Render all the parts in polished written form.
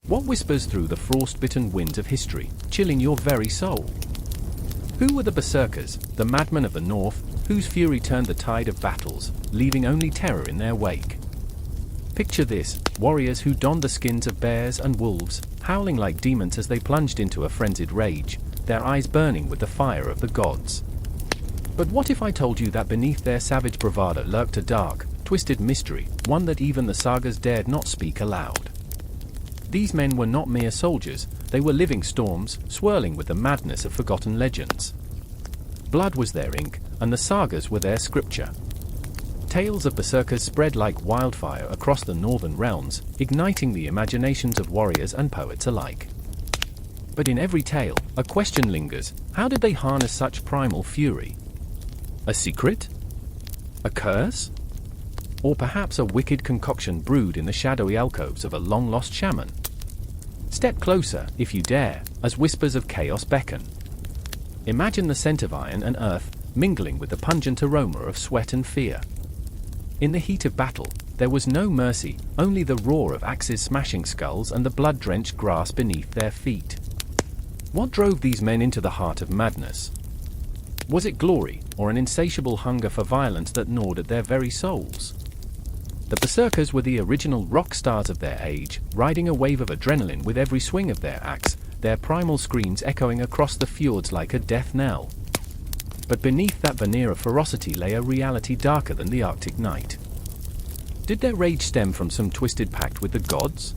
What whispers through the frost-bitten winds of history, chilling your very soul? Who were the Berserkers, the madmen of the north, whose fury turned the tide of battles, leaving only terror in their wake? Picture this: warriors who donned the skins of bears and wolves, howling like demons as they plunged into a frenzied rage, their eyes burning with the fire of the gods. But what if I told you that beneath their savage bravado lurked a dark, twisted mystery, one that even the sagas dared not speak aloud? These men were not mere soldiers, they were living storms, swirling with the madness of forgotten legends. Blood was their ink, and the sagas were their scripture. Tales of berserkers spread like wildfire across the northern realms, igniting the imaginations of warriors and poets alike. But in every tale, a question lingers: how did they harness such primal fury? A secret? A curse? Or perhaps a wicked concoction brewed in the shadowy alcoves of a long-lost shaman? Step closer, if you dare, as whispers of chaos beckon. Imagine the scent of iron and earth, mingling with the pungent aroma of sweat and fear. In the heat of battle, there was no mercy, only the roar of axes smashing skulls and the blood-drenched grass beneath their feet. What drove these men into the heart of madness? Was it glory, or an insatiable hunger for violence that gnawed at their very souls? The Berserkers were the original rock stars of their age, riding a wave of adrenaline with every swing of their axe, their primal screams echoing across the fjords like a death knell. But beneath that veneer of ferocity lay a reality darker than the Arctic night. Did their rage stem from some twisted pact with the gods?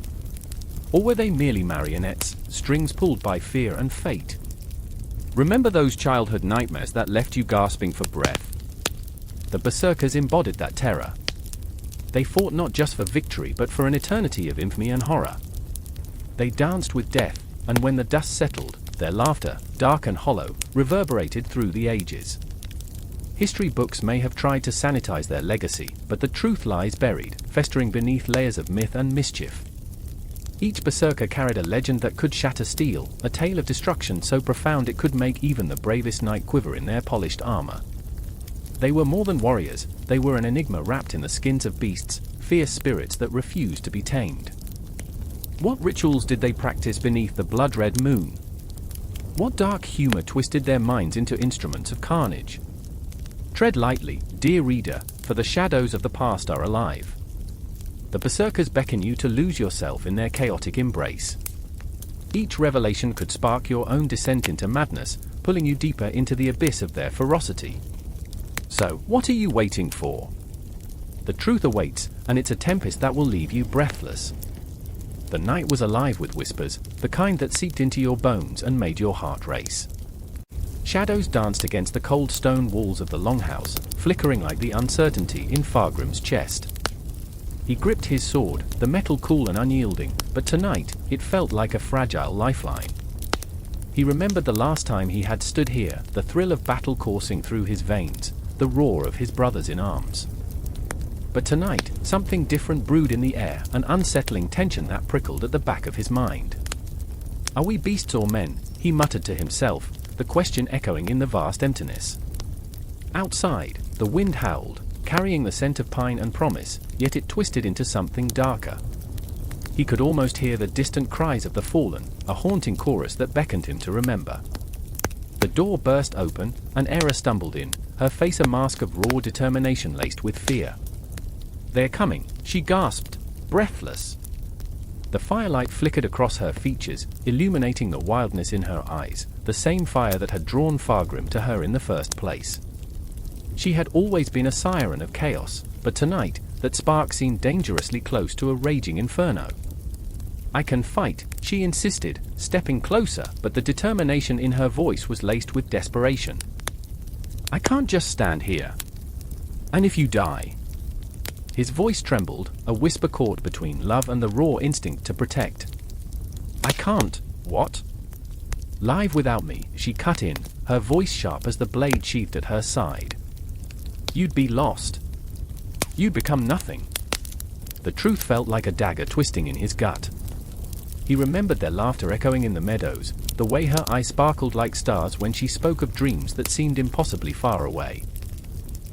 Or were they merely marionettes, strings pulled by fear and fate? Remember those childhood nightmares that left you gasping for breath? The Berserkers embodied that terror. They fought not just for victory but for an eternity of infamy and horror. They danced with death, and when the dust settled, their laughter, dark and hollow, reverberated through the ages. History books may have tried to sanitize their legacy, but the truth lies buried, festering beneath layers of myth and mischief. Each berserker carried a legend that could shatter steel, a tale of destruction so profound it could make even the bravest knight quiver in their polished armor. They were more than warriors, they were an enigma wrapped in the skins of beasts, fierce spirits that refused to be tamed. What rituals did they practice beneath the blood-red moon? What dark humor twisted their minds into instruments of carnage? Tread lightly, dear reader, for the shadows of the past are alive. The Berserkers beckon you to lose yourself in their chaotic embrace. Each revelation could spark your own descent into madness, pulling you deeper into the abyss of their ferocity. So, what are you waiting for? The truth awaits, and it's a tempest that will leave you breathless. The night was alive with whispers, the kind that seeped into your bones and made your heart race. Shadows danced against the cold stone walls of the longhouse, flickering like the uncertainty in Fargrim's chest. He gripped his sword, the metal cool and unyielding, but tonight, it felt like a fragile lifeline. He remembered the last time he had stood here, the thrill of battle coursing through his veins, the roar of his brothers in arms. But tonight, something different brewed in the air, an unsettling tension that prickled at the back of his mind. Are we beasts or men? He muttered to himself, the question echoing in the vast emptiness. Outside, the wind howled, carrying the scent of pine and promise, yet it twisted into something darker. He could almost hear the distant cries of the fallen, a haunting chorus that beckoned him to remember. The door burst open, and Era stumbled in, her face a mask of raw determination laced with fear. "They're coming," she gasped, breathless. The firelight flickered across her features, illuminating the wildness in her eyes, the same fire that had drawn Fargrim to her in the first place. She had always been a siren of chaos, but tonight, that spark seemed dangerously close to a raging inferno. "I can fight," she insisted, stepping closer, but the determination in her voice was laced with desperation. "I can't just stand here. And if you die?" His voice trembled, a whisper caught between love and the raw instinct to protect. "I can't." "What?" "Live without me," she cut in, her voice sharp as the blade sheathed at her side. "You'd be lost. You'd become nothing." The truth felt like a dagger twisting in his gut. He remembered their laughter echoing in the meadows, the way her eyes sparkled like stars when she spoke of dreams that seemed impossibly far away.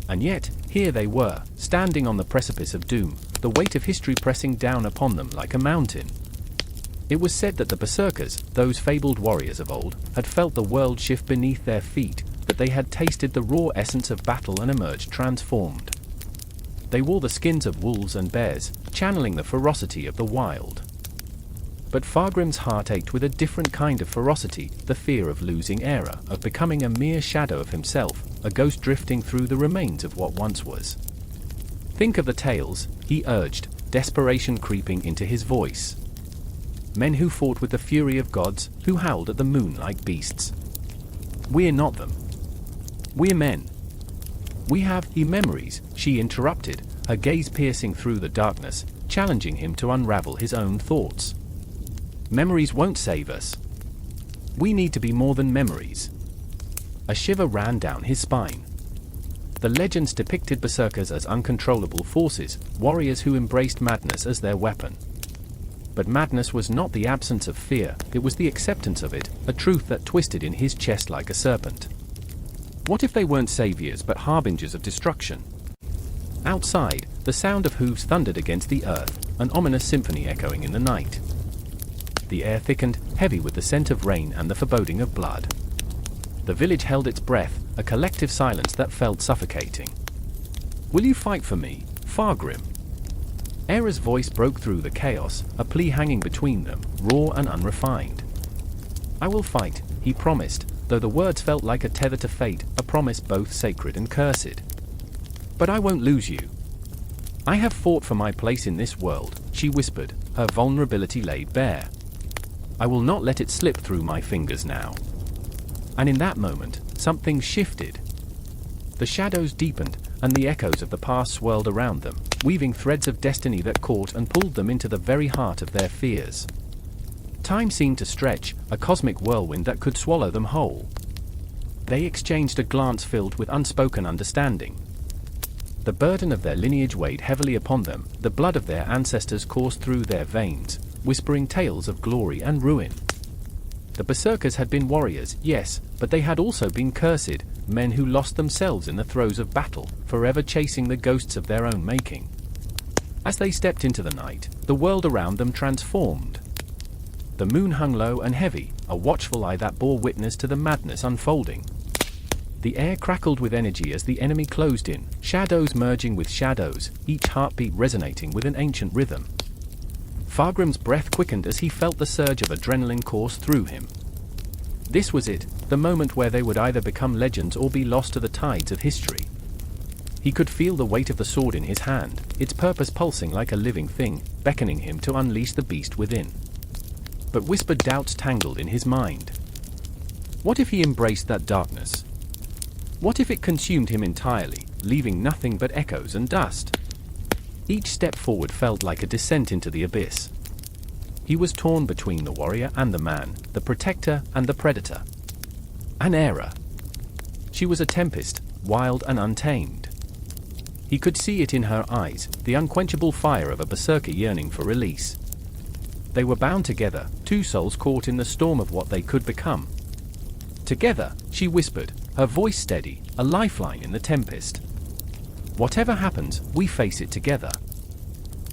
And yet, here they were, standing on the precipice of doom, the weight of history pressing down upon them like a mountain. It was said that the Berserkers, those fabled warriors of old, had felt the world shift beneath their feet, that they had tasted the raw essence of battle and emerged transformed. They wore the skins of wolves and bears, channeling the ferocity of the wild. But Fargrim's heart ached with a different kind of ferocity, the fear of losing Era, of becoming a mere shadow of himself, a ghost drifting through the remains of what once was. Think of the tales, he urged, desperation creeping into his voice. Men who fought with the fury of gods, who howled at the moon like beasts. We're not them. We're men. We have memories, she interrupted, her gaze piercing through the darkness, challenging him to unravel his own thoughts. Memories won't save us. We need to be more than memories. A shiver ran down his spine. The legends depicted Berserkers as uncontrollable forces, warriors who embraced madness as their weapon. But madness was not the absence of fear, it was the acceptance of it, a truth that twisted in his chest like a serpent. What if they weren't saviors but harbingers of destruction? Outside, the sound of hooves thundered against the earth, an ominous symphony echoing in the night. The air thickened, heavy with the scent of rain and the foreboding of blood. The village held its breath, a collective silence that felt suffocating. Will you fight for me, Fargrim? Era's voice broke through the chaos, a plea hanging between them, raw and unrefined. I will fight, he promised, though the words felt like a tether to fate, a promise both sacred and cursed. But I won't lose you. I have fought for my place in this world, she whispered, her vulnerability laid bare. I will not let it slip through my fingers now. And in that moment, something shifted. The shadows deepened, and the echoes of the past swirled around them, weaving threads of destiny that caught and pulled them into the very heart of their fears. Time seemed to stretch, a cosmic whirlwind that could swallow them whole. They exchanged a glance filled with unspoken understanding. The burden of their lineage weighed heavily upon them, the blood of their ancestors coursed through their veins, whispering tales of glory and ruin. The Berserkers had been warriors, yes, but they had also been cursed, men who lost themselves in the throes of battle, forever chasing the ghosts of their own making. As they stepped into the night, the world around them transformed. The moon hung low and heavy, a watchful eye that bore witness to the madness unfolding. The air crackled with energy as the enemy closed in, shadows merging with shadows, each heartbeat resonating with an ancient rhythm. Fargrim's breath quickened as he felt the surge of adrenaline course through him. This was it, the moment where they would either become legends or be lost to the tides of history. He could feel the weight of the sword in his hand, its purpose pulsing like a living thing, beckoning him to unleash the beast within. But whispered doubts tangled in his mind. What if he embraced that darkness? What if it consumed him entirely, leaving nothing but echoes and dust? Each step forward felt like a descent into the abyss. He was torn between the warrior and the man, the protector and the predator. An Era. She was a tempest, wild and untamed. He could see it in her eyes, the unquenchable fire of a berserker yearning for release. They were bound together, two souls caught in the storm of what they could become. Together, she whispered, her voice steady, a lifeline in the tempest. Whatever happens, we face it together.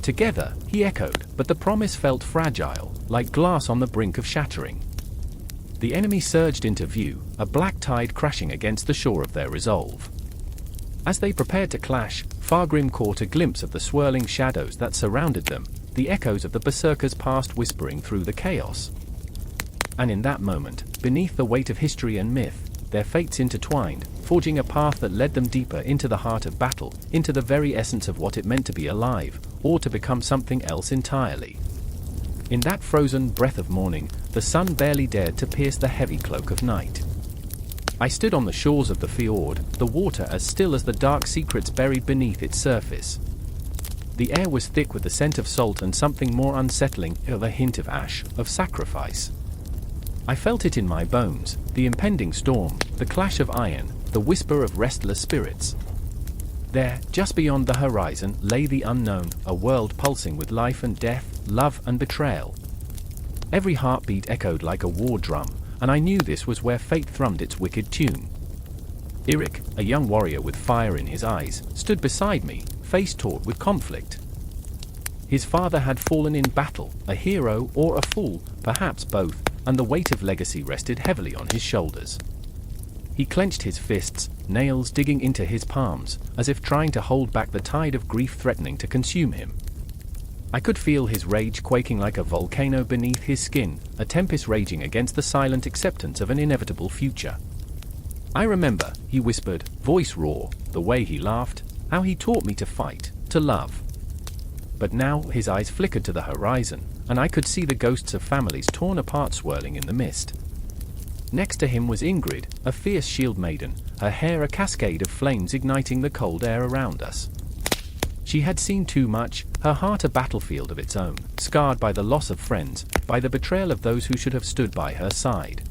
Together, he echoed, but the promise felt fragile, like glass on the brink of shattering. The enemy surged into view, a black tide crashing against the shore of their resolve. As they prepared to clash, Fargrim caught a glimpse of the swirling shadows that surrounded them, the echoes of the Berserkers' past whispering through the chaos. And in that moment, beneath the weight of history and myth, their fates intertwined, forging a path that led them deeper into the heart of battle, into the very essence of what it meant to be alive, or to become something else entirely. In that frozen breath of morning, the sun barely dared to pierce the heavy cloak of night. I stood on the shores of the fjord, the water as still as the dark secrets buried beneath its surface. The air was thick with the scent of salt and something more unsettling, of a hint of ash, of sacrifice. I felt it in my bones, the impending storm, the clash of iron, the whisper of restless spirits. There, just beyond the horizon, lay the unknown, a world pulsing with life and death, love and betrayal. Every heartbeat echoed like a war drum, and I knew this was where fate thrummed its wicked tune. Eric, a young warrior with fire in his eyes, stood beside me, face taut with conflict. His father had fallen in battle, a hero or a fool, perhaps both, and the weight of legacy rested heavily on his shoulders. He clenched his fists, nails digging into his palms, as if trying to hold back the tide of grief threatening to consume him. I could feel his rage quaking like a volcano beneath his skin, a tempest raging against the silent acceptance of an inevitable future. I remember, he whispered, voice raw, the way he laughed, how he taught me to fight, to love. But now his eyes flickered to the horizon, and I could see the ghosts of families torn apart swirling in the mist. Next to him was Ingrid, a fierce shield maiden, her hair a cascade of flames igniting the cold air around us. She had seen too much, her heart a battlefield of its own, scarred by the loss of friends, by the betrayal of those who should have stood by her side.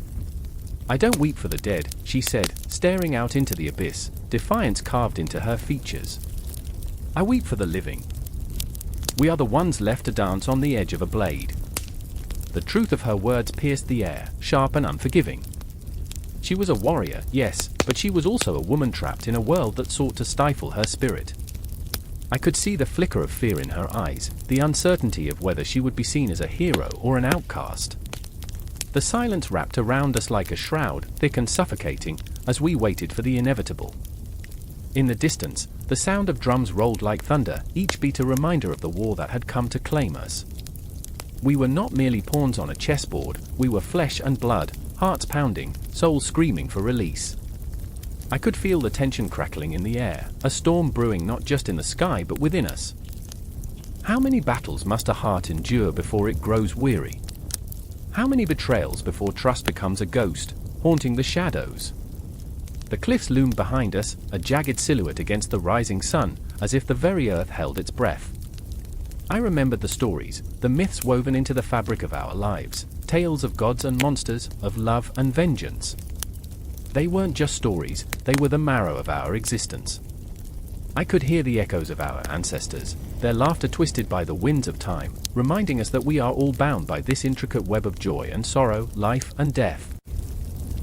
I don't weep for the dead, she said, staring out into the abyss, defiance carved into her features. I weep for the living. We are the ones left to dance on the edge of a blade. The truth of her words pierced the air, sharp and unforgiving. She was a warrior, yes, but she was also a woman trapped in a world that sought to stifle her spirit. I could see the flicker of fear in her eyes, the uncertainty of whether she would be seen as a hero or an outcast. The silence wrapped around us like a shroud, thick and suffocating, as we waited for the inevitable. In the distance, the sound of drums rolled like thunder, each beat a reminder of the war that had come to claim us. We were not merely pawns on a chessboard, we were flesh and blood, hearts pounding, souls screaming for release. I could feel the tension crackling in the air, a storm brewing not just in the sky but within us. How many battles must a heart endure before it grows weary? How many betrayals before trust becomes a ghost, haunting the shadows? The cliffs loomed behind us, a jagged silhouette against the rising sun, as if the very earth held its breath. I remembered the stories, the myths woven into the fabric of our lives, tales of gods and monsters, of love and vengeance. They weren't just stories, they were the marrow of our existence. I could hear the echoes of our ancestors, their laughter twisted by the winds of time, reminding us that we are all bound by this intricate web of joy and sorrow, life and death.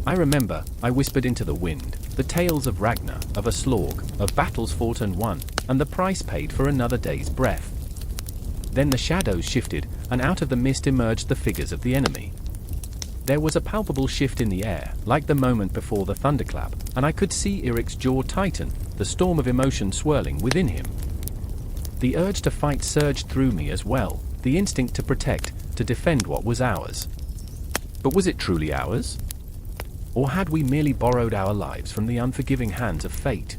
I remember, I whispered into the wind, the tales of Ragnar, of a slorg, of battles fought and won, and the price paid for another day's breath. Then the shadows shifted, and out of the mist emerged the figures of the enemy. There was a palpable shift in the air, like the moment before the thunderclap, and I could see Eric's jaw tighten, the storm of emotion swirling within him. The urge to fight surged through me as well, the instinct to protect, to defend what was ours. But was it truly ours? Or had we merely borrowed our lives from the unforgiving hands of fate?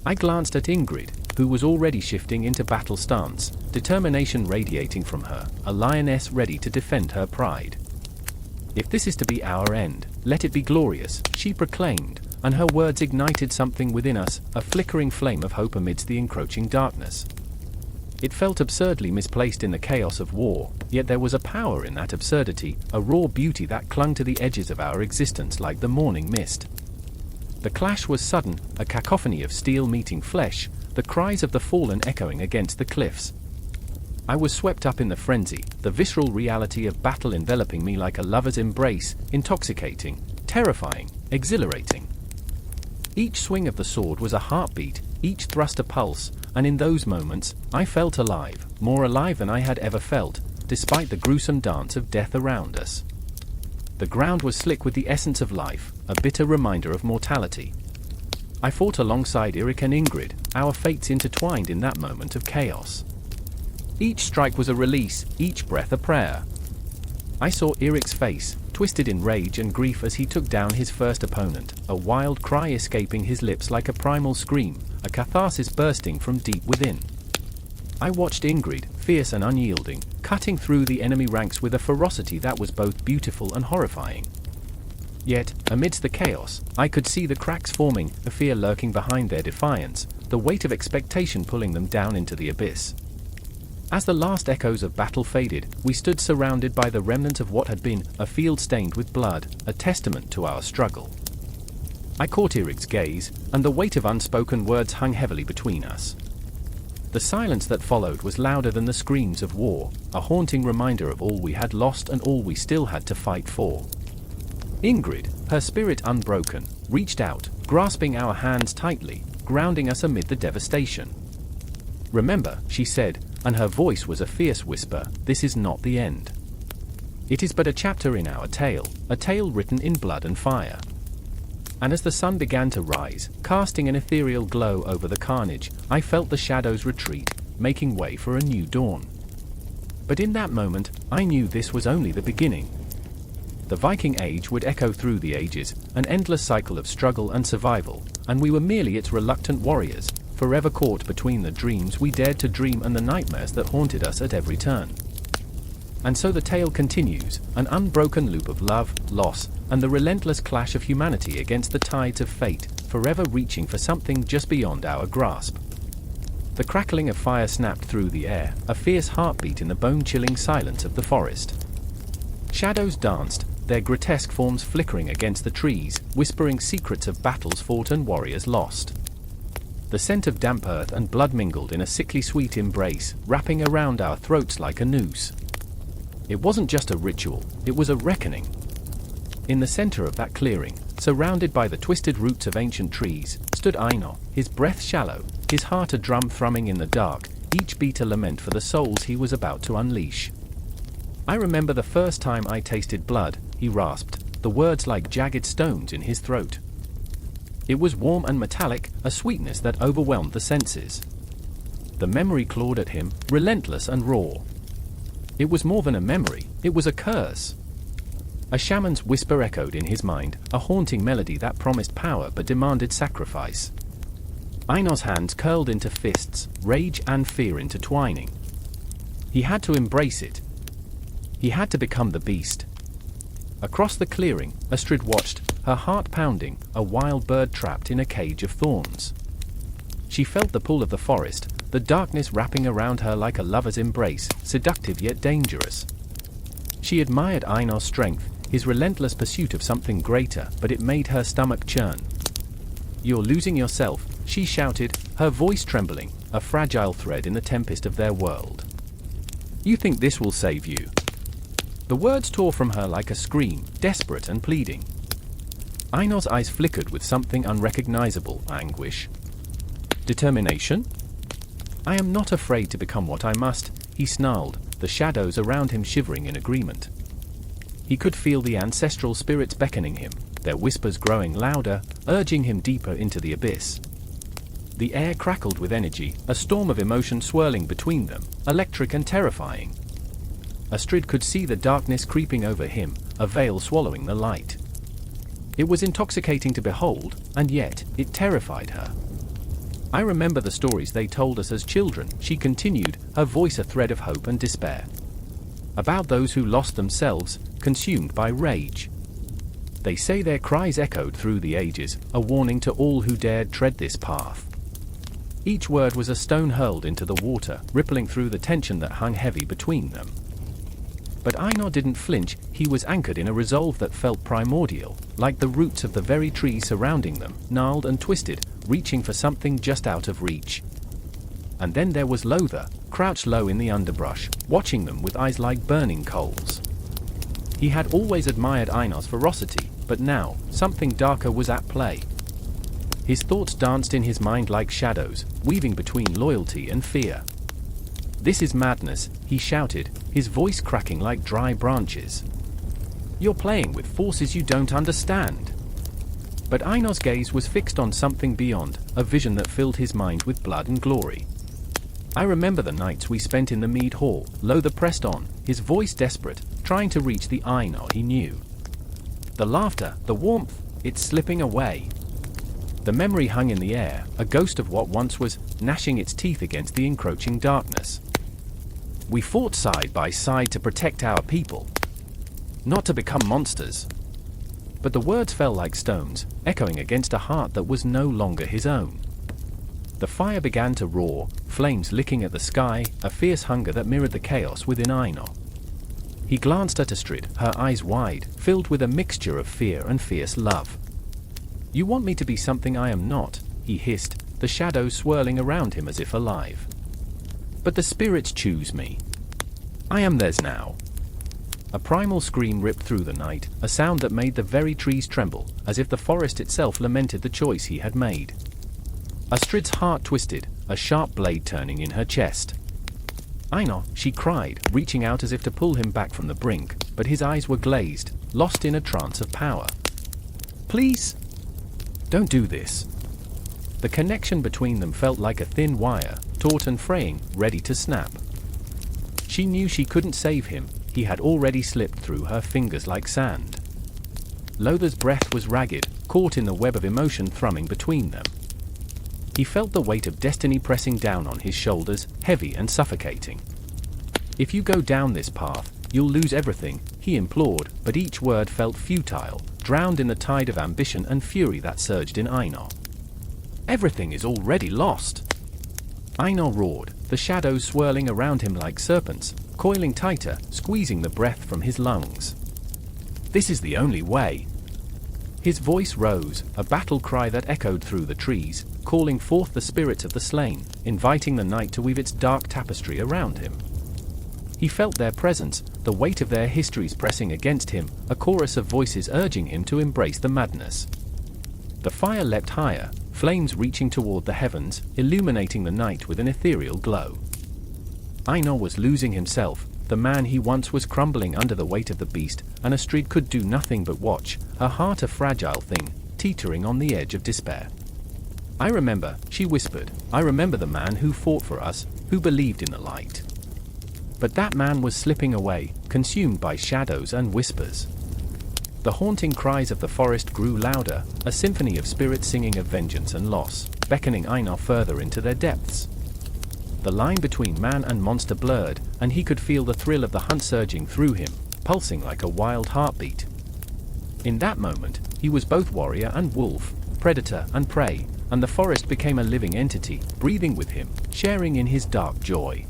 I glanced at Ingrid, who was already shifting into battle stance, determination radiating from her, a lioness ready to defend her pride. If this is to be our end, let it be glorious, she proclaimed, and her words ignited something within us, a flickering flame of hope amidst the encroaching darkness. It felt absurdly misplaced in the chaos of war, yet there was a power in that absurdity, a raw beauty that clung to the edges of our existence like the morning mist. The clash was sudden, a cacophony of steel meeting flesh, the cries of the fallen echoing against the cliffs. I was swept up in the frenzy, the visceral reality of battle enveloping me like a lover's embrace, intoxicating, terrifying, exhilarating. Each swing of the sword was a heartbeat, each thrust a pulse, and in those moments, I felt alive, more alive than I had ever felt, despite the gruesome dance of death around us. The ground was slick with the essence of life, a bitter reminder of mortality. I fought alongside Eric and Ingrid, our fates intertwined in that moment of chaos. Each strike was a release, each breath a prayer. I saw Eric's face, twisted in rage and grief as he took down his first opponent, a wild cry escaping his lips like a primal scream, a catharsis bursting from deep within. I watched Ingrid, fierce and unyielding, cutting through the enemy ranks with a ferocity that was both beautiful and horrifying. Yet, amidst the chaos, I could see the cracks forming, the fear lurking behind their defiance, the weight of expectation pulling them down into the abyss. As the last echoes of battle faded, we stood surrounded by the remnant of what had been a field stained with blood, a testament to our struggle. I caught Eric's gaze, and the weight of unspoken words hung heavily between us. The silence that followed was louder than the screams of war, a haunting reminder of all we had lost and all we still had to fight for. Ingrid, her spirit unbroken, reached out, grasping our hands tightly, grounding us amid the devastation. "Remember," she said, and her voice was a fierce whisper, "This is not the end. It is but a chapter in our tale, a tale written in blood and fire." And as the sun began to rise, casting an ethereal glow over the carnage, I felt the shadows retreat, making way for a new dawn. But in that moment, I knew this was only the beginning. The Viking Age would echo through the ages, an endless cycle of struggle and survival, and we were merely its reluctant warriors, forever caught between the dreams we dared to dream and the nightmares that haunted us at every turn. And so the tale continues, an unbroken loop of love, loss, and the relentless clash of humanity against the tides of fate, forever reaching for something just beyond our grasp. The crackling of fire snapped through the air, a fierce heartbeat in the bone-chilling silence of the forest. Shadows danced, their grotesque forms flickering against the trees, whispering secrets of battles fought and warriors lost. The scent of damp earth and blood mingled in a sickly sweet embrace, wrapping around our throats like a noose. It wasn't just a ritual, it was a reckoning. In the center of that clearing, surrounded by the twisted roots of ancient trees, stood Einar, his breath shallow, his heart a drum thrumming in the dark, each beat a lament for the souls he was about to unleash. "I remember the first time I tasted blood," he rasped, the words like jagged stones in his throat. It was warm and metallic, a sweetness that overwhelmed the senses. The memory clawed at him, relentless and raw. It was more than a memory, it was a curse. A shaman's whisper echoed in his mind, a haunting melody that promised power but demanded sacrifice. Einar's hands curled into fists, rage and fear intertwining. He had to embrace it. He had to become the beast. Across the clearing, Astrid watched, her heart pounding, a wild bird trapped in a cage of thorns. She felt the pull of the forest, the darkness wrapping around her like a lover's embrace, seductive yet dangerous. She admired Einar's strength, his relentless pursuit of something greater, but it made her stomach churn. "You're losing yourself," she shouted, her voice trembling, a fragile thread in the tempest of their world. "You think this will save you?" The words tore from her like a scream, desperate and pleading. Einar's eyes flickered with something unrecognizable, anguish. Determination? "I am not afraid to become what I must," he snarled, the shadows around him shivering in agreement. He could feel the ancestral spirits beckoning him, their whispers growing louder, urging him deeper into the abyss. The air crackled with energy, a storm of emotion swirling between them, electric and terrifying. Astrid could see the darkness creeping over him, a veil swallowing the light. It was intoxicating to behold, and yet, it terrified her. "I remember the stories they told us as children," she continued, her voice a thread of hope and despair. "About those who lost themselves, consumed by rage. They say their cries echoed through the ages, a warning to all who dared tread this path." Each word was a stone hurled into the water, rippling through the tension that hung heavy between them. But Einar didn't flinch, he was anchored in a resolve that felt primordial, like the roots of the very trees surrounding them, gnarled and twisted, reaching for something just out of reach. And then there was Lothar, crouched low in the underbrush, watching them with eyes like burning coals. He had always admired Einar's ferocity, but now, something darker was at play. His thoughts danced in his mind like shadows, weaving between loyalty and fear. "This is madness," he shouted, his voice cracking like dry branches. "You're playing with forces you don't understand." But Einar's gaze was fixed on something beyond, a vision that filled his mind with blood and glory. "I remember the nights we spent in the mead hall," Lothar pressed on, his voice desperate, trying to reach the Einar he knew. "The laughter, the warmth, it's slipping away." The memory hung in the air, a ghost of what once was, gnashing its teeth against the encroaching darkness. "We fought side by side to protect our people, not to become monsters." But the words fell like stones, echoing against a heart that was no longer his own. The fire began to roar, flames licking at the sky, a fierce hunger that mirrored the chaos within Einar. He glanced at Astrid, her eyes wide, filled with a mixture of fear and fierce love. "You want me to be something I am not," he hissed, the shadows swirling around him as if alive. "But the spirits choose me. I am theirs now." A primal scream ripped through the night, a sound that made the very trees tremble, as if the forest itself lamented the choice he had made. Astrid's heart twisted, a sharp blade turning in her chest. Einar, she cried, reaching out as if to pull him back from the brink, but his eyes were glazed, lost in a trance of power. Please? Don't do this. The connection between them felt like a thin wire, taut and fraying, ready to snap. She knew she couldn't save him, he had already slipped through her fingers like sand. Lothar's breath was ragged, caught in the web of emotion thrumming between them. He felt the weight of destiny pressing down on his shoulders, heavy and suffocating. If you go down this path, you'll lose everything, he implored, but each word felt futile, drowned in the tide of ambition and fury that surged in Einar. Everything is already lost. Einar roared, the shadows swirling around him like serpents, coiling tighter, squeezing the breath from his lungs. This is the only way. His voice rose, a battle cry that echoed through the trees, calling forth the spirits of the slain, inviting the night to weave its dark tapestry around him. He felt their presence, the weight of their histories pressing against him, a chorus of voices urging him to embrace the madness. The fire leapt higher, flames reaching toward the heavens, illuminating the night with an ethereal glow. Einar was losing himself, the man he once was crumbling under the weight of the beast, and Astrid could do nothing but watch, her heart a fragile thing, teetering on the edge of despair. I remember, she whispered, I remember the man who fought for us, who believed in the light. But that man was slipping away, consumed by shadows and whispers. The haunting cries of the forest grew louder, a symphony of spirits singing of vengeance and loss, beckoning Einar further into their depths. The line between man and monster blurred, and he could feel the thrill of the hunt surging through him, pulsing like a wild heartbeat. In that moment, he was both warrior and wolf, predator and prey, and the forest became a living entity, breathing with him, sharing in his dark joy.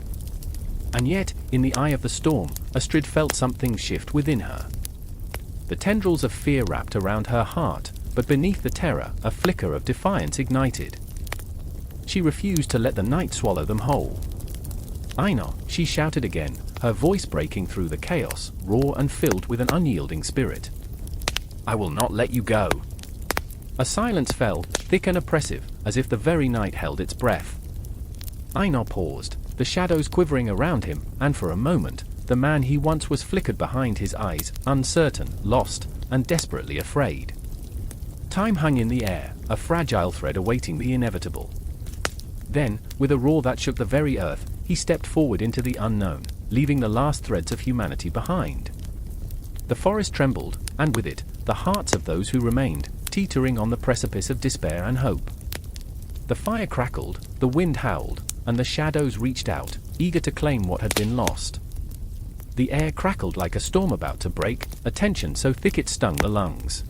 And yet, in the eye of the storm, Astrid felt something shift within her. The tendrils of fear wrapped around her heart, but beneath the terror, a flicker of defiance ignited. She refused to let the night swallow them whole. Einar, she shouted again, her voice breaking through the chaos, raw and filled with an unyielding spirit. I will not let you go. A silence fell, thick and oppressive, as if the very night held its breath. Einar paused, the shadows quivering around him, and for a moment, the man he once was flickered behind his eyes, uncertain, lost, and desperately afraid. Time hung in the air, a fragile thread awaiting the inevitable. Then, with a roar that shook the very earth, he stepped forward into the unknown, leaving the last threads of humanity behind. The forest trembled, and with it, the hearts of those who remained, teetering on the precipice of despair and hope. The fire crackled, the wind howled, and the shadows reached out, eager to claim what had been lost. The air crackled like a storm about to break, a tension so thick it stung the lungs.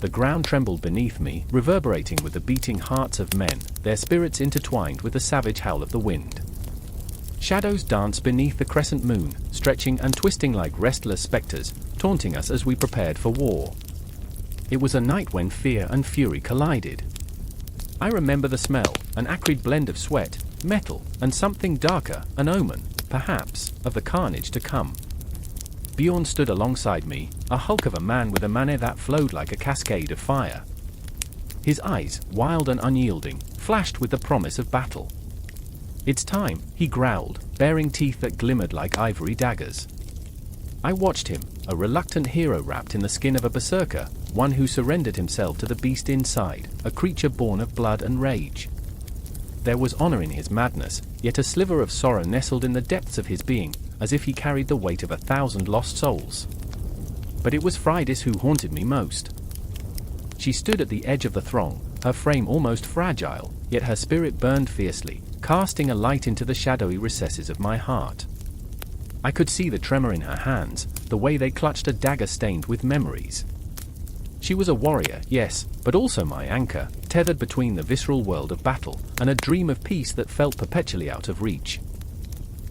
The ground trembled beneath me, reverberating with the beating hearts of men, their spirits intertwined with the savage howl of the wind. Shadows danced beneath the crescent moon, stretching and twisting like restless specters, taunting us as we prepared for war. It was a night when fear and fury collided. I remember the smell, an acrid blend of sweat, metal, and something darker, an omen, perhaps, of the carnage to come. Bjorn stood alongside me, a hulk of a man with a manner that flowed like a cascade of fire. His eyes, wild and unyielding, flashed with the promise of battle. It's time, he growled, baring teeth that glimmered like ivory daggers. I watched him, a reluctant hero wrapped in the skin of a berserker, one who surrendered himself to the beast inside, a creature born of blood and rage. There was honor in his madness, yet a sliver of sorrow nestled in the depths of his being, as if he carried the weight of 1,000 lost souls. But it was Freydis who haunted me most. She stood at the edge of the throng, her frame almost fragile, yet her spirit burned fiercely, casting a light into the shadowy recesses of my heart. I could see the tremor in her hands, the way they clutched a dagger stained with memories. She was a warrior, yes, but also my anchor, tethered between the visceral world of battle and a dream of peace that felt perpetually out of reach.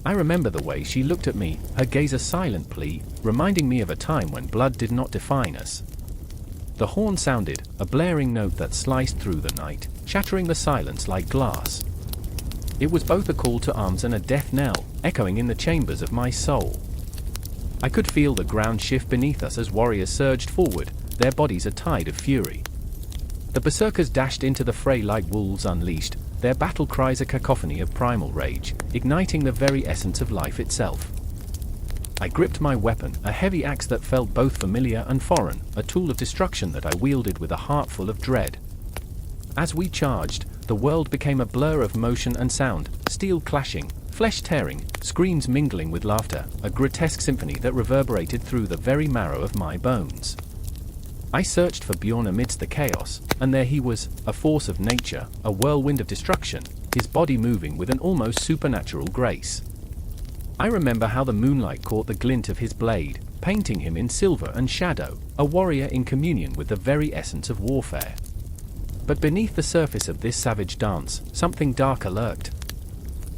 I remember the way she looked at me, her gaze a silent plea, reminding me of a time when blood did not define us. The horn sounded, a blaring note that sliced through the night, shattering the silence like glass. It was both a call to arms and a death knell, echoing in the chambers of my soul. I could feel the ground shift beneath us as warriors surged forward, their bodies a tide of fury. The berserkers dashed into the fray like wolves unleashed, their battle cries a cacophony of primal rage, igniting the very essence of life itself. I gripped my weapon, a heavy axe that felt both familiar and foreign, a tool of destruction that I wielded with a heart full of dread. As we charged, the world became a blur of motion and sound, steel clashing, flesh tearing, screams mingling with laughter, a grotesque symphony that reverberated through the very marrow of my bones. I searched for Bjorn amidst the chaos, and there he was, a force of nature, a whirlwind of destruction, his body moving with an almost supernatural grace. I remember how the moonlight caught the glint of his blade, painting him in silver and shadow, a warrior in communion with the very essence of warfare. But beneath the surface of this savage dance, something darker lurked.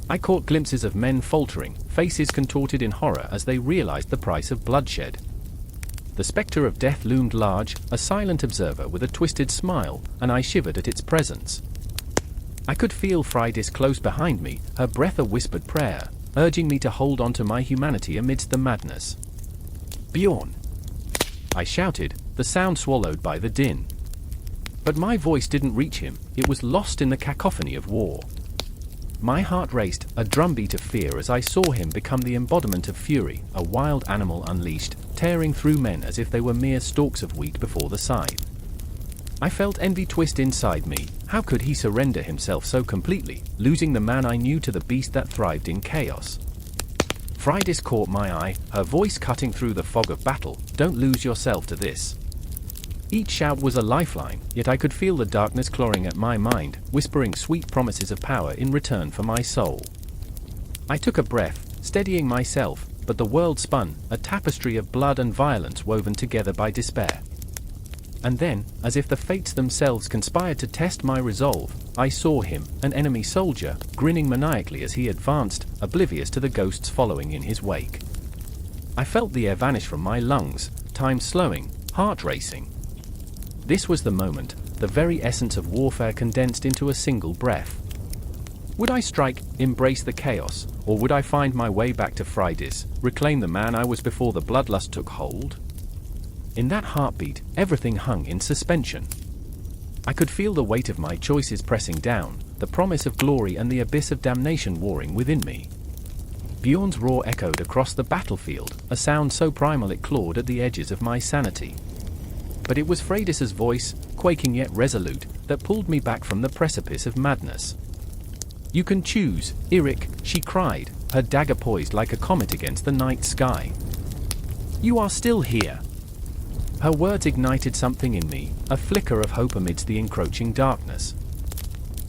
I caught glimpses of men faltering, faces contorted in horror as they realized the price of bloodshed. The specter of death loomed large, a silent observer with a twisted smile, and I shivered at its presence. I could feel Freydis close behind me, her breath a whispered prayer, urging me to hold on to my humanity amidst the madness. "Bjorn!" I shouted, the sound swallowed by the din. But my voice didn't reach him, it was lost in the cacophony of war. My heart raced, a drumbeat of fear as I saw him become the embodiment of fury, a wild animal unleashed, tearing through men as if they were mere stalks of wheat before the scythe. I felt envy twist inside me. How could he surrender himself so completely, losing the man I knew to the beast that thrived in chaos? Freydis caught my eye, her voice cutting through the fog of battle. "Don't lose yourself to this." Each shout was a lifeline, yet I could feel the darkness clawing at my mind, whispering sweet promises of power in return for my soul. I took a breath, steadying myself, but the world spun, a tapestry of blood and violence woven together by despair. And then, as if the fates themselves conspired to test my resolve, I saw him, an enemy soldier, grinning maniacally as he advanced, oblivious to the ghosts following in his wake. I felt the air vanish from my lungs, time slowing, heart racing. This was the moment, the very essence of warfare condensed into a single breath. Would I strike, embrace the chaos, or would I find my way back to Freydis, reclaim the man I was before the bloodlust took hold? In that heartbeat, everything hung in suspension. I could feel the weight of my choices pressing down, the promise of glory and the abyss of damnation warring within me. Bjorn's roar echoed across the battlefield, a sound so primal it clawed at the edges of my sanity. But it was Freydis's voice, quaking yet resolute, that pulled me back from the precipice of madness. "You can choose, Eric," she cried, her dagger poised like a comet against the night sky. "You are still here." Her words ignited something in me, a flicker of hope amidst the encroaching darkness.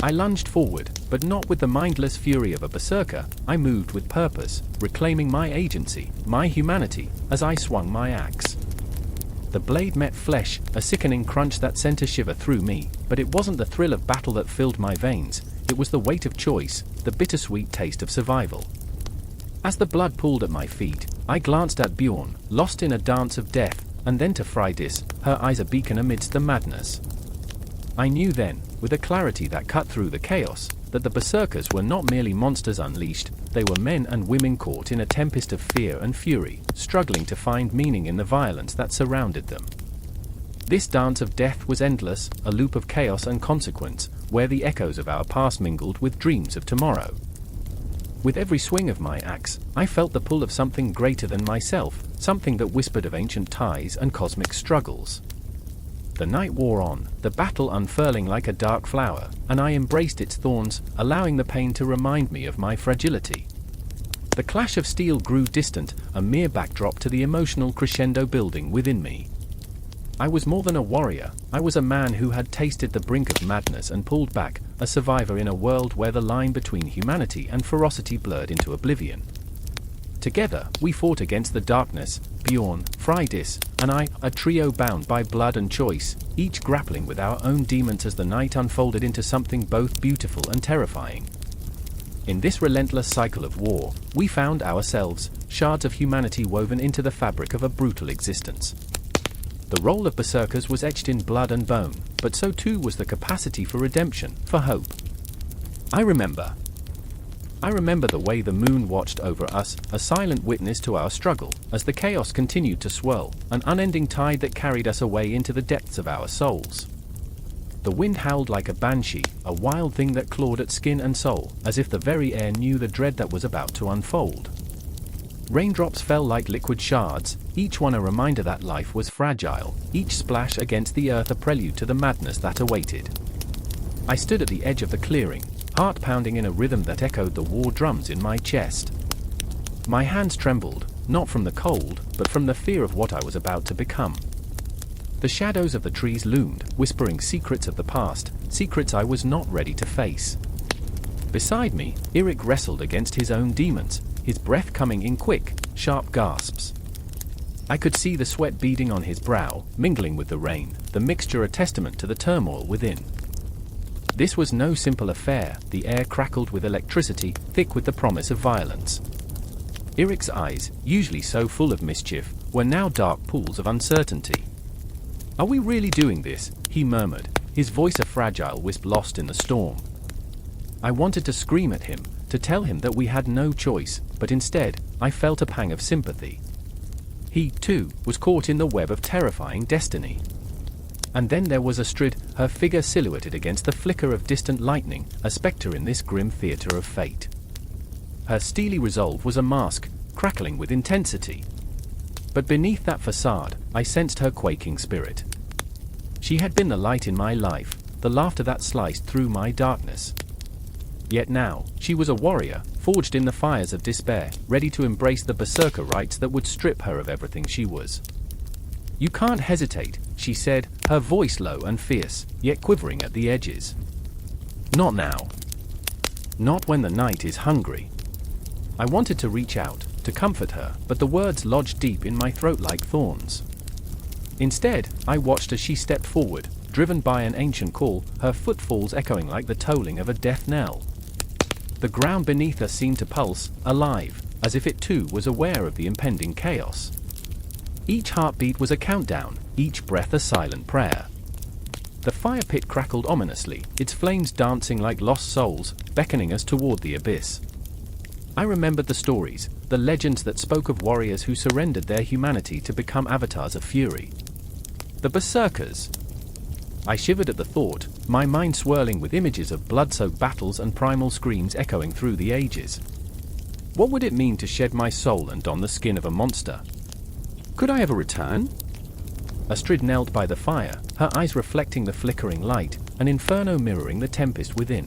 I lunged forward, but not with the mindless fury of a berserker. I moved with purpose, reclaiming my agency, my humanity, as I swung my axe. The blade met flesh, a sickening crunch that sent a shiver through me, but it wasn't the thrill of battle that filled my veins, it was the weight of choice, the bittersweet taste of survival. As the blood pooled at my feet, I glanced at Bjorn, lost in a dance of death, and then to Freydis, her eyes a beacon amidst the madness. I knew then, with a clarity that cut through the chaos, that the Berserkers were not merely monsters unleashed, they were men and women caught in a tempest of fear and fury, struggling to find meaning in the violence that surrounded them. This dance of death was endless, a loop of chaos and consequence, where the echoes of our past mingled with dreams of tomorrow. With every swing of my axe, I felt the pull of something greater than myself, something that whispered of ancient ties and cosmic struggles. The night wore on, the battle unfurling like a dark flower, and I embraced its thorns, allowing the pain to remind me of my fragility. The clash of steel grew distant, a mere backdrop to the emotional crescendo building within me. I was more than a warrior, I was a man who had tasted the brink of madness and pulled back, a survivor in a world where the line between humanity and ferocity blurred into oblivion. Together, we fought against the darkness, Bjorn, Freydis, and I, a trio bound by blood and choice, each grappling with our own demons as the night unfolded into something both beautiful and terrifying. In this relentless cycle of war, we found ourselves, shards of humanity woven into the fabric of a brutal existence. The role of Berserkers was etched in blood and bone, but so too was the capacity for redemption, for hope. I remember the way the moon watched over us, a silent witness to our struggle, as the chaos continued to swirl, an unending tide that carried us away into the depths of our souls. The wind howled like a banshee, a wild thing that clawed at skin and soul, as if the very air knew the dread that was about to unfold. Raindrops fell like liquid shards, each one a reminder that life was fragile, each splash against the earth a prelude to the madness that awaited. I stood at the edge of the clearing, heart pounding in a rhythm that echoed the war drums in my chest. My hands trembled, not from the cold, but from the fear of what I was about to become. The shadows of the trees loomed, whispering secrets of the past, secrets I was not ready to face. Beside me, Eric wrestled against his own demons, his breath coming in quick, sharp gasps. I could see the sweat beading on his brow, mingling with the rain, the mixture a testament to the turmoil within. This was no simple affair, the air crackled with electricity, thick with the promise of violence. Eric's eyes, usually so full of mischief, were now dark pools of uncertainty. "Are we really doing this?" he murmured, his voice a fragile wisp lost in the storm. I wanted to scream at him, to tell him that we had no choice, but instead, I felt a pang of sympathy. He, too, was caught in the web of terrifying destiny. And then there was Astrid, her figure silhouetted against the flicker of distant lightning, a spectre in this grim theater of fate. Her steely resolve was a mask, crackling with intensity. But beneath that facade, I sensed her quaking spirit. She had been the light in my life, the laughter that sliced through my darkness. Yet now, she was a warrior, forged in the fires of despair, ready to embrace the berserker rites that would strip her of everything she was. "You can't hesitate," she said, her voice low and fierce, yet quivering at the edges. "Not now. Not when the night is hungry." I wanted to reach out, to comfort her, but the words lodged deep in my throat like thorns. Instead, I watched as she stepped forward, driven by an ancient call, her footfalls echoing like the tolling of a death knell. The ground beneath us seemed to pulse, alive, as if it too was aware of the impending chaos. Each heartbeat was a countdown, each breath a silent prayer. The fire pit crackled ominously, its flames dancing like lost souls, beckoning us toward the abyss. I remembered the stories, the legends that spoke of warriors who surrendered their humanity to become avatars of fury. The Berserkers. I shivered at the thought, my mind swirling with images of blood-soaked battles and primal screams echoing through the ages. What would it mean to shed my soul and don the skin of a monster? Could I ever return? Astrid knelt by the fire, her eyes reflecting the flickering light, an inferno mirroring the tempest within.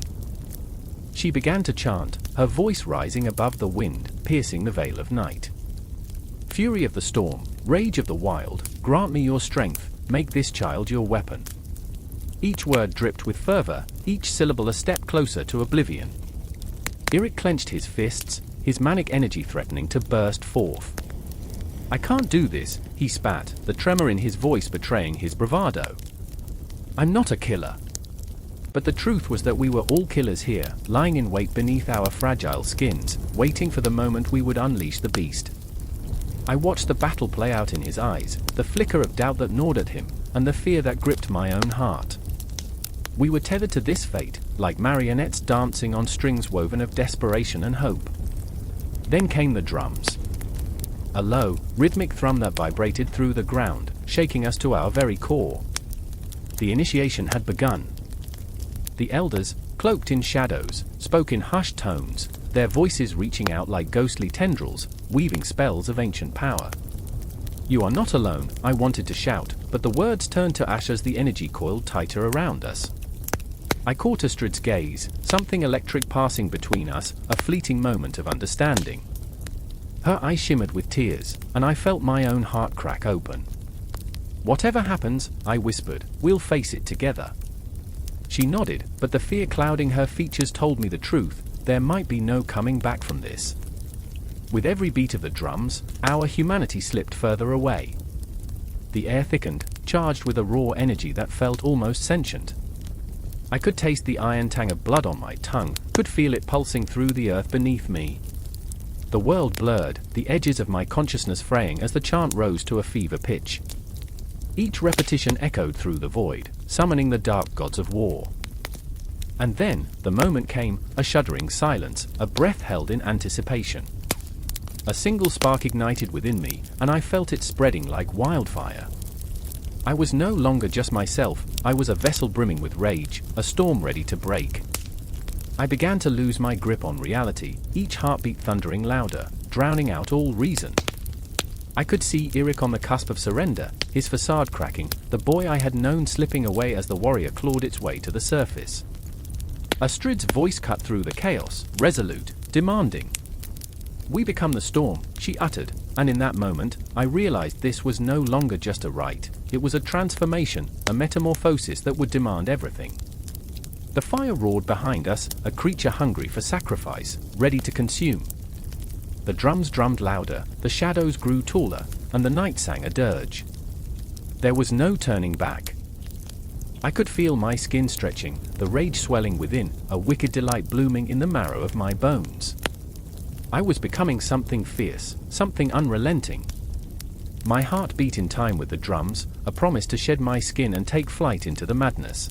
She began to chant, her voice rising above the wind, piercing the veil of night. "Fury of the storm, rage of the wild, grant me your strength, make this child your weapon." Each word dripped with fervor, each syllable a step closer to oblivion. Eric clenched his fists, his manic energy threatening to burst forth. "I can't do this," he spat, the tremor in his voice betraying his bravado. "I'm not a killer." But the truth was that we were all killers here, lying in wait beneath our fragile skins, waiting for the moment we would unleash the beast. I watched the battle play out in his eyes, the flicker of doubt that gnawed at him, and the fear that gripped my own heart. We were tethered to this fate, like marionettes dancing on strings woven of desperation and hope. Then came the drums. A low, rhythmic thrum that vibrated through the ground, shaking us to our very core. The initiation had begun. The elders, cloaked in shadows, spoke in hushed tones, their voices reaching out like ghostly tendrils, weaving spells of ancient power. "You are not alone," I wanted to shout, but the words turned to ash as the energy coiled tighter around us. I caught Astrid's gaze, something electric passing between us, a fleeting moment of understanding. Her eyes shimmered with tears, and I felt my own heart crack open. "Whatever happens," I whispered, "we'll face it together." She nodded, but the fear clouding her features told me the truth, there might be no coming back from this. With every beat of the drums, our humanity slipped further away. The air thickened, charged with a raw energy that felt almost sentient. I could taste the iron tang of blood on my tongue, could feel it pulsing through the earth beneath me. The world blurred, the edges of my consciousness fraying as the chant rose to a fever pitch. Each repetition echoed through the void, summoning the dark gods of war. And then, the moment came, a shuddering silence, a breath held in anticipation. A single spark ignited within me, and I felt it spreading like wildfire. I was no longer just myself, I was a vessel brimming with rage, a storm ready to break. I began to lose my grip on reality, each heartbeat thundering louder, drowning out all reason. I could see Eric on the cusp of surrender, his facade cracking, the boy I had known slipping away as the warrior clawed its way to the surface. Astrid's voice cut through the chaos, resolute, demanding. "We become the storm," she uttered, and in that moment, I realized this was no longer just a rite, it was a transformation, a metamorphosis that would demand everything. The fire roared behind us, a creature hungry for sacrifice, ready to consume. The drums drummed louder, the shadows grew taller, and the night sang a dirge. There was no turning back. I could feel my skin stretching, the rage swelling within, a wicked delight blooming in the marrow of my bones. I was becoming something fierce, something unrelenting. My heart beat in time with the drums, a promise to shed my skin and take flight into the madness.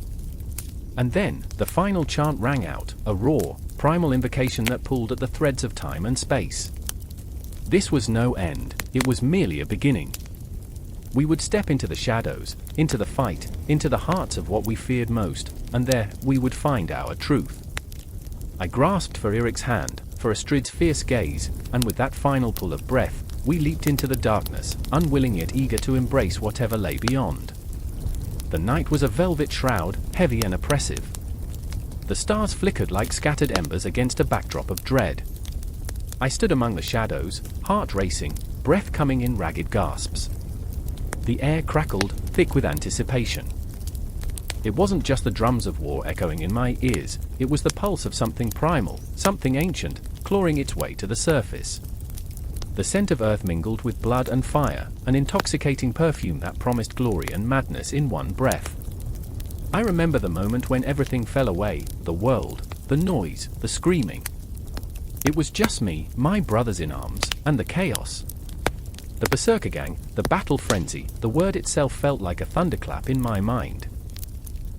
And then, the final chant rang out, a raw, primal invocation that pulled at the threads of time and space. This was no end, it was merely a beginning. We would step into the shadows, into the fight, into the hearts of what we feared most, and there, we would find our truth. I grasped for Eric's hand, for Astrid's fierce gaze, and with that final pull of breath, we leaped into the darkness, unwilling yet eager to embrace whatever lay beyond. The night was a velvet shroud, heavy and oppressive. The stars flickered like scattered embers against a backdrop of dread. I stood among the shadows, heart racing, breath coming in ragged gasps. The air crackled, thick with anticipation. It wasn't just the drums of war echoing in my ears, it was the pulse of something primal, something ancient, clawing its way to the surface. The scent of earth mingled with blood and fire, an intoxicating perfume that promised glory and madness in one breath. I remember the moment when everything fell away, the world, the noise, the screaming. It was just me, my brothers in arms, and the chaos. The Berserker gang, the battle frenzy, the word itself felt like a thunderclap in my mind.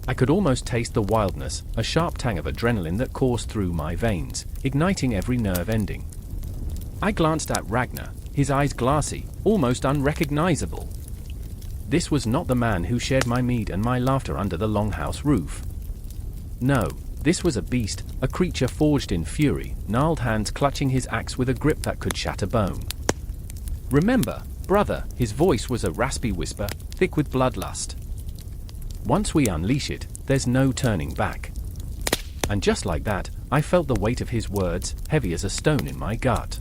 I could almost taste the wildness, a sharp tang of adrenaline that coursed through my veins, igniting every nerve ending. I glanced at Ragnar, his eyes glassy, almost unrecognizable. This was not the man who shared my mead and my laughter under the longhouse roof. No, this was a beast, a creature forged in fury, gnarled hands clutching his axe with a grip that could shatter bone. "Remember, brother," his voice was a raspy whisper, thick with bloodlust. "Once we unleash it, there's no turning back." And just like that, I felt the weight of his words, heavy as a stone in my gut.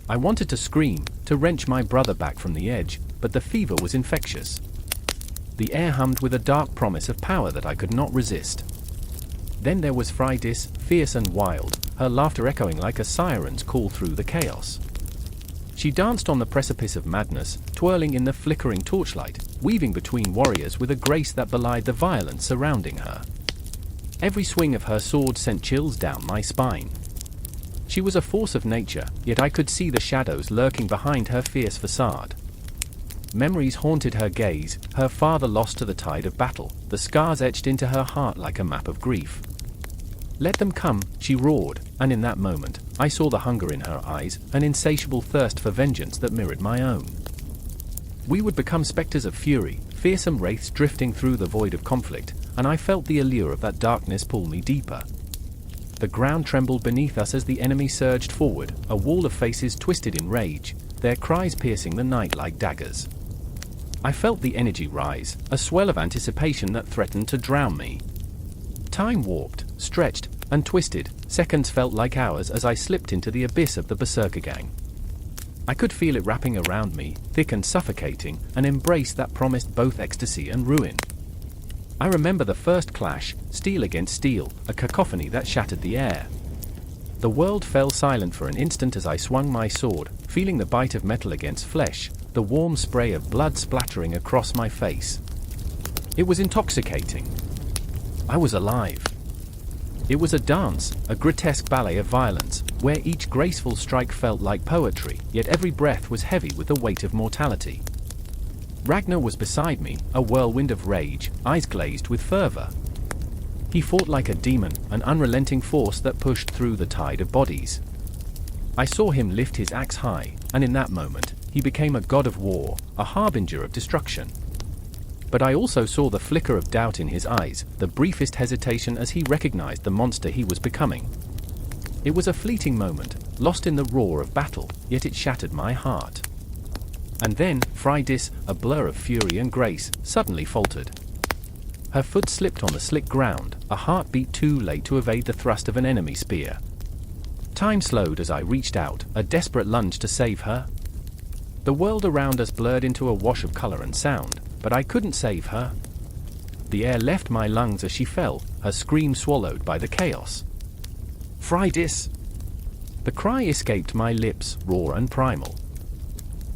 I wanted to scream, to wrench my brother back from the edge, but the fever was infectious. The air hummed with a dark promise of power that I could not resist. Then there was Freydis, fierce and wild, her laughter echoing like a siren's call through the chaos. She danced on the precipice of madness, twirling in the flickering torchlight, weaving between warriors with a grace that belied the violence surrounding her. Every swing of her sword sent chills down my spine. She was a force of nature, yet I could see the shadows lurking behind her fierce facade. Memories haunted her gaze, her father lost to the tide of battle, the scars etched into her heart like a map of grief. "Let them come," she roared, and in that moment, I saw the hunger in her eyes, an insatiable thirst for vengeance that mirrored my own. We would become specters of fury, fearsome wraiths drifting through the void of conflict, and I felt the allure of that darkness pull me deeper. The ground trembled beneath us as the enemy surged forward, a wall of faces twisted in rage, their cries piercing the night like daggers. I felt the energy rise, a swell of anticipation that threatened to drown me. Time warped, stretched, and twisted, seconds felt like hours as I slipped into the abyss of the Berserker gang. I could feel it wrapping around me, thick and suffocating, an embrace that promised both ecstasy and ruin. I remember the first clash, steel against steel, a cacophony that shattered the air. The world fell silent for an instant as I swung my sword, feeling the bite of metal against flesh, the warm spray of blood splattering across my face. It was intoxicating. I was alive. It was a dance, a grotesque ballet of violence, where each graceful strike felt like poetry, yet every breath was heavy with the weight of mortality. Ragnar was beside me, a whirlwind of rage, eyes glazed with fervor. He fought like a demon, an unrelenting force that pushed through the tide of bodies. I saw him lift his axe high, and in that moment, he became a god of war, a harbinger of destruction. But I also saw the flicker of doubt in his eyes, the briefest hesitation as he recognized the monster he was becoming. It was a fleeting moment, lost in the roar of battle, yet it shattered my heart. And then, Freydis, a blur of fury and grace, suddenly faltered. Her foot slipped on the slick ground, a heartbeat too late to evade the thrust of an enemy spear. Time slowed as I reached out, a desperate lunge to save her. The world around us blurred into a wash of color and sound, but I couldn't save her. The air left my lungs as she fell, her scream swallowed by the chaos. Freydis! The cry escaped my lips, raw and primal.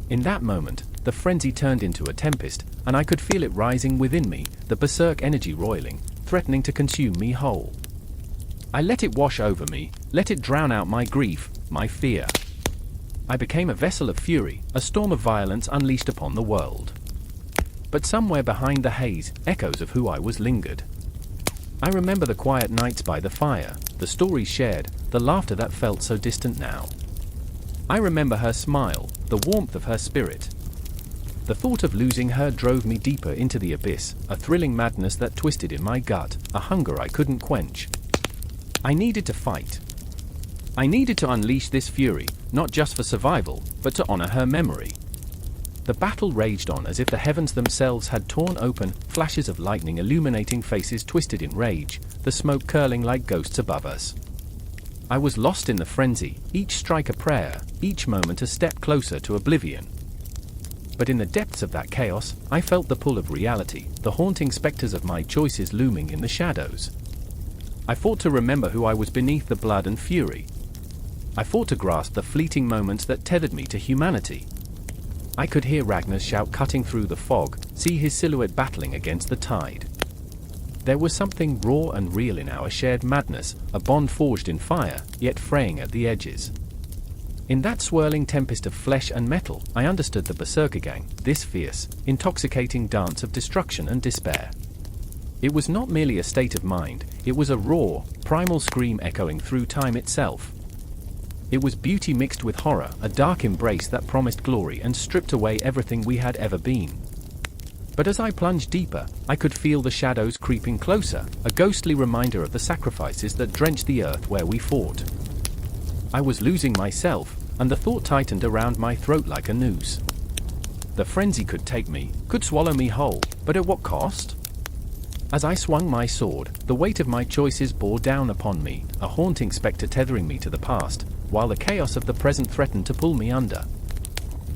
In that moment, the frenzy turned into a tempest, and I could feel it rising within me, the berserk energy roiling, threatening to consume me whole. I let it wash over me, let it drown out my grief, my fear. I became a vessel of fury, a storm of violence unleashed upon the world. But somewhere behind the haze, echoes of who I was lingered. I remember the quiet nights by the fire, the stories shared, the laughter that felt so distant now. I remember her smile, the warmth of her spirit. The thought of losing her drove me deeper into the abyss, a thrilling madness that twisted in my gut, a hunger I couldn't quench. I needed to fight. I needed to unleash this fury, not just for survival, but to honor her memory. The battle raged on as if the heavens themselves had torn open, flashes of lightning illuminating faces twisted in rage, the smoke curling like ghosts above us. I was lost in the frenzy, each strike a prayer, each moment a step closer to oblivion. But in the depths of that chaos, I felt the pull of reality, the haunting specters of my choices looming in the shadows. I fought to remember who I was beneath the blood and fury. I fought to grasp the fleeting moments that tethered me to humanity. I could hear Ragnar's shout cutting through the fog, see his silhouette battling against the tide. There was something raw and real in our shared madness, a bond forged in fire, yet fraying at the edges. In that swirling tempest of flesh and metal, I understood the Berserker gang, this fierce, intoxicating dance of destruction and despair. It was not merely a state of mind, it was a raw, primal scream echoing through time itself. It was beauty mixed with horror, a dark embrace that promised glory and stripped away everything we had ever been. But as I plunged deeper, I could feel the shadows creeping closer, a ghostly reminder of the sacrifices that drenched the earth where we fought. I was losing myself, and the thought tightened around my throat like a noose. The frenzy could take me, could swallow me whole, but at what cost? As I swung my sword, the weight of my choices bore down upon me, a haunting specter tethering me to the past, while the chaos of the present threatened to pull me under.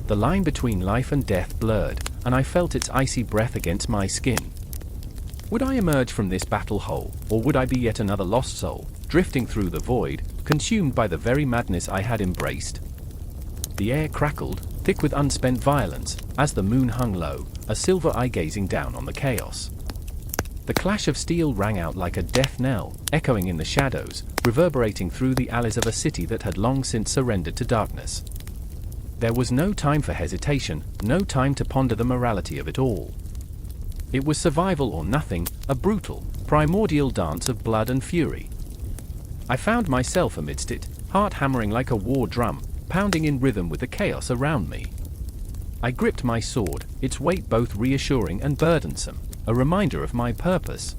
The line between life and death blurred, and I felt its icy breath against my skin. Would I emerge from this battle whole, or would I be yet another lost soul, drifting through the void, consumed by the very madness I had embraced? The air crackled, thick with unspent violence, as the moon hung low, a silver eye gazing down on the chaos. The clash of steel rang out like a death knell, echoing in the shadows, reverberating through the alleys of a city that had long since surrendered to darkness. There was no time for hesitation, no time to ponder the morality of it all. It was survival or nothing, a brutal, primordial dance of blood and fury. I found myself amidst it, heart hammering like a war drum, pounding in rhythm with the chaos around me. I gripped my sword, its weight both reassuring and burdensome, a reminder of my purpose.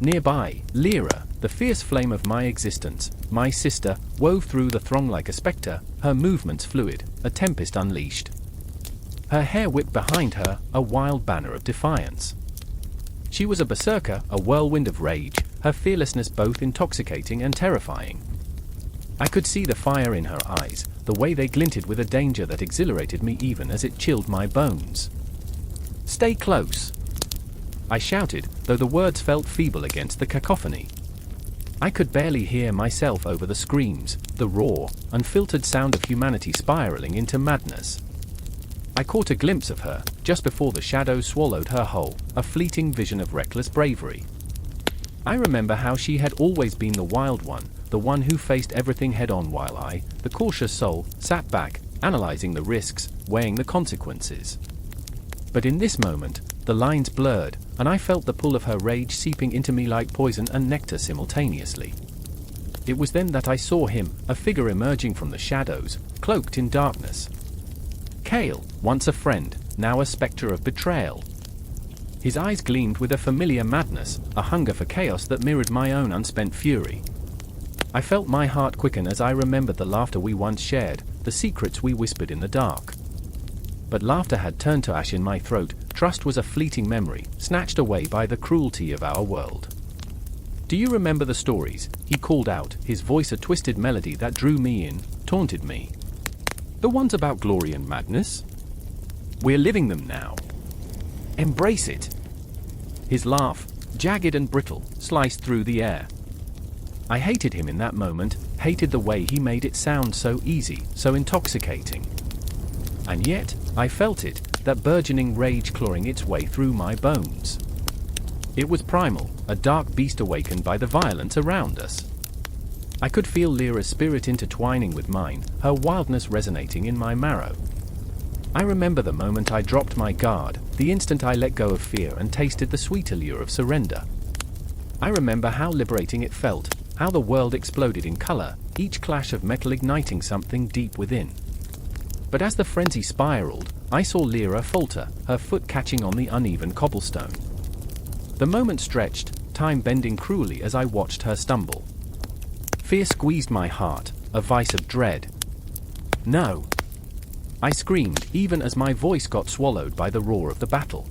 Nearby, Lyra, the fierce flame of my existence, my sister, wove through the throng like a spectre, her movements fluid, a tempest unleashed. Her hair whipped behind her, a wild banner of defiance. She was a berserker, a whirlwind of rage, her fearlessness both intoxicating and terrifying. I could see the fire in her eyes, the way they glinted with a danger that exhilarated me even as it chilled my bones. "Stay close!" I shouted, though the words felt feeble against the cacophony. I could barely hear myself over the screams, the raw, unfiltered sound of humanity spiraling into madness. I caught a glimpse of her, just before the shadows swallowed her whole, a fleeting vision of reckless bravery. I remember how she had always been the wild one, the one who faced everything head-on while I, the cautious soul, sat back, analyzing the risks, weighing the consequences. But in this moment, the lines blurred, and I felt the pull of her rage seeping into me like poison and nectar simultaneously. It was then that I saw him, a figure emerging from the shadows, cloaked in darkness. Kale, once a friend, now a spectre of betrayal. His eyes gleamed with a familiar madness, a hunger for chaos that mirrored my own unspent fury. I felt my heart quicken as I remembered the laughter we once shared, the secrets we whispered in the dark. But laughter had turned to ash in my throat. Trust was a fleeting memory, snatched away by the cruelty of our world. "Do you remember the stories?" he called out, his voice a twisted melody that drew me in, taunted me. "The ones about glory and madness? We're living them now. Embrace it." His laugh, jagged and brittle, sliced through the air. I hated him in that moment, hated the way he made it sound so easy, so intoxicating. And yet, I felt it, that burgeoning rage clawing its way through my bones. It was primal, a dark beast awakened by the violence around us. I could feel Lyra's spirit intertwining with mine, her wildness resonating in my marrow. I remember the moment I dropped my guard, the instant I let go of fear and tasted the sweet allure of surrender. I remember how liberating it felt, how the world exploded in color, each clash of metal igniting something deep within. But as the frenzy spiraled, I saw Lyra falter, her foot catching on the uneven cobblestone. The moment stretched, time bending cruelly as I watched her stumble. Fear squeezed my heart, a vice of dread. "No!" I screamed, even as my voice got swallowed by the roar of the battle.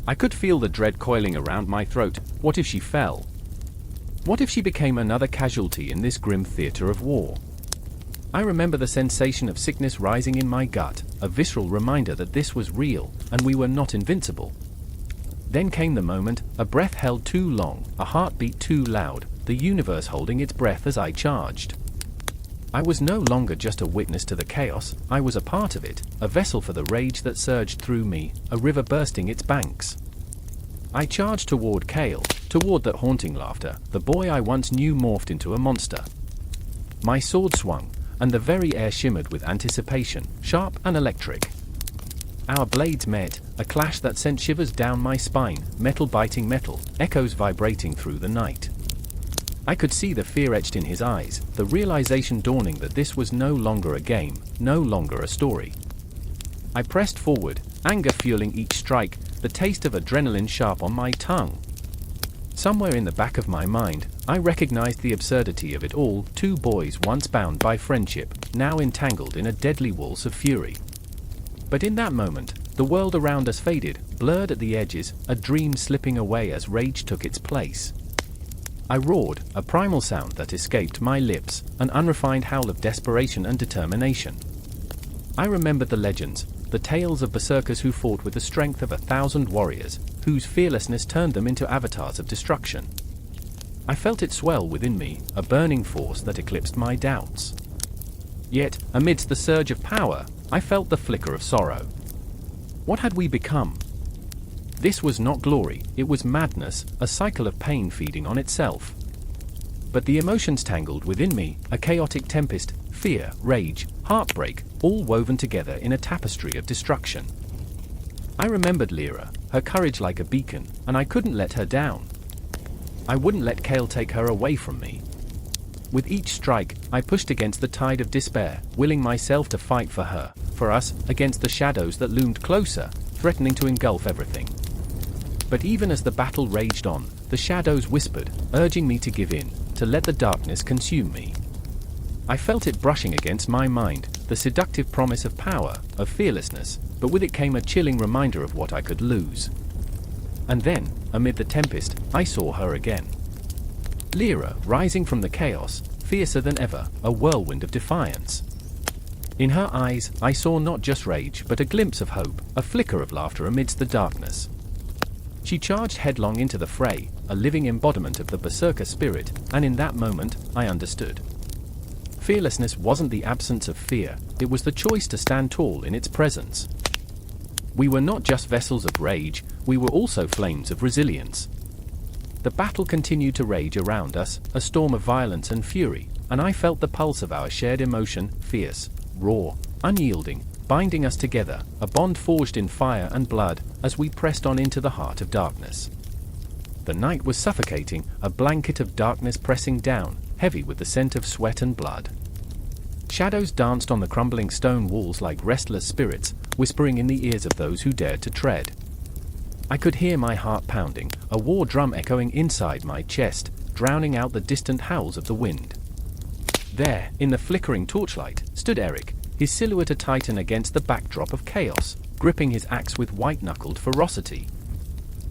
I could feel the dread coiling around my throat. What if she fell? What if she became another casualty in this grim theater of war? I remember the sensation of sickness rising in my gut, a visceral reminder that this was real, and we were not invincible. Then came the moment, a breath held too long, a heartbeat too loud, the universe holding its breath as I charged. I was no longer just a witness to the chaos, I was a part of it, a vessel for the rage that surged through me, a river bursting its banks. I charged toward Kale, toward that haunting laughter, the boy I once knew morphed into a monster. My sword swung, and the very air shimmered with anticipation, sharp and electric. Our blades met, a clash that sent shivers down my spine, metal biting metal, echoes vibrating through the night. I could see the fear etched in his eyes, the realization dawning that this was no longer a game, no longer a story. I pressed forward, anger fueling each strike, the taste of adrenaline sharp on my tongue. Somewhere in the back of my mind, I recognized the absurdity of it all, two boys once bound by friendship, now entangled in a deadly waltz of fury. But in that moment, the world around us faded, blurred at the edges, a dream slipping away as rage took its place. I roared, a primal sound that escaped my lips, an unrefined howl of desperation and determination. I remembered the legends, the tales of berserkers who fought with the strength of 1,000 warriors, whose fearlessness turned them into avatars of destruction. I felt it swell within me, a burning force that eclipsed my doubts. Yet, amidst the surge of power, I felt the flicker of sorrow. What had we become? This was not glory, it was madness, a cycle of pain feeding on itself. But the emotions tangled within me, a chaotic tempest, fear, rage, heartbreak, all woven together in a tapestry of destruction. I remembered Lyra, her courage like a beacon, and I couldn't let her down. I wouldn't let Kale take her away from me. With each strike, I pushed against the tide of despair, willing myself to fight for her, for us, against the shadows that loomed closer, threatening to engulf everything. But even as the battle raged on, the shadows whispered, urging me to give in, to let the darkness consume me. I felt it brushing against my mind, the seductive promise of power, of fearlessness, but with it came a chilling reminder of what I could lose. And then, amid the tempest, I saw her again. Lyra, rising from the chaos, fiercer than ever, a whirlwind of defiance. In her eyes, I saw not just rage, but a glimpse of hope, a flicker of laughter amidst the darkness. She charged headlong into the fray, a living embodiment of the Berserker spirit, and in that moment, I understood. Fearlessness wasn't the absence of fear, it was the choice to stand tall in its presence. We were not just vessels of rage, we were also flames of resilience. The battle continued to rage around us, a storm of violence and fury, and I felt the pulse of our shared emotion, fierce, raw, unyielding, binding us together, a bond forged in fire and blood, as we pressed on into the heart of darkness. The night was suffocating, a blanket of darkness pressing down, heavy with the scent of sweat and blood. Shadows danced on the crumbling stone walls like restless spirits, whispering in the ears of those who dared to tread. I could hear my heart pounding, a war drum echoing inside my chest, drowning out the distant howls of the wind. There, in the flickering torchlight, stood Eric, his silhouette a titan against the backdrop of chaos, gripping his axe with white-knuckled ferocity.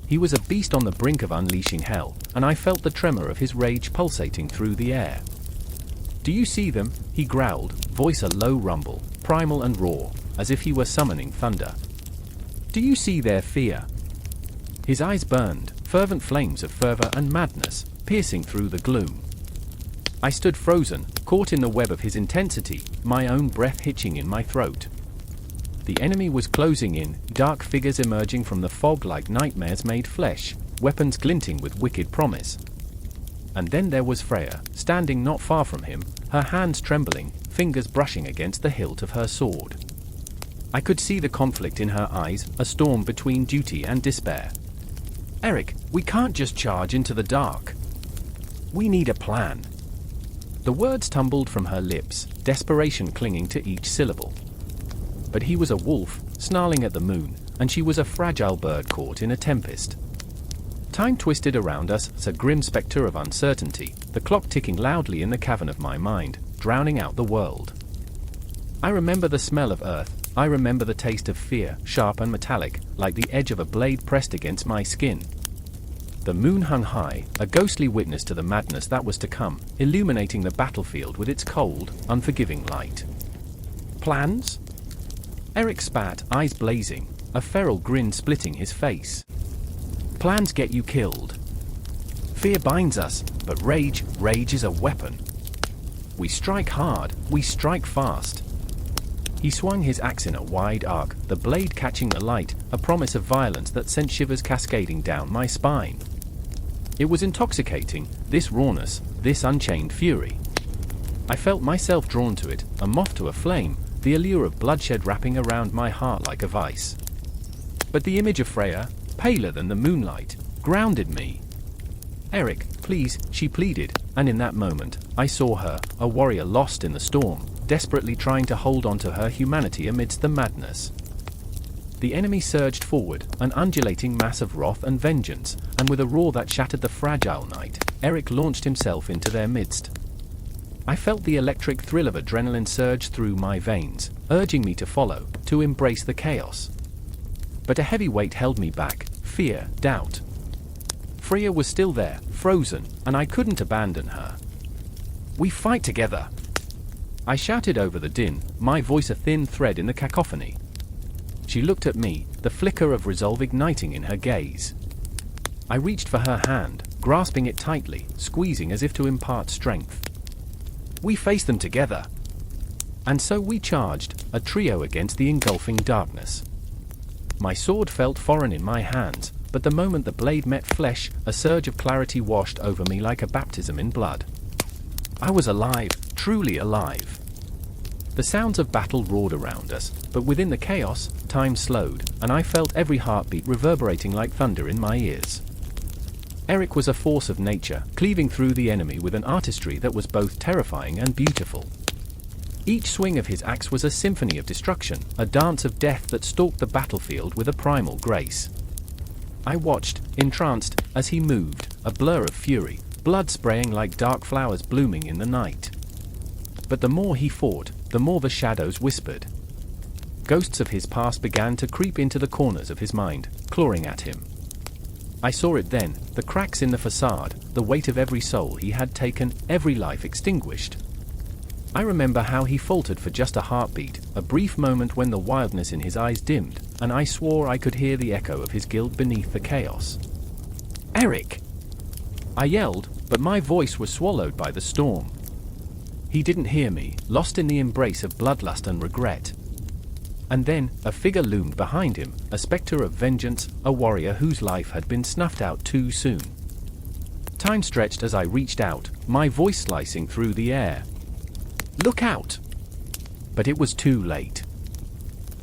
He was a beast on the brink of unleashing hell, and I felt the tremor of his rage pulsating through the air. "Do you see them?" he growled, voice a low rumble, primal and raw, as if he were summoning thunder. "Do you see their fear?" His eyes burned, fervent flames of fervor and madness, piercing through the gloom. I stood frozen, caught in the web of his intensity, my own breath hitching in my throat. The enemy was closing in, dark figures emerging from the fog like nightmares made flesh, weapons glinting with wicked promise. And then there was Freya, standing not far from him, her hands trembling, fingers brushing against the hilt of her sword. I could see the conflict in her eyes, a storm between duty and despair. "Eric, we can't just charge into the dark. We need a plan." The words tumbled from her lips, desperation clinging to each syllable. But he was a wolf, snarling at the moon, and she was a fragile bird caught in a tempest. Time twisted around us as a grim spectre of uncertainty, the clock ticking loudly in the cavern of my mind, drowning out the world. I remember the smell of earth, I remember the taste of fear, sharp and metallic, like the edge of a blade pressed against my skin. The moon hung high, a ghostly witness to the madness that was to come, illuminating the battlefield with its cold, unforgiving light. "Plans?" Eric spat, eyes blazing, a feral grin splitting his face. "Plans get you killed. Fear binds us, but rage is a weapon. We strike hard, we strike fast." He swung his axe in a wide arc, the blade catching the light, a promise of violence that sent shivers cascading down my spine. It was intoxicating, this rawness, this unchained fury. I felt myself drawn to it, a moth to a flame, the allure of bloodshed wrapping around my heart like a vice. But the image of Freya, paler than the moonlight, grounded me. "Eric, please," she pleaded, and in that moment, I saw her, a warrior lost in the storm, desperately trying to hold on to her humanity amidst the madness. The enemy surged forward, an undulating mass of wrath and vengeance, and with a roar that shattered the fragile night, Eric launched himself into their midst. I felt the electric thrill of adrenaline surge through my veins, urging me to follow, to embrace the chaos. But a heavy weight held me back, fear, doubt. Freya was still there, frozen, and I couldn't abandon her. "We fight together!" I shouted over the din, my voice a thin thread in the cacophony. She looked at me, the flicker of resolve igniting in her gaze. I reached for her hand, grasping it tightly, squeezing as if to impart strength. "We face them together!" And so we charged, a trio against the engulfing darkness. My sword felt foreign in my hands, but the moment the blade met flesh, a surge of clarity washed over me like a baptism in blood. I was alive, truly alive. The sounds of battle roared around us, but within the chaos, time slowed, and I felt every heartbeat reverberating like thunder in my ears. Eric was a force of nature, cleaving through the enemy with an artistry that was both terrifying and beautiful. Each swing of his axe was a symphony of destruction, a dance of death that stalked the battlefield with a primal grace. I watched, entranced, as he moved, a blur of fury, blood spraying like dark flowers blooming in the night. But the more he fought, the more the shadows whispered. Ghosts of his past began to creep into the corners of his mind, clawing at him. I saw it then, the cracks in the facade, the weight of every soul he had taken, every life extinguished. I remember how he faltered for just a heartbeat, a brief moment when the wildness in his eyes dimmed, and I swore I could hear the echo of his guilt beneath the chaos. "Eric!" I yelled, but my voice was swallowed by the storm. He didn't hear me, lost in the embrace of bloodlust and regret. And then, a figure loomed behind him, a spectre of vengeance, a warrior whose life had been snuffed out too soon. Time stretched as I reached out, my voice slicing through the air. "Look out!" But it was too late.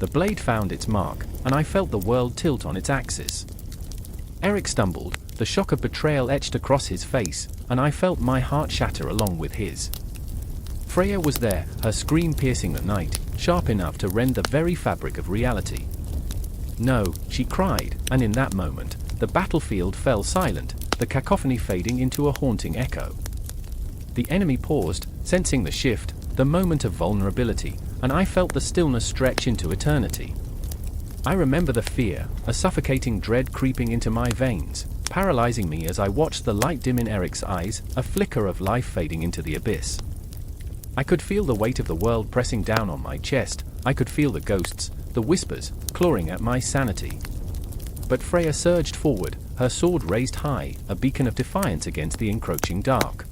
The blade found its mark, and I felt the world tilt on its axis. Eric stumbled, the shock of betrayal etched across his face, and I felt my heart shatter along with his. Freya was there, her scream piercing the night, sharp enough to rend the very fabric of reality. No, she cried, and in that moment, the battlefield fell silent, the cacophony fading into a haunting echo. The enemy paused, sensing the shift, the moment of vulnerability, and I felt the stillness stretch into eternity. I remember the fear, a suffocating dread creeping into my veins, paralyzing me as I watched the light dim in Eric's eyes, a flicker of life fading into the abyss. I could feel the weight of the world pressing down on my chest, I could feel the ghosts, the whispers, clawing at my sanity. But Freya surged forward, her sword raised high, a beacon of defiance against the encroaching dark.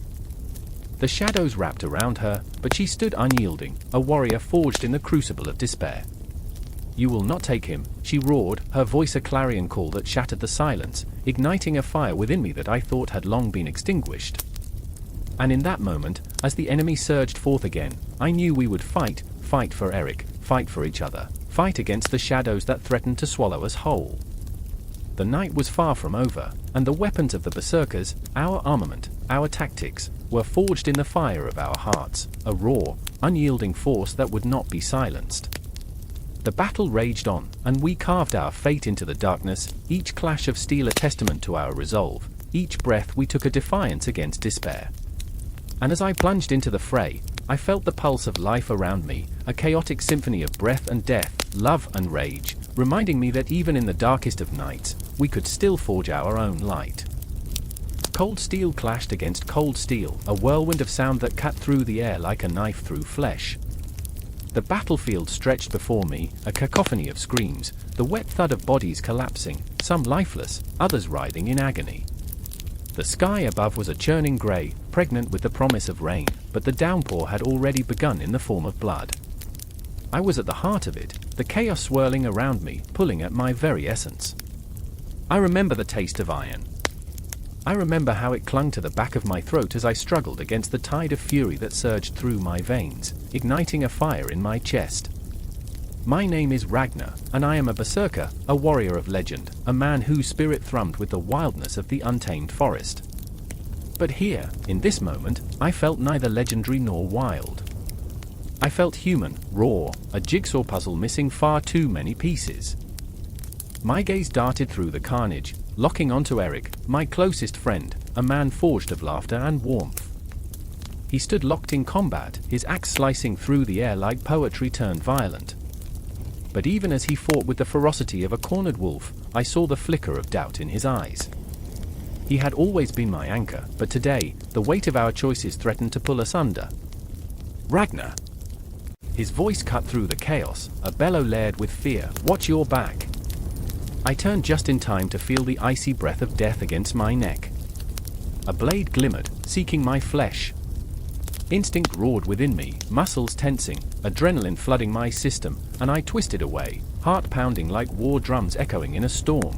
The shadows wrapped around her, but she stood unyielding, a warrior forged in the crucible of despair. "You will not take him," she roared, her voice a clarion call that shattered the silence, igniting a fire within me that I thought had long been extinguished. And in that moment, as the enemy surged forth again, I knew we would fight for Eric, fight for each other, fight against the shadows that threatened to swallow us whole. The night was far from over, and the weapons of the Berserkers, our armament, our tactics, were forged in the fire of our hearts, a raw, unyielding force that would not be silenced. The battle raged on, and we carved our fate into the darkness, each clash of steel a testament to our resolve, each breath we took a defiance against despair. And as I plunged into the fray, I felt the pulse of life around me, a chaotic symphony of breath and death, love and rage, reminding me that even in the darkest of nights, we could still forge our own light. Cold steel clashed against cold steel, a whirlwind of sound that cut through the air like a knife through flesh. The battlefield stretched before me, a cacophony of screams, the wet thud of bodies collapsing, some lifeless, others writhing in agony. The sky above was a churning grey, pregnant with the promise of rain, but the downpour had already begun in the form of blood. I was at the heart of it, the chaos swirling around me, pulling at my very essence. I remember the taste of iron. I remember how it clung to the back of my throat as I struggled against the tide of fury that surged through my veins, igniting a fire in my chest. My name is Ragnar, and I am a berserker, a warrior of legend, a man whose spirit thrummed with the wildness of the untamed forest. But here, in this moment, I felt neither legendary nor wild. I felt human, raw, a jigsaw puzzle missing far too many pieces. My gaze darted through the carnage, locking onto Eric, my closest friend, a man forged of laughter and warmth. He stood locked in combat, his axe slicing through the air like poetry turned violent. But even as he fought with the ferocity of a cornered wolf, I saw the flicker of doubt in his eyes. He had always been my anchor, but today, the weight of our choices threatened to pull us under. "Ragnar!" His voice cut through the chaos, a bellow layered with fear. "Watch your back!" I turned just in time to feel the icy breath of death against my neck. A blade glimmered, seeking my flesh. Instinct roared within me, muscles tensing, adrenaline flooding my system, and I twisted away, heart pounding like war drums echoing in a storm.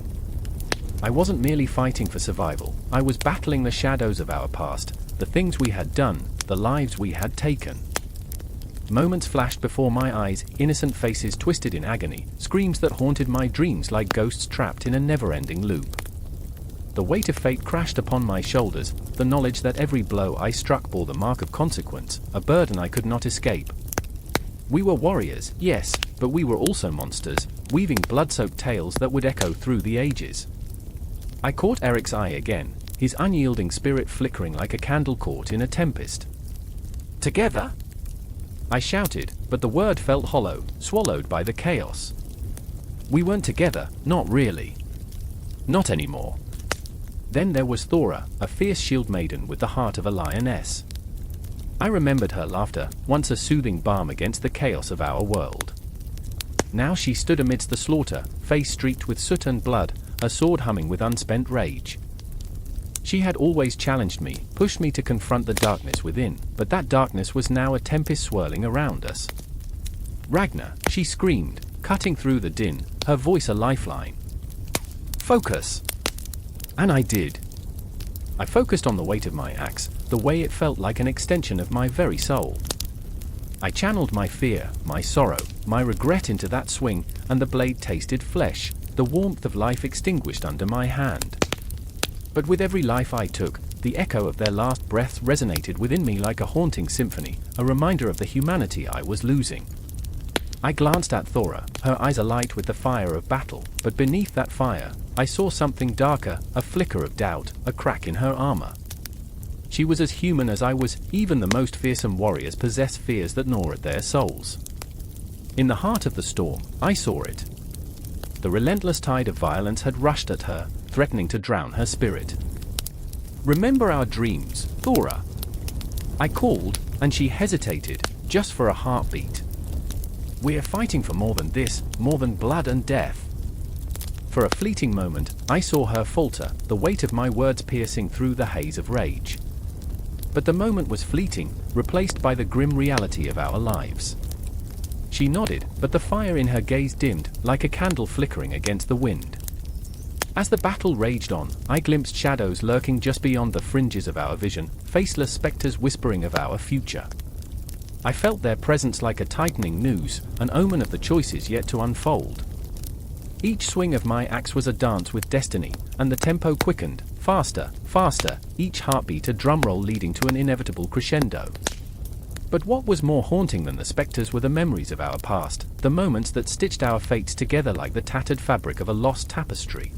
I wasn't merely fighting for survival, I was battling the shadows of our past, the things we had done, the lives we had taken. Moments flashed before my eyes, innocent faces twisted in agony, screams that haunted my dreams like ghosts trapped in a never-ending loop. The weight of fate crashed upon my shoulders, the knowledge that every blow I struck bore the mark of consequence, a burden I could not escape. We were warriors, yes, but we were also monsters, weaving blood-soaked tales that would echo through the ages. I caught Eric's eye again, his unyielding spirit flickering like a candle caught in a tempest. "Together?" I shouted, but the word felt hollow, swallowed by the chaos. We weren't together, not really. Not anymore. Then there was Thora, a fierce shield maiden with the heart of a lioness. I remembered her laughter, once a soothing balm against the chaos of our world. Now she stood amidst the slaughter, face streaked with soot and blood, her sword humming with unspent rage. She had always challenged me, pushed me to confront the darkness within, but that darkness was now a tempest swirling around us. "Ragnar," she screamed, cutting through the din, her voice a lifeline. "Focus!" And I did. I focused on the weight of my axe, the way it felt like an extension of my very soul. I channeled my fear, my sorrow, my regret into that swing, and the blade tasted flesh, the warmth of life extinguished under my hand. But with every life I took, the echo of their last breaths resonated within me like a haunting symphony, a reminder of the humanity I was losing. I glanced at Thora, her eyes alight with the fire of battle, but beneath that fire, I saw something darker, a flicker of doubt, a crack in her armor. She was as human as I was. Even the most fearsome warriors possess fears that gnaw at their souls. In the heart of the storm, I saw it. The relentless tide of violence had rushed at her, threatening to drown her spirit. "Remember our dreams, Thora," I called, and she hesitated, just for a heartbeat. "We're fighting for more than this, more than blood and death." For a fleeting moment, I saw her falter, the weight of my words piercing through the haze of rage. But the moment was fleeting, replaced by the grim reality of our lives. She nodded, but the fire in her gaze dimmed, like a candle flickering against the wind. As the battle raged on, I glimpsed shadows lurking just beyond the fringes of our vision, faceless specters whispering of our future. I felt their presence like a tightening noose, an omen of the choices yet to unfold. Each swing of my axe was a dance with destiny, and the tempo quickened, faster, faster, each heartbeat a drumroll leading to an inevitable crescendo. But what was more haunting than the specters were the memories of our past, the moments that stitched our fates together like the tattered fabric of a lost tapestry.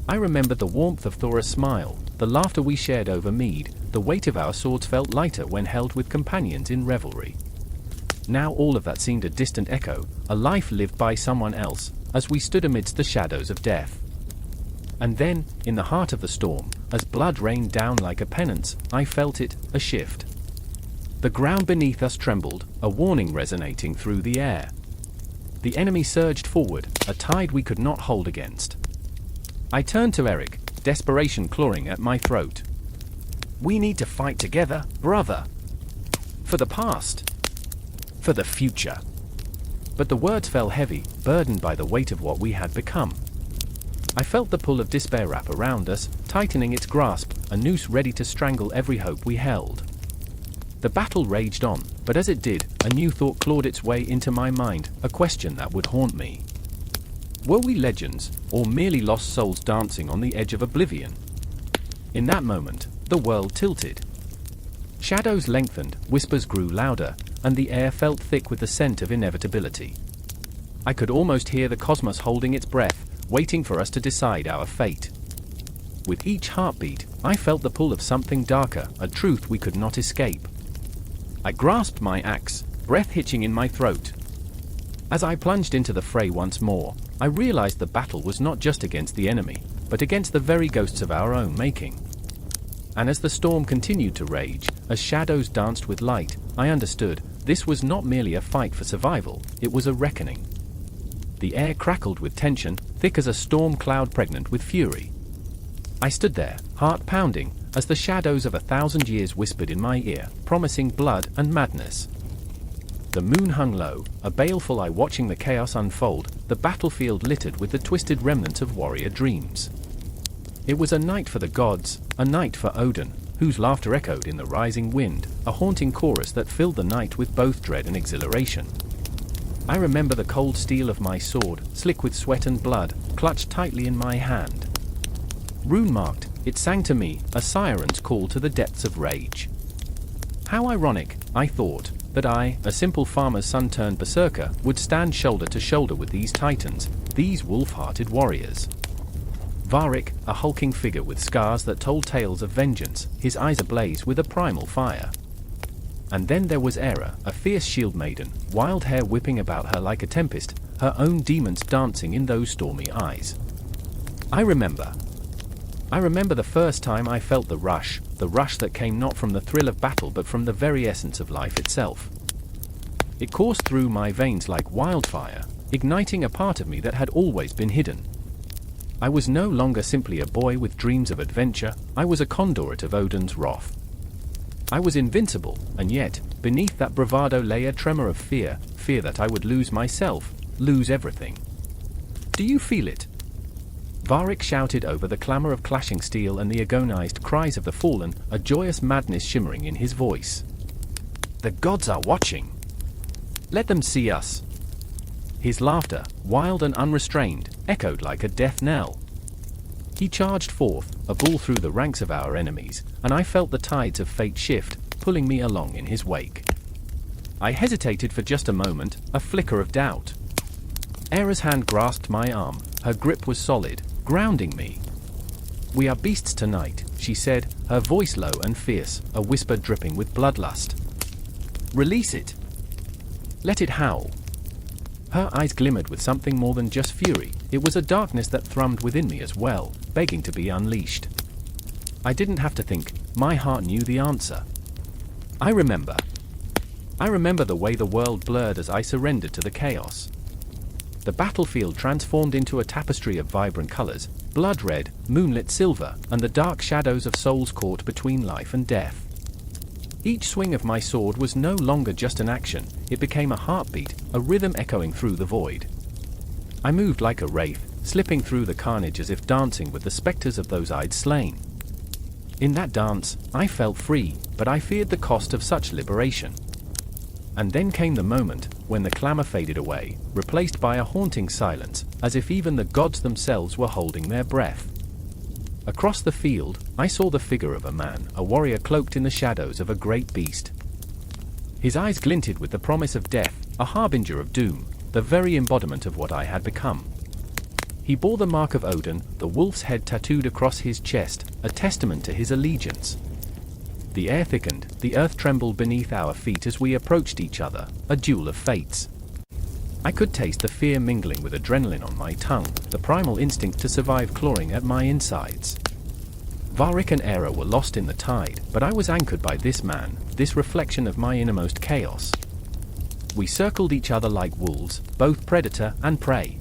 I remembered the warmth of Thora's smile, the laughter we shared over mead, the weight of our swords felt lighter when held with companions in revelry. Now all of that seemed a distant echo, a life lived by someone else, as we stood amidst the shadows of death. And then, in the heart of the storm, as blood rained down like a penance, I felt it, a shift. The ground beneath us trembled, a warning resonating through the air. The enemy surged forward, a tide we could not hold against. I turned to Eric, desperation clawing at my throat. "We need to fight together, brother. For the past. For the future." But the words fell heavy, burdened by the weight of what we had become. I felt the pull of despair wrap around us, tightening its grasp, a noose ready to strangle every hope we held. The battle raged on, but as it did, a new thought clawed its way into my mind, a question that would haunt me. Were we legends, or merely lost souls dancing on the edge of oblivion? In that moment, the world tilted. Shadows lengthened, whispers grew louder, and the air felt thick with the scent of inevitability. I could almost hear the cosmos holding its breath, waiting for us to decide our fate. With each heartbeat, I felt the pull of something darker, a truth we could not escape. I grasped my axe, breath hitching in my throat. As I plunged into the fray once more, I realized the battle was not just against the enemy, but against the very ghosts of our own making. And as the storm continued to rage, as shadows danced with light, I understood, this was not merely a fight for survival, it was a reckoning. The air crackled with tension, thick as a storm cloud pregnant with fury. I stood there, heart pounding, as the shadows of 1,000 years whispered in my ear, promising blood and madness. The moon hung low, a baleful eye watching the chaos unfold, the battlefield littered with the twisted remnants of warrior dreams. It was a night for the gods, a night for Odin, whose laughter echoed in the rising wind, a haunting chorus that filled the night with both dread and exhilaration. I remember the cold steel of my sword, slick with sweat and blood, clutched tightly in my hand. Rune-marked, it sang to me, a siren's call to the depths of rage. How ironic, I thought, that I, a simple farmer's son turned berserker, would stand shoulder to shoulder with these titans, these wolf-hearted warriors. Varric, a hulking figure with scars that told tales of vengeance, his eyes ablaze with a primal fire. And then there was Era, a fierce shield maiden, wild hair whipping about her like a tempest, her own demons dancing in those stormy eyes. I remember the first time I felt the rush that came not from the thrill of battle but from the very essence of life itself. It coursed through my veins like wildfire, igniting a part of me that had always been hidden. I was no longer simply a boy with dreams of adventure, I was a conduit of Odin's wrath. I was invincible, and yet, beneath that bravado lay a tremor of fear that I would lose myself, lose everything. Do you feel it? Varric shouted over the clamor of clashing steel and the agonized cries of the fallen, a joyous madness shimmering in his voice. The gods are watching. Let them see us. His laughter, wild and unrestrained, echoed like a death knell. He charged forth, a bull through the ranks of our enemies, and I felt the tides of fate shift, pulling me along in his wake. I hesitated for just a moment, a flicker of doubt. Era's hand grasped my arm, her grip was solid, grounding me. "We are beasts tonight," she said, her voice low and fierce, a whisper dripping with bloodlust. "Release it. Let it howl." Her eyes glimmered with something more than just fury. It was a darkness that thrummed within me as well, begging to be unleashed. I didn't have to think, my heart knew the answer. I remember the way the world blurred as I surrendered to the chaos. The battlefield transformed into a tapestry of vibrant colors, blood red, moonlit silver, and the dark shadows of souls caught between life and death. Each swing of my sword was no longer just an action, it became a heartbeat, a rhythm echoing through the void. I moved like a wraith, slipping through the carnage as if dancing with the specters of those I'd slain. In that dance, I felt free, but I feared the cost of such liberation. And then came the moment, when the clamor faded away, replaced by a haunting silence, as if even the gods themselves were holding their breath. Across the field, I saw the figure of a man, a warrior cloaked in the shadows of a great beast. His eyes glinted with the promise of death, a harbinger of doom, the very embodiment of what I had become. He bore the mark of Odin, the wolf's head tattooed across his chest, a testament to his allegiance. The air thickened, the earth trembled beneath our feet as we approached each other, a duel of fates. I could taste the fear mingling with adrenaline on my tongue, the primal instinct to survive clawing at my insides. Varric and Era were lost in the tide, but I was anchored by this man, this reflection of my innermost chaos. We circled each other like wolves, both predator and prey.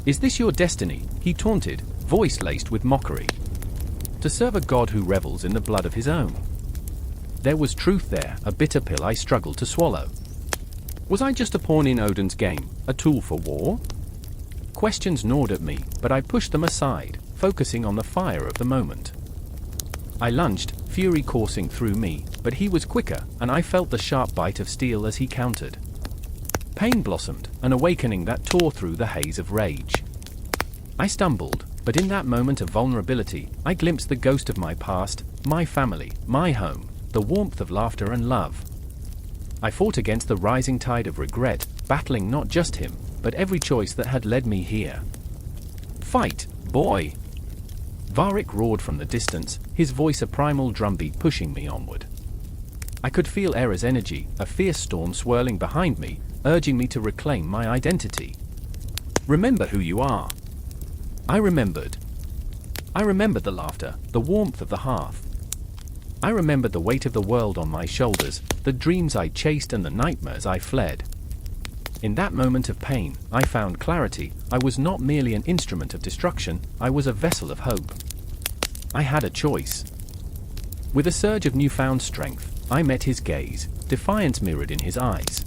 "Is this your destiny?" he taunted, voice laced with mockery. "To serve a god who revels in the blood of his own?" There was truth there, a bitter pill I struggled to swallow. Was I just a pawn in Odin's game, a tool for war? Questions gnawed at me, but I pushed them aside, focusing on the fire of the moment. I lunged, fury coursing through me, but he was quicker, and I felt the sharp bite of steel as he countered. Pain blossomed, an awakening that tore through the haze of rage. I stumbled, but in that moment of vulnerability, I glimpsed the ghost of my past, my family, my home, the warmth of laughter and love. I fought against the rising tide of regret, battling not just him, but every choice that had led me here. "Fight, boy!" Varric roared from the distance, his voice a primal drumbeat pushing me onward. I could feel Era's energy, a fierce storm swirling behind me, urging me to reclaim my identity. "Remember who you are." I remembered. I remembered the laughter, the warmth of the hearth. I remembered the weight of the world on my shoulders, the dreams I chased and the nightmares I fled. In that moment of pain, I found clarity. I was not merely an instrument of destruction, I was a vessel of hope. I had a choice. With a surge of newfound strength, I met his gaze, defiance mirrored in his eyes.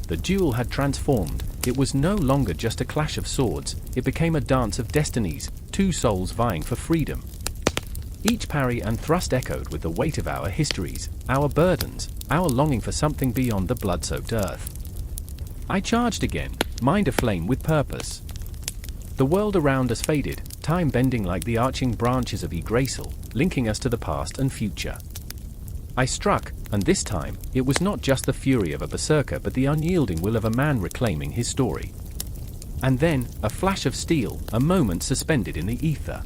The duel had transformed. It was no longer just a clash of swords, it became a dance of destinies, two souls vying for freedom. Each parry and thrust echoed with the weight of our histories, our burdens, our longing for something beyond the blood-soaked earth. I charged again, mind aflame with purpose. The world around us faded, time bending like the arching branches of Yggdrasil, linking us to the past and future. I struck, and this time, it was not just the fury of a berserker but the unyielding will of a man reclaiming his story. And then, a flash of steel, a moment suspended in the ether.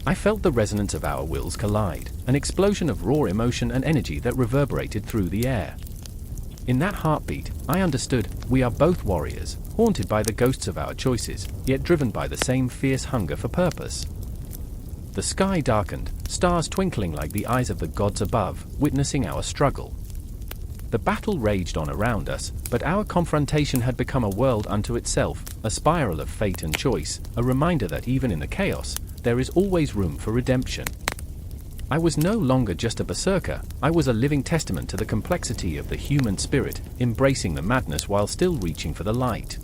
I felt the resonance of our wills collide, an explosion of raw emotion and energy that reverberated through the air. In that heartbeat, I understood, we are both warriors, haunted by the ghosts of our choices, yet driven by the same fierce hunger for purpose. The sky darkened, stars twinkling like the eyes of the gods above, witnessing our struggle. The battle raged on around us, but our confrontation had become a world unto itself, a spiral of fate and choice, a reminder that even in the chaos, there is always room for redemption. I was no longer just a berserker, I was a living testament to the complexity of the human spirit, embracing the madness while still reaching for the light.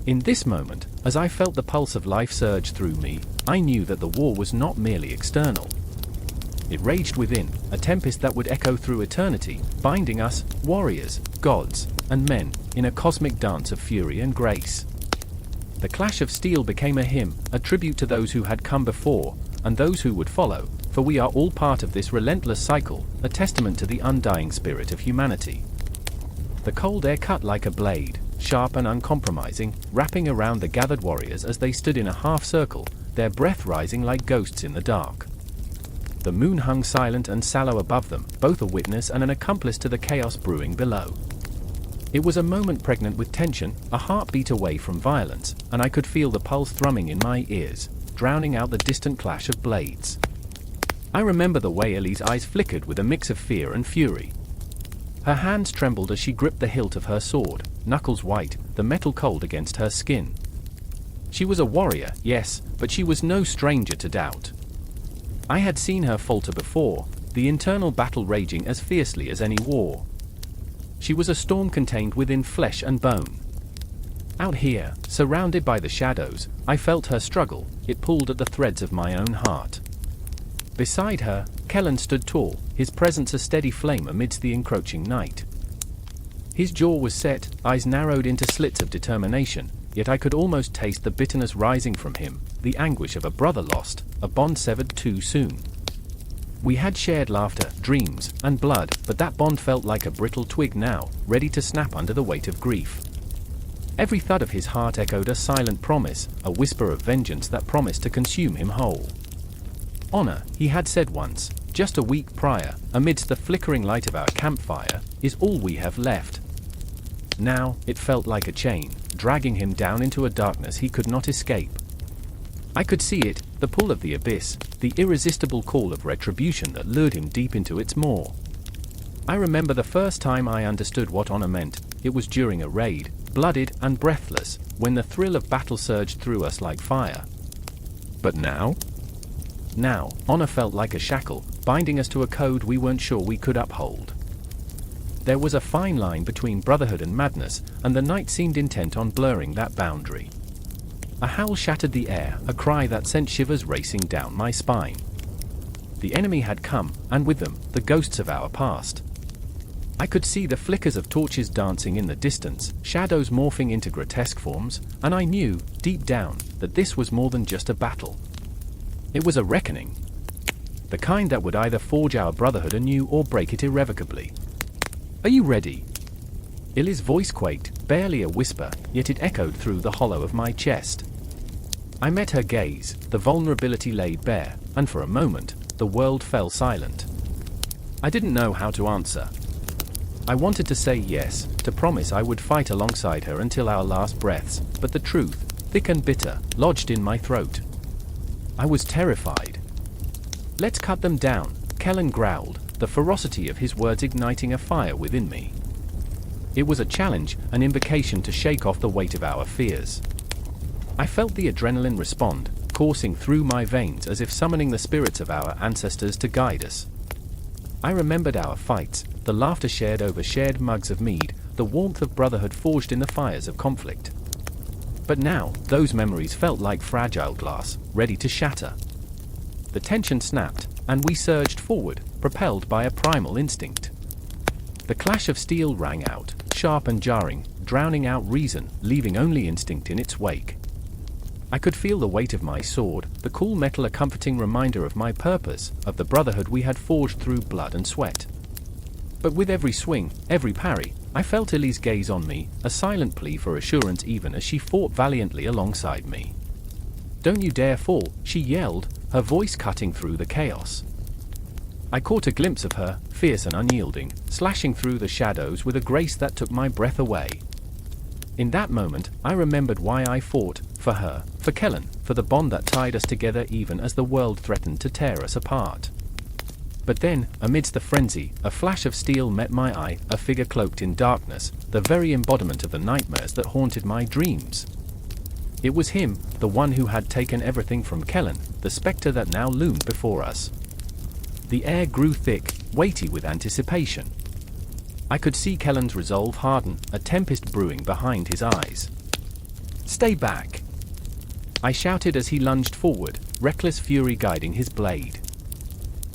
In this moment, as I felt the pulse of life surge through me, I knew that the war was not merely external. It raged within, a tempest that would echo through eternity, binding us, warriors, gods, and men, in a cosmic dance of fury and grace. The clash of steel became a hymn, a tribute to those who had come before, and those who would follow, for we are all part of this relentless cycle, a testament to the undying spirit of humanity. The cold air cut like a blade, sharp and uncompromising, wrapping around the gathered warriors as they stood in a half-circle, their breath rising like ghosts in the dark. The moon hung silent and sallow above them, both a witness and an accomplice to the chaos brewing below. It was a moment pregnant with tension, a heartbeat away from violence, and I could feel the pulse thrumming in my ears, drowning out the distant clash of blades. I remember the way Ellie's eyes flickered with a mix of fear and fury. Her hands trembled as she gripped the hilt of her sword, knuckles white, the metal cold against her skin. She was a warrior, yes, but she was no stranger to doubt. I had seen her falter before, the internal battle raging as fiercely as any war. She was a storm contained within flesh and bone. Out here, surrounded by the shadows, I felt her struggle, it pulled at the threads of my own heart. Beside her, Kellen stood tall, his presence a steady flame amidst the encroaching night. His jaw was set, eyes narrowed into slits of determination, yet I could almost taste the bitterness rising from him, the anguish of a brother lost, a bond severed too soon. We had shared laughter, dreams, and blood, but that bond felt like a brittle twig now, ready to snap under the weight of grief. Every thud of his heart echoed a silent promise, a whisper of vengeance that promised to consume him whole. Honor, he had said once, just a week prior, amidst the flickering light of our campfire, is all we have left. Now, it felt like a chain, dragging him down into a darkness he could not escape. I could see it, the pull of the abyss, the irresistible call of retribution that lured him deep into its maw. I remember the first time I understood what honor meant. It was during a raid, blooded and breathless, when the thrill of battle surged through us like fire. But now? Now, honor felt like a shackle, binding us to a code we weren't sure we could uphold. There was a fine line between brotherhood and madness, and the night seemed intent on blurring that boundary. A howl shattered the air, a cry that sent shivers racing down my spine. The enemy had come, and with them, the ghosts of our past. I could see the flickers of torches dancing in the distance, shadows morphing into grotesque forms, and I knew, deep down, that this was more than just a battle. It was a reckoning. The kind that would either forge our brotherhood anew or break it irrevocably. Are you ready? Illy's voice quaked, barely a whisper, yet it echoed through the hollow of my chest. I met her gaze, the vulnerability laid bare, and for a moment, the world fell silent. I didn't know how to answer. I wanted to say yes, to promise I would fight alongside her until our last breaths, but the truth, thick and bitter, lodged in my throat. I was terrified. Let's cut them down, Kellen growled, the ferocity of his words igniting a fire within me. It was a challenge, an invocation to shake off the weight of our fears. I felt the adrenaline respond, coursing through my veins as if summoning the spirits of our ancestors to guide us. I remembered our fights, the laughter shared over shared mugs of mead, the warmth of brotherhood forged in the fires of conflict. But now, those memories felt like fragile glass, ready to shatter. The tension snapped, and we surged forward, propelled by a primal instinct. The clash of steel rang out, sharp and jarring, drowning out reason, leaving only instinct in its wake. I could feel the weight of my sword, the cool metal a comforting reminder of my purpose, of the brotherhood we had forged through blood and sweat. But with every swing, every parry, I felt Illy's gaze on me, a silent plea for assurance even as she fought valiantly alongside me. "Don't you dare fall," she yelled, her voice cutting through the chaos. I caught a glimpse of her, fierce and unyielding, slashing through the shadows with a grace that took my breath away. In that moment, I remembered why I fought, for her, for Kellen, for the bond that tied us together even as the world threatened to tear us apart. But then, amidst the frenzy, a flash of steel met my eye, a figure cloaked in darkness, the very embodiment of the nightmares that haunted my dreams. It was him, the one who had taken everything from Kellen, the spectre that now loomed before us. The air grew thick, weighty with anticipation. I could see Kellen's resolve harden, a tempest brewing behind his eyes. "Stay back!" I shouted as he lunged forward, reckless fury guiding his blade.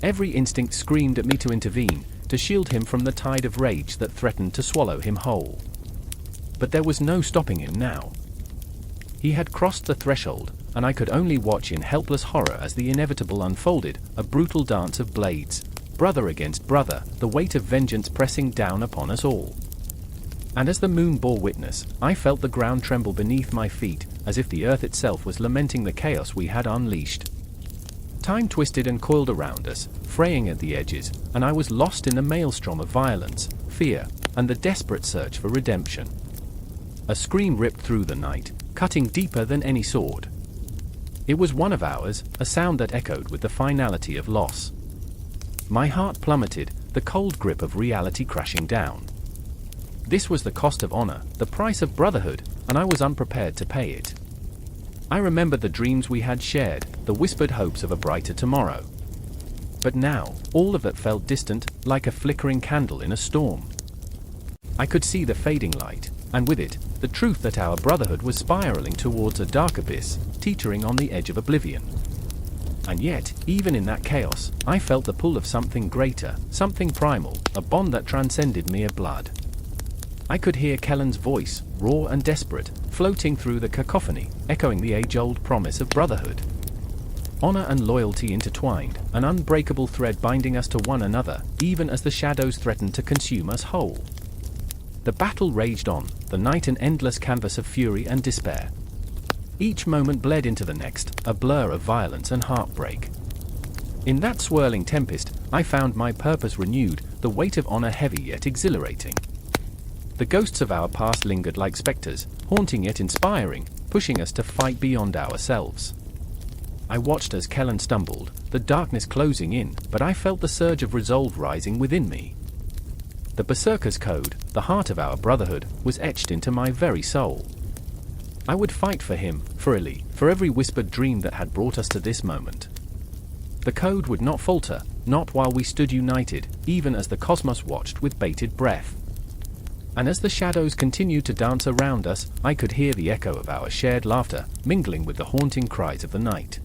Every instinct screamed at me to intervene, to shield him from the tide of rage that threatened to swallow him whole. But there was no stopping him now. He had crossed the threshold, and I could only watch in helpless horror as the inevitable unfolded, a brutal dance of blades, brother against brother, the weight of vengeance pressing down upon us all. And as the moon bore witness, I felt the ground tremble beneath my feet, as if the earth itself was lamenting the chaos we had unleashed. Time twisted and coiled around us, fraying at the edges, and I was lost in the maelstrom of violence, fear, and the desperate search for redemption. A scream ripped through the night, cutting deeper than any sword. It was one of ours, a sound that echoed with the finality of loss. My heart plummeted, the cold grip of reality crashing down. This was the cost of honor, the price of brotherhood, and I was unprepared to pay it. I remembered the dreams we had shared, the whispered hopes of a brighter tomorrow. But now, all of it felt distant, like a flickering candle in a storm. I could see the fading light, and with it, the truth that our brotherhood was spiraling towards a dark abyss, teetering on the edge of oblivion. And yet, even in that chaos, I felt the pull of something greater, something primal, a bond that transcended mere blood. I could hear Kellen's voice, raw and desperate, floating through the cacophony, echoing the age-old promise of brotherhood. Honor and loyalty intertwined, an unbreakable thread binding us to one another, even as the shadows threatened to consume us whole. The battle raged on, the night an endless canvas of fury and despair. Each moment bled into the next, a blur of violence and heartbreak. In that swirling tempest, I found my purpose renewed, the weight of honor heavy yet exhilarating. The ghosts of our past lingered like specters, haunting yet inspiring, pushing us to fight beyond ourselves. I watched as Kellen stumbled, the darkness closing in, but I felt the surge of resolve rising within me. The Berserker's code, the heart of our brotherhood, was etched into my very soul. I would fight for him, for Illy, for every whispered dream that had brought us to this moment. The code would not falter, not while we stood united, even as the cosmos watched with bated breath. And as the shadows continued to dance around us, I could hear the echo of our shared laughter, mingling with the haunting cries of the night.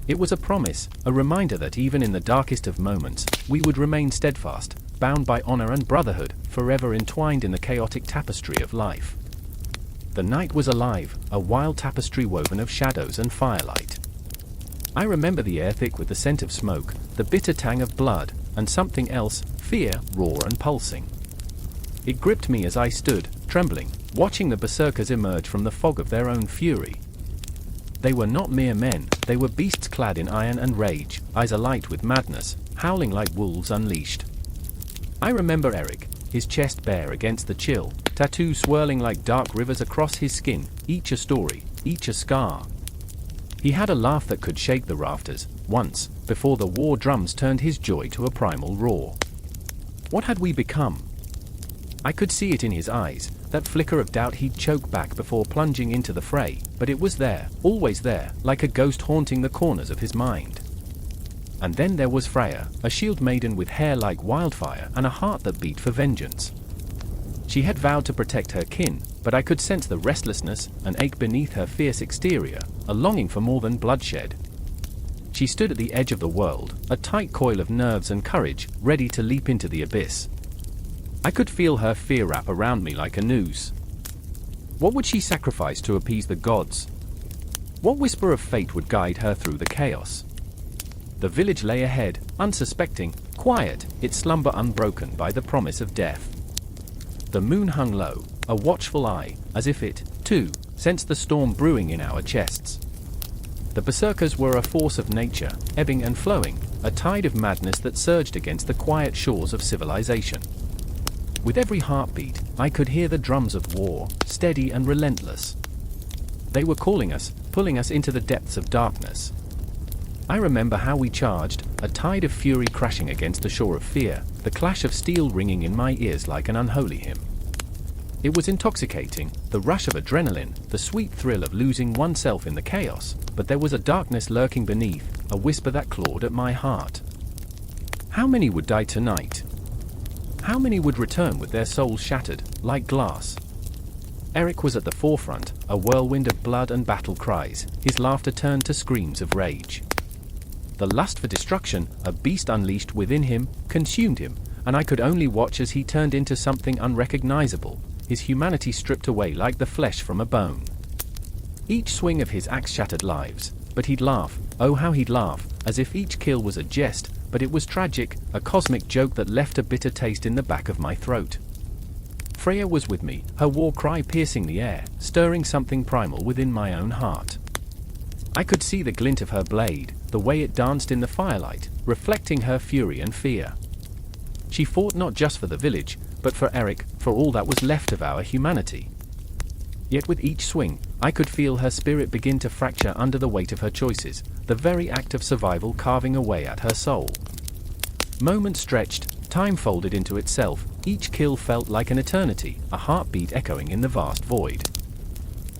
It was a promise, a reminder that even in the darkest of moments, we would remain steadfast, bound by honor and brotherhood, forever entwined in the chaotic tapestry of life. The night was alive, a wild tapestry woven of shadows and firelight. I remember the air thick with the scent of smoke, the bitter tang of blood, and something else, fear, raw and pulsing. It gripped me as I stood, trembling, watching the Berserkers emerge from the fog of their own fury. They were not mere men, they were beasts clad in iron and rage, eyes alight with madness, howling like wolves unleashed. I remember Eric, his chest bare against the chill, tattoos swirling like dark rivers across his skin, each a story, each a scar. He had a laugh that could shake the rafters, once, before the war drums turned his joy to a primal roar. What had we become? I could see it in his eyes, that flicker of doubt he'd choke back before plunging into the fray, but it was there, always there, like a ghost haunting the corners of his mind. And then there was Freya, a shield maiden with hair like wildfire and a heart that beat for vengeance. She had vowed to protect her kin, but I could sense the restlessness, an ache beneath her fierce exterior, a longing for more than bloodshed. She stood at the edge of the world, a tight coil of nerves and courage, ready to leap into the abyss. I could feel her fear wrap around me like a noose. What would she sacrifice to appease the gods? What whisper of fate would guide her through the chaos? The village lay ahead, unsuspecting, quiet, its slumber unbroken by the promise of death. The moon hung low, a watchful eye, as if it, too, sensed the storm brewing in our chests. The Berserkers were a force of nature, ebbing and flowing, a tide of madness that surged against the quiet shores of civilization. With every heartbeat, I could hear the drums of war, steady and relentless. They were calling us, pulling us into the depths of darkness. I remember how we charged, a tide of fury crashing against the shore of fear, the clash of steel ringing in my ears like an unholy hymn. It was intoxicating, the rush of adrenaline, the sweet thrill of losing oneself in the chaos, but there was a darkness lurking beneath, a whisper that clawed at my heart. How many would die tonight? How many would return with their souls shattered, like glass? Eric was at the forefront, a whirlwind of blood and battle cries, his laughter turned to screams of rage. The lust for destruction, a beast unleashed within him, consumed him, and I could only watch as he turned into something unrecognizable, his humanity stripped away like the flesh from a bone. Each swing of his axe shattered lives, but he'd laugh, oh how he'd laugh, as if each kill was a jest, but it was tragic, a cosmic joke that left a bitter taste in the back of my throat. Freya was with me, her war cry piercing the air, stirring something primal within my own heart. I could see the glint of her blade, the way it danced in the firelight, reflecting her fury and fear. She fought not just for the village, but for Eric, for all that was left of our humanity. Yet with each swing, I could feel her spirit begin to fracture under the weight of her choices, the very act of survival carving away at her soul. Moments stretched, time folded into itself, each kill felt like an eternity, a heartbeat echoing in the vast void.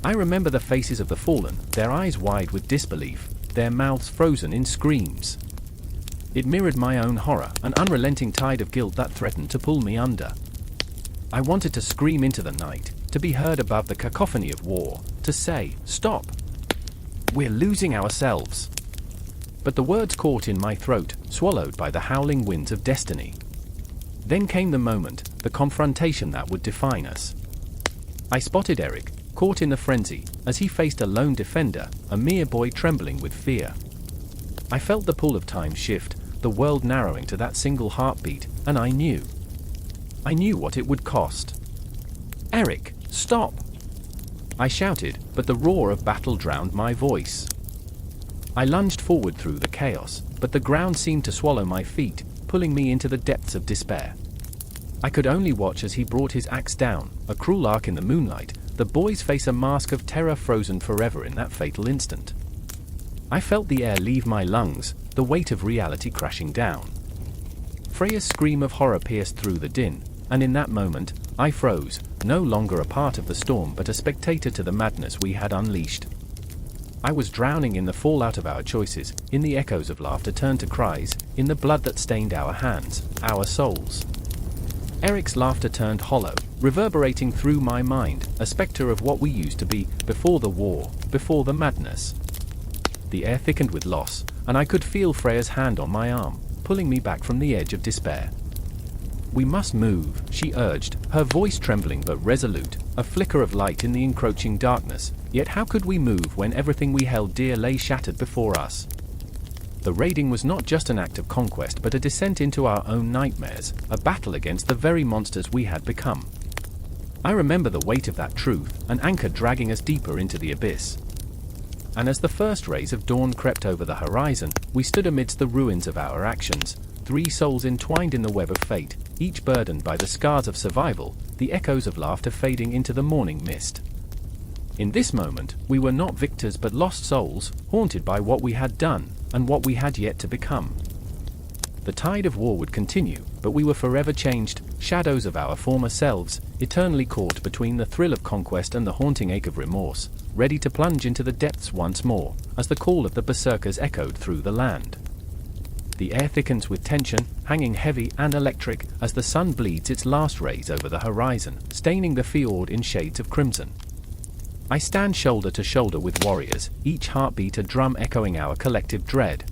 I remember the faces of the fallen, their eyes wide with disbelief, their mouths frozen in screams. It mirrored my own horror, an unrelenting tide of guilt that threatened to pull me under. I wanted to scream into the night, to be heard above the cacophony of war, to say, "Stop! We're losing ourselves." But the words caught in my throat, swallowed by the howling winds of destiny. Then came the moment, the confrontation that would define us. I spotted Eric, caught in the frenzy, as he faced a lone defender, a mere boy trembling with fear. I felt the pull of time shift, the world narrowing to that single heartbeat, and I knew. I knew what it would cost. "Eric, stop!" I shouted, but the roar of battle drowned my voice. I lunged forward through the chaos, but the ground seemed to swallow my feet, pulling me into the depths of despair. I could only watch as he brought his axe down, a cruel arc in the moonlight, the boy's face a mask of terror frozen forever in that fatal instant. I felt the air leave my lungs, the weight of reality crashing down. Freya's scream of horror pierced through the din, and in that moment, I froze, no longer a part of the storm but a spectator to the madness we had unleashed. I was drowning in the fallout of our choices, in the echoes of laughter turned to cries, in the blood that stained our hands, our souls. Eric's laughter turned hollow, reverberating through my mind, a specter of what we used to be, before the war, before the madness. The air thickened with loss, and I could feel Freya's hand on my arm, pulling me back from the edge of despair. "We must move," she urged, her voice trembling but resolute, a flicker of light in the encroaching darkness. Yet how could we move when everything we held dear lay shattered before us? The raiding was not just an act of conquest but a descent into our own nightmares, a battle against the very monsters we had become. I remember the weight of that truth, an anchor dragging us deeper into the abyss. And as the first rays of dawn crept over the horizon, we stood amidst the ruins of our actions, three souls entwined in the web of fate, each burdened by the scars of survival, the echoes of laughter fading into the morning mist. In this moment, we were not victors but lost souls, haunted by what we had done, and what we had yet to become. The tide of war would continue, but we were forever changed, shadows of our former selves, eternally caught between the thrill of conquest and the haunting ache of remorse, ready to plunge into the depths once more, as the call of the Berserkers echoed through the land. The air thickens with tension, hanging heavy and electric, as the sun bleeds its last rays over the horizon, staining the fjord in shades of crimson. I stand shoulder to shoulder with warriors, each heartbeat a drum echoing our collective dread.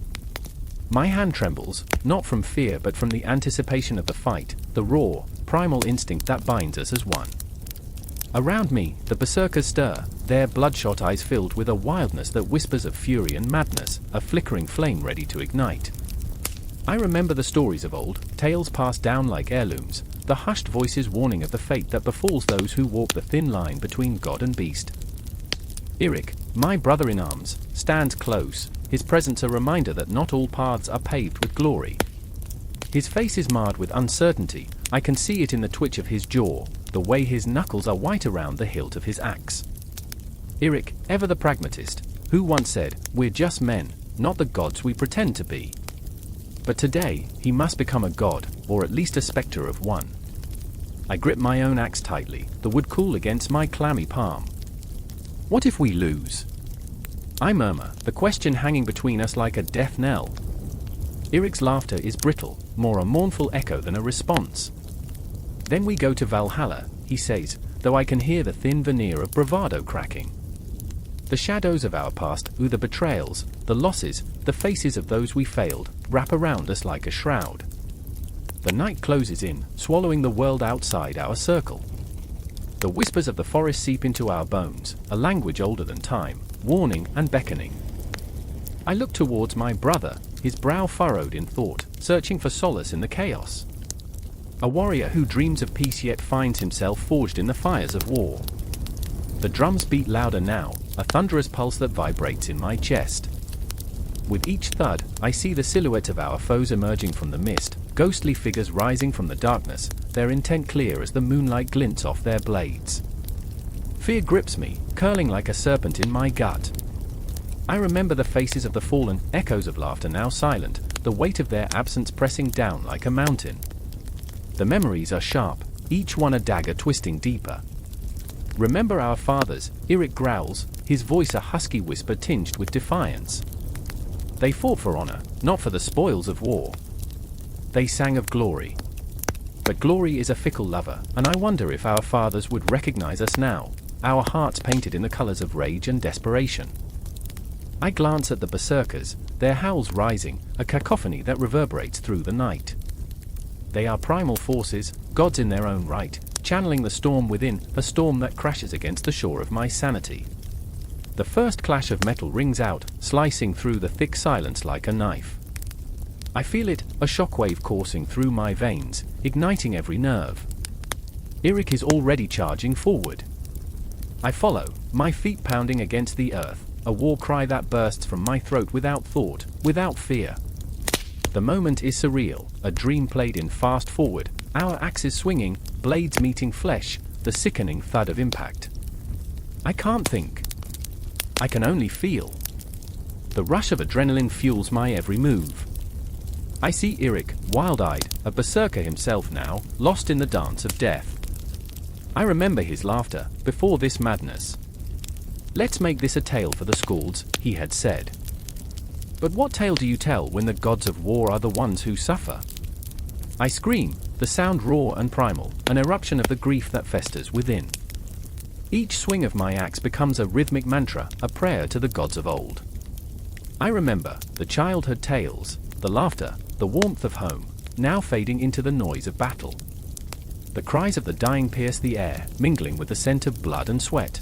My hand trembles, not from fear but from the anticipation of the fight, the raw, primal instinct that binds us as one. Around me, the Berserkers stir, their bloodshot eyes filled with a wildness that whispers of fury and madness, a flickering flame ready to ignite. I remember the stories of old, tales passed down like heirlooms, the hushed voices warning of the fate that befalls those who walk the thin line between God and beast. Eric, my brother in arms, stands close, his presence a reminder that not all paths are paved with glory. His face is marred with uncertainty, I can see it in the twitch of his jaw, the way his knuckles are white around the hilt of his axe. Eric, ever the pragmatist, who once said, "We're just men, not the gods we pretend to be." But today, he must become a god, or at least a spectre of one. I grip my own axe tightly, the wood cool against my clammy palm. What if we lose? I murmur, the question hanging between us like a death knell. Eric's laughter is brittle, more a mournful echo than a response. Then we go to Valhalla, he says, though I can hear the thin veneer of bravado cracking. The shadows of our past, the betrayals, the losses, the faces of those we failed, wrap around us like a shroud. The night closes in, swallowing the world outside our circle. The whispers of the forest seep into our bones, a language older than time, warning and beckoning. I look towards my brother, his brow furrowed in thought, searching for solace in the chaos. a warrior who dreams of peace yet finds himself forged in the fires of war. The drums beat louder now, a thunderous pulse that vibrates in my chest. With each thud, I see the silhouette of our foes emerging from the mist, ghostly figures rising from the darkness, their intent clear as the moonlight glints off their blades. Fear grips me, curling like a serpent in my gut. I remember the faces of the fallen, echoes of laughter now silent, the weight of their absence pressing down like a mountain. The memories are sharp, each one a dagger twisting deeper. Remember our fathers, Eric growls, his voice a husky whisper tinged with defiance. They fought for honor, not for the spoils of war. They sang of glory. But glory is a fickle lover, and I wonder if our fathers would recognize us now, our hearts painted in the colors of rage and desperation. I glance at the Berserkers, their howls rising, a cacophony that reverberates through the night. They are primal forces, gods in their own right, channeling the storm within, a storm that crashes against the shore of my sanity. The first clash of metal rings out, slicing through the thick silence like a knife. I feel it, a shockwave coursing through my veins, igniting every nerve. Eric is already charging forward. I follow, my feet pounding against the earth, a war cry that bursts from my throat without thought, without fear. The moment is surreal, a dream played in fast forward, our axes swinging, blades meeting flesh, the sickening thud of impact. I can't think. I can only feel. The rush of adrenaline fuels my every move. I see Eric, wild-eyed, a berserker himself now, lost in the dance of death. I remember his laughter, before this madness. "Let's make this a tale for the Skalds," he had said. But what tale do you tell when the gods of war are the ones who suffer? I scream, the sound raw and primal, an eruption of the grief that festers within. Each swing of my axe becomes a rhythmic mantra, a prayer to the gods of old. I remember the childhood tales, the laughter, the warmth of home, now fading into the noise of battle. The cries of the dying pierce the air, mingling with the scent of blood and sweat.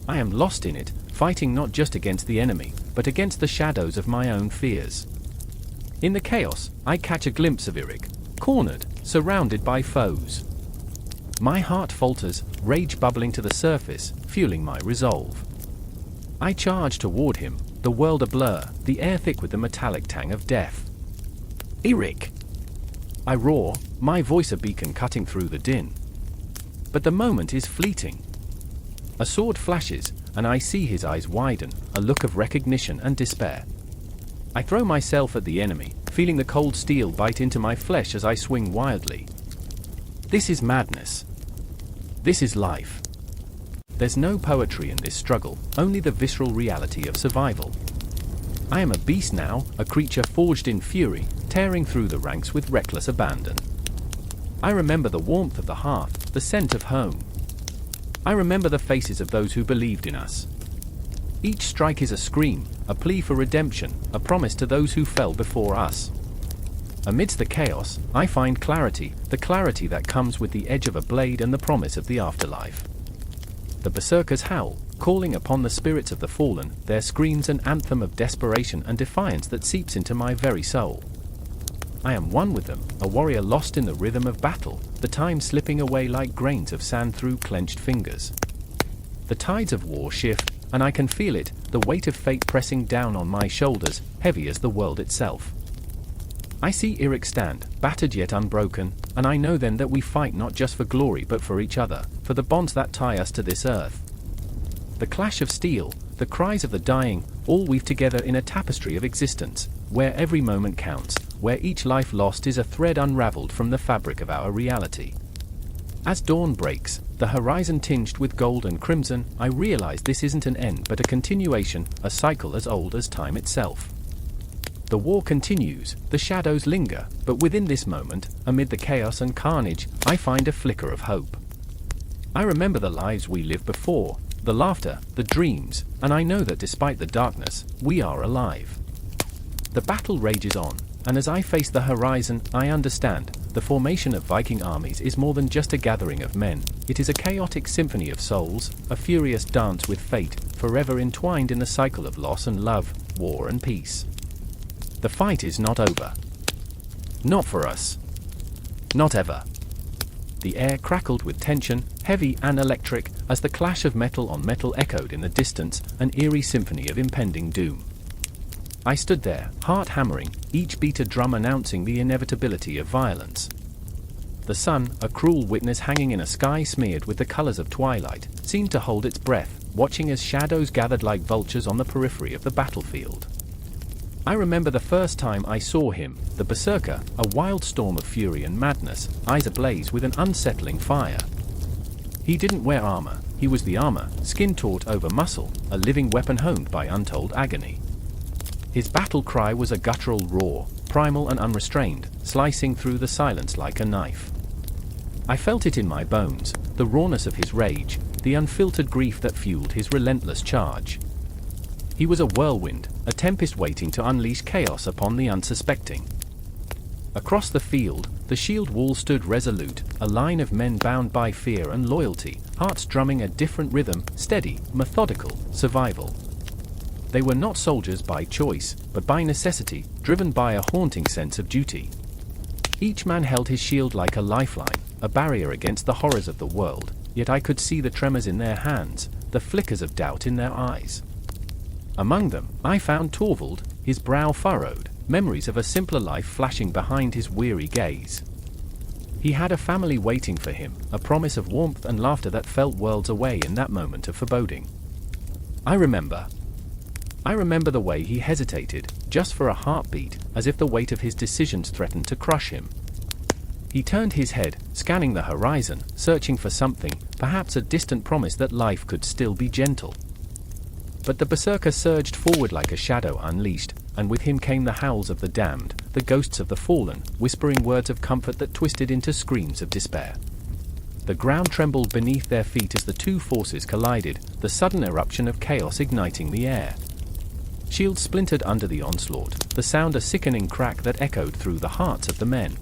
I am lost in it, fighting not just against the enemy, but against the shadows of my own fears. In the chaos, I catch a glimpse of Eric, cornered, surrounded by foes. My heart falters, rage bubbling to the surface, fueling my resolve. I charge toward him, the world a blur, the air thick with the metallic tang of death. "Eric!" I roar, my voice a beacon cutting through the din. But the moment is fleeting. A sword flashes, and I see his eyes widen, a look of recognition and despair. I throw myself at the enemy, feeling the cold steel bite into my flesh as I swing wildly. This is madness. This is life. There's no poetry in this struggle, only the visceral reality of survival. I am a beast now, a creature forged in fury, tearing through the ranks with reckless abandon. I remember the warmth of the hearth, the scent of home. I remember the faces of those who believed in us. Each strike is a scream, a plea for redemption, a promise to those who fell before us. Amidst the chaos, I find clarity, the clarity that comes with the edge of a blade and the promise of the afterlife. The berserkers howl, calling upon the spirits of the fallen, their screams an anthem of desperation and defiance that seeps into my very soul. I am one with them, a warrior lost in the rhythm of battle, the time slipping away like grains of sand through clenched fingers. The tides of war shift, and I can feel it, the weight of fate pressing down on my shoulders, heavy as the world itself. I see Eric stand, battered yet unbroken, and I know then that we fight not just for glory but for each other, for the bonds that tie us to this earth. The clash of steel, the cries of the dying, all weave together in a tapestry of existence, where every moment counts, where each life lost is a thread unraveled from the fabric of our reality. As dawn breaks, the horizon tinged with gold and crimson, I realize this isn't an end but a continuation, a cycle as old as time itself. The war continues, the shadows linger, but within this moment, amid the chaos and carnage, I find a flicker of hope. I remember the lives we lived before, the laughter, the dreams, and I know that despite the darkness, we are alive. The battle rages on, and as I face the horizon, I understand, the formation of Viking armies is more than just a gathering of men, it is a chaotic symphony of souls, a furious dance with fate, forever entwined in the cycle of loss and love, war and peace. The fight is not over. Not for us. Not ever. The air crackled with tension, heavy and electric, as the clash of metal on metal echoed in the distance, an eerie symphony of impending doom. I stood there, heart hammering, each beat a drum announcing the inevitability of violence. The sun, a cruel witness hanging in a sky smeared with the colors of twilight, seemed to hold its breath, watching as shadows gathered like vultures on the periphery of the battlefield. I remember the first time I saw him, the Berserker, a wild storm of fury and madness, eyes ablaze with an unsettling fire. He didn't wear armor, he was the armor, skin taut over muscle, a living weapon honed by untold agony. His battle cry was a guttural roar, primal and unrestrained, slicing through the silence like a knife. I felt it in my bones, the rawness of his rage, the unfiltered grief that fueled his relentless charge. He was a whirlwind, a tempest waiting to unleash chaos upon the unsuspecting. Across the field, the shield wall stood resolute, a line of men bound by fear and loyalty, hearts drumming a different rhythm, steady, methodical, survival. They were not soldiers by choice, but by necessity, driven by a haunting sense of duty. Each man held his shield like a lifeline, a barrier against the horrors of the world, yet I could see the tremors in their hands, the flickers of doubt in their eyes. Among them, I found Torvald, his brow furrowed, memories of a simpler life flashing behind his weary gaze. He had a family waiting for him, a promise of warmth and laughter that felt worlds away in that moment of foreboding. I remember the way he hesitated, just for a heartbeat, as if the weight of his decisions threatened to crush him. He turned his head, scanning the horizon, searching for something, perhaps a distant promise that life could still be gentle. But the Berserker surged forward like a shadow unleashed, and with him came the howls of the damned, the ghosts of the fallen, whispering words of comfort that twisted into screams of despair. The ground trembled beneath their feet as the two forces collided, the sudden eruption of chaos igniting the air. Shields splintered under the onslaught, the sound a sickening crack that echoed through the hearts of the men.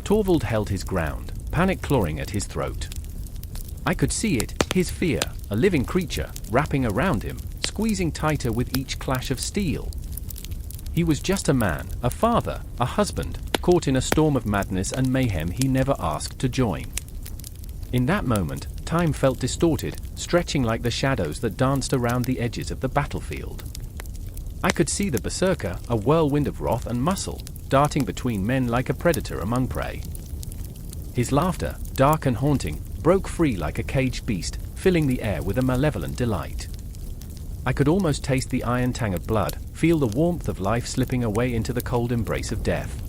Torvald held his ground, panic clawing at his throat. I could see it, his fear, a living creature, wrapping around him, squeezing tighter with each clash of steel. He was just a man, a father, a husband, caught in a storm of madness and mayhem he never asked to join. In that moment, time felt distorted, stretching like the shadows that danced around the edges of the battlefield. I could see the Berserker, a whirlwind of wrath and muscle, darting between men like a predator among prey. His laughter, dark and haunting, broke free like a caged beast, filling the air with a malevolent delight. I could almost taste the iron tang of blood, feel the warmth of life slipping away into the cold embrace of death.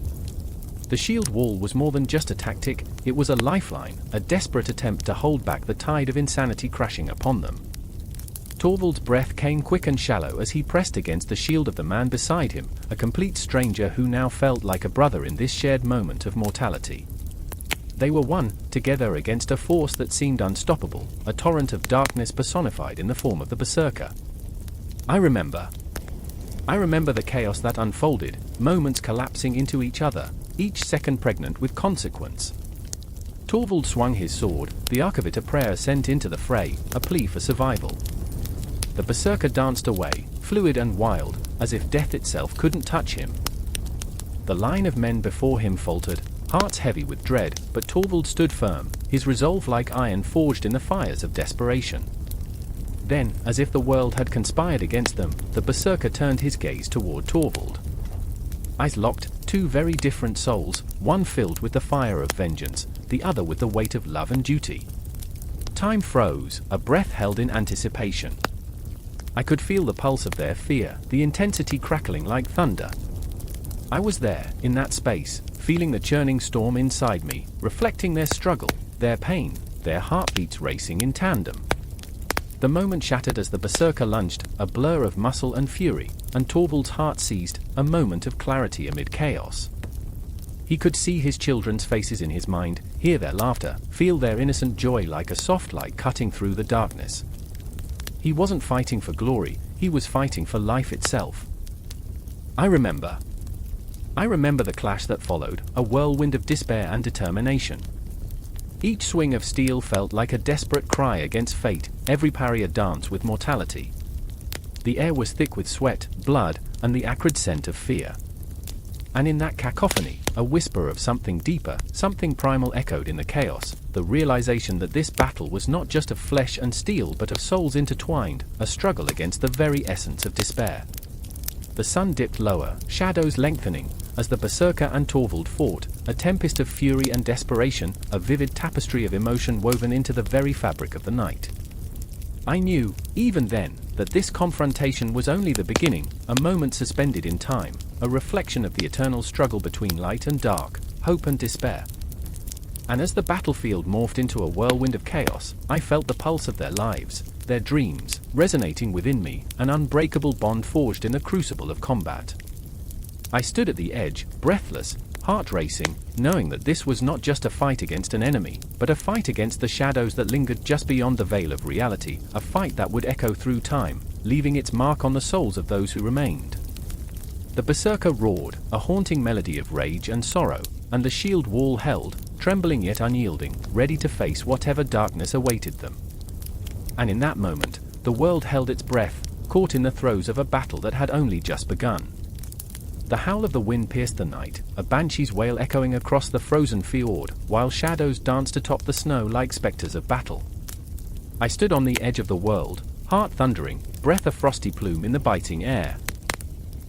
The shield wall was more than just a tactic, it was a lifeline, a desperate attempt to hold back the tide of insanity crashing upon them. Torvald's breath came quick and shallow as he pressed against the shield of the man beside him, a complete stranger who now felt like a brother in this shared moment of mortality. They were one, together against a force that seemed unstoppable, a torrent of darkness personified in the form of the Berserker. I remember the chaos that unfolded, moments collapsing into each other, each second pregnant with consequence. Torvald swung his sword, the arc of it a prayer sent into the fray, a plea for survival. The Berserker danced away, fluid and wild, as if death itself couldn't touch him. The line of men before him faltered, hearts heavy with dread, but Torvald stood firm, his resolve like iron forged in the fires of desperation. Then, as if the world had conspired against them, the Berserker turned his gaze toward Torvald. Eyes locked, two very different souls, one filled with the fire of vengeance, the other with the weight of love and duty. Time froze, a breath held in anticipation. I could feel the pulse of their fear, the intensity crackling like thunder. I was there, in that space, feeling the churning storm inside me, reflecting their struggle, their pain, their heartbeats racing in tandem. The moment shattered as the Berserker lunged, a blur of muscle and fury, and Torvald's heart seized, a moment of clarity amid chaos. He could see his children's faces in his mind, hear their laughter, feel their innocent joy like a soft light cutting through the darkness. He wasn't fighting for glory, he was fighting for life itself. I remember the clash that followed, a whirlwind of despair and determination. Each swing of steel felt like a desperate cry against fate, every parry a dance with mortality. The air was thick with sweat, blood, and the acrid scent of fear. And in that cacophony, a whisper of something deeper, something primal echoed in the chaos, the realization that this battle was not just of flesh and steel but of souls intertwined, a struggle against the very essence of despair. The sun dipped lower, shadows lengthening, as the Berserker and Torvald fought, a tempest of fury and desperation, a vivid tapestry of emotion woven into the very fabric of the night. I knew, even then, that this confrontation was only the beginning, a moment suspended in time, a reflection of the eternal struggle between light and dark, hope and despair. And as the battlefield morphed into a whirlwind of chaos, I felt the pulse of their lives, their dreams, resonating within me, an unbreakable bond forged in the crucible of combat. I stood at the edge, breathless, heart racing, knowing that this was not just a fight against an enemy, but a fight against the shadows that lingered just beyond the veil of reality, a fight that would echo through time, leaving its mark on the souls of those who remained. The Berserker roared, a haunting melody of rage and sorrow, and the shield wall held, trembling yet unyielding, ready to face whatever darkness awaited them. And in that moment, the world held its breath, caught in the throes of a battle that had only just begun. The howl of the wind pierced the night, a banshee's wail echoing across the frozen fjord, while shadows danced atop the snow like specters of battle. I stood on the edge of the world, heart thundering, breath a frosty plume in the biting air.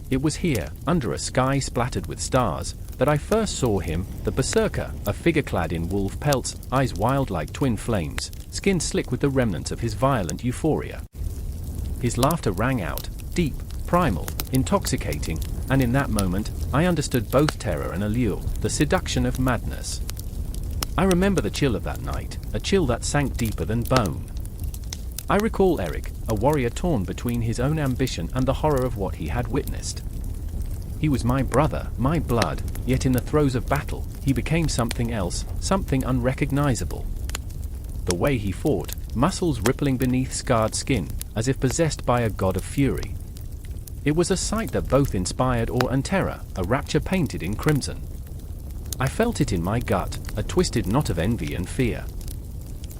It was here, under a sky splattered with stars, that I first saw him, the Berserker, a figure clad in wolf pelts, eyes wild like twin flames, skin slick with the remnants of his violent euphoria. His laughter rang out, deep, primal, intoxicating, and in that moment, I understood both terror and allure, the seduction of madness. I remember the chill of that night, a chill that sank deeper than bone. I recall Eric, a warrior torn between his own ambition and the horror of what he had witnessed. He was my brother, my blood, yet in the throes of battle, he became something else, something unrecognizable. The way he fought, muscles rippling beneath scarred skin, as if possessed by a god of fury. It was a sight that both inspired awe and terror, a rapture painted in crimson. I felt it in my gut, a twisted knot of envy and fear.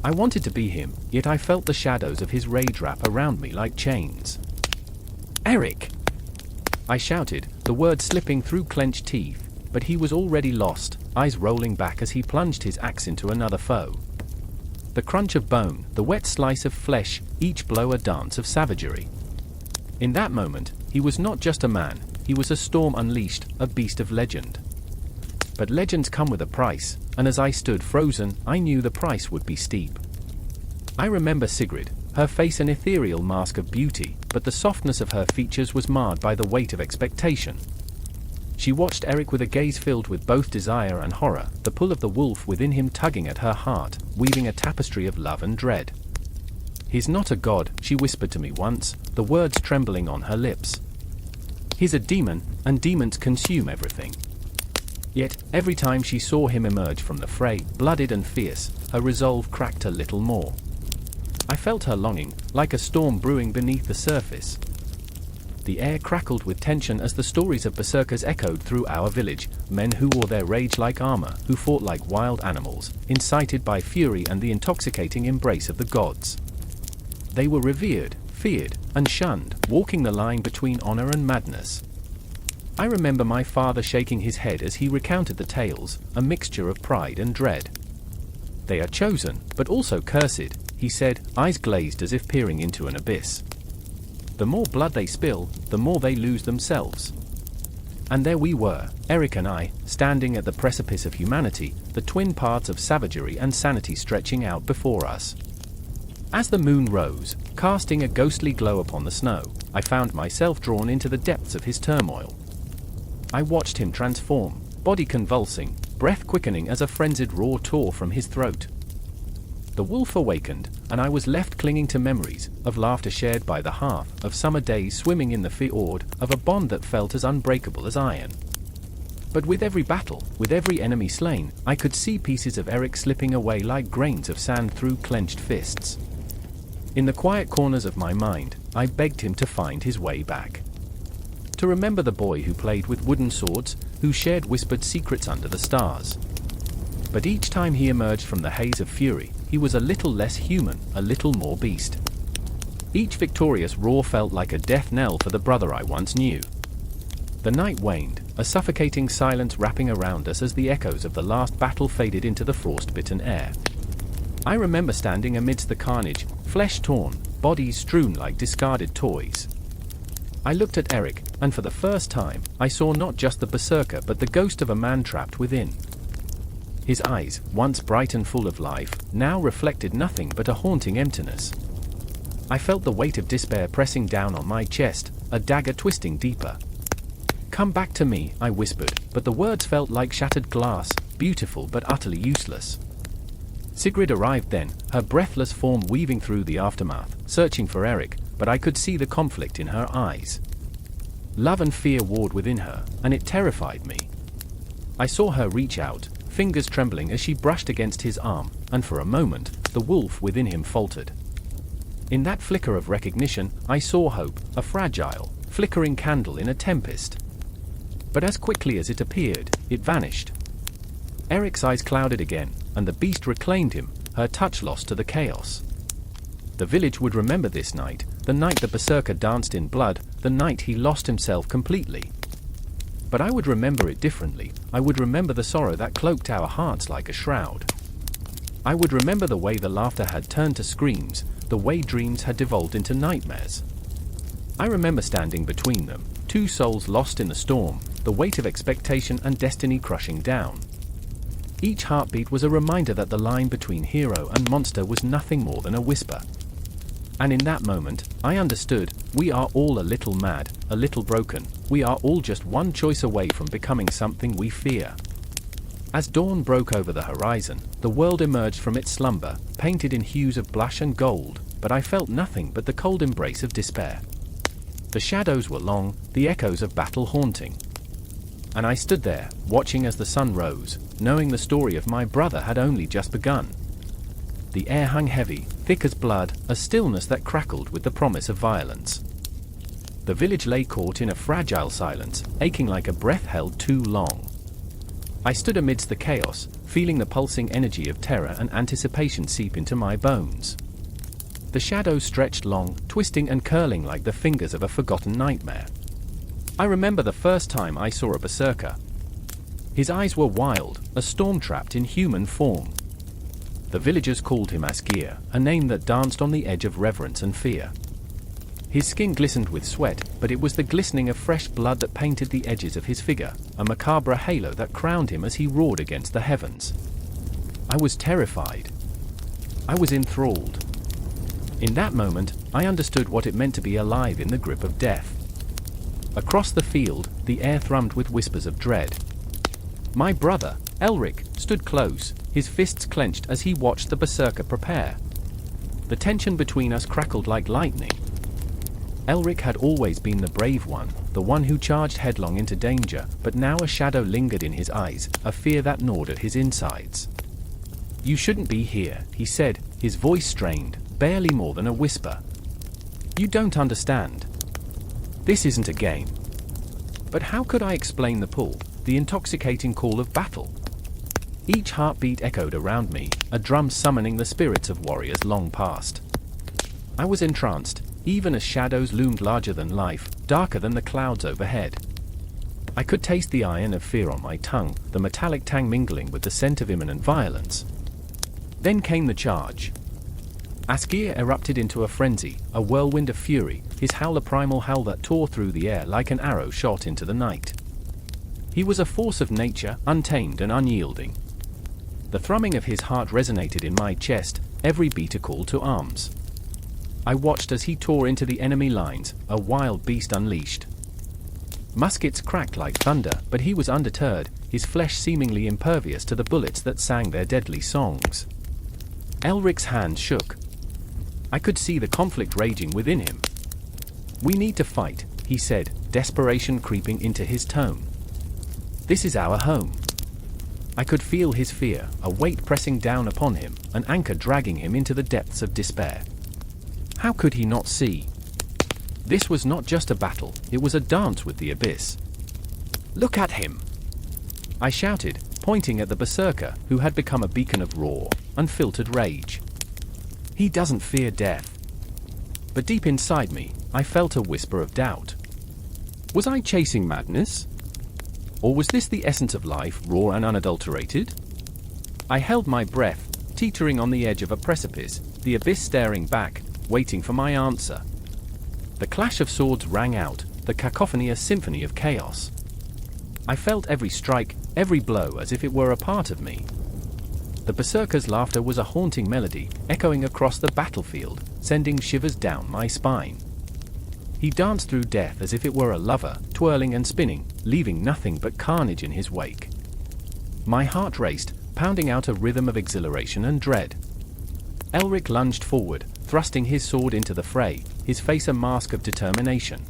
I wanted to be him, yet I felt the shadows of his rage wrap around me like chains. "Eric!" I shouted, the word slipping through clenched teeth, but he was already lost, eyes rolling back as he plunged his axe into another foe. The crunch of bone, the wet slice of flesh, each blow a dance of savagery. In that moment, he was not just a man, he was a storm unleashed, a beast of legend. But legends come with a price, and as I stood frozen, I knew the price would be steep. I remember Sigrid, her face an ethereal mask of beauty, but the softness of her features was marred by the weight of expectation. She watched Eric with a gaze filled with both desire and horror, the pull of the wolf within him tugging at her heart, weaving a tapestry of love and dread. "He's not a god," she whispered to me once, the words trembling on her lips. "He's a demon, and demons consume everything." Yet, every time she saw him emerge from the fray, blooded and fierce, her resolve cracked a little more. I felt her longing, like a storm brewing beneath the surface. The air crackled with tension as the stories of berserkers echoed through our village, men who wore their rage like armor, who fought like wild animals, incited by fury and the intoxicating embrace of the gods. They were revered, feared, and shunned, walking the line between honor and madness. I remember my father shaking his head as he recounted the tales, a mixture of pride and dread. "They are chosen, but also cursed," he said, eyes glazed as if peering into an abyss. "The more blood they spill, the more they lose themselves." And there we were, Eric and I, standing at the precipice of humanity, the twin parts of savagery and sanity stretching out before us. As the moon rose, casting a ghostly glow upon the snow, I found myself drawn into the depths of his turmoil. I watched him transform, body convulsing, breath quickening as a frenzied roar tore from his throat. The wolf awakened, and I was left clinging to memories, of laughter shared by the hearth, of summer days swimming in the fjord, of a bond that felt as unbreakable as iron. But with every battle, with every enemy slain, I could see pieces of Eric slipping away like grains of sand through clenched fists. In the quiet corners of my mind, I begged him to find his way back. To remember the boy who played with wooden swords, who shared whispered secrets under the stars. But each time he emerged from the haze of fury, he was a little less human, a little more beast. Each victorious roar felt like a death knell for the brother I once knew. The night waned, a suffocating silence wrapping around us as the echoes of the last battle faded into the frost-bitten air. I remember standing amidst the carnage, flesh torn, bodies strewn like discarded toys. I looked at Eric, and for the first time, I saw not just the berserker but the ghost of a man trapped within. His eyes, once bright and full of life, now reflected nothing but a haunting emptiness. I felt the weight of despair pressing down on my chest, a dagger twisting deeper. "Come back to me," I whispered, but the words felt like shattered glass, beautiful but utterly useless. Sigrid arrived then, her breathless form weaving through the aftermath, searching for Eric, but I could see the conflict in her eyes. Love and fear warred within her, and it terrified me. I saw her reach out, fingers trembling as she brushed against his arm, and for a moment, the wolf within him faltered. In that flicker of recognition, I saw hope, a fragile, flickering candle in a tempest. But as quickly as it appeared, it vanished. Eric's eyes clouded again, and the beast reclaimed him, her touch lost to the chaos. The village would remember this night, the night the berserker danced in blood, the night he lost himself completely. But I would remember it differently. I would remember the sorrow that cloaked our hearts like a shroud. I would remember the way the laughter had turned to screams, the way dreams had devolved into nightmares. I remember standing between them, two souls lost in the storm, the weight of expectation and destiny crushing down. Each heartbeat was a reminder that the line between hero and monster was nothing more than a whisper. And in that moment, I understood, we are all a little mad, a little broken, we are all just one choice away from becoming something we fear. As dawn broke over the horizon, the world emerged from its slumber, painted in hues of blush and gold, but I felt nothing but the cold embrace of despair. The shadows were long, the echoes of battle haunting. And I stood there, watching as the sun rose, knowing the story of my brother had only just begun. The air hung heavy, thick as blood, a stillness that crackled with the promise of violence. The village lay caught in a fragile silence, aching like a breath held too long. I stood amidst the chaos, feeling the pulsing energy of terror and anticipation seep into my bones. The shadows stretched long, twisting and curling like the fingers of a forgotten nightmare. I remember the first time I saw a berserker. His eyes were wild, a storm trapped in human form. The villagers called him Asgeir, a name that danced on the edge of reverence and fear. His skin glistened with sweat, but it was the glistening of fresh blood that painted the edges of his figure, a macabre halo that crowned him as he roared against the heavens. I was terrified. I was enthralled. In that moment, I understood what it meant to be alive in the grip of death. Across the field, the air thrummed with whispers of dread. My brother, Elric, stood close, his fists clenched as he watched the berserker prepare. The tension between us crackled like lightning. Elric had always been the brave one, the one who charged headlong into danger, but now a shadow lingered in his eyes, a fear that gnawed at his insides. "You shouldn't be here," he said, his voice strained, barely more than a whisper. "You don't understand. This isn't a game." But how could I explain the pull, the intoxicating call of battle? Each heartbeat echoed around me, a drum summoning the spirits of warriors long past. I was entranced, even as shadows loomed larger than life, darker than the clouds overhead. I could taste the iron of fear on my tongue, the metallic tang mingling with the scent of imminent violence. Then came the charge. Asgeir erupted into a frenzy, a whirlwind of fury, his howl a primal howl that tore through the air like an arrow shot into the night. He was a force of nature, untamed and unyielding. The thrumming of his heart resonated in my chest, every beat a call to arms. I watched as he tore into the enemy lines, a wild beast unleashed. Muskets cracked like thunder, but he was undeterred, his flesh seemingly impervious to the bullets that sang their deadly songs. Elric's hand shook. I could see the conflict raging within him. "We need to fight," he said, desperation creeping into his tone. "This is our home." I could feel his fear, a weight pressing down upon him, an anchor dragging him into the depths of despair. How could he not see? This was not just a battle, it was a dance with the abyss. "Look at him!" I shouted, pointing at the berserker, who had become a beacon of raw, unfiltered rage. "He doesn't fear death." But deep inside me, I felt a whisper of doubt. Was I chasing madness? Or was this the essence of life, raw and unadulterated? I held my breath, teetering on the edge of a precipice, the abyss staring back, waiting for my answer. The clash of swords rang out, the cacophony a symphony of chaos. I felt every strike, every blow as if it were a part of me. The Berserker's laughter was a haunting melody, echoing across the battlefield, sending shivers down my spine. He danced through death as if it were a lover, twirling and spinning, leaving nothing but carnage in his wake. My heart raced, pounding out a rhythm of exhilaration and dread. Elric lunged forward, thrusting his sword into the fray, his face a mask of determination.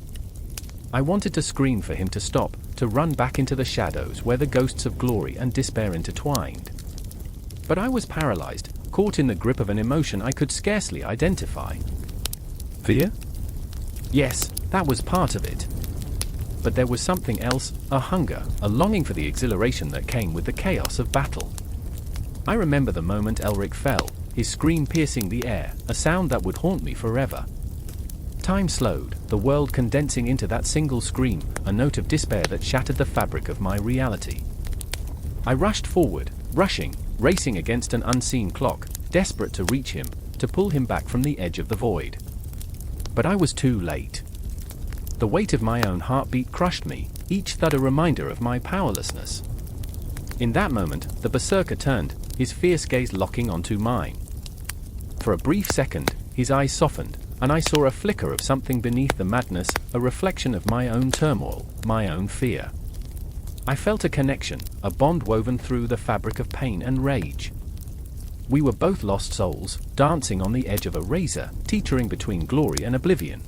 I wanted to scream for him to stop, to run back into the shadows where the ghosts of glory and despair intertwined. But I was paralyzed, caught in the grip of an emotion I could scarcely identify. Fear? Yes, that was part of it. But there was something else, a hunger, a longing for the exhilaration that came with the chaos of battle. I remember the moment Elric fell, his scream piercing the air, a sound that would haunt me forever. Time slowed, the world condensing into that single scream, a note of despair that shattered the fabric of my reality. I rushed forward, racing against an unseen clock, desperate to reach him, to pull him back from the edge of the void. But I was too late. The weight of my own heartbeat crushed me, each thud a reminder of my powerlessness. In that moment, the Berserker turned, his fierce gaze locking onto mine. For a brief second, his eyes softened, and I saw a flicker of something beneath the madness, a reflection of my own turmoil, my own fear. I felt a connection, a bond woven through the fabric of pain and rage. We were both lost souls, dancing on the edge of a razor, teetering between glory and oblivion.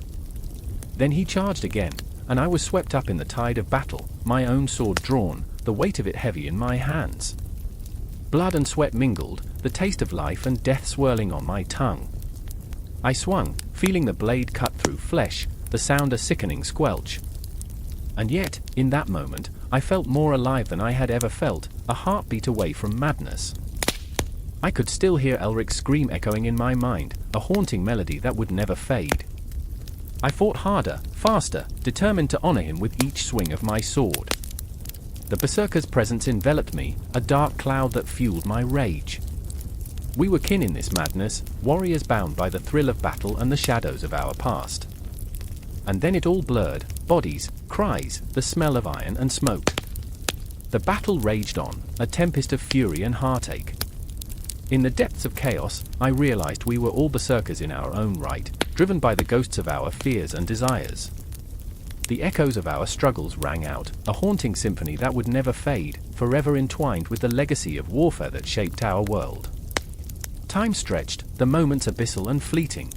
Then he charged again, and I was swept up in the tide of battle, my own sword drawn, the weight of it heavy in my hands. Blood and sweat mingled, the taste of life and death swirling on my tongue. I swung, feeling the blade cut through flesh, the sound a sickening squelch. And yet, in that moment, I felt more alive than I had ever felt, a heartbeat away from madness. I could still hear Elric's scream echoing in my mind, a haunting melody that would never fade. I fought harder, faster, determined to honor him with each swing of my sword. The Berserker's presence enveloped me, a dark cloud that fueled my rage. We were kin in this madness, warriors bound by the thrill of battle and the shadows of our past. And then it all blurred, bodies, cries, the smell of iron and smoke. The battle raged on, a tempest of fury and heartache. In the depths of chaos, I realized we were all berserkers in our own right, driven by the ghosts of our fears and desires. The echoes of our struggles rang out, a haunting symphony that would never fade, forever entwined with the legacy of warfare that shaped our world. Time stretched, the moments abyssal and fleeting.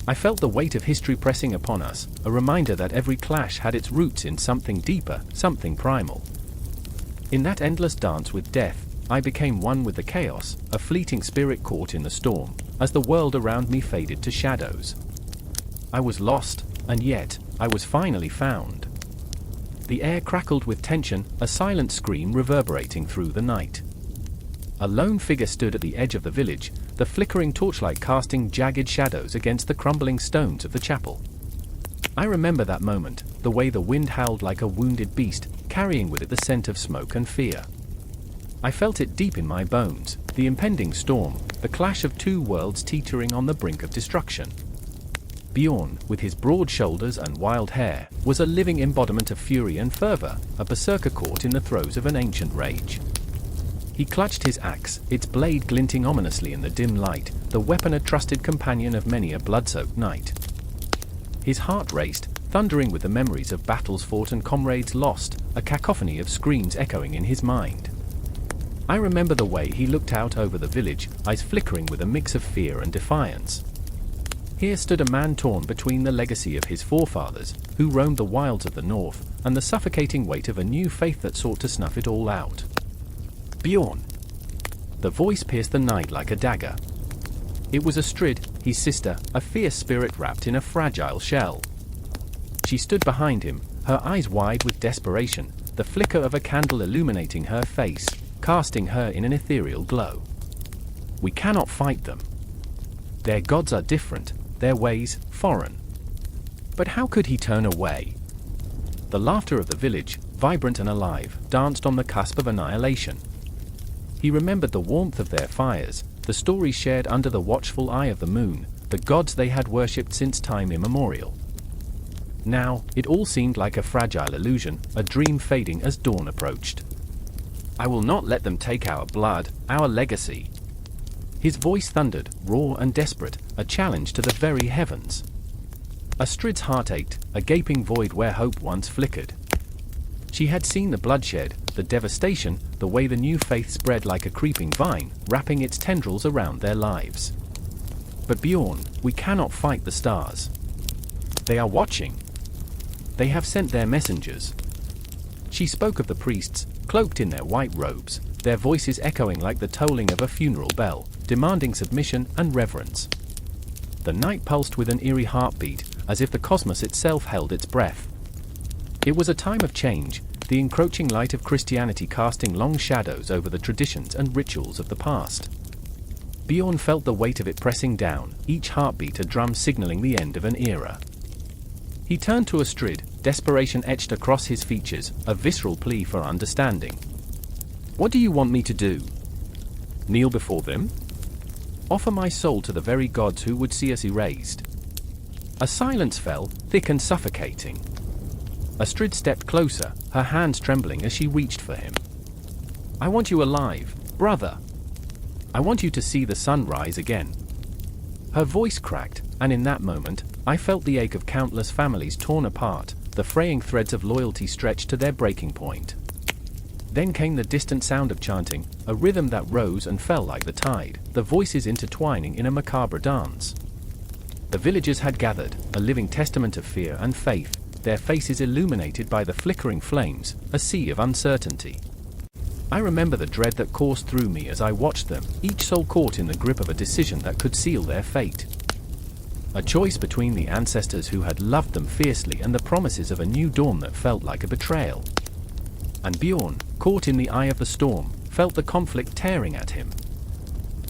I felt the weight of history pressing upon us, a reminder that every clash had its roots in something deeper, something primal. In that endless dance with death, I became one with the chaos, a fleeting spirit caught in the storm, as the world around me faded to shadows. I was lost, and yet, I was finally found. The air crackled with tension, a silent scream reverberating through the night. A lone figure stood at the edge of the village, the flickering torchlight casting jagged shadows against the crumbling stones of the chapel. I remember that moment, the way the wind howled like a wounded beast, carrying with it the scent of smoke and fear. I felt it deep in my bones, the impending storm, the clash of two worlds teetering on the brink of destruction. Bjorn, with his broad shoulders and wild hair, was a living embodiment of fury and fervor, a berserker caught in the throes of an ancient rage. He clutched his axe, its blade glinting ominously in the dim light, the weapon a trusted companion of many a blood-soaked night. His heart raced, thundering with the memories of battles fought and comrades lost, a cacophony of screams echoing in his mind. I remember the way he looked out over the village, eyes flickering with a mix of fear and defiance. Here stood a man torn between the legacy of his forefathers, who roamed the wilds of the north, and the suffocating weight of a new faith that sought to snuff it all out. Bjorn! The voice pierced the night like a dagger. It was Astrid, his sister, a fierce spirit wrapped in a fragile shell. She stood behind him, her eyes wide with desperation, the flicker of a candle illuminating her face, casting her in an ethereal glow. We cannot fight them. Their gods are different, their ways foreign. But how could he turn away? The laughter of the village, vibrant and alive, danced on the cusp of annihilation. He remembered the warmth of their fires, the stories shared under the watchful eye of the moon, the gods they had worshipped since time immemorial. Now, it all seemed like a fragile illusion, a dream fading as dawn approached. "I will not let them take our blood, our legacy." His voice thundered, raw and desperate, a challenge to the very heavens. Astrid's heart ached, a gaping void where hope once flickered. She had seen the bloodshed, the devastation, the way the new faith spread like a creeping vine, wrapping its tendrils around their lives. But Bjorn, we cannot fight the stars. They are watching. They have sent their messengers. She spoke of the priests, cloaked in their white robes, their voices echoing like the tolling of a funeral bell, demanding submission and reverence. The night pulsed with an eerie heartbeat, as if the cosmos itself held its breath. It was a time of change, the encroaching light of Christianity casting long shadows over the traditions and rituals of the past. Bjorn felt the weight of it pressing down, each heartbeat a drum signaling the end of an era. He turned to Astrid, desperation etched across his features, a visceral plea for understanding. "What do you want me to do? Kneel before them? Offer my soul to the very gods who would see us erased?" A silence fell, thick and suffocating. Astrid stepped closer, her hands trembling as she reached for him. "I want you alive, brother. I want you to see the sun rise again." Her voice cracked, and in that moment, I felt the ache of countless families torn apart, the fraying threads of loyalty stretched to their breaking point. Then came the distant sound of chanting, a rhythm that rose and fell like the tide, the voices intertwining in a macabre dance. The villagers had gathered, a living testament of fear and faith, their faces illuminated by the flickering flames, a sea of uncertainty. I remember the dread that coursed through me as I watched them, each soul caught in the grip of a decision that could seal their fate. A choice between the ancestors who had loved them fiercely and the promises of a new dawn that felt like a betrayal. And Bjorn, caught in the eye of the storm, felt the conflict tearing at him.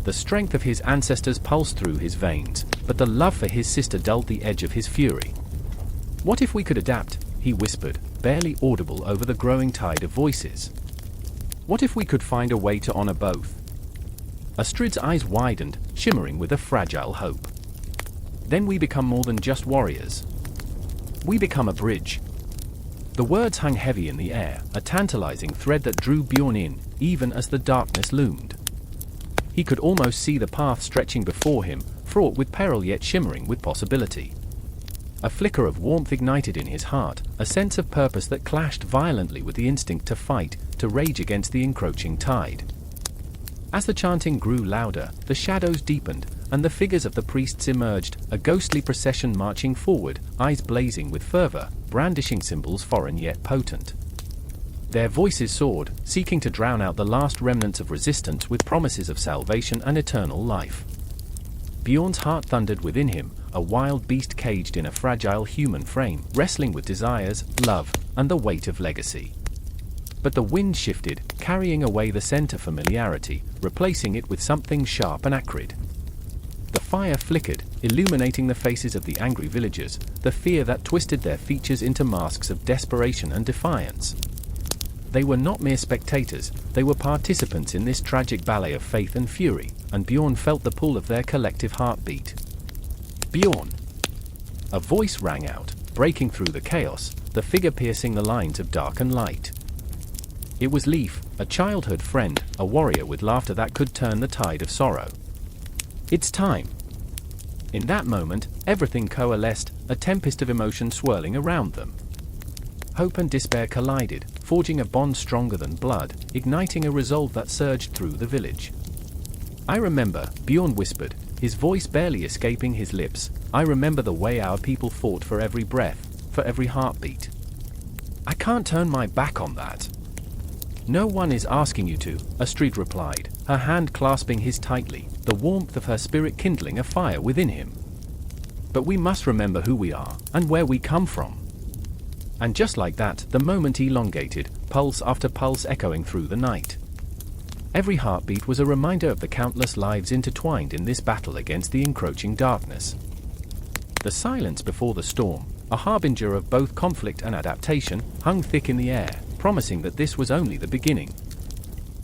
The strength of his ancestors pulsed through his veins, but the love for his sister dulled the edge of his fury. "What if we could adapt?" he whispered, barely audible over the growing tide of voices. "What if we could find a way to honor both?" Astrid's eyes widened, shimmering with a fragile hope. "Then we become more than just warriors. We become a bridge." The words hung heavy in the air, a tantalizing thread that drew Bjorn in, even as the darkness loomed. He could almost see the path stretching before him, fraught with peril yet shimmering with possibility. A flicker of warmth ignited in his heart, a sense of purpose that clashed violently with the instinct to fight, to rage against the encroaching tide. As the chanting grew louder, the shadows deepened, and the figures of the priests emerged, a ghostly procession marching forward, eyes blazing with fervor, brandishing symbols foreign yet potent. Their voices soared, seeking to drown out the last remnants of resistance with promises of salvation and eternal life. Bjorn's heart thundered within him, a wild beast caged in a fragile human frame, wrestling with desires, love, and the weight of legacy. But the wind shifted, carrying away the scent of familiarity, replacing it with something sharp and acrid. The fire flickered, illuminating the faces of the angry villagers, the fear that twisted their features into masks of desperation and defiance. They were not mere spectators, they were participants in this tragic ballet of faith and fury, and Bjorn felt the pull of their collective heartbeat. "Bjorn!" A voice rang out, breaking through the chaos, the figure piercing the lines of dark and light. It was Leif, a childhood friend, a warrior with laughter that could turn the tide of sorrow. "It's time." In that moment, everything coalesced, a tempest of emotion swirling around them. Hope and despair collided, forging a bond stronger than blood, igniting a resolve that surged through the village. "I remember," Bjorn whispered, his voice barely escaping his lips, "I remember the way our people fought for every breath, for every heartbeat. I can't turn my back on that." "No one is asking you to," Astrid replied, her hand clasping his tightly, the warmth of her spirit kindling a fire within him. "But we must remember who we are, and where we come from." And just like that, the moment elongated, pulse after pulse echoing through the night. Every heartbeat was a reminder of the countless lives intertwined in this battle against the encroaching darkness. The silence before the storm, a harbinger of both conflict and adaptation, hung thick in the air, promising that this was only the beginning.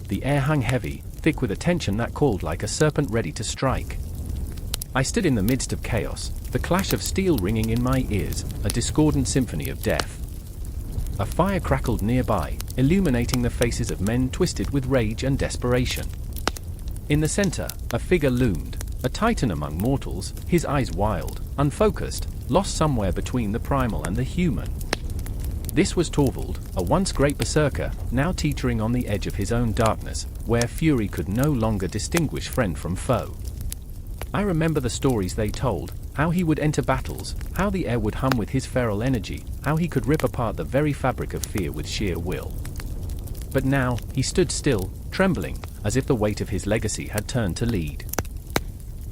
The air hung heavy, thick with a tension that called like a serpent ready to strike. I stood in the midst of chaos, the clash of steel ringing in my ears, a discordant symphony of death. A fire crackled nearby, illuminating the faces of men twisted with rage and desperation. In the center, a figure loomed, a titan among mortals, his eyes wild, unfocused, lost somewhere between the primal and the human. This was Torvald, a once great berserker, now teetering on the edge of his own darkness, where fury could no longer distinguish friend from foe. I remember the stories they told, how he would enter battles, how the air would hum with his feral energy, how he could rip apart the very fabric of fear with sheer will. But now, he stood still, trembling, as if the weight of his legacy had turned to lead.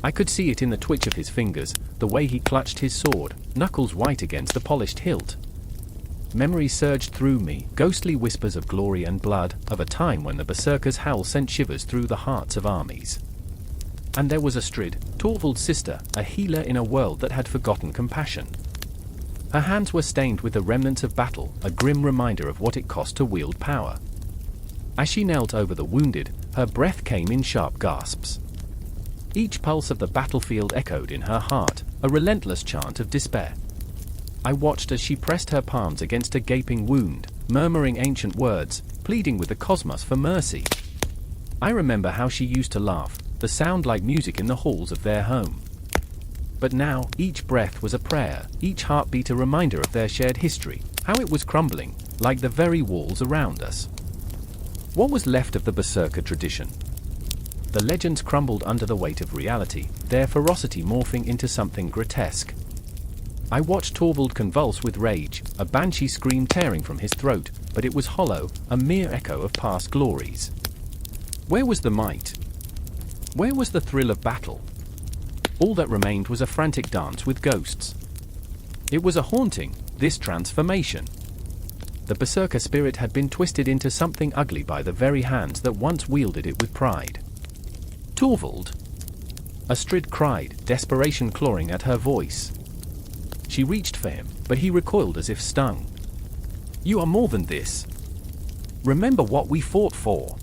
I could see it in the twitch of his fingers, the way he clutched his sword, knuckles white against the polished hilt. Memories surged through me, ghostly whispers of glory and blood, of a time when the berserker's howl sent shivers through the hearts of armies. And there was Astrid, Torvald's sister, a healer in a world that had forgotten compassion. Her hands were stained with the remnants of battle, a grim reminder of what it cost to wield power. As she knelt over the wounded, her breath came in sharp gasps. Each pulse of the battlefield echoed in her heart, a relentless chant of despair. I watched as she pressed her palms against a gaping wound, murmuring ancient words, pleading with the cosmos for mercy. I remember how she used to laugh, the sound like music in the halls of their home. But now, each breath was a prayer, each heartbeat a reminder of their shared history, how it was crumbling, like the very walls around us. What was left of the berserker tradition? The legends crumbled under the weight of reality, their ferocity morphing into something grotesque. I watched Torvald convulse with rage, a banshee scream tearing from his throat, but it was hollow, a mere echo of past glories. Where was the might? Where was the thrill of battle? All that remained was a frantic dance with ghosts. It was a haunting, this transformation. The berserker spirit had been twisted into something ugly by the very hands that once wielded it with pride. Torvald! Astrid cried, desperation clawing at her voice. She reached for him, but he recoiled as if stung. You are more than this. Remember what we fought for.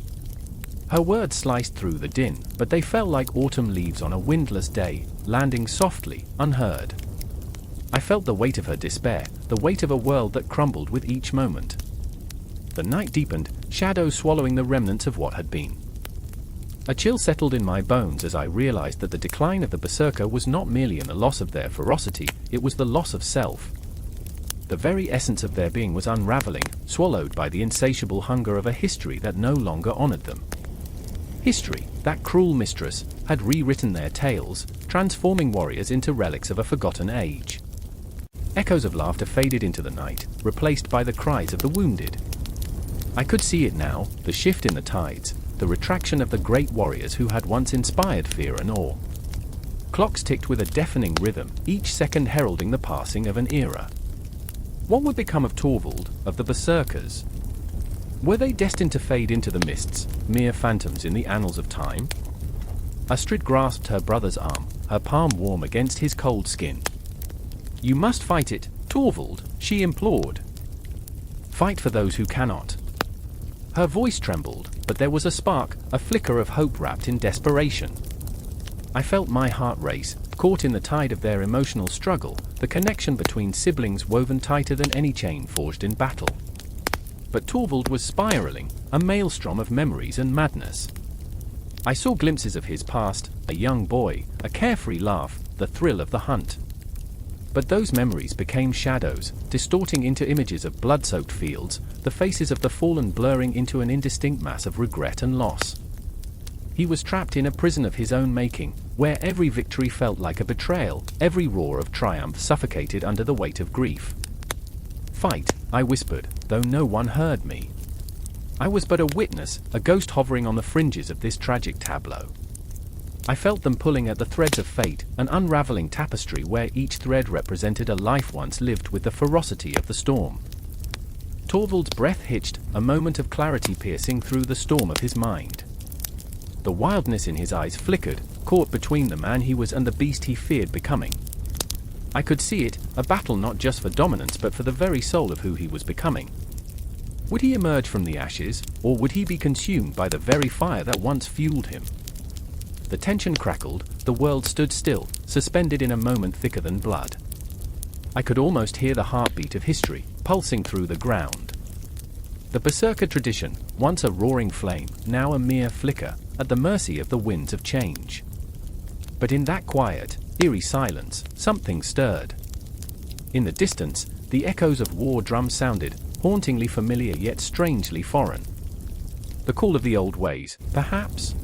Her words sliced through the din, but they fell like autumn leaves on a windless day, landing softly, unheard. I felt the weight of her despair, the weight of a world that crumbled with each moment. The night deepened, shadows swallowing the remnants of what had been. A chill settled in my bones as I realized that the decline of the berserker was not merely in the loss of their ferocity, it was the loss of self. The very essence of their being was unraveling, swallowed by the insatiable hunger of a history that no longer honored them. History, that cruel mistress, had rewritten their tales, transforming warriors into relics of a forgotten age. Echoes of laughter faded into the night, replaced by the cries of the wounded. I could see it now, the shift in the tides, the retraction of the great warriors who had once inspired fear and awe. Clocks ticked with a deafening rhythm, each second heralding the passing of an era. What would become of Torvald, of the berserkers? Were they destined to fade into the mists, mere phantoms in the annals of time? Astrid grasped her brother's arm, her palm warm against his cold skin. You must fight it, Torvald, she implored. Fight for those who cannot. Her voice trembled, but there was a spark, a flicker of hope wrapped in desperation. I felt my heart race, caught in the tide of their emotional struggle, the connection between siblings woven tighter than any chain forged in battle. But Torvald was spiraling, a maelstrom of memories and madness. I saw glimpses of his past, a young boy, a carefree laugh, the thrill of the hunt. But those memories became shadows, distorting into images of blood-soaked fields, the faces of the fallen blurring into an indistinct mass of regret and loss. He was trapped in a prison of his own making, where every victory felt like a betrayal, every roar of triumph suffocated under the weight of grief. Fight, I whispered, though no one heard me. I was but a witness, a ghost hovering on the fringes of this tragic tableau. I felt them pulling at the threads of fate, an unraveling tapestry where each thread represented a life once lived with the ferocity of the storm. Torvald's breath hitched, a moment of clarity piercing through the storm of his mind. The wildness in his eyes flickered, caught between the man he was and the beast he feared becoming. I could see it, a battle not just for dominance but for the very soul of who he was becoming. Would he emerge from the ashes, or would he be consumed by the very fire that once fueled him? The tension crackled, the world stood still, suspended in a moment thicker than blood. I could almost hear the heartbeat of history, pulsing through the ground. The Berserker tradition, once a roaring flame, now a mere flicker, at the mercy of the winds of change. But in that quiet, eerie silence, something stirred. In the distance, the echoes of war drums sounded, hauntingly familiar yet strangely foreign. The call of the old ways, perhaps?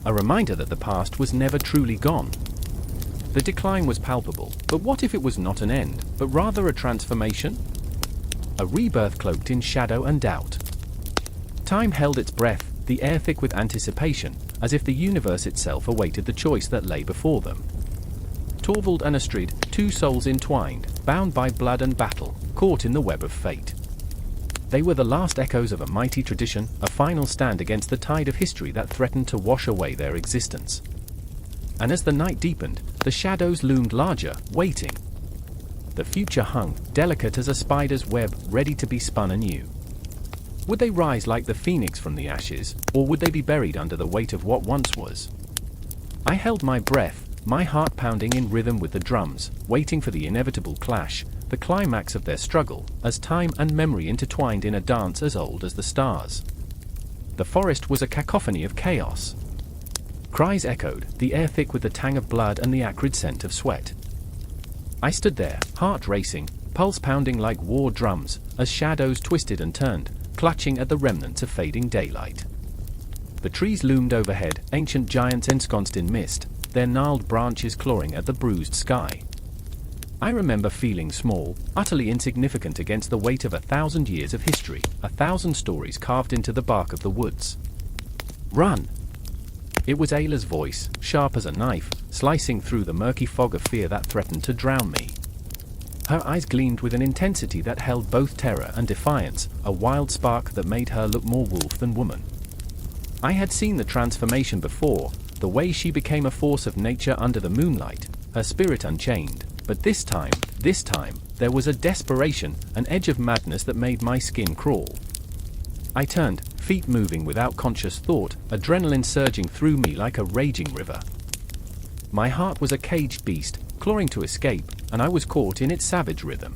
A reminder that the past was never truly gone. The decline was palpable, but what if it was not an end, but rather a transformation? A rebirth cloaked in shadow and doubt. Time held its breath, the air thick with anticipation, as if the universe itself awaited the choice that lay before them. Torvald and Astrid, two souls entwined, bound by blood and battle, caught in the web of fate. They were the last echoes of a mighty tradition, a final stand against the tide of history that threatened to wash away their existence. And as the night deepened, the shadows loomed larger, waiting. The future hung, delicate as a spider's web, ready to be spun anew. Would they rise like the phoenix from the ashes, or would they be buried under the weight of what once was? I held my breath, my heart pounding in rhythm with the drums, waiting for the inevitable clash, the climax of their struggle, as time and memory intertwined in a dance as old as the stars. The forest was a cacophony of chaos. Cries echoed, the air thick with the tang of blood and the acrid scent of sweat. I stood there, heart racing, pulse pounding like war drums, as shadows twisted and turned, clutching at the remnants of fading daylight. The trees loomed overhead, ancient giants ensconced in mist, their gnarled branches clawing at the bruised sky. I remember feeling small, utterly insignificant against the weight of 1,000 years of history, 1,000 stories carved into the bark of the woods. Run! It was Ayla's voice, sharp as a knife, slicing through the murky fog of fear that threatened to drown me. Her eyes gleamed with an intensity that held both terror and defiance, a wild spark that made her look more wolf than woman. I had seen the transformation before, the way she became a force of nature under the moonlight, her spirit unchained, but this time, there was a desperation, an edge of madness that made my skin crawl. I turned, feet moving without conscious thought, adrenaline surging through me like a raging river. My heart was a caged beast, clawing to escape, and I was caught in its savage rhythm.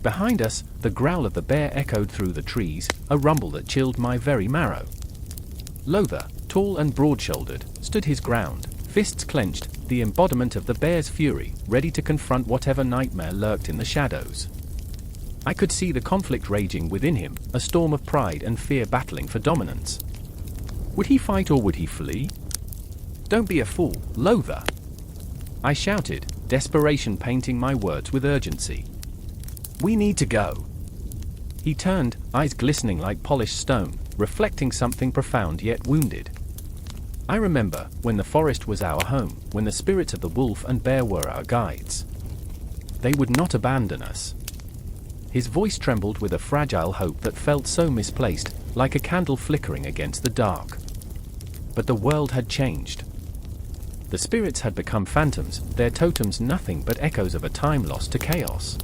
Behind us, the growl of the bear echoed through the trees, a rumble that chilled my very marrow. Lothar, tall and broad-shouldered, stood his ground, fists clenched, the embodiment of the bear's fury, ready to confront whatever nightmare lurked in the shadows. I could see the conflict raging within him, a storm of pride and fear battling for dominance. Would he fight or would he flee? Don't be a fool, Lothar! I shouted, desperation painting my words with urgency. We need to go. He turned, eyes glistening like polished stone, reflecting something profound yet wounded. I remember when the forest was our home, when the spirits of the wolf and bear were our guides. They would not abandon us. His voice trembled with a fragile hope that felt so misplaced, like a candle flickering against the dark. But the world had changed. The spirits had become phantoms, their totems nothing but echoes of a time lost to chaos.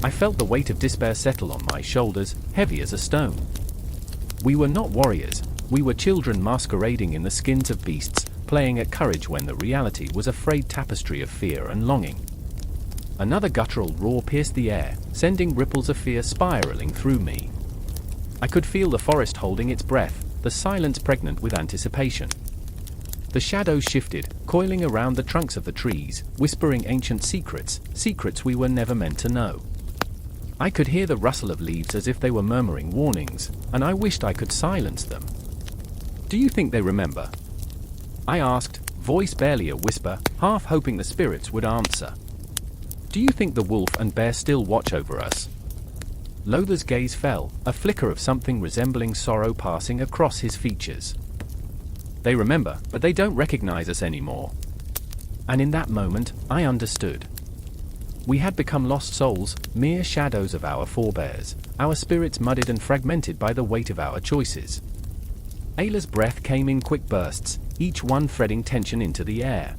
I felt the weight of despair settle on my shoulders, heavy as a stone. We were not warriors, we were children masquerading in the skins of beasts, playing at courage when the reality was a frayed tapestry of fear and longing. Another guttural roar pierced the air, sending ripples of fear spiraling through me. I could feel the forest holding its breath, the silence pregnant with anticipation. The shadows shifted, coiling around the trunks of the trees, whispering ancient secrets, secrets we were never meant to know. I could hear the rustle of leaves as if they were murmuring warnings, and I wished I could silence them. Do you think they remember? I asked, voice barely a whisper, half hoping the spirits would answer. Do you think the wolf and bear still watch over us? Lothar's gaze fell, a flicker of something resembling sorrow passing across his features. They remember, but they don't recognize us anymore. And in that moment, I understood. We had become lost souls, mere shadows of our forebears, our spirits muddied and fragmented by the weight of our choices. Ayla's breath came in quick bursts, each one threading tension into the air.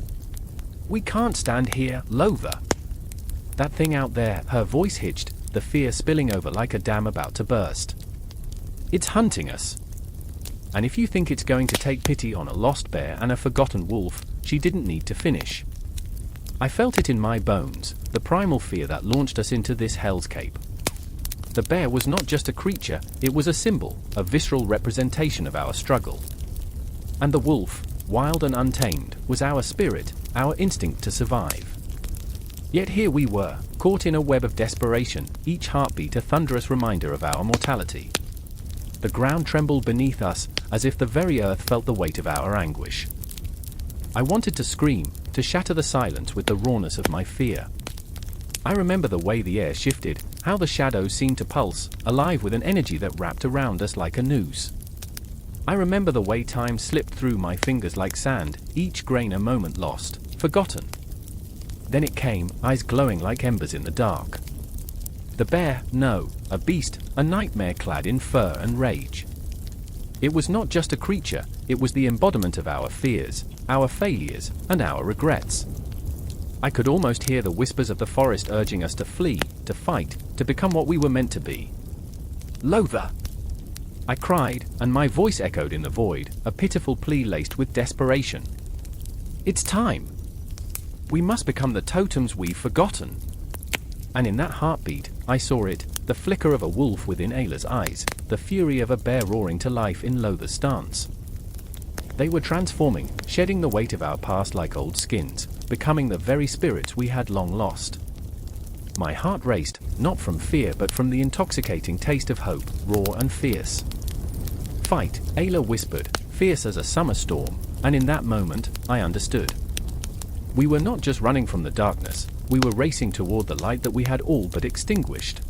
We can't stand here, Lothar. That thing out there, her voice hitched, the fear spilling over like a dam about to burst. It's hunting us. And if you think it's going to take pity on a lost bear and a forgotten wolf, she didn't need to finish. I felt it in my bones, the primal fear that launched us into this hellscape. The bear was not just a creature, it was a symbol, a visceral representation of our struggle. And the wolf, wild and untamed, was our spirit, our instinct to survive. Yet here we were, caught in a web of desperation, each heartbeat a thunderous reminder of our mortality. The ground trembled beneath us, as if the very earth felt the weight of our anguish. I wanted to scream, to shatter the silence with the rawness of my fear. I remember the way the air shifted, how the shadows seemed to pulse, alive with an energy that wrapped around us like a noose. I remember the way time slipped through my fingers like sand, each grain a moment lost, forgotten. Then it came, eyes glowing like embers in the dark. The bear, no, a beast, a nightmare clad in fur and rage. It was not just a creature, it was the embodiment of our fears, our failures, and our regrets. I could almost hear the whispers of the forest urging us to flee, to fight, to become what we were meant to be. Lothar! I cried, and my voice echoed in the void, a pitiful plea laced with desperation. It's time! We must become the totems we've forgotten. And in that heartbeat, I saw it, the flicker of a wolf within Ayla's eyes, the fury of a bear roaring to life in Lothar's stance. They were transforming, shedding the weight of our past like old skins, becoming the very spirits we had long lost. My heart raced, not from fear but from the intoxicating taste of hope, raw and fierce. Fight, Ayla whispered, fierce as a summer storm, and in that moment, I understood. We were not just running from the darkness, we were racing toward the light that we had all but extinguished.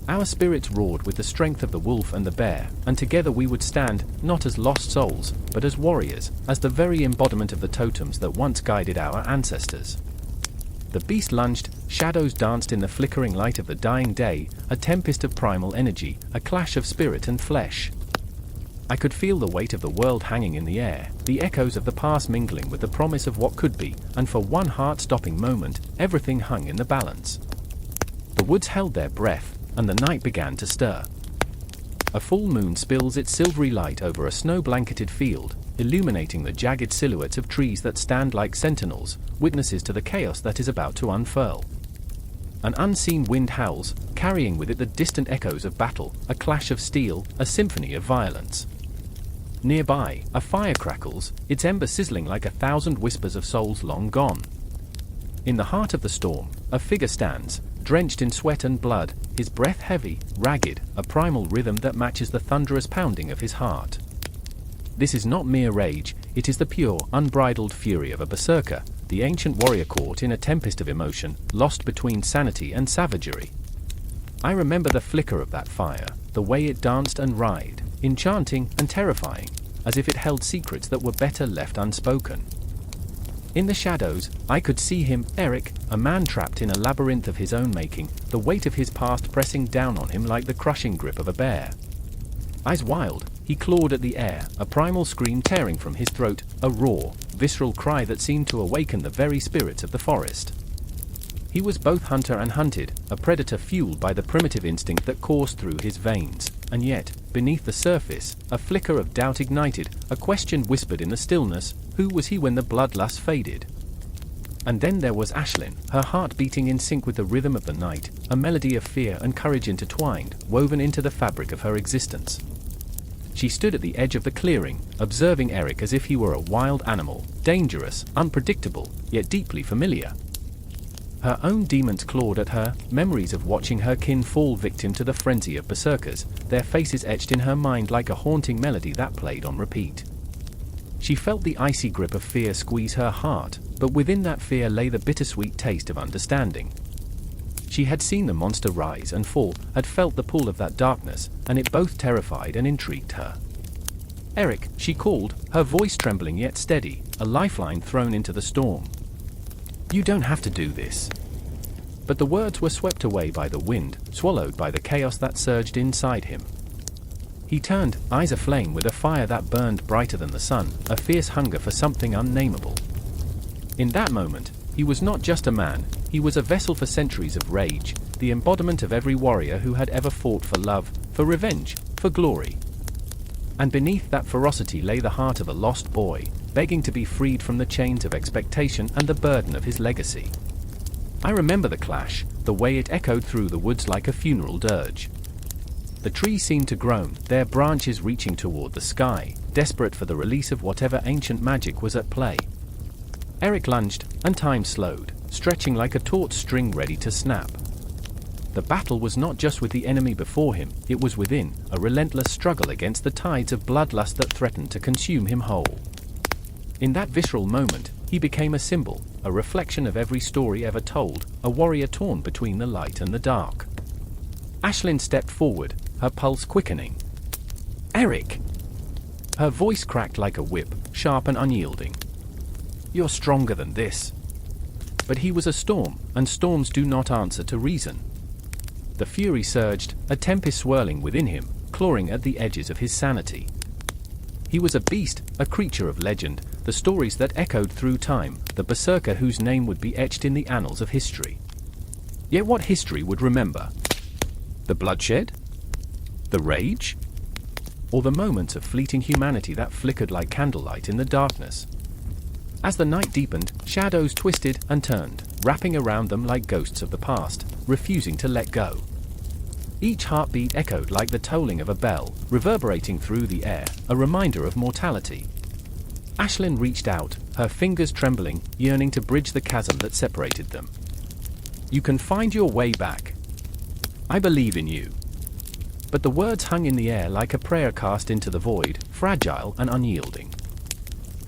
Our spirits roared with the strength of the wolf and the bear, and together we would stand, not as lost souls, but as warriors, as the very embodiment of the totems that once guided our ancestors. The beast lunged, shadows danced in the flickering light of the dying day, a tempest of primal energy, a clash of spirit and flesh. I could feel the weight of the world hanging in the air, the echoes of the past mingling with the promise of what could be, and for one heart-stopping moment, everything hung in the balance. The woods held their breath, and the night began to stir. A full moon spills its silvery light over a snow-blanketed field, illuminating the jagged silhouettes of trees that stand like sentinels, witnesses to the chaos that is about to unfurl. An unseen wind howls, carrying with it the distant echoes of battle, a clash of steel, a symphony of violence. Nearby, a fire crackles, its embers sizzling like 1,000 whispers of souls long gone. In the heart of the storm, a figure stands, drenched in sweat and blood, his breath heavy, ragged, a primal rhythm that matches the thunderous pounding of his heart. This is not mere rage, it is the pure, unbridled fury of a berserker, the ancient warrior caught in a tempest of emotion, lost between sanity and savagery. I remember the flicker of that fire, the way it danced and writhed, enchanting and terrifying, as if it held secrets that were better left unspoken. In the shadows, I could see him, Eric, a man trapped in a labyrinth of his own making, the weight of his past pressing down on him like the crushing grip of a bear. Eyes wild, he clawed at the air, a primal scream tearing from his throat, a raw, visceral cry that seemed to awaken the very spirits of the forest. He was both hunter and hunted, a predator fueled by the primitive instinct that coursed through his veins, and yet, beneath the surface, a flicker of doubt ignited, a question whispered in the stillness, who was he when the bloodlust faded? And then there was Ashlyn, her heart beating in sync with the rhythm of the night, a melody of fear and courage intertwined, woven into the fabric of her existence. She stood at the edge of the clearing, observing Eric as if he were a wild animal, dangerous, unpredictable, yet deeply familiar. Her own demons clawed at her, memories of watching her kin fall victim to the frenzy of berserkers, their faces etched in her mind like a haunting melody that played on repeat. She felt the icy grip of fear squeeze her heart, but within that fear lay the bittersweet taste of understanding. She had seen the monster rise and fall, had felt the pull of that darkness, and it both terrified and intrigued her. Eric, she called, her voice trembling yet steady, a lifeline thrown into the storm. You don't have to do this. But the words were swept away by the wind, swallowed by the chaos that surged inside him. He turned, eyes aflame with a fire that burned brighter than the sun, a fierce hunger for something unnameable. In that moment, he was not just a man, he was a vessel for centuries of rage, the embodiment of every warrior who had ever fought for love, for revenge, for glory. And beneath that ferocity lay the heart of a lost boy, begging to be freed from the chains of expectation and the burden of his legacy. I remember the clash, the way it echoed through the woods like a funeral dirge. The trees seemed to groan, their branches reaching toward the sky, desperate for the release of whatever ancient magic was at play. Eric lunged, and time slowed, stretching like a taut string ready to snap. The battle was not just with the enemy before him, it was within, a relentless struggle against the tides of bloodlust that threatened to consume him whole. In that visceral moment, he became a symbol, a reflection of every story ever told, a warrior torn between the light and the dark. Aisling stepped forward, her pulse quickening. "Eric!" Her voice cracked like a whip, sharp and unyielding. "You're stronger than this." But he was a storm, and storms do not answer to reason. The fury surged, a tempest swirling within him, clawing at the edges of his sanity. He was a beast, a creature of legend, the stories that echoed through time, the berserker whose name would be etched in the annals of history. Yet what history would remember? The bloodshed? The rage? Or the moments of fleeting humanity that flickered like candlelight in the darkness? As the night deepened, shadows twisted and turned, wrapping around them like ghosts of the past, refusing to let go. Each heartbeat echoed like the tolling of a bell, reverberating through the air, a reminder of mortality. Aisling reached out, her fingers trembling, yearning to bridge the chasm that separated them. "You can find your way back. I believe in you." But the words hung in the air like a prayer cast into the void, fragile and unyielding.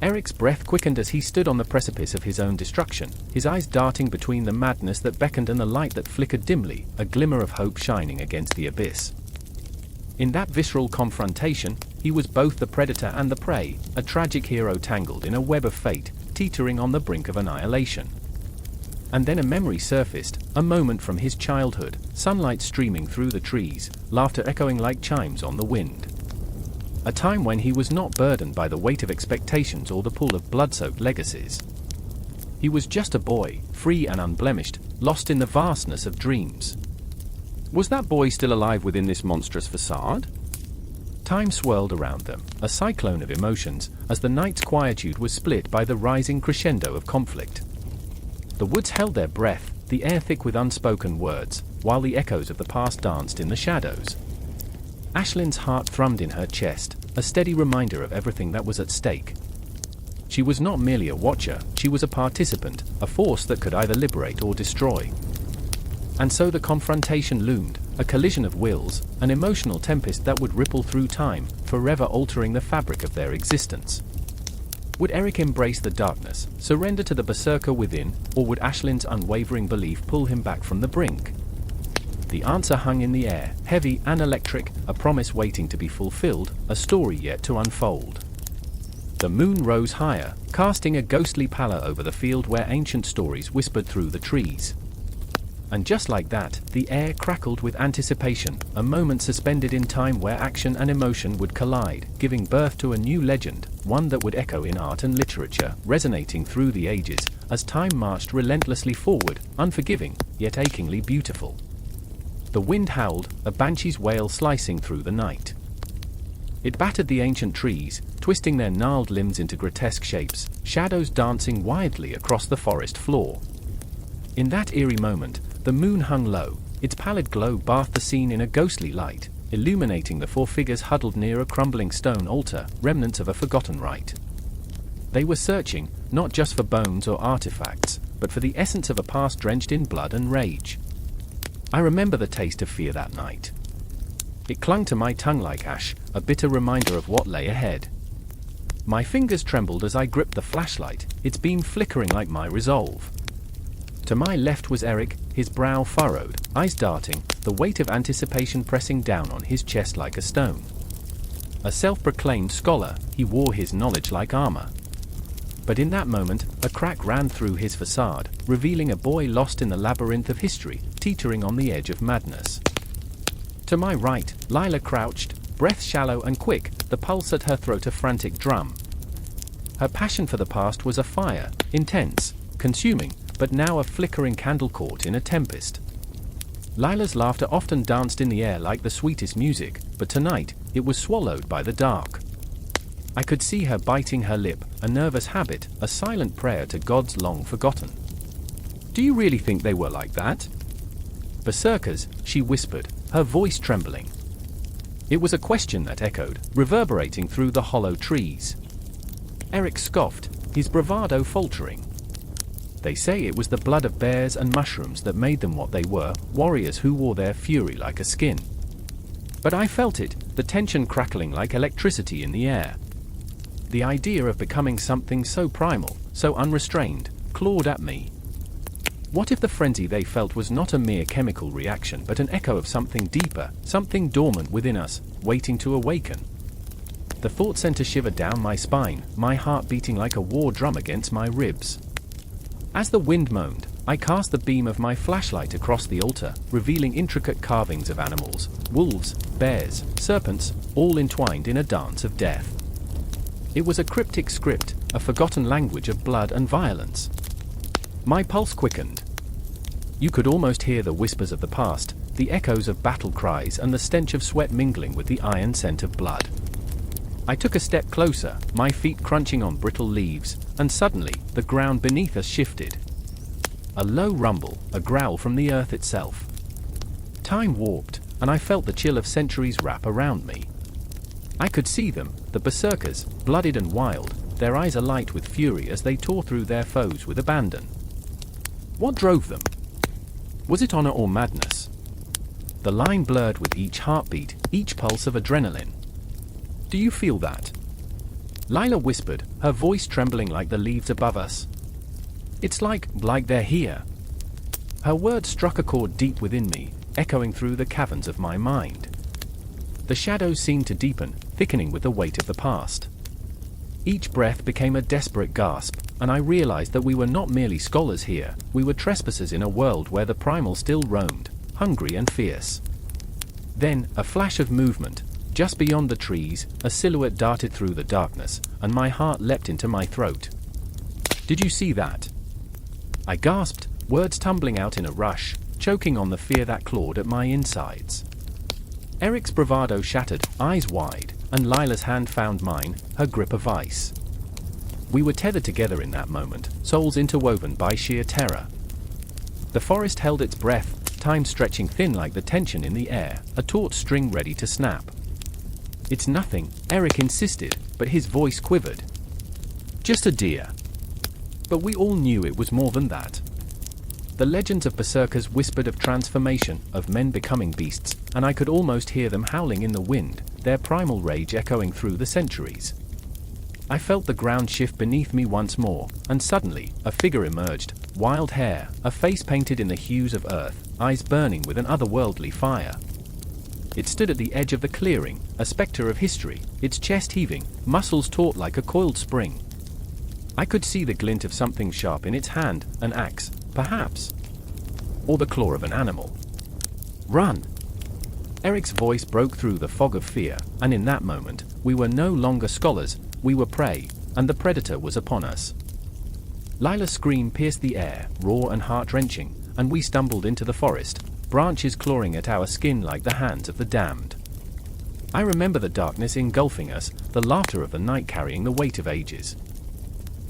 Eric's breath quickened as he stood on the precipice of his own destruction, his eyes darting between the madness that beckoned and the light that flickered dimly, a glimmer of hope shining against the abyss. In that visceral confrontation, he was both the predator and the prey, a tragic hero tangled in a web of fate, teetering on the brink of annihilation. And then a memory surfaced, a moment from his childhood, sunlight streaming through the trees, laughter echoing like chimes on the wind. A time when he was not burdened by the weight of expectations or the pull of blood-soaked legacies. He was just a boy, free and unblemished, lost in the vastness of dreams. Was that boy still alive within this monstrous facade? Time swirled around them, a cyclone of emotions, as the night's quietude was split by the rising crescendo of conflict. The woods held their breath, the air thick with unspoken words, while the echoes of the past danced in the shadows. Aisling's heart thrummed in her chest, a steady reminder of everything that was at stake. She was not merely a watcher, she was a participant, a force that could either liberate or destroy. And so the confrontation loomed, a collision of wills, an emotional tempest that would ripple through time, forever altering the fabric of their existence. Would Eric embrace the darkness, surrender to the berserker within, or would Aisling's unwavering belief pull him back from the brink? The answer hung in the air, heavy and electric, a promise waiting to be fulfilled, a story yet to unfold. The moon rose higher, casting a ghostly pallor over the field where ancient stories whispered through the trees. And just like that, the air crackled with anticipation, a moment suspended in time where action and emotion would collide, giving birth to a new legend, one that would echo in art and literature, resonating through the ages, as time marched relentlessly forward, unforgiving, yet achingly beautiful. The wind howled, a banshee's wail slicing through the night. It battered the ancient trees, twisting their gnarled limbs into grotesque shapes, shadows dancing wildly across the forest floor. In that eerie moment, the moon hung low, its pallid glow bathed the scene in a ghostly light, illuminating the four figures huddled near a crumbling stone altar, remnants of a forgotten rite. They were searching, not just for bones or artifacts, but for the essence of a past drenched in blood and rage. I remember the taste of fear that night. It clung to my tongue like ash, a bitter reminder of what lay ahead. My fingers trembled as I gripped the flashlight, its beam flickering like my resolve. To my left was Eric, his brow furrowed, eyes darting, the weight of anticipation pressing down on his chest like a stone. A self-proclaimed scholar, he wore his knowledge like armor. But in that moment, a crack ran through his facade, revealing a boy lost in the labyrinth of history, teetering on the edge of madness. To my right, Lila crouched, breath shallow and quick, the pulse at her throat a frantic drum. Her passion for the past was a fire, intense, consuming, but now a flickering candle caught in a tempest. Lila's laughter often danced in the air like the sweetest music, but tonight, it was swallowed by the dark. I could see her biting her lip, a nervous habit, a silent prayer to gods long forgotten. "Do you really think they were like that?" "Berserkers," she whispered, her voice trembling. It was a question that echoed, reverberating through the hollow trees. Eric scoffed, his bravado faltering. "They say it was the blood of bears and mushrooms that made them what they were, warriors who wore their fury like a skin." But I felt it, the tension crackling like electricity in the air. The idea of becoming something so primal, so unrestrained, clawed at me. What if the frenzy they felt was not a mere chemical reaction but an echo of something deeper, something dormant within us, waiting to awaken? The thought sent a shiver down my spine, my heart beating like a war drum against my ribs. As the wind moaned, I cast the beam of my flashlight across the altar, revealing intricate carvings of animals, wolves, bears, serpents, all entwined in a dance of death. It was a cryptic script, a forgotten language of blood and violence. My pulse quickened. You could almost hear the whispers of the past, the echoes of battle cries and the stench of sweat mingling with the iron scent of blood. I took a step closer, my feet crunching on brittle leaves, and suddenly, the ground beneath us shifted. A low rumble, a growl from the earth itself. Time warped, and I felt the chill of centuries wrap around me. I could see them, the berserkers, blooded and wild, their eyes alight with fury as they tore through their foes with abandon. What drove them? Was it honor or madness? The line blurred with each heartbeat, each pulse of adrenaline. "Do you feel that?" Lila whispered, her voice trembling like the leaves above us. "It's like they're here." Her words struck a chord deep within me, echoing through the caverns of my mind. The shadows seemed to deepen, thickening with the weight of the past. Each breath became a desperate gasp, and I realized that we were not merely scholars here, we were trespassers in a world where the primal still roamed, hungry and fierce. Then, a flash of movement. Just beyond the trees, a silhouette darted through the darkness, and my heart leapt into my throat. "Did you see that?" I gasped, words tumbling out in a rush, choking on the fear that clawed at my insides. Eric's bravado shattered, eyes wide, and Lila's hand found mine, her grip of ice. We were tethered together in that moment, souls interwoven by sheer terror. The forest held its breath, time stretching thin like the tension in the air, a taut string ready to snap. "It's nothing," Eric insisted, but his voice quivered. "Just a deer." But we all knew it was more than that. The legends of berserkers whispered of transformation, of men becoming beasts, and I could almost hear them howling in the wind, their primal rage echoing through the centuries. I felt the ground shift beneath me once more, and suddenly, a figure emerged, wild hair, a face painted in the hues of earth, eyes burning with an otherworldly fire. It stood at the edge of the clearing, a spectre of history, its chest heaving, muscles taut like a coiled spring. I could see the glint of something sharp in its hand, an axe, perhaps. Or the claw of an animal. "Run!" Eric's voice broke through the fog of fear, and in that moment, we were no longer scholars, we were prey, and the predator was upon us. Lila's scream pierced the air, raw and heart-wrenching, and we stumbled into the forest, branches clawing at our skin like the hands of the damned. I remember the darkness engulfing us, the laughter of the night carrying the weight of ages.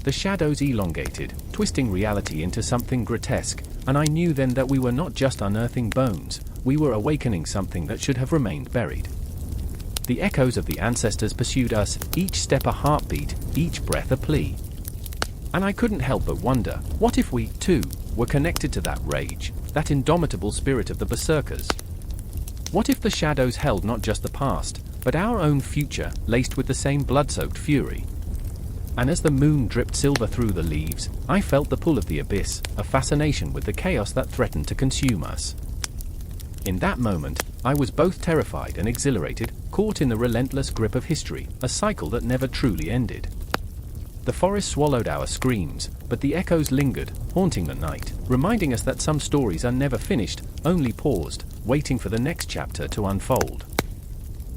The shadows elongated, twisting reality into something grotesque, and I knew then that we were not just unearthing bones, we were awakening something that should have remained buried. The echoes of the ancestors pursued us, each step a heartbeat, each breath a plea. And I couldn't help but wonder, what if we, too, were connected to that rage, that indomitable spirit of the berserkers? What if the shadows held not just the past, but our own future, laced with the same blood-soaked fury? And as the moon dripped silver through the leaves, I felt the pull of the abyss, a fascination with the chaos that threatened to consume us. In that moment, I was both terrified and exhilarated, caught in the relentless grip of history, a cycle that never truly ended. The forest swallowed our screams, but the echoes lingered, haunting the night, reminding us that some stories are never finished, only paused, waiting for the next chapter to unfold.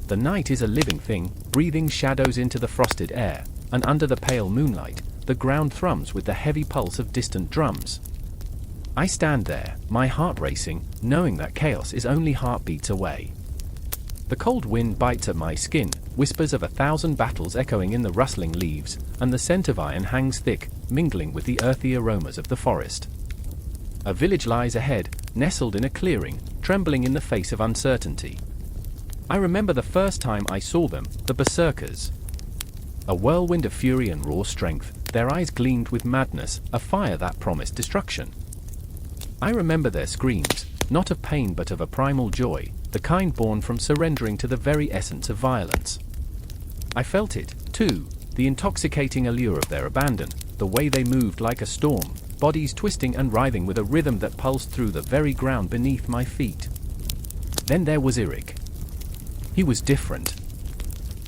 The night is a living thing, breathing shadows into the frosted air, and under the pale moonlight, the ground thrums with the heavy pulse of distant drums. I stand there, my heart racing, knowing that chaos is only heartbeats away. The cold wind bites at my skin, whispers of 1,000 battles echoing in the rustling leaves, and the scent of iron hangs thick, mingling with the earthy aromas of the forest. A village lies ahead, nestled in a clearing, trembling in the face of uncertainty. I remember the first time I saw them, the Berserkers. A whirlwind of fury and raw strength, their eyes gleamed with madness, a fire that promised destruction. I remember their screams, not of pain but of a primal joy, the kind born from surrendering to the very essence of violence. I felt it, too, the intoxicating allure of their abandon, the way they moved like a storm, bodies twisting and writhing with a rhythm that pulsed through the very ground beneath my feet. Then there was Eirik. He was different.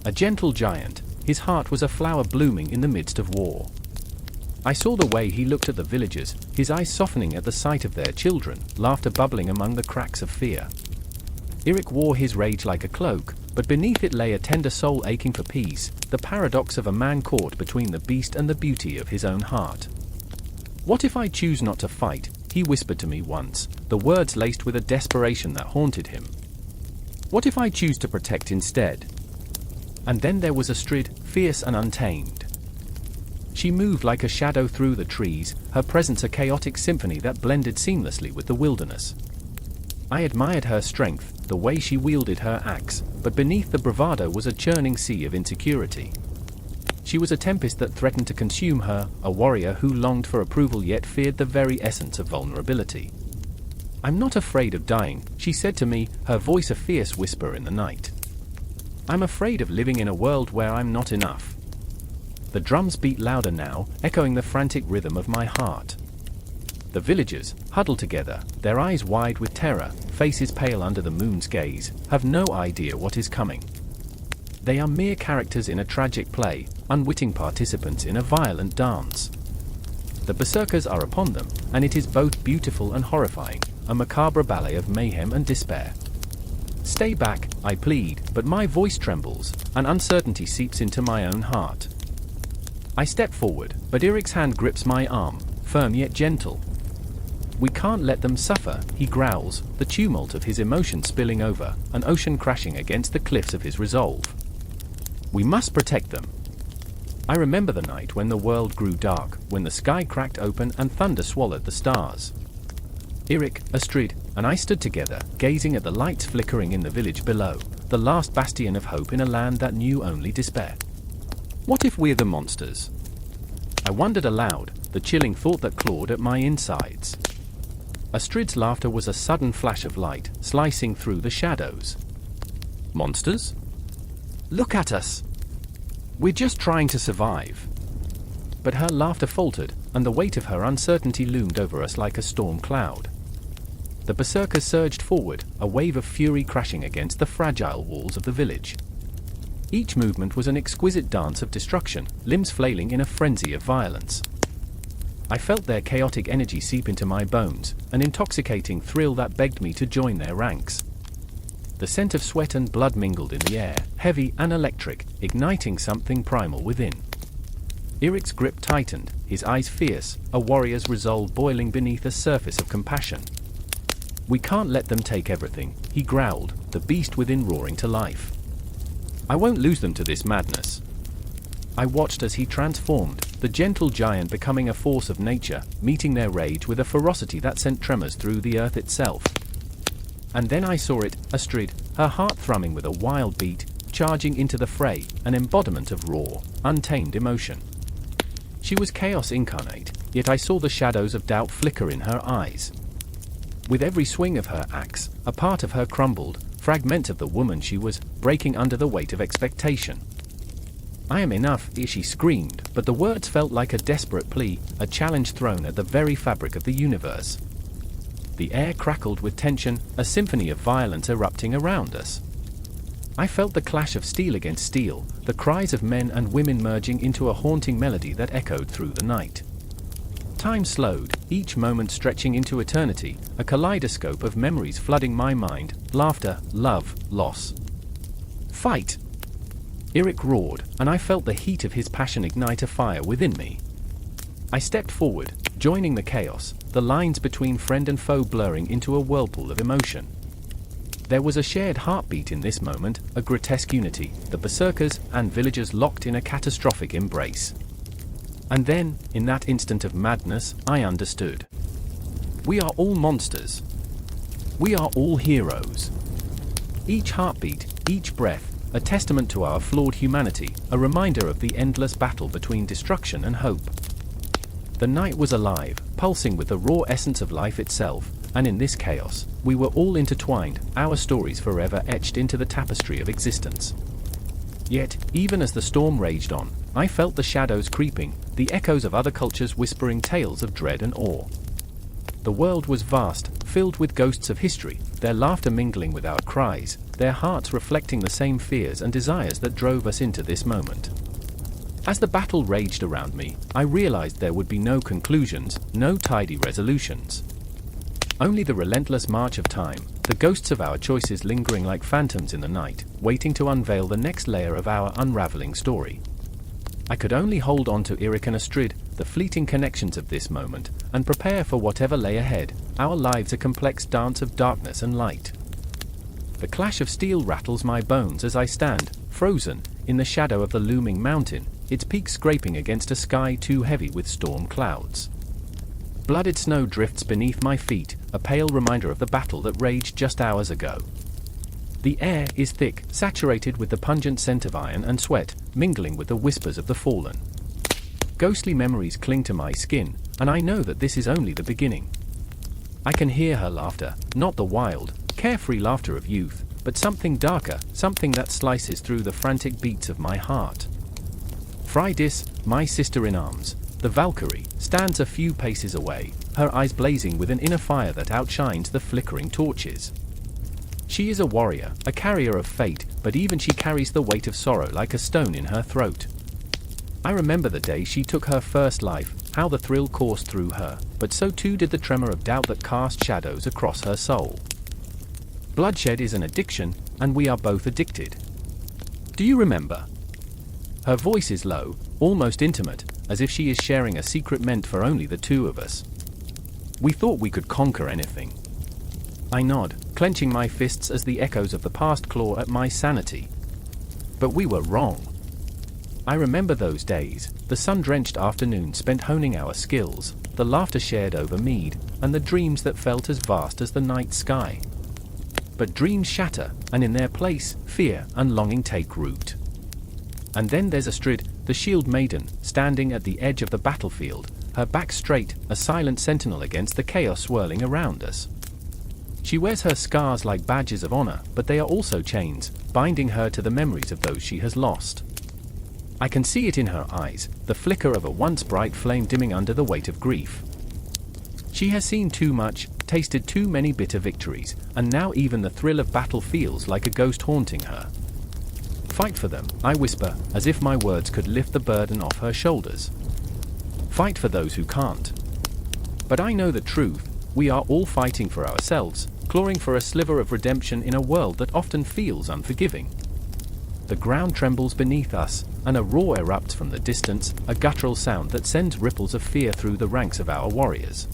A gentle giant, his heart was a flower blooming in the midst of war. I saw the way he looked at the villagers, his eyes softening at the sight of their children, laughter bubbling among the cracks of fear. Eirik wore his rage like a cloak, but beneath it lay a tender soul aching for peace, the paradox of a man caught between the beast and the beauty of his own heart. "What if I choose not to fight?" he whispered to me once, the words laced with a desperation that haunted him. "What if I choose to protect instead?" And then there was Astrid, fierce and untamed. She moved like a shadow through the trees, her presence a chaotic symphony that blended seamlessly with the wilderness. I admired her strength, the way she wielded her axe, but beneath the bravado was a churning sea of insecurity. She was a tempest that threatened to consume her, a warrior who longed for approval yet feared the very essence of vulnerability. "I'm not afraid of dying," she said to me, her voice a fierce whisper in the night. "I'm afraid of living in a world where I'm not enough." The drums beat louder now, echoing the frantic rhythm of my heart. The villagers, huddled together, their eyes wide with terror, faces pale under the moon's gaze, have no idea what is coming. They are mere characters in a tragic play, unwitting participants in a violent dance. The Berserkers are upon them, and it is both beautiful and horrifying, a macabre ballet of mayhem and despair. "Stay back," I plead, but my voice trembles, and uncertainty seeps into my own heart. I step forward, but Eirik's hand grips my arm, firm yet gentle. "We can't let them suffer," he growls, the tumult of his emotions spilling over, an ocean crashing against the cliffs of his resolve. "We must protect them." I remember the night when the world grew dark, when the sky cracked open and thunder swallowed the stars. Eirik, Astrid, and I stood together, gazing at the lights flickering in the village below, the last bastion of hope in a land that knew only despair. What if we're the monsters? I wondered aloud, the chilling thought that clawed at my insides. Astrid's laughter was a sudden flash of light, slicing through the shadows. "Monsters? Look at us! We're just trying to survive." But her laughter faltered, and the weight of her uncertainty loomed over us like a storm cloud. The Berserkers surged forward, a wave of fury crashing against the fragile walls of the village. Each movement was an exquisite dance of destruction, limbs flailing in a frenzy of violence. I felt their chaotic energy seep into my bones, an intoxicating thrill that begged me to join their ranks. The scent of sweat and blood mingled in the air, heavy and electric, igniting something primal within. Eirik's grip tightened, his eyes fierce, a warrior's resolve boiling beneath a surface of compassion. "We can't let them take everything," he growled, the beast within roaring to life. "I won't lose them to this madness." I watched as he transformed, the gentle giant becoming a force of nature, meeting their rage with a ferocity that sent tremors through the earth itself. And then I saw it, Astrid, her heart thrumming with a wild beat, charging into the fray, an embodiment of raw, untamed emotion. She was chaos incarnate, yet I saw the shadows of doubt flicker in her eyes. With every swing of her axe, a part of her crumbled, fragment of the woman she was, breaking under the weight of expectation. "I am enough," she screamed, but the words felt like a desperate plea, a challenge thrown at the very fabric of the universe. The air crackled with tension, a symphony of violence erupting around us. I felt the clash of steel against steel, the cries of men and women merging into a haunting melody that echoed through the night. Time slowed, each moment stretching into eternity, a kaleidoscope of memories flooding my mind, laughter, love, loss. "Fight!" Eirik roared, and I felt the heat of his passion ignite a fire within me. I stepped forward, joining the chaos, the lines between friend and foe blurring into a whirlpool of emotion. There was a shared heartbeat in this moment, a grotesque unity, the berserkers and villagers locked in a catastrophic embrace. And then, in that instant of madness, I understood. We are all monsters. We are all heroes. Each heartbeat, each breath, a testament to our flawed humanity, a reminder of the endless battle between destruction and hope. The night was alive, pulsing with the raw essence of life itself, and in this chaos, we were all intertwined, our stories forever etched into the tapestry of existence. Yet, even as the storm raged on, I felt the shadows creeping, the echoes of other cultures whispering tales of dread and awe. The world was vast, filled with ghosts of history, their laughter mingling with our cries, their hearts reflecting the same fears and desires that drove us into this moment. As the battle raged around me, I realized there would be no conclusions, no tidy resolutions. Only the relentless march of time, the ghosts of our choices lingering like phantoms in the night, waiting to unveil the next layer of our unraveling story. I could only hold on to Eric and Astrid, the fleeting connections of this moment, and prepare for whatever lay ahead, our lives a complex dance of darkness and light. The clash of steel rattles my bones as I stand, frozen, in the shadow of the looming mountain, its peak scraping against a sky too heavy with storm clouds. Blooded snow drifts beneath my feet, a pale reminder of the battle that raged just hours ago. The air is thick, saturated with the pungent scent of iron and sweat, mingling with the whispers of the fallen. Ghostly memories cling to my skin, and I know that this is only the beginning. I can hear her laughter, not the wild, carefree laughter of youth, but something darker, something that slices through the frantic beats of my heart. Freydis, my sister in arms, the Valkyrie, stands a few paces away, her eyes blazing with an inner fire that outshines the flickering torches. She is a warrior, a carrier of fate, but even she carries the weight of sorrow like a stone in her throat. I remember the day she took her first life, how the thrill coursed through her, but so too did the tremor of doubt that cast shadows across her soul. Bloodshed is an addiction, and we are both addicted. Do you remember? Her voice is low, almost intimate, as if she is sharing a secret meant for only the two of us. We thought we could conquer anything. I nod, clenching my fists as the echoes of the past claw at my sanity. But we were wrong. I remember those days, the sun-drenched afternoons spent honing our skills, the laughter shared over mead, and the dreams that felt as vast as the night sky. But dreams shatter, and in their place, fear and longing take root. And then there's Astrid, the shield maiden, standing at the edge of the battlefield, her back straight, a silent sentinel against the chaos swirling around us. She wears her scars like badges of honor, but they are also chains, binding her to the memories of those she has lost. I can see it in her eyes, the flicker of a once bright flame dimming under the weight of grief. She has seen too much, tasted too many bitter victories, and now even the thrill of battle feels like a ghost haunting her. Fight for them, I whisper, as if my words could lift the burden off her shoulders. Fight for those who can't. But I know the truth, we are all fighting for ourselves, clawing for a sliver of redemption in a world that often feels unforgiving. The ground trembles beneath us, and a roar erupts from the distance, a guttural sound that sends ripples of fear through the ranks of our warriors.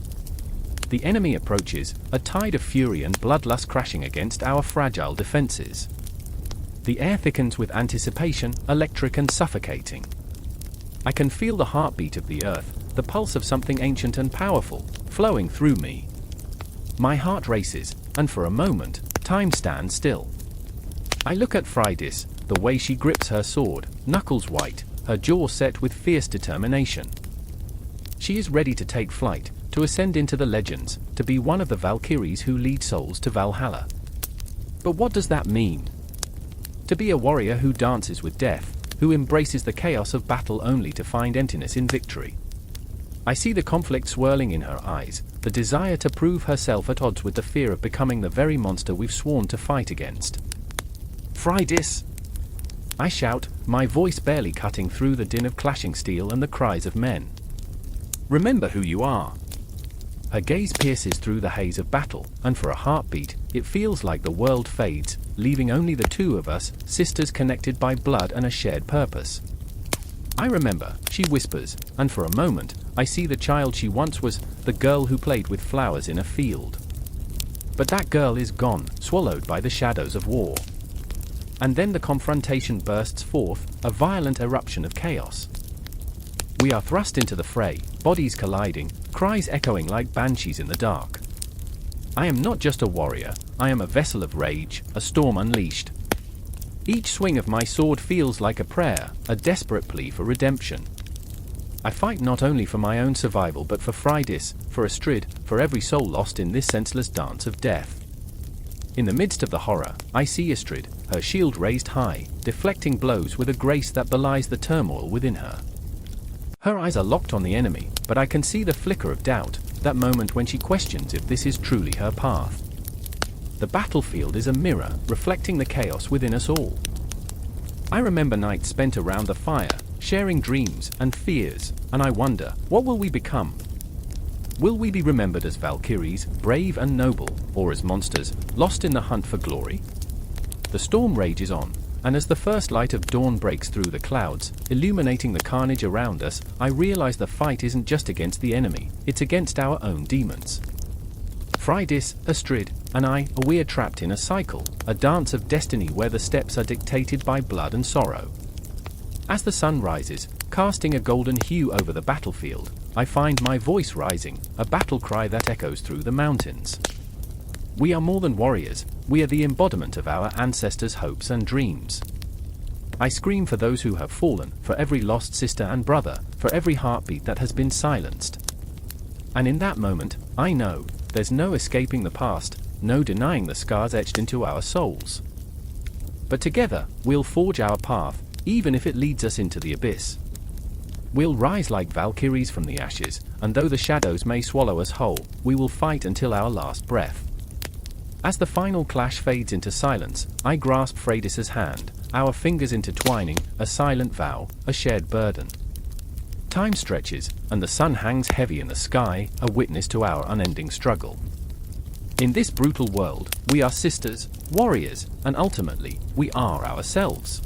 The enemy approaches, a tide of fury and bloodlust crashing against our fragile defenses. The air thickens with anticipation, electric and suffocating. I can feel the heartbeat of the earth, the pulse of something ancient and powerful, flowing through me. My heart races, and for a moment, time stands still. I look at Freydis, the way she grips her sword, knuckles white, her jaw set with fierce determination. She is ready to take flight, to ascend into the legends, to be one of the Valkyries who lead souls to Valhalla. But what does that mean? To be a warrior who dances with death, who embraces the chaos of battle only to find emptiness in victory. I see the conflict swirling in her eyes, the desire to prove herself at odds with the fear of becoming the very monster we've sworn to fight against. Freydis! I shout, my voice barely cutting through the din of clashing steel and the cries of men. Remember who you are. Her gaze pierces through the haze of battle, and for a heartbeat, it feels like the world fades, leaving only the two of us, sisters connected by blood and a shared purpose. I remember, she whispers, and for a moment, I see the child she once was, the girl who played with flowers in a field. But that girl is gone, swallowed by the shadows of war. And then the confrontation bursts forth, a violent eruption of chaos. We are thrust into the fray, bodies colliding, cries echoing like banshees in the dark. I am not just a warrior, I am a vessel of rage, a storm unleashed. Each swing of my sword feels like a prayer, a desperate plea for redemption. I fight not only for my own survival but for Freydis, for Astrid, for every soul lost in this senseless dance of death. In the midst of the horror, I see Astrid, her shield raised high, deflecting blows with a grace that belies the turmoil within her. Her eyes are locked on the enemy, but I can see the flicker of doubt, that moment when she questions if this is truly her path. The battlefield is a mirror, reflecting the chaos within us all. I remember nights spent around the fire, sharing dreams and fears, and I wonder, what will we become? Will we be remembered as Valkyries, brave and noble, or as monsters, lost in the hunt for glory? The storm rages on, and as the first light of dawn breaks through the clouds, illuminating the carnage around us, I realize the fight isn't just against the enemy, it's against our own demons. Freydis, Astrid, and I, we are trapped in a cycle, a dance of destiny where the steps are dictated by blood and sorrow. As the sun rises, casting a golden hue over the battlefield, I find my voice rising, a battle cry that echoes through the mountains. We are more than warriors, we are the embodiment of our ancestors' hopes and dreams. I scream for those who have fallen, for every lost sister and brother, for every heartbeat that has been silenced. And in that moment, I know, there's no escaping the past, no denying the scars etched into our souls. But together, we'll forge our path, even if it leads us into the abyss. We'll rise like Valkyries from the ashes, and though the shadows may swallow us whole, we will fight until our last breath. As the final clash fades into silence, I grasp Freydis's hand, our fingers intertwining, a silent vow, a shared burden. Time stretches, and the sun hangs heavy in the sky, a witness to our unending struggle. In this brutal world, we are sisters, warriors, and ultimately, we are ourselves.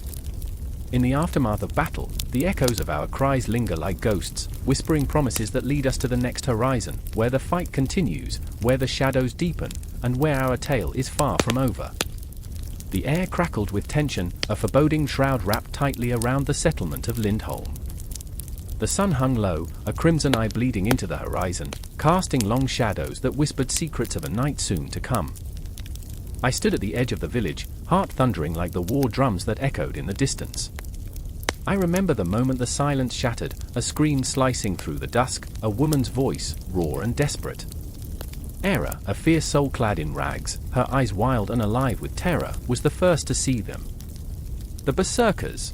In the aftermath of battle, the echoes of our cries linger like ghosts, whispering promises that lead us to the next horizon, where the fight continues, where the shadows deepen, and where our tale is far from over. The air crackled with tension, a foreboding shroud wrapped tightly around the settlement of Lindholm. The sun hung low, a crimson eye bleeding into the horizon, casting long shadows that whispered secrets of a night soon to come. I stood at the edge of the village, heart thundering like the war drums that echoed in the distance. I remember the moment the silence shattered, a scream slicing through the dusk, a woman's voice, raw and desperate. Era, a fierce soul clad in rags, her eyes wild and alive with terror, was the first to see them. The Berserkers.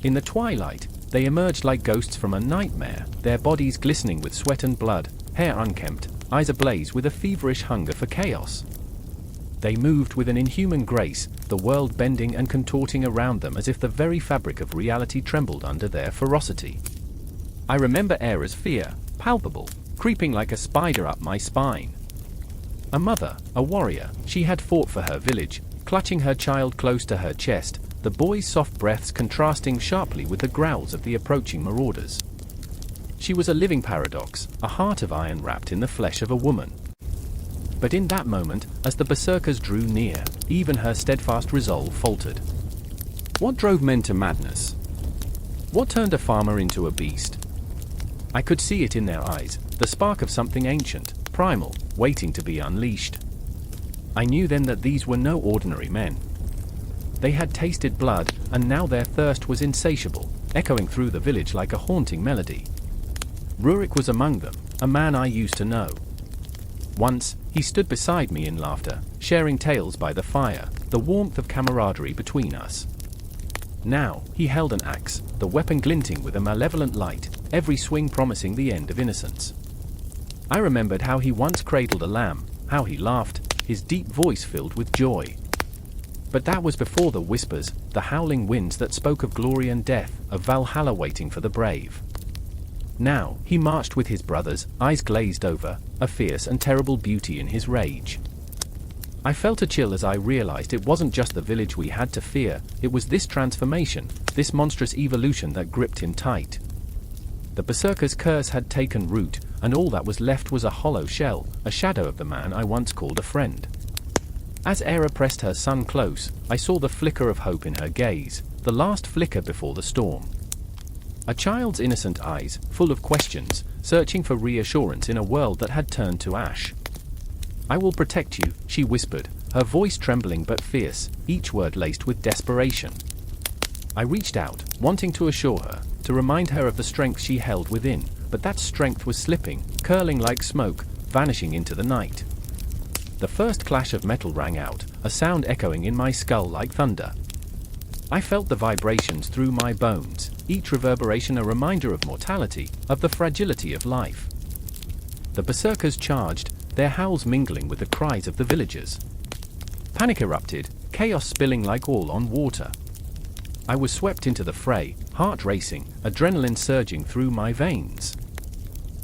In the twilight, they emerged like ghosts from a nightmare, their bodies glistening with sweat and blood, hair unkempt, eyes ablaze with a feverish hunger for chaos. They moved with an inhuman grace, the world bending and contorting around them as if the very fabric of reality trembled under their ferocity. I remember Era's fear, palpable, creeping like a spider up my spine. A mother, a warrior, she had fought for her village, clutching her child close to her chest, the boy's soft breaths contrasting sharply with the growls of the approaching marauders. She was a living paradox, a heart of iron wrapped in the flesh of a woman. But in that moment, as the Berserkers drew near, even her steadfast resolve faltered. What drove men to madness? What turned a farmer into a beast? I could see it in their eyes, the spark of something ancient, primal, waiting to be unleashed. I knew then that these were no ordinary men. They had tasted blood, and now their thirst was insatiable, echoing through the village like a haunting melody. Rurik was among them, a man I used to know. Once, he stood beside me in laughter, sharing tales by the fire, the warmth of camaraderie between us. Now, he held an axe, the weapon glinting with a malevolent light, every swing promising the end of innocence. I remembered how he once cradled a lamb, how he laughed, his deep voice filled with joy. But that was before the whispers, the howling winds that spoke of glory and death, of Valhalla waiting for the brave. Now, he marched with his brothers, eyes glazed over, a fierce and terrible beauty in his rage. I felt a chill as I realized it wasn't just the village we had to fear, it was this transformation, this monstrous evolution that gripped him tight. The Berserker's curse had taken root, and all that was left was a hollow shell, a shadow of the man I once called a friend. As Era pressed her son close, I saw the flicker of hope in her gaze, the last flicker before the storm. A child's innocent eyes, full of questions, searching for reassurance in a world that had turned to ash. "I will protect you," she whispered, her voice trembling but fierce, each word laced with desperation. I reached out, wanting to assure her, to remind her of the strength she held within, but that strength was slipping, curling like smoke, vanishing into the night. The first clash of metal rang out, a sound echoing in my skull like thunder. I felt the vibrations through my bones, each reverberation a reminder of mortality, of the fragility of life. The Berserkers charged, their howls mingling with the cries of the villagers. Panic erupted, chaos spilling like oil on water. I was swept into the fray, heart racing, adrenaline surging through my veins.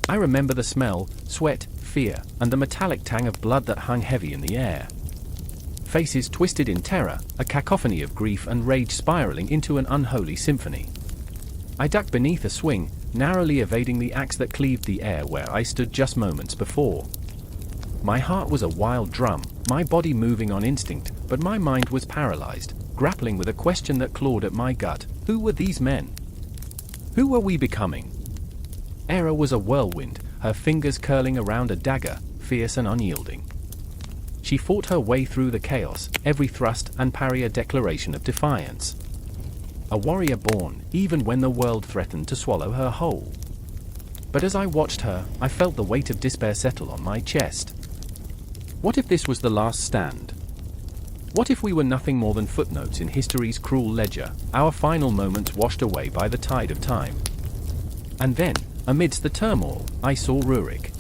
I remember the smell, sweat, fear, and the metallic tang of blood that hung heavy in the air. Faces twisted in terror, a cacophony of grief and rage spiraling into an unholy symphony. I ducked beneath a swing, narrowly evading the axe that cleaved the air where I stood just moments before. My heart was a wild drum, my body moving on instinct, but my mind was paralyzed, grappling with a question that clawed at my gut. Who were these men? Who were we becoming? Era was a whirlwind, her fingers curling around a dagger, fierce and unyielding. She fought her way through the chaos, every thrust and parry a declaration of defiance. A warrior born, even when the world threatened to swallow her whole. But as I watched her, I felt the weight of despair settle on my chest. What if this was the last stand? What if we were nothing more than footnotes in history's cruel ledger, our final moments washed away by the tide of time? And then, amidst the turmoil, I saw Rurik.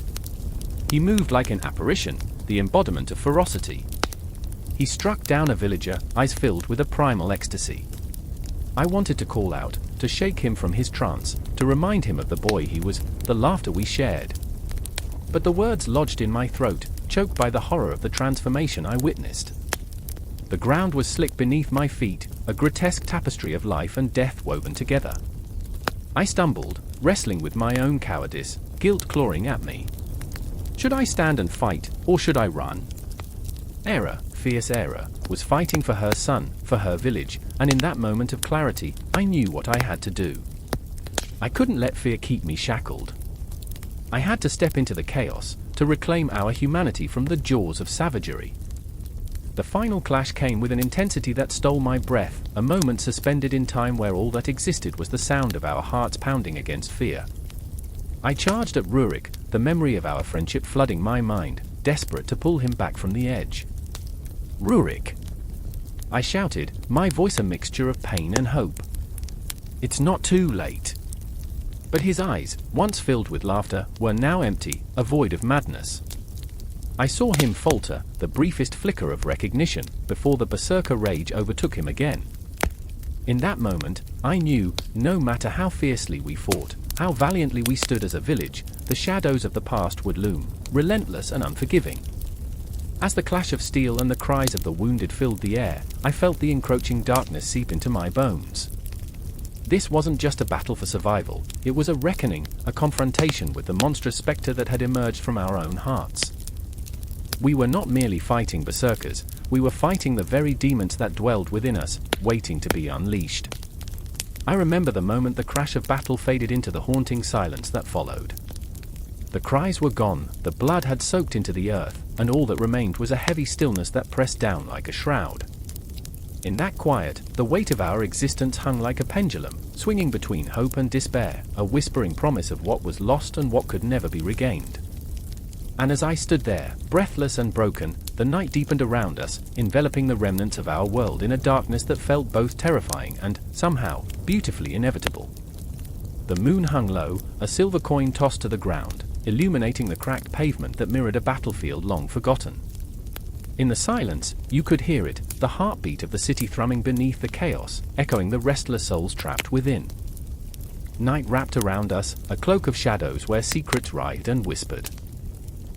He moved like an apparition, the embodiment of ferocity. He struck down a villager, eyes filled with a primal ecstasy. I wanted to call out, to shake him from his trance, to remind him of the boy he was, the laughter we shared. But the words lodged in my throat, choked by the horror of the transformation I witnessed. The ground was slick beneath my feet, a grotesque tapestry of life and death woven together. I stumbled, wrestling with my own cowardice, guilt clawing at me. Should I stand and fight, or should I run? Era, fierce Era, was fighting for her son, for her village, and in that moment of clarity, I knew what I had to do. I couldn't let fear keep me shackled. I had to step into the chaos, to reclaim our humanity from the jaws of savagery. The final clash came with an intensity that stole my breath, a moment suspended in time where all that existed was the sound of our hearts pounding against fear. I charged at Rurik, the memory of our friendship flooding my mind, desperate to pull him back from the edge. "Rurik!" I shouted, my voice a mixture of pain and hope. "It's not too late." But his eyes, once filled with laughter, were now empty, a void of madness. I saw him falter, the briefest flicker of recognition, before the berserker rage overtook him again. In that moment, I knew, no matter how fiercely we fought, how valiantly we stood as a village, the shadows of the past would loom, relentless and unforgiving. As the clash of steel and the cries of the wounded filled the air, I felt the encroaching darkness seep into my bones. This wasn't just a battle for survival, it was a reckoning, a confrontation with the monstrous spectre that had emerged from our own hearts. We were not merely fighting berserkers, we were fighting the very demons that dwelled within us, waiting to be unleashed. I remember the moment the crash of battle faded into the haunting silence that followed. The cries were gone, the blood had soaked into the earth, and all that remained was a heavy stillness that pressed down like a shroud. In that quiet, the weight of our existence hung like a pendulum, swinging between hope and despair, a whispering promise of what was lost and what could never be regained. And as I stood there, breathless and broken, the night deepened around us, enveloping the remnants of our world in a darkness that felt both terrifying and, somehow, beautifully inevitable. The moon hung low, a silver coin tossed to the ground, illuminating the cracked pavement that mirrored a battlefield long forgotten. In the silence, you could hear it, the heartbeat of the city thrumming beneath the chaos, echoing the restless souls trapped within. Night wrapped around us, a cloak of shadows where secrets writhed and whispered.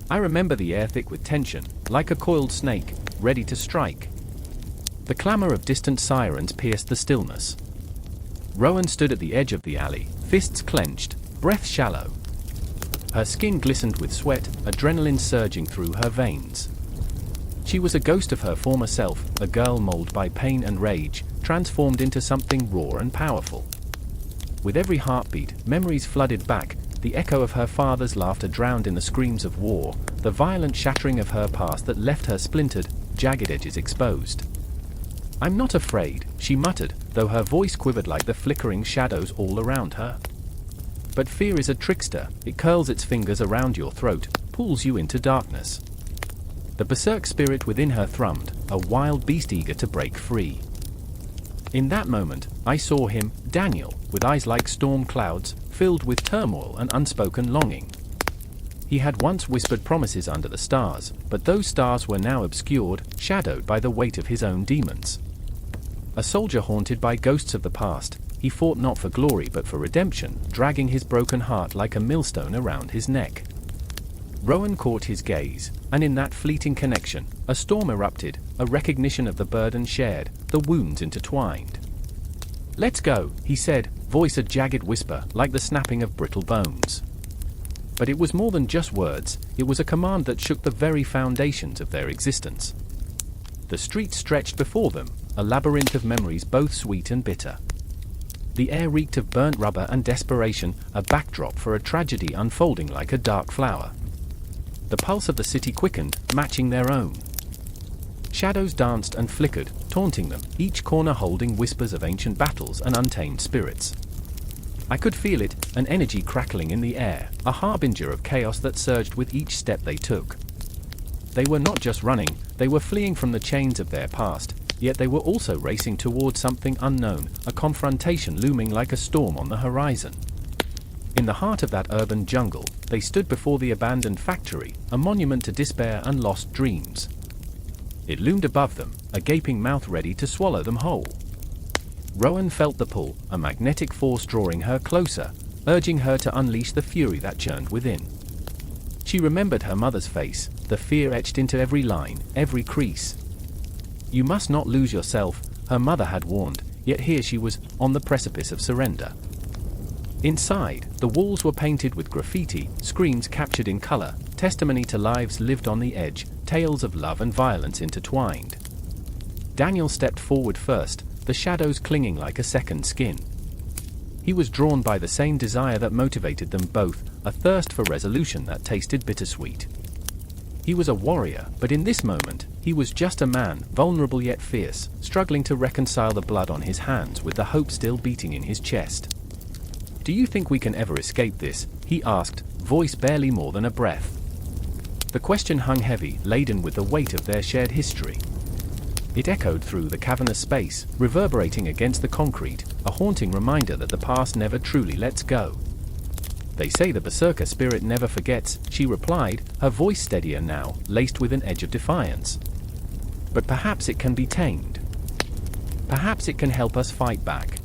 I remember the air thick with tension, like a coiled snake, ready to strike. The clamor of distant sirens pierced the stillness. Rowan stood at the edge of the alley, fists clenched, breath shallow. Her skin glistened with sweat, adrenaline surging through her veins. She was a ghost of her former self, a girl molded by pain and rage, transformed into something raw and powerful. With every heartbeat, memories flooded back, the echo of her father's laughter drowned in the screams of war, the violent shattering of her past that left her splintered, jagged edges exposed. "I'm not afraid," she muttered, though her voice quivered like the flickering shadows all around her. But fear is a trickster. It curls its fingers around your throat, pulls you into darkness. The berserk spirit within her thrummed, a wild beast eager to break free. In that moment, I saw him, Daniel, with eyes like storm clouds, filled with turmoil and unspoken longing. He had once whispered promises under the stars, but those stars were now obscured, shadowed by the weight of his own demons. A soldier haunted by ghosts of the past, he fought not for glory but for redemption, dragging his broken heart like a millstone around his neck. Rowan caught his gaze, and in that fleeting connection, a storm erupted, a recognition of the burden shared, the wounds intertwined. "Let's go," he said, voice a jagged whisper, like the snapping of brittle bones. But it was more than just words, it was a command that shook the very foundations of their existence. The street stretched before them, a labyrinth of memories both sweet and bitter. The air reeked of burnt rubber and desperation, a backdrop for a tragedy unfolding like a dark flower. The pulse of the city quickened, matching their own. Shadows danced and flickered, taunting them, each corner holding whispers of ancient battles and untamed spirits. I could feel it, an energy crackling in the air, a harbinger of chaos that surged with each step they took. They were not just running, they were fleeing from the chains of their past, yet they were also racing towards something unknown, a confrontation looming like a storm on the horizon. In the heart of that urban jungle, they stood before the abandoned factory, a monument to despair and lost dreams. It loomed above them, a gaping mouth ready to swallow them whole. Rowan felt the pull, a magnetic force drawing her closer, urging her to unleash the fury that churned within. She remembered her mother's face, the fear etched into every line, every crease. "You must not lose yourself," her mother had warned, yet here she was, on the precipice of surrender. Inside, the walls were painted with graffiti, screams captured in color, testimony to lives lived on the edge, tales of love and violence intertwined. Daniel stepped forward first, the shadows clinging like a second skin. He was drawn by the same desire that motivated them both, a thirst for resolution that tasted bittersweet. He was a warrior, but in this moment, he was just a man, vulnerable yet fierce, struggling to reconcile the blood on his hands with the hope still beating in his chest. "Do you think we can ever escape this?" he asked, voice barely more than a breath. The question hung heavy, laden with the weight of their shared history. It echoed through the cavernous space, reverberating against the concrete, a haunting reminder that the past never truly lets go. "They say the Berserker spirit never forgets," she replied, her voice steadier now, laced with an edge of defiance. "But perhaps it can be tamed. Perhaps it can help us fight back."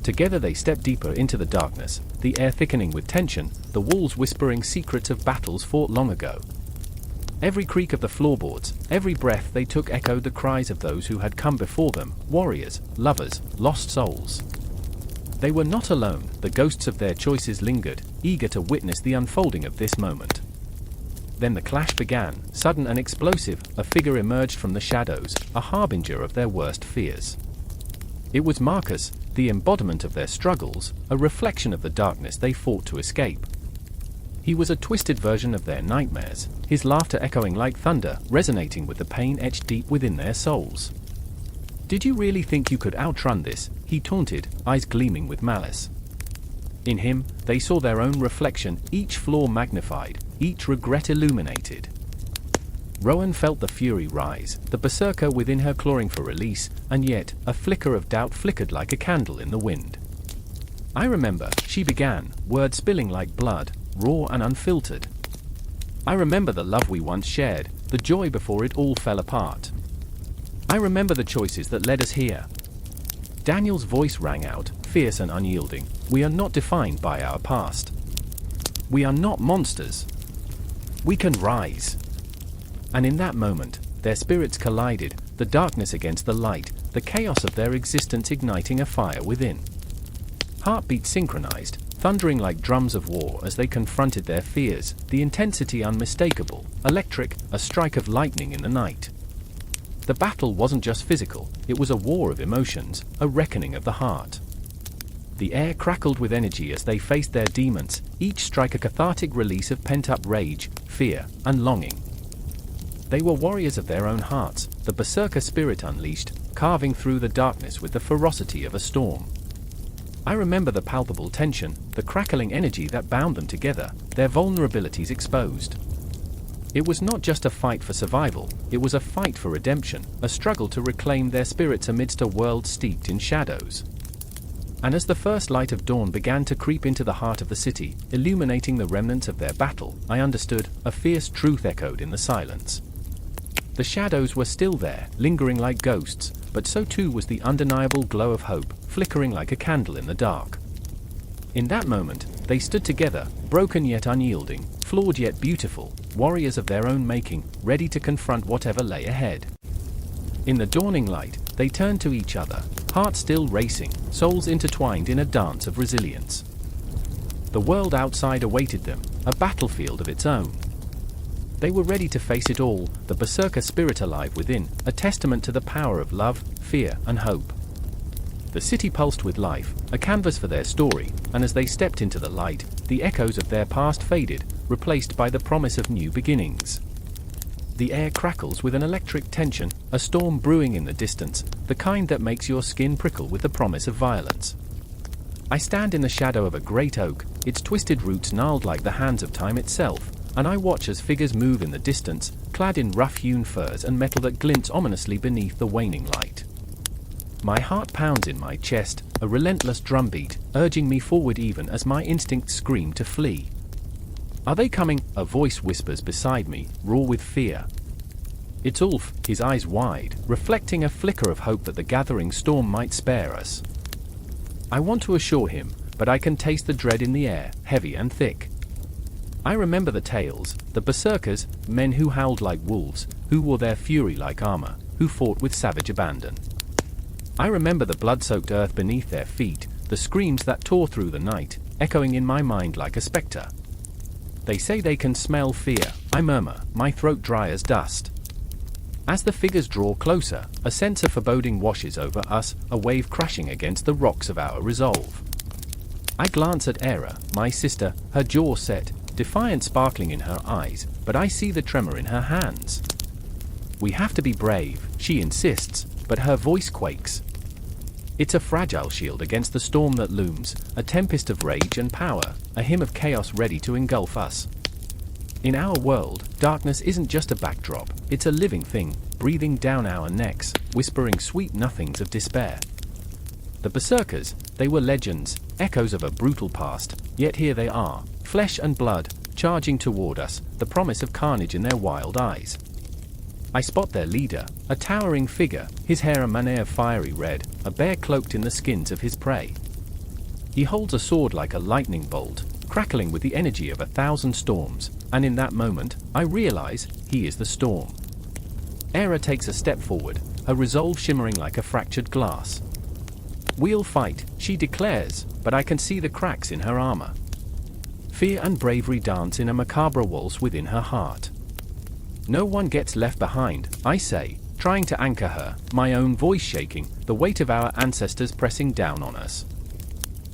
Together they stepped deeper into the darkness, the air thickening with tension, the walls whispering secrets of battles fought long ago. Every creak of the floorboards, every breath they took echoed the cries of those who had come before them, warriors, lovers, lost souls. They were not alone, the ghosts of their choices lingered, eager to witness the unfolding of this moment. Then the clash began, sudden and explosive, a figure emerged from the shadows, a harbinger of their worst fears. It was Marcus, the embodiment of their struggles, a reflection of the darkness they fought to escape. He was a twisted version of their nightmares, his laughter echoing like thunder, resonating with the pain etched deep within their souls. "Did you really think you could outrun this?" he taunted, eyes gleaming with malice. In him, they saw their own reflection, each flaw magnified, each regret illuminated. Rowan felt the fury rise, the berserker within her clawing for release, and yet, a flicker of doubt flickered like a candle in the wind. "I remember," she began, words spilling like blood, raw and unfiltered. "I remember the love we once shared, the joy before it all fell apart. I remember the choices that led us here." Daniel's voice rang out, fierce and unyielding. "We are not defined by our past. We are not monsters. We can rise." And in that moment, their spirits collided, the darkness against the light, the chaos of their existence igniting a fire within. Heartbeats synchronized, thundering like drums of war as they confronted their fears, the intensity unmistakable, electric, a strike of lightning in the night. The battle wasn't just physical, it was a war of emotions, a reckoning of the heart. The air crackled with energy as they faced their demons, each strike a cathartic release of pent-up rage, fear, and longing. They were warriors of their own hearts, the Berserker spirit unleashed, carving through the darkness with the ferocity of a storm. I remember the palpable tension, the crackling energy that bound them together, their vulnerabilities exposed. It was not just a fight for survival, it was a fight for redemption, a struggle to reclaim their spirits amidst a world steeped in shadows. And as the first light of dawn began to creep into the heart of the city, illuminating the remnants of their battle, I understood, a fierce truth echoed in the silence. The shadows were still there, lingering like ghosts, but so too was the undeniable glow of hope, flickering like a candle in the dark. In that moment, they stood together, broken yet unyielding, flawed yet beautiful, warriors of their own making, ready to confront whatever lay ahead. In the dawning light, they turned to each other, hearts still racing, souls intertwined in a dance of resilience. The world outside awaited them, a battlefield of its own. They were ready to face it all, the Berserker spirit alive within, a testament to the power of love, fear, and hope. The city pulsed with life, a canvas for their story, and as they stepped into the light, the echoes of their past faded, replaced by the promise of new beginnings. The air crackles with an electric tension, a storm brewing in the distance, the kind that makes your skin prickle with the promise of violence. I stand in the shadow of a great oak, its twisted roots gnarled like the hands of time itself, and I watch as figures move in the distance, clad in rough-hewn furs and metal that glints ominously beneath the waning light. My heart pounds in my chest, a relentless drumbeat, urging me forward even as my instincts scream to flee. "Are they coming?" a voice whispers beside me, raw with fear. It's Ulf, his eyes wide, reflecting a flicker of hope that the gathering storm might spare us. I want to assure him, but I can taste the dread in the air, heavy and thick. I remember the tales, the Berserkers, men who howled like wolves, who wore their fury like armor, who fought with savage abandon. I remember the blood-soaked earth beneath their feet, the screams that tore through the night, echoing in my mind like a specter. They say they can smell fear, I murmur, my throat dry as dust. As the figures draw closer, a sense of foreboding washes over us, a wave crashing against the rocks of our resolve. I glance at Era, my sister, her jaw set, defiance sparkling in her eyes, but I see the tremor in her hands. "We have to be brave," she insists, but her voice quakes. It's a fragile shield against the storm that looms, a tempest of rage and power, a hymn of chaos ready to engulf us. In our world, darkness isn't just a backdrop, it's a living thing, breathing down our necks, whispering sweet nothings of despair. The Berserkers, they were legends, echoes of a brutal past, yet here they are, flesh and blood, charging toward us, the promise of carnage in their wild eyes. I spot their leader, a towering figure, his hair a mane of fiery red, a bear cloaked in the skins of his prey. He holds a sword like a lightning bolt, crackling with the energy of 1,000 storms, and in that moment, I realize, he is the storm. Era takes a step forward, her resolve shimmering like a fractured glass. "We'll fight," she declares, but I can see the cracks in her armor. Fear and bravery dance in a macabre waltz within her heart. "No one gets left behind," I say, trying to anchor her, my own voice shaking, the weight of our ancestors pressing down on us.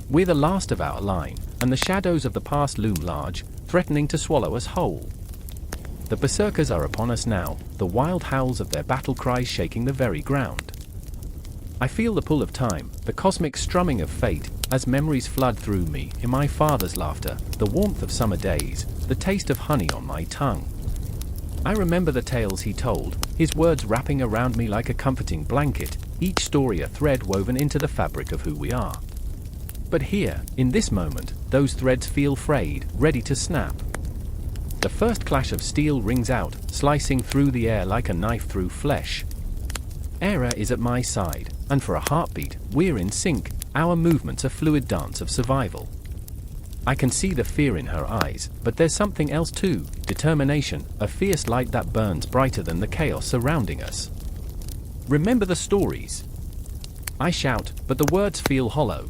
We're the last of our line, and the shadows of the past loom large, threatening to swallow us whole. The Berserkers are upon us now, the wild howls of their battle cries shaking the very ground. I feel the pull of time, the cosmic strumming of fate, as memories flood through me, in my father's laughter, the warmth of summer days, the taste of honey on my tongue. I remember the tales he told, his words wrapping around me like a comforting blanket, each story a thread woven into the fabric of who we are. But here, in this moment, those threads feel frayed, ready to snap. The first clash of steel rings out, slicing through the air like a knife through flesh. Era is at my side, and for a heartbeat, we're in sync, our movements a fluid dance of survival. I can see the fear in her eyes, but there's something else too, determination, a fierce light that burns brighter than the chaos surrounding us. "Remember the stories!" I shout, but the words feel hollow.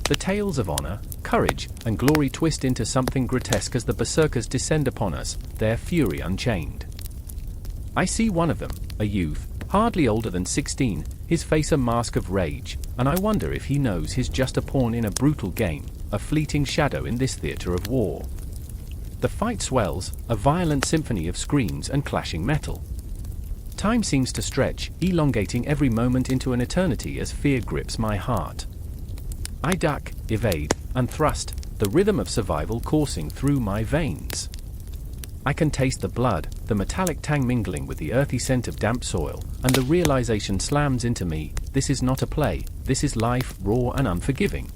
The tales of honor, courage and glory twist into something grotesque as the Berserkers descend upon us, their fury unchained. I see one of them, a youth, hardly older than 16, his face a mask of rage, and I wonder if he knows he's just a pawn in a brutal game, a fleeting shadow in this theater of war. The fight swells, a violent symphony of screams and clashing metal. Time seems to stretch, elongating every moment into an eternity as fear grips my heart. I duck, evade, and thrust, the rhythm of survival coursing through my veins. I can taste the blood, the metallic tang mingling with the earthy scent of damp soil, and the realization slams into me, this is not a play, this is life, raw and unforgiving.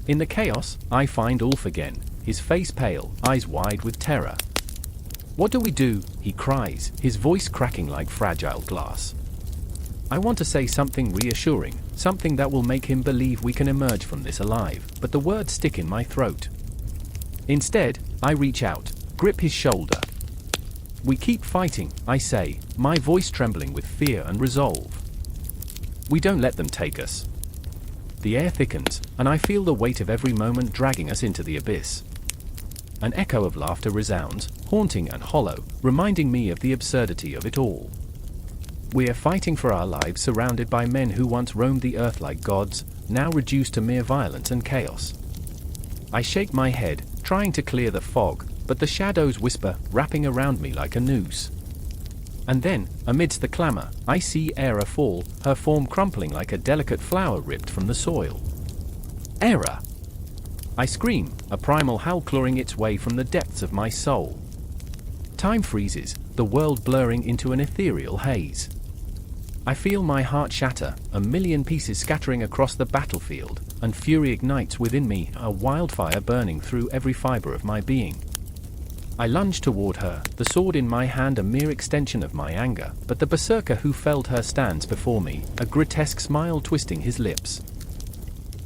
In the chaos, I find Ulf again, his face pale, eyes wide with terror. "What do we do?" he cries, his voice cracking like fragile glass. I want to say something reassuring, something that will make him believe we can emerge from this alive, but the words stick in my throat. Instead, I reach out, grip his shoulder. "We keep fighting," I say, my voice trembling with fear and resolve. "We don't let them take us." The air thickens, and I feel the weight of every moment dragging us into the abyss. An echo of laughter resounds, haunting and hollow, reminding me of the absurdity of it all. We are fighting for our lives surrounded by men who once roamed the earth like gods, now reduced to mere violence and chaos. I shake my head, trying to clear the fog, but the shadows whisper, wrapping around me like a noose. And then, amidst the clamor, I see Era fall, her form crumpling like a delicate flower ripped from the soil. Era! I scream, a primal howl clawing its way from the depths of my soul. Time freezes, the world blurring into an ethereal haze. I feel my heart shatter, a million pieces scattering across the battlefield, and fury ignites within me, a wildfire burning through every fiber of my being. I lunge toward her, the sword in my hand a mere extension of my anger, but the berserker who felled her stands before me, a grotesque smile twisting his lips.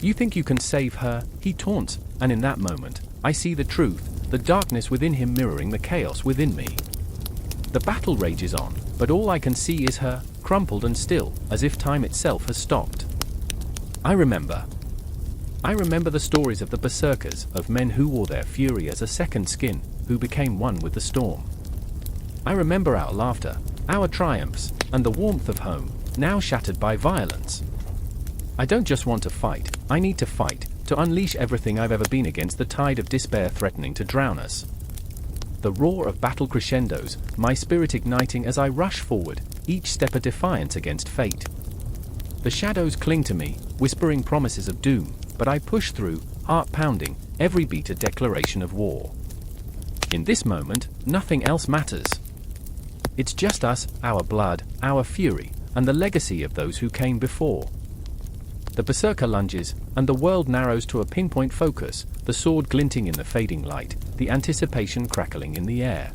"You think you can save her?" he taunts, and in that moment, I see the truth, the darkness within him mirroring the chaos within me. The battle rages on, but all I can see is her, crumpled and still, as if time itself has stopped. I remember the stories of the berserkers, of men who wore their fury as a second skin, who became one with the storm. I remember our laughter, our triumphs, and the warmth of home, now shattered by violence. I don't just want to fight, I need to fight, to unleash everything I've ever been against the tide of despair threatening to drown us. The roar of battle crescendos, my spirit igniting as I rush forward, each step a defiance against fate. The shadows cling to me, whispering promises of doom, but I push through, heart pounding, every beat a declaration of war. In this moment, nothing else matters. It's just us, our blood, our fury, and the legacy of those who came before. The berserker lunges, and the world narrows to a pinpoint focus, the sword glinting in the fading light, the anticipation crackling in the air.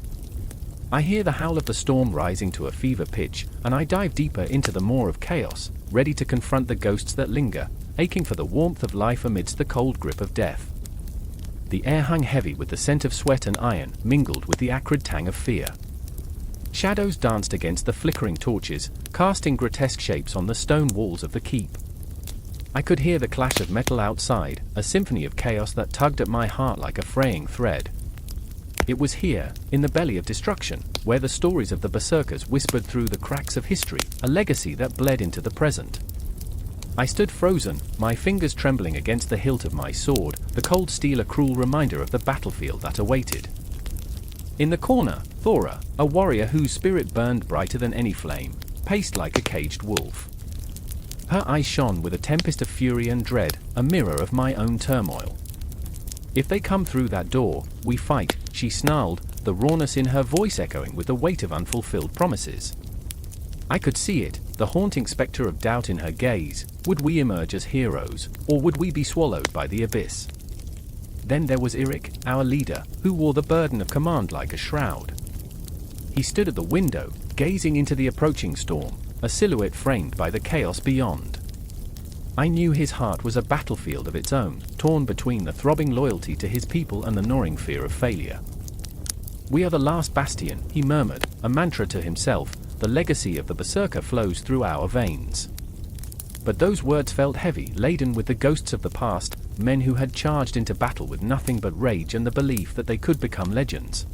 I hear the howl of the storm rising to a fever pitch, and I dive deeper into the maw of chaos, ready to confront the ghosts that linger, aching for the warmth of life amidst the cold grip of death. The air hung heavy with the scent of sweat and iron, mingled with the acrid tang of fear. Shadows danced against the flickering torches, casting grotesque shapes on the stone walls of the keep. I could hear the clash of metal outside, a symphony of chaos that tugged at my heart like a fraying thread. It was here, in the belly of destruction, where the stories of the berserkers whispered through the cracks of history, a legacy that bled into the present. I stood frozen, my fingers trembling against the hilt of my sword, the cold steel a cruel reminder of the battlefield that awaited. In the corner, Thora, a warrior whose spirit burned brighter than any flame, paced like a caged wolf. Her eyes shone with a tempest of fury and dread, a mirror of my own turmoil. "If they come through that door, we fight," she snarled, the rawness in her voice echoing with the weight of unfulfilled promises. I could see it, the haunting specter of doubt in her gaze. Would we emerge as heroes, or would we be swallowed by the abyss? Then there was Eric, our leader, who wore the burden of command like a shroud. He stood at the window, gazing into the approaching storm, a silhouette framed by the chaos beyond. I knew his heart was a battlefield of its own, torn between the throbbing loyalty to his people and the gnawing fear of failure. "We are the last bastion," he murmured, a mantra to himself. The legacy of the berserker flows through our veins. But those words felt heavy, laden with the ghosts of the past, men who had charged into battle with nothing but rage and the belief that they could become legends.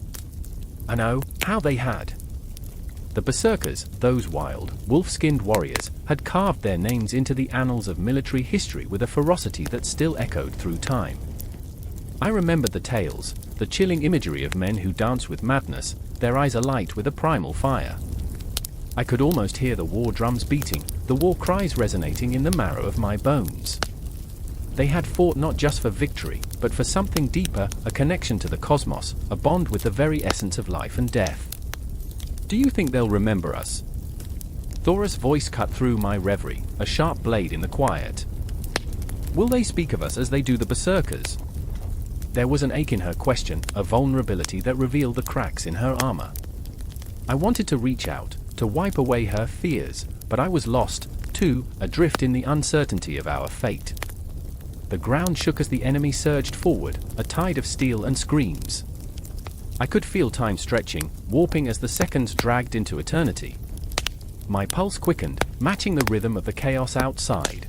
And oh, how they had! The Berserkers, those wild, wolf-skinned warriors, had carved their names into the annals of military history with a ferocity that still echoed through time. I remembered the tales, the chilling imagery of men who danced with madness, their eyes alight with a primal fire. I could almost hear the war drums beating, the war cries resonating in the marrow of my bones. They had fought not just for victory, but for something deeper, a connection to the cosmos, a bond with the very essence of life and death. Do you think they'll remember us? Thor's voice cut through my reverie, a sharp blade in the quiet. Will they speak of us as they do the Berserkers? There was an ache in her question, a vulnerability that revealed the cracks in her armor. I wanted to reach out, to wipe away her fears, but I was lost, too, adrift in the uncertainty of our fate. The ground shook as the enemy surged forward, a tide of steel and screams. I could feel time stretching, warping as the seconds dragged into eternity. My pulse quickened, matching the rhythm of the chaos outside.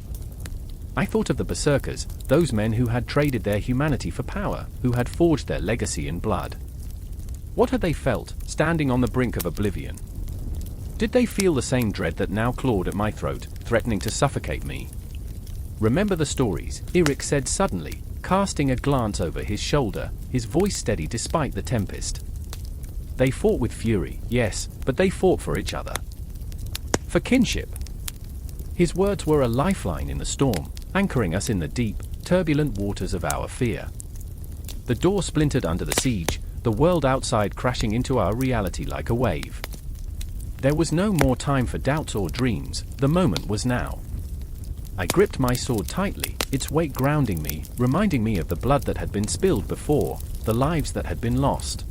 I thought of the Berserkers, those men who had traded their humanity for power, who had forged their legacy in blood. What had they felt, standing on the brink of oblivion? Did they feel the same dread that now clawed at my throat, threatening to suffocate me? Remember the stories, Eirik said suddenly, casting a glance over his shoulder, his voice steady despite the tempest. They fought with fury, yes, but they fought for each other. For kinship. His words were a lifeline in the storm, anchoring us in the deep, turbulent waters of our fear. The door splintered under the siege, the world outside crashing into our reality like a wave. There was no more time for doubts or dreams, the moment was now. I gripped my sword tightly, its weight grounding me, reminding me of the blood that had been spilled before, the lives that had been lost.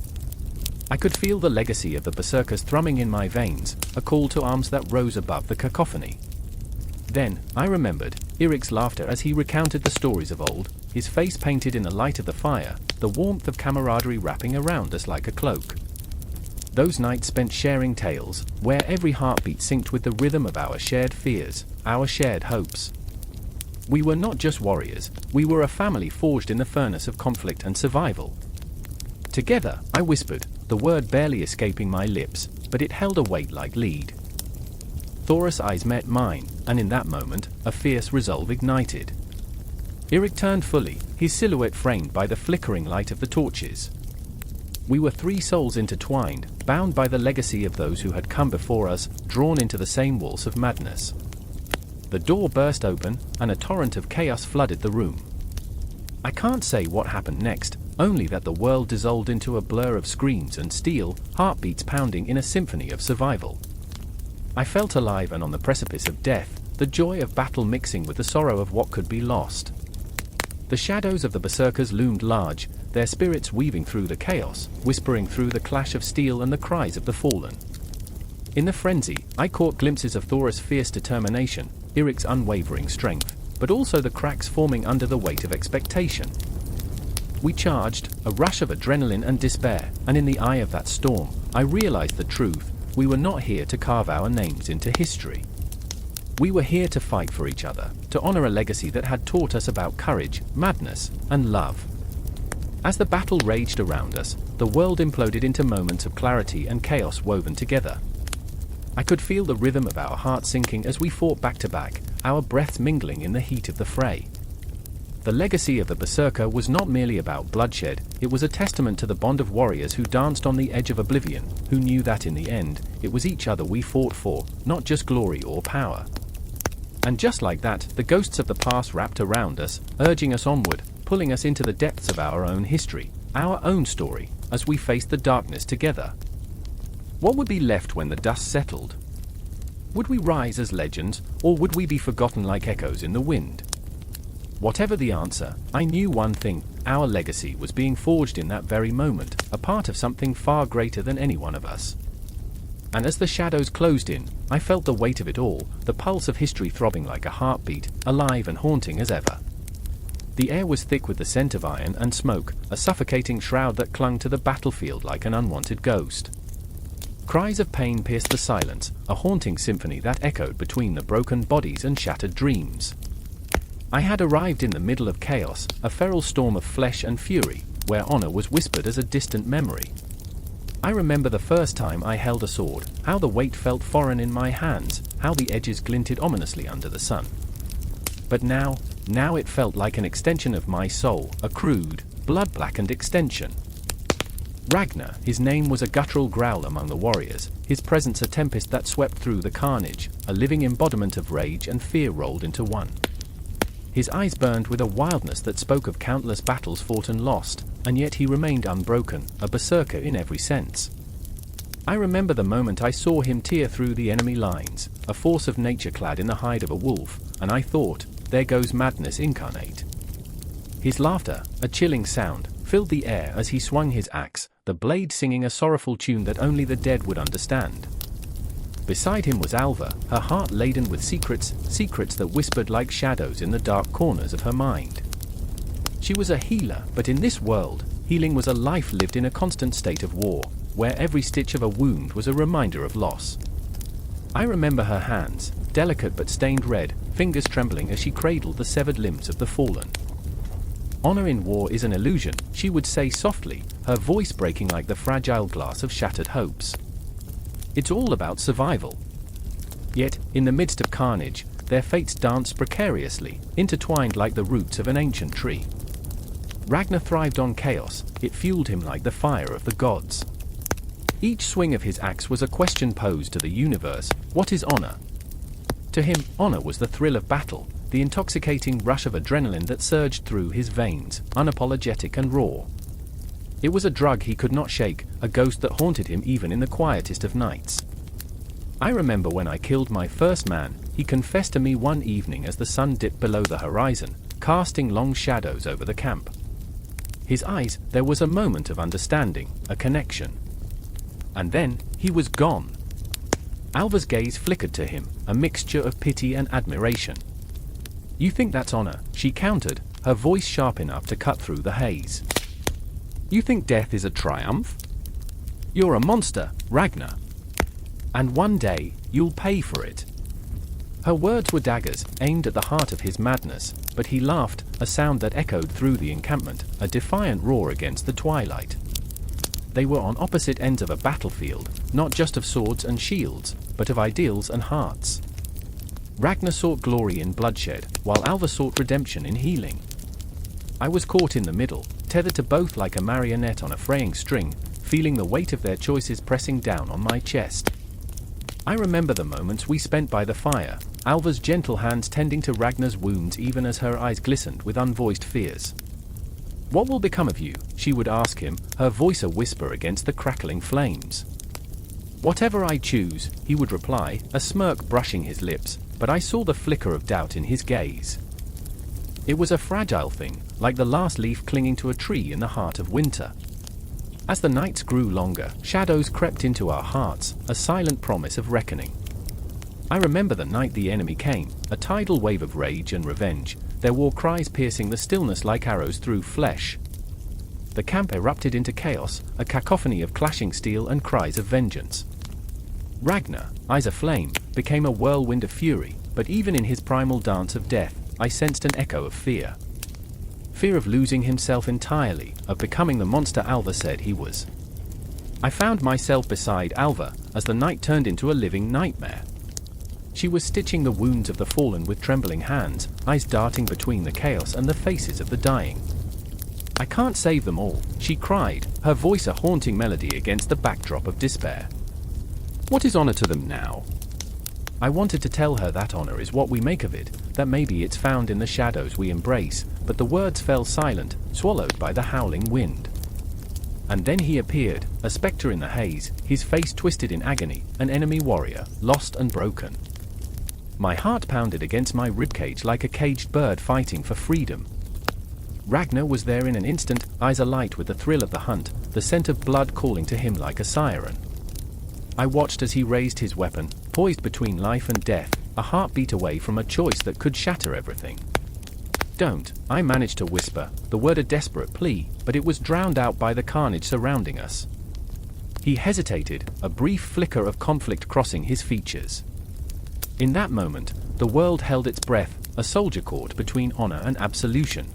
I could feel the legacy of the Berserkers thrumming in my veins, a call to arms that rose above the cacophony. Then, I remembered, Eirik's laughter as he recounted the stories of old, his face painted in the light of the fire, the warmth of camaraderie wrapping around us like a cloak. Those nights spent sharing tales, where every heartbeat synced with the rhythm of our shared fears, our shared hopes. We were not just warriors, we were a family forged in the furnace of conflict and survival. Together, I whispered, the word barely escaping my lips, but it held a weight like lead. Thor's eyes met mine, and in that moment, a fierce resolve ignited. Eirik turned fully, his silhouette framed by the flickering light of the torches. We were three souls intertwined, bound by the legacy of those who had come before us, drawn into the same waltz of madness. The door burst open, and a torrent of chaos flooded the room. I can't say what happened next, only that the world dissolved into a blur of screams and steel, heartbeats pounding in a symphony of survival. I felt alive and on the precipice of death, the joy of battle mixing with the sorrow of what could be lost. The shadows of the Berserkers loomed large, their spirits weaving through the chaos, whispering through the clash of steel and the cries of the fallen. In the frenzy, I caught glimpses of Thor's fierce determination, Eirik's unwavering strength, but also the cracks forming under the weight of expectation. We charged, a rush of adrenaline and despair, and in the eye of that storm, I realized the truth. We were not here to carve our names into history. We were here to fight for each other, to honor a legacy that had taught us about courage, madness, and love. As the battle raged around us, the world imploded into moments of clarity and chaos woven together. I could feel the rhythm of our hearts sinking as we fought back to back, our breaths mingling in the heat of the fray. The legacy of the Berserker was not merely about bloodshed, it was a testament to the bond of warriors who danced on the edge of oblivion, who knew that in the end, it was each other we fought for, not just glory or power. And just like that, the ghosts of the past wrapped around us, urging us onward, pulling us into the depths of our own history, our own story, as we faced the darkness together. What would be left when the dust settled? Would we rise as legends, or would we be forgotten like echoes in the wind? Whatever the answer, I knew one thing, our legacy was being forged in that very moment, a part of something far greater than any one of us. And as the shadows closed in, I felt the weight of it all, the pulse of history throbbing like a heartbeat, alive and haunting as ever. The air was thick with the scent of iron and smoke, a suffocating shroud that clung to the battlefield like an unwanted ghost. Cries of pain pierced the silence, a haunting symphony that echoed between the broken bodies and shattered dreams. I had arrived in the middle of chaos, a feral storm of flesh and fury, where honor was whispered as a distant memory. I remember the first time I held a sword, how the weight felt foreign in my hands, how the edges glinted ominously under the sun. But now it felt like an extension of my soul, a crude, blood-blackened extension. Ragnar, his name was a guttural growl among the warriors, his presence a tempest that swept through the carnage, a living embodiment of rage and fear rolled into one. His eyes burned with a wildness that spoke of countless battles fought and lost, and yet he remained unbroken, a berserker in every sense. I remember the moment I saw him tear through the enemy lines, a force of nature clad in the hide of a wolf, and I thought, there goes madness incarnate. His laughter, a chilling sound, filled the air as he swung his axe, the blade singing a sorrowful tune that only the dead would understand. Beside him was Alva, her heart laden with secrets that whispered like shadows in the dark corners of her mind. She was a healer, but in this world, healing was a life lived in a constant state of war, where every stitch of a wound was a reminder of loss. I remember her hands, delicate but stained red, fingers trembling as she cradled the severed limbs of the fallen. Honor in war is an illusion, she would say softly, her voice breaking like the fragile glass of shattered hopes. It's all about survival. Yet, in the midst of carnage, their fates danced precariously, intertwined like the roots of an ancient tree. Ragnar thrived on chaos, it fueled him like the fire of the gods. Each swing of his axe was a question posed to the universe, what is honor? To him, honor was the thrill of battle, the intoxicating rush of adrenaline that surged through his veins, unapologetic and raw. It was a drug he could not shake, a ghost that haunted him even in the quietest of nights. I remember when I killed my first man, he confessed to me one evening as the sun dipped below the horizon, casting long shadows over the camp. His eyes, there was a moment of understanding, a connection. And then, he was gone. Alva's gaze flickered to him, a mixture of pity and admiration. You think that's honor, she countered, her voice sharp enough to cut through the haze. You think death is a triumph? You're a monster, Ragnar. And one day, you'll pay for it. Her words were daggers, aimed at the heart of his madness, but he laughed, a sound that echoed through the encampment, a defiant roar against the twilight. They were on opposite ends of a battlefield, not just of swords and shields, but of ideals and hearts. Ragnar sought glory in bloodshed, while Alva sought redemption in healing. I was caught in the middle, tethered to both like a marionette on a fraying string, feeling the weight of their choices pressing down on my chest. I remember the moments we spent by the fire, Alva's gentle hands tending to Ragnar's wounds even as her eyes glistened with unvoiced fears. What will become of you? She would ask him, her voice a whisper against the crackling flames. Whatever I choose, he would reply, a smirk brushing his lips, but I saw the flicker of doubt in his gaze. It was a fragile thing, like the last leaf clinging to a tree in the heart of winter. As the nights grew longer, shadows crept into our hearts, a silent promise of reckoning. I remember the night the enemy came, a tidal wave of rage and revenge, their war cries piercing the stillness like arrows through flesh. The camp erupted into chaos, a cacophony of clashing steel and cries of vengeance. Ragnar, eyes aflame, became a whirlwind of fury, but even in his primal dance of death, I sensed an echo of fear. Fear of losing himself entirely, of becoming the monster Alva said he was. I found myself beside Alva, as the night turned into a living nightmare. She was stitching the wounds of the fallen with trembling hands, eyes darting between the chaos and the faces of the dying. I can't save them all, she cried, her voice a haunting melody against the backdrop of despair. What is honor to them now? I wanted to tell her that honor is what we make of it, that maybe it's found in the shadows we embrace, but the words fell silent, swallowed by the howling wind. And then he appeared, a spectre in the haze, his face twisted in agony, an enemy warrior, lost and broken. My heart pounded against my ribcage like a caged bird fighting for freedom. Ragnar was there in an instant, eyes alight with the thrill of the hunt, the scent of blood calling to him like a siren. I watched as he raised his weapon, poised between life and death, a heartbeat away from a choice that could shatter everything. Don't, I managed to whisper, the word a desperate plea, but it was drowned out by the carnage surrounding us. He hesitated, a brief flicker of conflict crossing his features. In that moment, the world held its breath, a soldier caught between honor and absolution.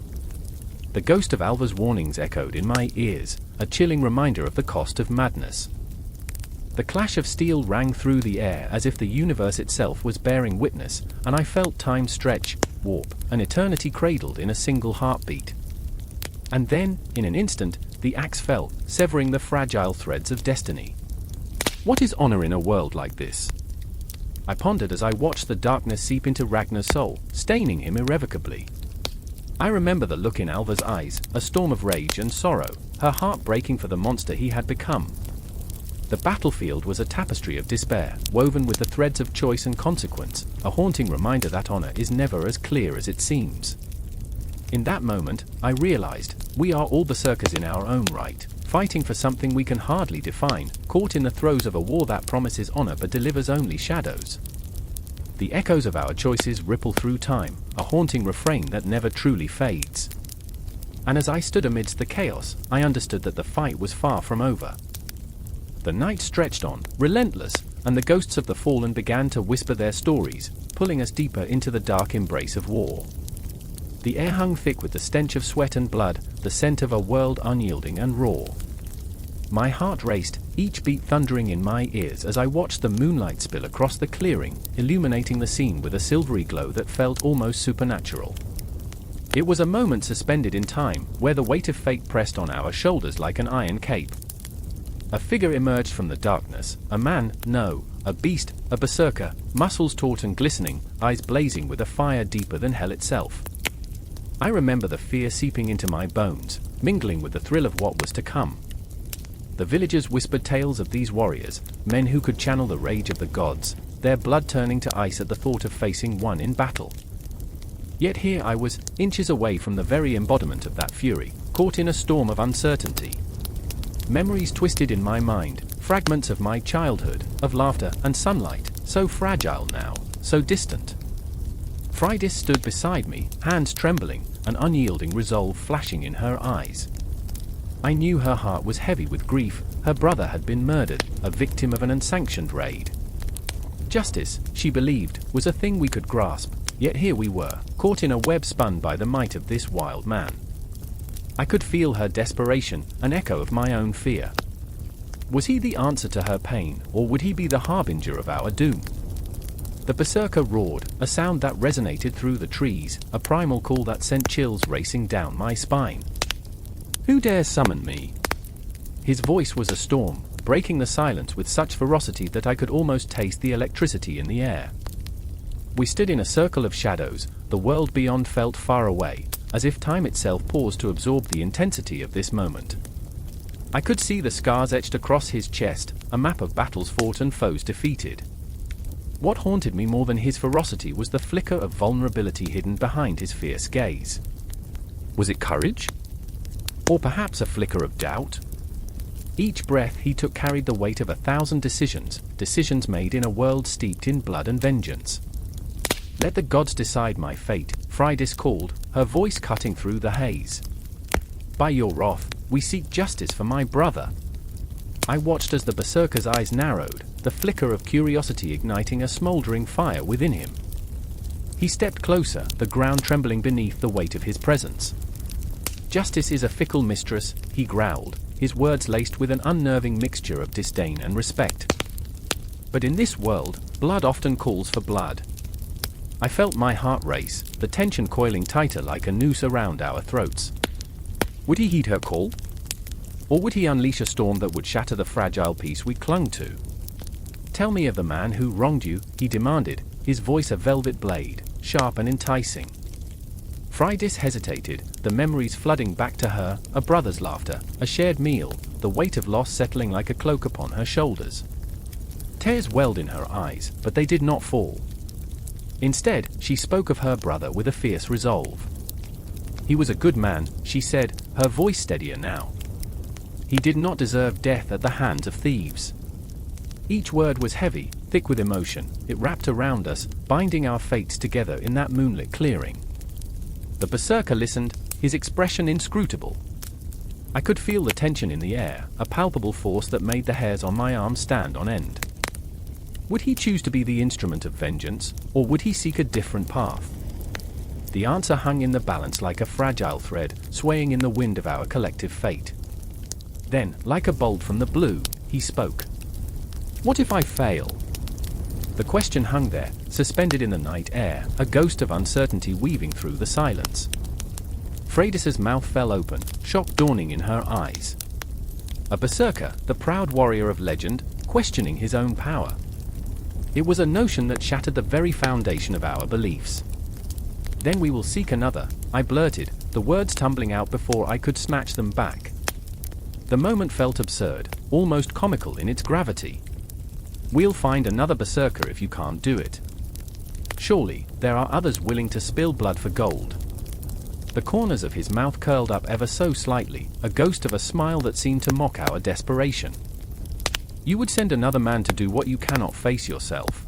The ghost of Alva's warnings echoed in my ears, a chilling reminder of the cost of madness. The clash of steel rang through the air as if the universe itself was bearing witness, and I felt time stretch, warp, an eternity cradled in a single heartbeat. And then, in an instant, the axe fell, severing the fragile threads of destiny. What is honor in a world like this? I pondered as I watched the darkness seep into Ragnar's soul, staining him irrevocably. I remember the look in Alva's eyes, a storm of rage and sorrow, her heart breaking for the monster he had become. The battlefield was a tapestry of despair, woven with the threads of choice and consequence, a haunting reminder that honor is never as clear as it seems. In that moment, I realized, we are all berserkers in our own right, fighting for something we can hardly define, caught in the throes of a war that promises honor but delivers only shadows. The echoes of our choices ripple through time, a haunting refrain that never truly fades. And as I stood amidst the chaos, I understood that the fight was far from over. The night stretched on, relentless, and the ghosts of the fallen began to whisper their stories, pulling us deeper into the dark embrace of war. The air hung thick with the stench of sweat and blood, the scent of a world unyielding and raw. My heart raced, each beat thundering in my ears as I watched the moonlight spill across the clearing, illuminating the scene with a silvery glow that felt almost supernatural. It was a moment suspended in time, where the weight of fate pressed on our shoulders like an iron cape. A figure emerged from the darkness, a man, no, a beast, a berserker, muscles taut and glistening, eyes blazing with a fire deeper than hell itself. I remember the fear seeping into my bones, mingling with the thrill of what was to come. The villagers whispered tales of these warriors, men who could channel the rage of the gods, their blood turning to ice at the thought of facing one in battle. Yet here I was, inches away from the very embodiment of that fury, caught in a storm of uncertainty. Memories twisted in my mind, fragments of my childhood, of laughter and sunlight, so fragile now, so distant. Freydis stood beside me, hands trembling, an unyielding resolve flashing in her eyes. I knew her heart was heavy with grief, her brother had been murdered, a victim of an unsanctioned raid. Justice, she believed, was a thing we could grasp, yet here we were, caught in a web spun by the might of this wild man. I could feel her desperation, an echo of my own fear. Was he the answer to her pain, or would he be the harbinger of our doom? The berserker roared, a sound that resonated through the trees, a primal call that sent chills racing down my spine. Who dares summon me? His voice was a storm, breaking the silence with such ferocity that I could almost taste the electricity in the air. We stood in a circle of shadows, the world beyond felt far away, as if time itself paused to absorb the intensity of this moment. I could see the scars etched across his chest, a map of battles fought and foes defeated. What haunted me more than his ferocity was the flicker of vulnerability hidden behind his fierce gaze. Was it courage? Or perhaps a flicker of doubt? Each breath he took carried the weight of 1,000 decisions made in a world steeped in blood and vengeance. Let the gods decide my fate, Freydis called, her voice cutting through the haze. By your wrath, we seek justice for my brother. I watched as the berserker's eyes narrowed, the flicker of curiosity igniting a smoldering fire within him. He stepped closer, the ground trembling beneath the weight of his presence. Justice is a fickle mistress, he growled, his words laced with an unnerving mixture of disdain and respect. But in this world, blood often calls for blood. I felt my heart race, the tension coiling tighter like a noose around our throats. Would he heed her call? Or would he unleash a storm that would shatter the fragile peace we clung to? Tell me of the man who wronged you, he demanded, his voice a velvet blade, sharp and enticing. Freydis hesitated, the memories flooding back to her, a brother's laughter, a shared meal, the weight of loss settling like a cloak upon her shoulders. Tears welled in her eyes, but they did not fall. Instead, she spoke of her brother with a fierce resolve. He was a good man, she said, her voice steadier now. He did not deserve death at the hands of thieves. Each word was heavy, thick with emotion, it wrapped around us, binding our fates together in that moonlit clearing. The berserker listened, his expression inscrutable. I could feel the tension in the air, a palpable force that made the hairs on my arm stand on end. Would he choose to be the instrument of vengeance, or would he seek a different path? The answer hung in the balance like a fragile thread, swaying in the wind of our collective fate. Then, like a bolt from the blue, he spoke. "What if I fail?" The question hung there, suspended in the night air, a ghost of uncertainty weaving through the silence. Freydis's mouth fell open, shock dawning in her eyes. A berserker, the proud warrior of legend, questioning his own power. It was a notion that shattered the very foundation of our beliefs. "Then we will seek another," I blurted, the words tumbling out before I could snatch them back. The moment felt absurd, almost comical in its gravity. "We'll find another berserker if you can't do it. Surely, there are others willing to spill blood for gold." The corners of his mouth curled up ever so slightly, a ghost of a smile that seemed to mock our desperation. "You would send another man to do what you cannot face yourself."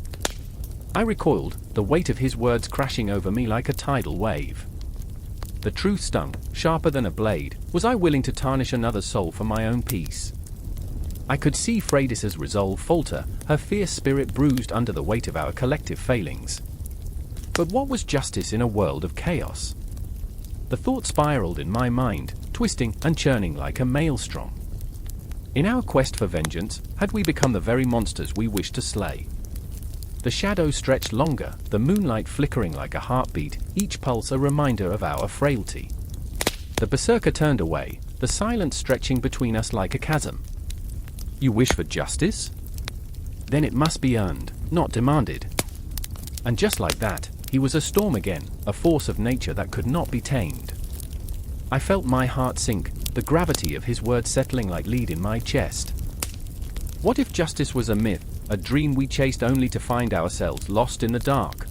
I recoiled, the weight of his words crashing over me like a tidal wave. The truth stung, sharper than a blade. Was I willing to tarnish another's soul for my own peace? I could see Freydis's resolve falter, her fierce spirit bruised under the weight of our collective failings. But what was justice in a world of chaos? The thought spiraled in my mind, twisting and churning like a maelstrom. In our quest for vengeance, had we become the very monsters we wished to slay? The shadows stretched longer, the moonlight flickering like a heartbeat, each pulse a reminder of our frailty. The berserker turned away, the silence stretching between us like a chasm. "You wish for justice? Then it must be earned, not demanded." And just like that, he was a storm again, a force of nature that could not be tamed. I felt my heart sink, the gravity of his words settling like lead in my chest. What if justice was a myth, a dream we chased only to find ourselves lost in the dark?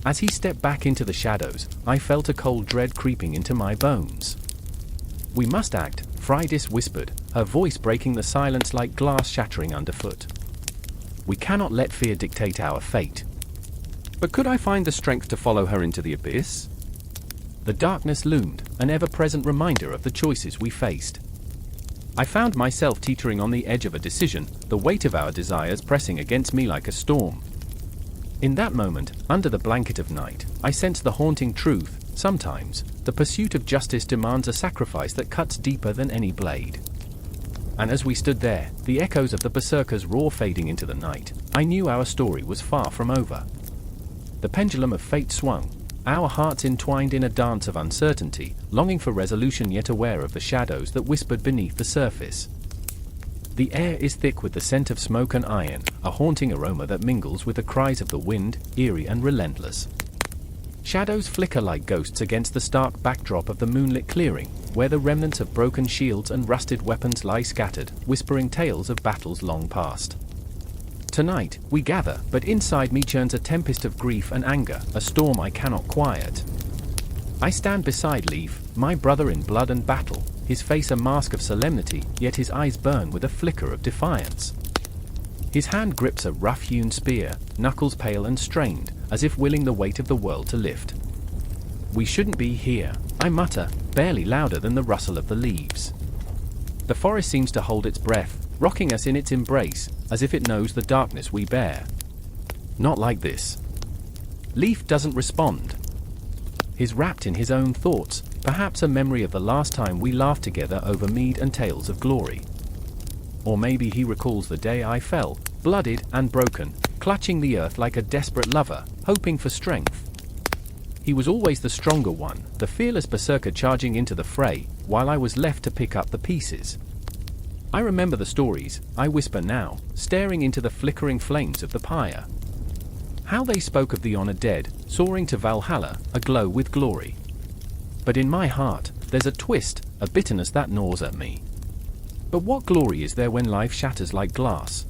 As he stepped back into the shadows, I felt a cold dread creeping into my bones. "We must act," Freydis whispered, her voice breaking the silence like glass shattering underfoot. "We cannot let fear dictate our fate." But could I find the strength to follow her into the abyss? The darkness loomed, an ever-present reminder of the choices we faced. I found myself teetering on the edge of a decision, the weight of our desires pressing against me like a storm. In that moment, under the blanket of night, I sensed the haunting truth: sometimes, the pursuit of justice demands a sacrifice that cuts deeper than any blade. And as we stood there, the echoes of the berserker's roar fading into the night, I knew our story was far from over. The pendulum of fate swung, our hearts entwined in a dance of uncertainty, longing for resolution yet aware of the shadows that whispered beneath the surface. The air is thick with the scent of smoke and iron, a haunting aroma that mingles with the cries of the wind, eerie and relentless. Shadows flicker like ghosts against the stark backdrop of the moonlit clearing, where the remnants of broken shields and rusted weapons lie scattered, whispering tales of battles long past. Tonight, we gather, but inside me churns a tempest of grief and anger, a storm I cannot quiet. I stand beside Leif, my brother in blood and battle, his face a mask of solemnity, yet his eyes burn with a flicker of defiance. His hand grips a rough-hewn spear, knuckles pale and strained, as if willing the weight of the world to lift. "We shouldn't be here," I mutter, barely louder than the rustle of the leaves. The forest seems to hold its breath, rocking us in its embrace, as if it knows the darkness we bear. "Not like this." Leif doesn't respond. He's wrapped in his own thoughts, perhaps a memory of the last time we laughed together over mead and tales of glory. Or maybe he recalls the day I fell, bloodied and broken, clutching the earth like a desperate lover, hoping for strength. He was always the stronger one, the fearless berserker charging into the fray, while I was left to pick up the pieces. I remember the stories, I whisper now, staring into the flickering flames of the pyre. How they spoke of the honored dead, soaring to Valhalla, aglow with glory. But in my heart, there's a twist, a bitterness that gnaws at me. But what glory is there when life shatters like glass?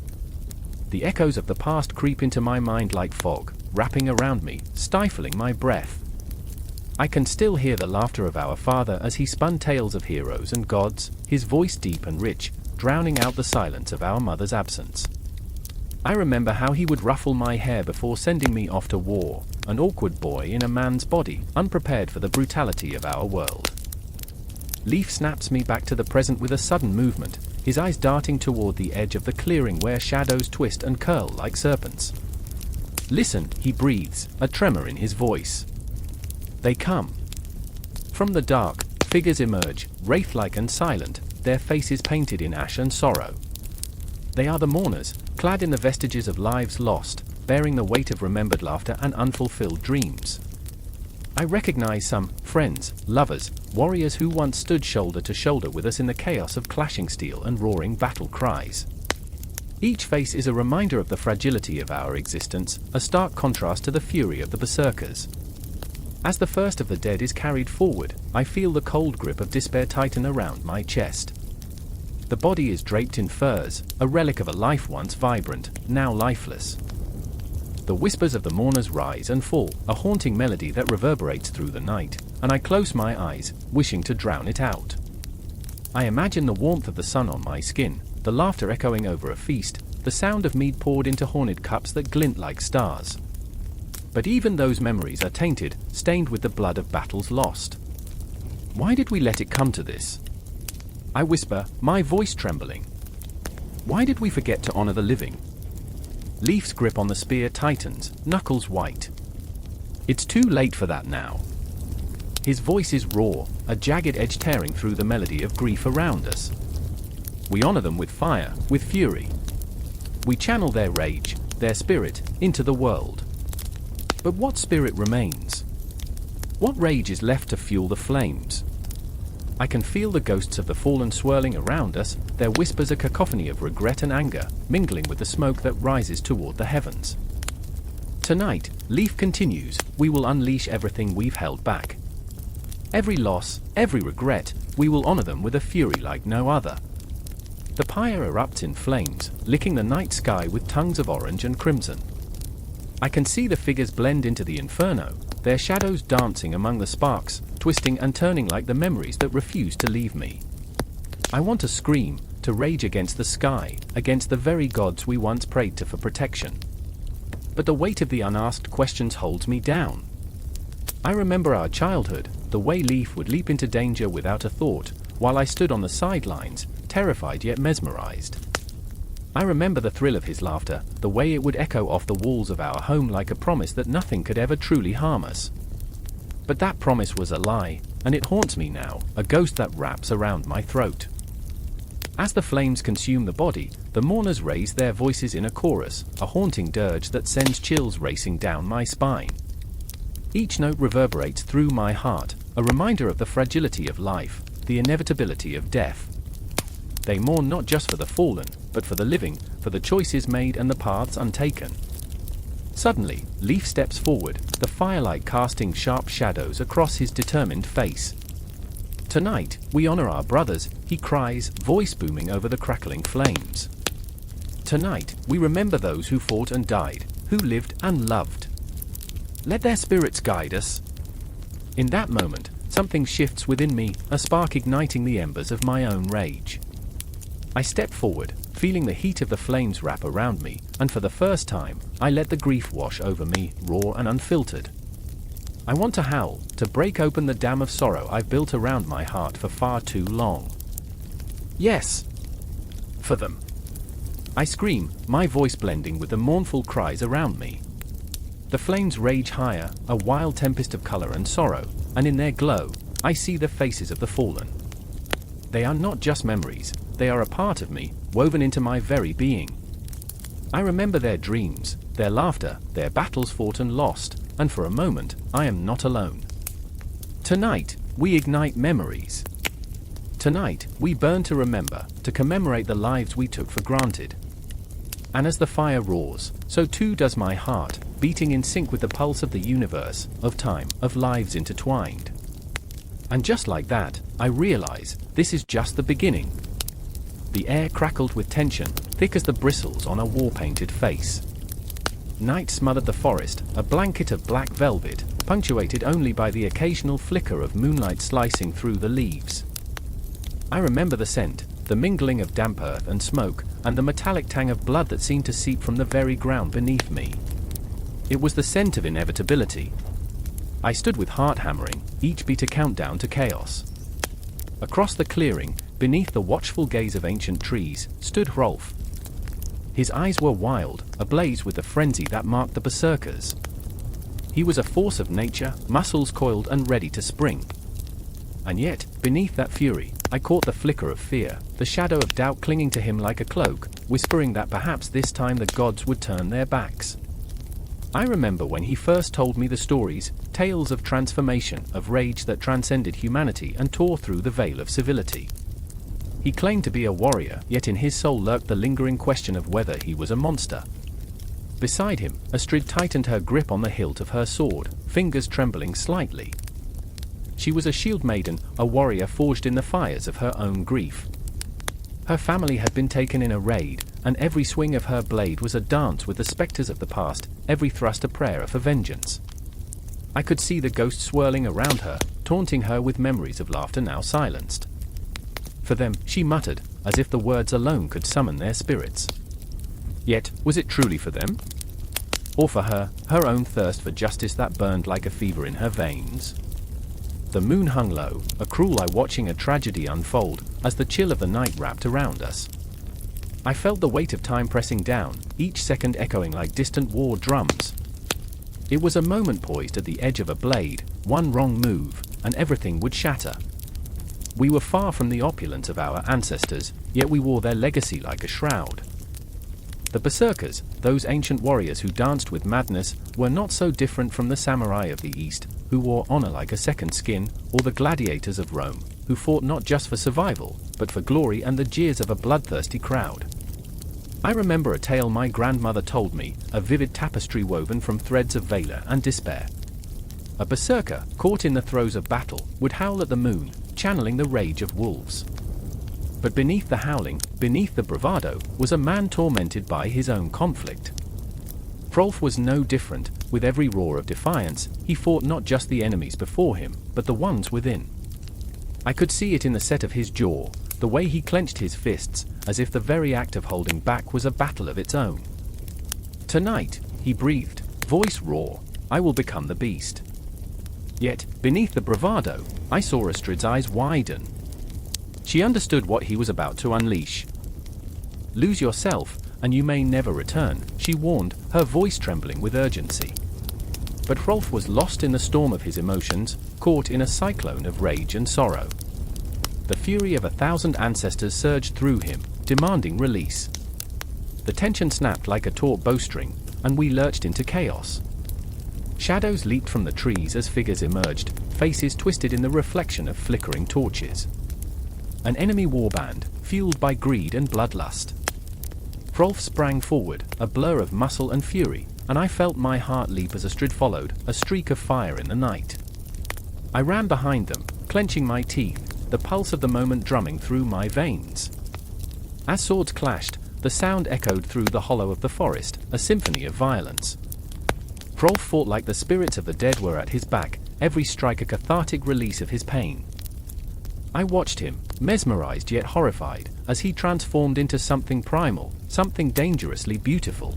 The echoes of the past creep into my mind like fog, wrapping around me, stifling my breath. I can still hear the laughter of our father as he spun tales of heroes and gods, his voice deep and rich, drowning out the silence of our mother's absence. I remember how he would ruffle my hair before sending me off to war, an awkward boy in a man's body, unprepared for the brutality of our world. Leif snaps me back to the present with a sudden movement, his eyes darting toward the edge of the clearing where shadows twist and curl like serpents. "Listen," he breathes, a tremor in his voice. They come. From the dark, figures emerge, wraith-like and silent, their faces painted in ash and sorrow. They are the mourners, clad in the vestiges of lives lost, bearing the weight of remembered laughter and unfulfilled dreams. I recognize some friends, lovers, warriors who once stood shoulder to shoulder with us in the chaos of clashing steel and roaring battle cries. Each face is a reminder of the fragility of our existence, a stark contrast to the fury of the Berserkers. As the first of the dead is carried forward, I feel the cold grip of despair tighten around my chest. The body is draped in furs, a relic of a life once vibrant, now lifeless. The whispers of the mourners rise and fall, a haunting melody that reverberates through the night, and I close my eyes, wishing to drown it out. I imagine the warmth of the sun on my skin, the laughter echoing over a feast, the sound of mead poured into horned cups that glint like stars. But even those memories are tainted, stained with the blood of battles lost. Why did we let it come to this? I whisper, my voice trembling. Why did we forget to honor the living? Leif's grip on the spear tightens, knuckles white. It's too late for that now. His voice is raw, a jagged edge tearing through the melody of grief around us. We honor them with fire, with fury. We channel their rage, their spirit, into the world. But what spirit remains? What rage is left to fuel the flames? I can feel the ghosts of the fallen swirling around us, their whispers a cacophony of regret and anger, mingling with the smoke that rises toward the heavens. Tonight, Leif continues, we will unleash everything we've held back. Every loss, every regret, we will honor them with a fury like no other. The pyre erupts in flames, licking the night sky with tongues of orange and crimson. I can see the figures blend into the inferno, their shadows dancing among the sparks, twisting and turning like the memories that refuse to leave me. I want to scream, to rage against the sky, against the very gods we once prayed to for protection. But the weight of the unasked questions holds me down. I remember our childhood, the way Leif would leap into danger without a thought, while I stood on the sidelines, terrified yet mesmerized. I remember the thrill of his laughter, the way it would echo off the walls of our home like a promise that nothing could ever truly harm us. But that promise was a lie, and it haunts me now, a ghost that wraps around my throat. As the flames consume the body, the mourners raise their voices in a chorus, a haunting dirge that sends chills racing down my spine. Each note reverberates through my heart, a reminder of the fragility of life, the inevitability of death. They mourn not just for the fallen, but for the living, for the choices made and the paths untaken. Suddenly, Leif steps forward, the firelight casting sharp shadows across his determined face. Tonight, we honor our brothers, he cries, voice booming over the crackling flames. Tonight, we remember those who fought and died, who lived and loved. Let their spirits guide us. In that moment, something shifts within me, a spark igniting the embers of my own rage. I step forward, feeling the heat of the flames wrap around me, and for the first time, I let the grief wash over me, raw and unfiltered. I want to howl, to break open the dam of sorrow I've built around my heart for far too long. Yes! For them. I scream, my voice blending with the mournful cries around me. The flames rage higher, a wild tempest of color and sorrow, and in their glow, I see the faces of the fallen. They are not just memories, they are a part of me, woven into my very being. I remember their dreams, their laughter, their battles fought and lost, and for a moment, I am not alone. Tonight, we ignite memories. Tonight, we burn to remember, to commemorate the lives we took for granted. And as the fire roars, so too does my heart, beating in sync with the pulse of the universe, of time, of lives intertwined. And just like that, I realize, this is just the beginning. The air crackled with tension, thick as the bristles on a war-painted face. Night smothered the forest, a blanket of black velvet, punctuated only by the occasional flicker of moonlight slicing through the leaves. I remember the scent, the mingling of damp earth and smoke, and the metallic tang of blood that seemed to seep from the very ground beneath me. It was the scent of inevitability. I stood with heart hammering, each beat a countdown to chaos. Across the clearing, beneath the watchful gaze of ancient trees, stood Hrolf. His eyes were wild, ablaze with the frenzy that marked the Berserkers. He was a force of nature, muscles coiled and ready to spring. And yet, beneath that fury, I caught the flicker of fear, the shadow of doubt clinging to him like a cloak, whispering that perhaps this time the gods would turn their backs. I remember when he first told me the stories, tales of transformation, of rage that transcended humanity and tore through the veil of civility. He claimed to be a warrior, yet in his soul lurked the lingering question of whether he was a monster. Beside him, Astrid tightened her grip on the hilt of her sword, fingers trembling slightly. She was a shield maiden, a warrior forged in the fires of her own grief. Her family had been taken in a raid, and every swing of her blade was a dance with the specters of the past, every thrust a prayer for vengeance. I could see the ghosts swirling around her, taunting her with memories of laughter now silenced. For them, she muttered, as if the words alone could summon their spirits. Yet, was it truly for them? Or for her own thirst for justice that burned like a fever in her veins? The moon hung low, a cruel eye watching a tragedy unfold, as the chill of the night wrapped around us. I felt the weight of time pressing down, each second echoing like distant war drums. It was a moment poised at the edge of a blade, one wrong move, and everything would shatter. We were far from the opulence of our ancestors, yet we wore their legacy like a shroud. The Berserkers, those ancient warriors who danced with madness, were not so different from the samurai of the East, who wore honor like a second skin, or the gladiators of Rome, who fought not just for survival, but for glory and the jeers of a bloodthirsty crowd. I remember a tale my grandmother told me, a vivid tapestry woven from threads of valor and despair. A berserker, caught in the throes of battle, would howl at the moon, channeling the rage of wolves. But beneath the howling, beneath the bravado, was a man tormented by his own conflict. Hrolf was no different. With every roar of defiance, he fought not just the enemies before him, but the ones within. I could see it in the set of his jaw, the way he clenched his fists, as if the very act of holding back was a battle of its own. Tonight, he breathed, voice raw, I will become the beast. Yet, beneath the bravado, I saw Astrid's eyes widen. She understood what he was about to unleash. Lose yourself, and you may never return, she warned, her voice trembling with urgency. But Hrolf was lost in the storm of his emotions, caught in a cyclone of rage and sorrow. The fury of 1,000 ancestors surged through him, demanding release. The tension snapped like a taut bowstring, and we lurched into chaos. Shadows leaped from the trees as figures emerged, faces twisted in the reflection of flickering torches. An enemy warband, fueled by greed and bloodlust. Hrolf sprang forward, a blur of muscle and fury, and I felt my heart leap as Astrid followed, a streak of fire in the night. I ran behind them, clenching my teeth, the pulse of the moment drumming through my veins. As swords clashed, the sound echoed through the hollow of the forest, a symphony of violence. Hrolf fought like the spirits of the dead were at his back, every strike a cathartic release of his pain. I watched him, mesmerized yet horrified, as he transformed into something primal, something dangerously beautiful.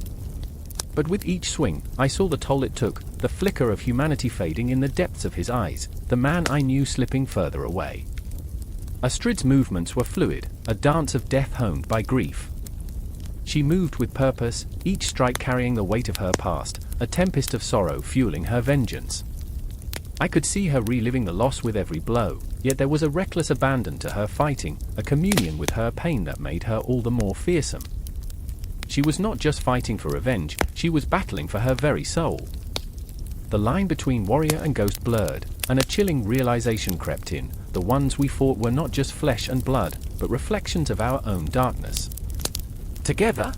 But with each swing, I saw the toll it took, the flicker of humanity fading in the depths of his eyes, the man I knew slipping further away. Astrid's movements were fluid, a dance of death honed by grief. She moved with purpose, each strike carrying the weight of her past, a tempest of sorrow fueling her vengeance. I could see her reliving the loss with every blow, yet there was a reckless abandon to her fighting, a communion with her pain that made her all the more fearsome. She was not just fighting for revenge, she was battling for her very soul. The line between warrior and ghost blurred, and a chilling realization crept in, the ones we fought were not just flesh and blood, but reflections of our own darkness. Together?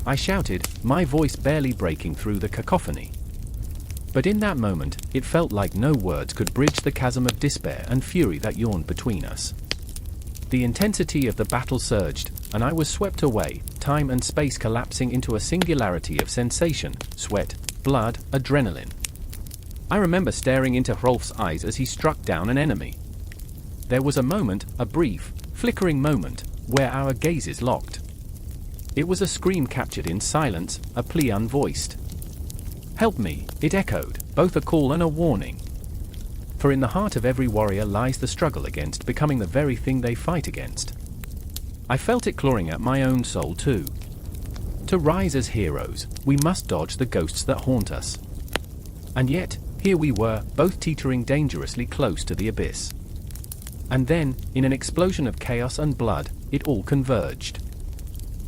I shouted, my voice barely breaking through the cacophony. But in that moment, it felt like no words could bridge the chasm of despair and fury that yawned between us. The intensity of the battle surged, and I was swept away, time and space collapsing into a singularity of sensation, sweat, blood, adrenaline. I remember staring into Hrolf's eyes as he struck down an enemy. There was a moment, a brief, flickering moment, where our gazes locked. It was a scream captured in silence, a plea unvoiced. Help me, it echoed, both a call and a warning. For in the heart of every warrior lies the struggle against becoming the very thing they fight against. I felt it clawing at my own soul too. To rise as heroes, we must dodge the ghosts that haunt us. And yet, here we were, both teetering dangerously close to the abyss. And then, in an explosion of chaos and blood, it all converged.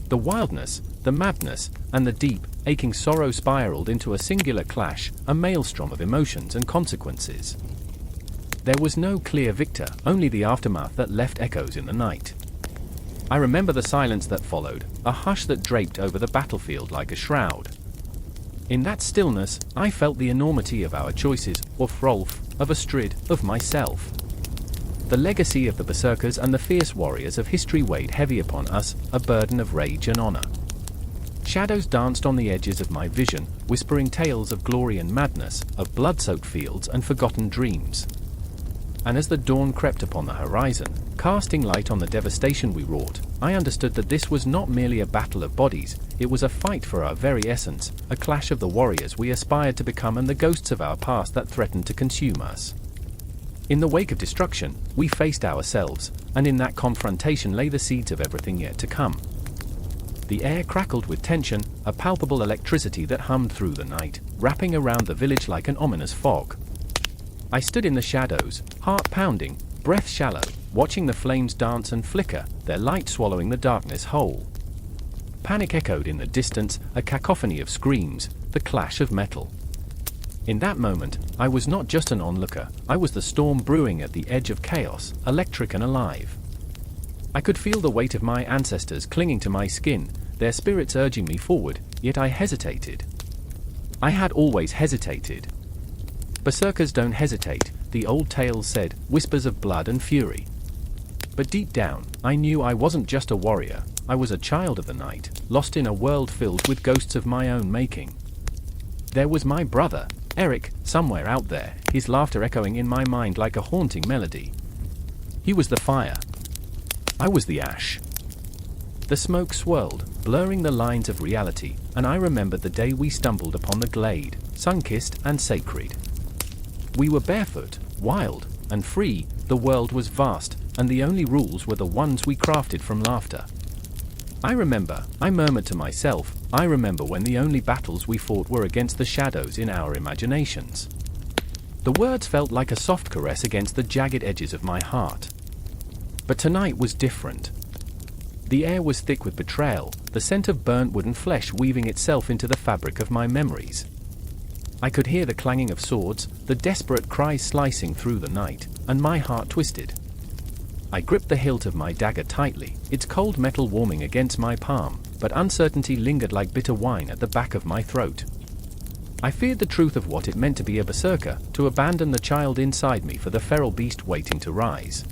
The wildness, the madness, and the deep, aching sorrow spiraled into a singular clash, a maelstrom of emotions and consequences. There was no clear victor, only the aftermath that left echoes in the night. I remember the silence that followed, a hush that draped over the battlefield like a shroud. In that stillness, I felt the enormity of our choices, of Hrolf, of Astrid, of myself. The legacy of the Berserkers and the fierce warriors of history weighed heavy upon us, a burden of rage and honor. Shadows danced on the edges of my vision, whispering tales of glory and madness, of blood-soaked fields and forgotten dreams. And as the dawn crept upon the horizon, casting light on the devastation we wrought, I understood that this was not merely a battle of bodies, it was a fight for our very essence, a clash of the warriors we aspired to become and the ghosts of our past that threatened to consume us. In the wake of destruction, we faced ourselves, and in that confrontation lay the seeds of everything yet to come. The air crackled with tension, a palpable electricity that hummed through the night, wrapping around the village like an ominous fog. I stood in the shadows, heart pounding, breath shallow, watching the flames dance and flicker, their light swallowing the darkness whole. Panic echoed in the distance, a cacophony of screams, the clash of metal. In that moment, I was not just an onlooker, I was the storm brewing at the edge of chaos, electric and alive. I could feel the weight of my ancestors clinging to my skin, their spirits urging me forward, yet I hesitated. I had always hesitated. Berserkers don't hesitate, the old tales said, whispers of blood and fury. But deep down, I knew I wasn't just a warrior, I was a child of the night, lost in a world filled with ghosts of my own making. There was my brother, Eric, somewhere out there, his laughter echoing in my mind like a haunting melody. He was the fire. I was the ash. The smoke swirled, blurring the lines of reality, and I remembered the day we stumbled upon the glade, sun-kissed and sacred. We were barefoot, wild, and free, the world was vast, and the only rules were the ones we crafted from laughter. I murmured to myself, I remember when the only battles we fought were against the shadows in our imaginations. The words felt like a soft caress against the jagged edges of my heart. But tonight was different. The air was thick with betrayal, the scent of burnt wood and flesh weaving itself into the fabric of my memories. I could hear the clanging of swords, the desperate cries slicing through the night, and my heart twisted. I gripped the hilt of my dagger tightly, its cold metal warming against my palm, but uncertainty lingered like bitter wine at the back of my throat. I feared the truth of what it meant to be a berserker, to abandon the child inside me for the feral beast waiting to rise.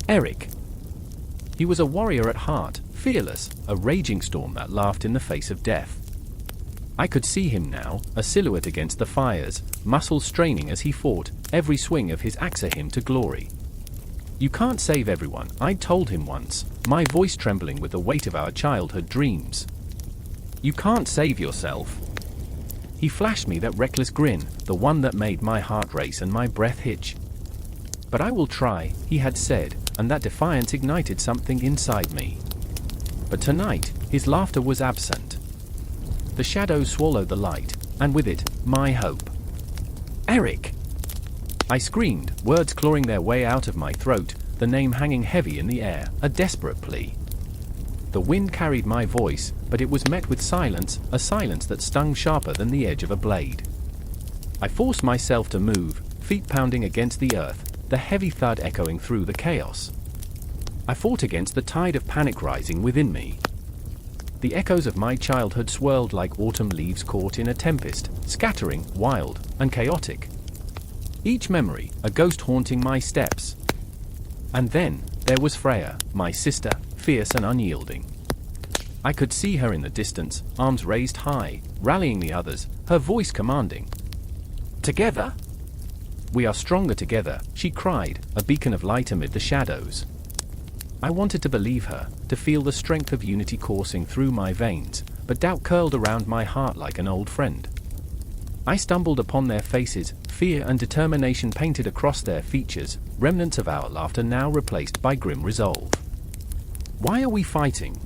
Eric. He was a warrior at heart, fearless, a raging storm that laughed in the face of death. I could see him now, a silhouette against the fires, muscles straining as he fought, every swing of his axe a him to glory. You can't save everyone, I'd told him once, my voice trembling with the weight of our childhood dreams. You can't save yourself. He flashed me that reckless grin, the one that made my heart race and my breath hitch. But I will try, he had said, and that defiance ignited something inside me. But tonight, his laughter was absent. The shadows swallowed the light, and with it, my hope. Eric! I screamed, words clawing their way out of my throat, the name hanging heavy in the air, a desperate plea. The wind carried my voice, but it was met with silence, a silence that stung sharper than the edge of a blade. I forced myself to move, feet pounding against the earth, the heavy thud echoing through the chaos. I fought against the tide of panic rising within me. The echoes of my childhood swirled like autumn leaves caught in a tempest, scattering, wild, and chaotic. Each memory, a ghost haunting my steps. And then, there was Freya, my sister, fierce and unyielding. I could see her in the distance, arms raised high, rallying the others, her voice commanding. Together? We are stronger together, she cried, a beacon of light amid the shadows. I wanted to believe her, to feel the strength of unity coursing through my veins, but doubt curled around my heart like an old friend. I stumbled upon their faces, fear and determination painted across their features, remnants of our laughter now replaced by grim resolve. Why are we fighting?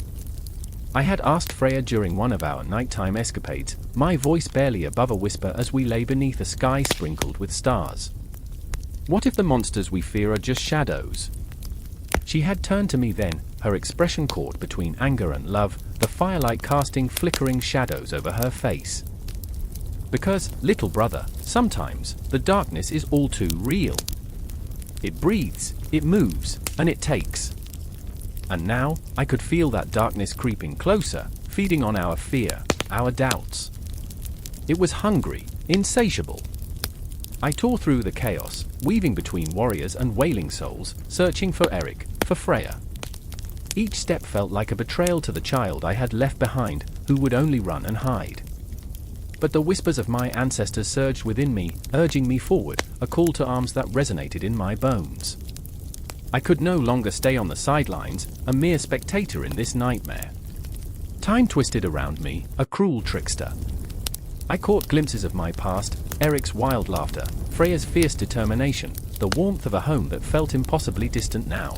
I had asked Freya during one of our nighttime escapades, my voice barely above a whisper as we lay beneath a sky sprinkled with stars. What if the monsters we fear are just shadows? She had turned to me then, her expression caught between anger and love, the firelight casting flickering shadows over her face. Because, little brother, sometimes the darkness is all too real. It breathes, it moves, and it takes. And now, I could feel that darkness creeping closer, feeding on our fear, our doubts. It was hungry, insatiable. I tore through the chaos, weaving between warriors and wailing souls, searching for Eric, for Freya. Each step felt like a betrayal to the child I had left behind, who would only run and hide. But the whispers of my ancestors surged within me, urging me forward, a call to arms that resonated in my bones. I could no longer stay on the sidelines, a mere spectator in this nightmare. Time twisted around me, a cruel trickster. I caught glimpses of my past, Eric's wild laughter, Freya's fierce determination, the warmth of a home that felt impossibly distant now.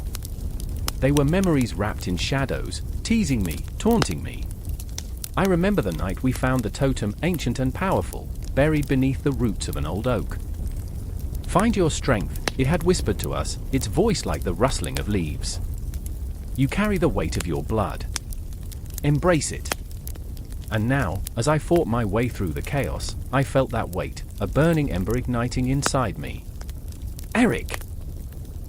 They were memories wrapped in shadows, teasing me, taunting me. I remember the night we found the totem, ancient and powerful, buried beneath the roots of an old oak. Find your strength, it had whispered to us, its voice like the rustling of leaves. You carry the weight of your blood. Embrace it. And now, as I fought my way through the chaos, I felt that weight, a burning ember igniting inside me. Eric!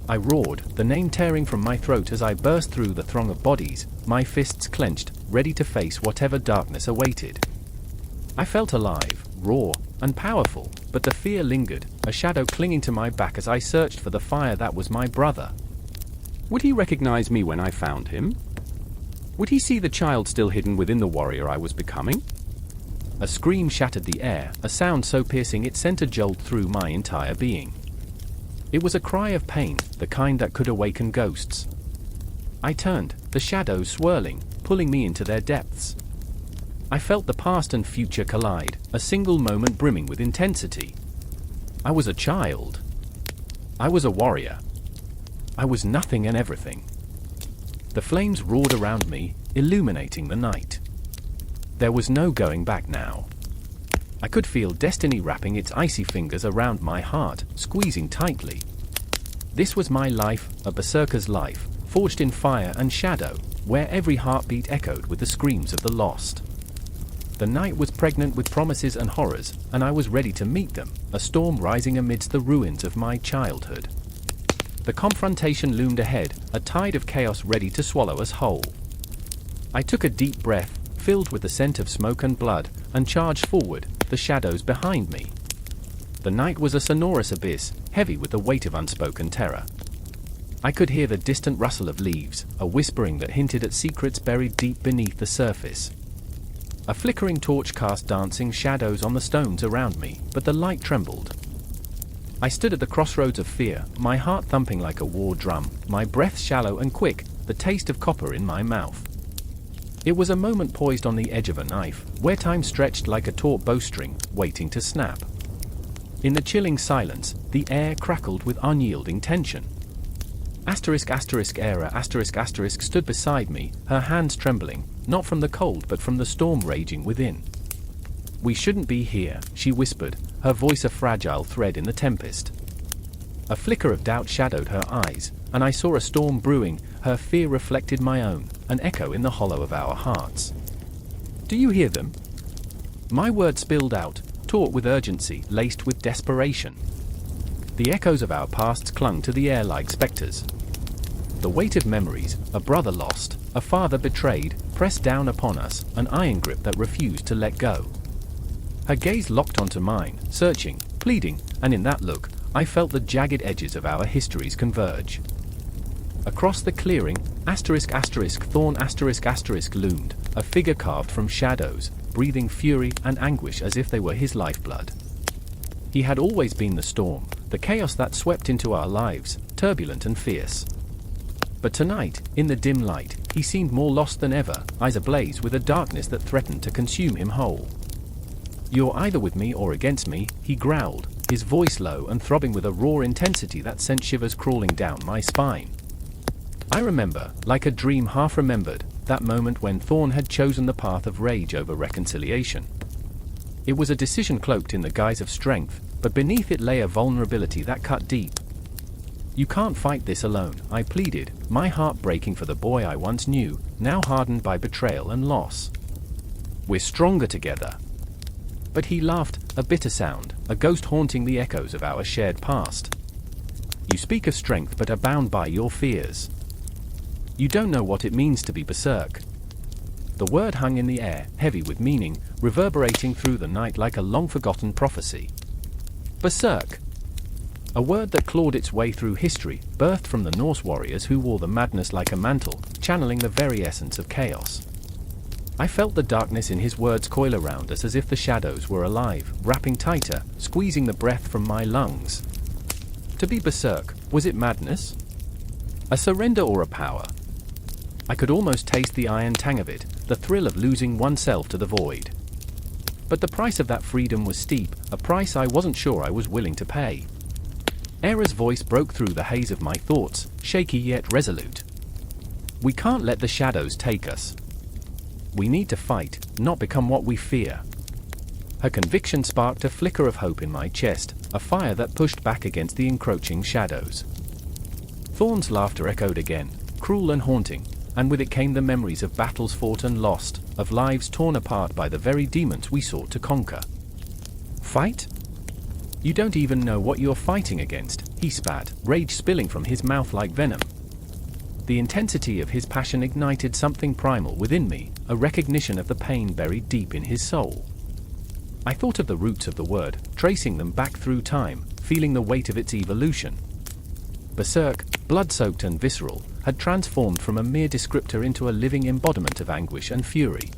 I roared, the name tearing from my throat as I burst through the throng of bodies, my fists clenched, ready to face whatever darkness awaited. I felt alive, raw, and powerful, but the fear lingered, a shadow clinging to my back as I searched for the fire that was my brother. Would he recognize me when I found him? Would he see the child still hidden within the warrior I was becoming? A scream shattered the air, a sound so piercing it sent a jolt through my entire being. It was a cry of pain, the kind that could awaken ghosts. I turned, the shadows swirling, pulling me into their depths. I felt the past and future collide, a single moment brimming with intensity. I was a child. I was a warrior. I was nothing and everything. The flames roared around me, illuminating the night. There was no going back now. I could feel destiny wrapping its icy fingers around my heart, squeezing tightly. This was my life, a berserker's life, forged in fire and shadow, where every heartbeat echoed with the screams of the lost. The night was pregnant with promises and horrors, and I was ready to meet them, a storm rising amidst the ruins of my childhood. The confrontation loomed ahead, a tide of chaos ready to swallow us whole. I took a deep breath, filled with the scent of smoke and blood, and charged forward, the shadows behind me. The night was a sonorous abyss, heavy with the weight of unspoken terror. I could hear the distant rustle of leaves, a whispering that hinted at secrets buried deep beneath the surface. A flickering torch cast dancing shadows on the stones around me, but the light trembled. I stood at the crossroads of fear, my heart thumping like a war drum, my breath shallow and quick, the taste of copper in my mouth. It was a moment poised on the edge of a knife, where time stretched like a taut bowstring, waiting to snap. In the chilling silence, the air crackled with unyielding tension. Era stood beside me, her hands trembling, not from the cold but from the storm raging within. We shouldn't be here, she whispered, her voice a fragile thread in the tempest. A flicker of doubt shadowed her eyes, and I saw a storm brewing, her fear reflected my own, an echo in the hollow of our hearts. Do you hear them? My words spilled out, taut with urgency, laced with desperation. The echoes of our pasts clung to the air like specters. The weight of memories, a brother lost, a father betrayed, pressed down upon us, an iron grip that refused to let go. Her gaze locked onto mine, searching, pleading, and in that look, I felt the jagged edges of our histories converge. Across the clearing, thorn loomed, a figure carved from shadows, breathing fury and anguish as if they were his lifeblood. He had always been the storm, the chaos that swept into our lives, turbulent and fierce. But tonight, in the dim light, he seemed more lost than ever, eyes ablaze with a darkness that threatened to consume him whole. You're either with me or against me, he growled, his voice low and throbbing with a raw intensity that sent shivers crawling down my spine. I remember, like a dream half remembered, that moment when Thorn had chosen the path of rage over reconciliation. It was a decision cloaked in the guise of strength, but beneath it lay a vulnerability that cut deep. "You can't fight this alone," I pleaded, my heart breaking for the boy I once knew, now hardened by betrayal and loss. "We're stronger together." But he laughed, a bitter sound, a ghost haunting the echoes of our shared past. "You speak of strength but are bound by your fears. You don't know what it means to be berserk." The word hung in the air, heavy with meaning, reverberating through the night like a long-forgotten prophecy. Berserk. A word that clawed its way through history, birthed from the Norse warriors who wore the madness like a mantle, channeling the very essence of chaos. I felt the darkness in his words coil around us as if the shadows were alive, wrapping tighter, squeezing the breath from my lungs. To be berserk, was it madness? A surrender or a power? I could almost taste the iron tang of it, the thrill of losing oneself to the void. But the price of that freedom was steep, a price I wasn't sure I was willing to pay. Era's voice broke through the haze of my thoughts, shaky yet resolute. "We can't let the shadows take us. We need to fight, not become what we fear." Her conviction sparked a flicker of hope in my chest, a fire that pushed back against the encroaching shadows. Thorn's laughter echoed again, cruel and haunting, and with it came the memories of battles fought and lost, of lives torn apart by the very demons we sought to conquer. "Fight? You don't even know what you're fighting against," he spat, rage spilling from his mouth like venom. The intensity of his passion ignited something primal within me, a recognition of the pain buried deep in his soul. I thought of the roots of the word, tracing them back through time, feeling the weight of its evolution. Berserk, blood-soaked and visceral, had transformed from a mere descriptor into a living embodiment of anguish and fury.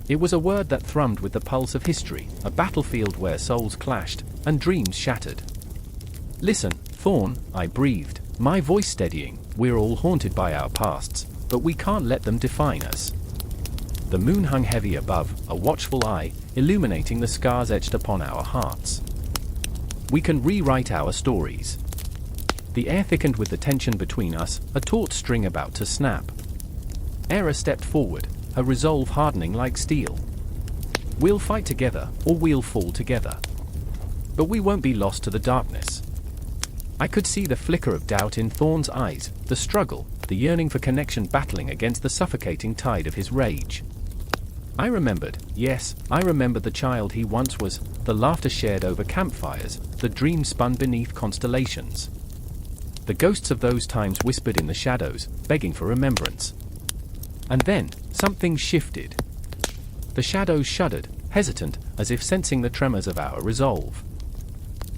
It was a word that thrummed with the pulse of history, a battlefield where souls clashed, and dreams shattered. "Listen, Thorn," I breathed, my voice steadying, "we're all haunted by our pasts, but we can't let them define us." The moon hung heavy above, a watchful eye, illuminating the scars etched upon our hearts. "We can rewrite our stories." The air thickened with the tension between us, a taut string about to snap. Era stepped forward, her resolve hardening like steel. "We'll fight together, or we'll fall together. But we won't be lost to the darkness." I could see the flicker of doubt in Thorn's eyes, the struggle, the yearning for connection battling against the suffocating tide of his rage. I remembered, yes, I remembered the child he once was, the laughter shared over campfires, the dreams spun beneath constellations. The ghosts of those times whispered in the shadows, begging for remembrance. And then, something shifted. The shadows shuddered, hesitant, as if sensing the tremors of our resolve.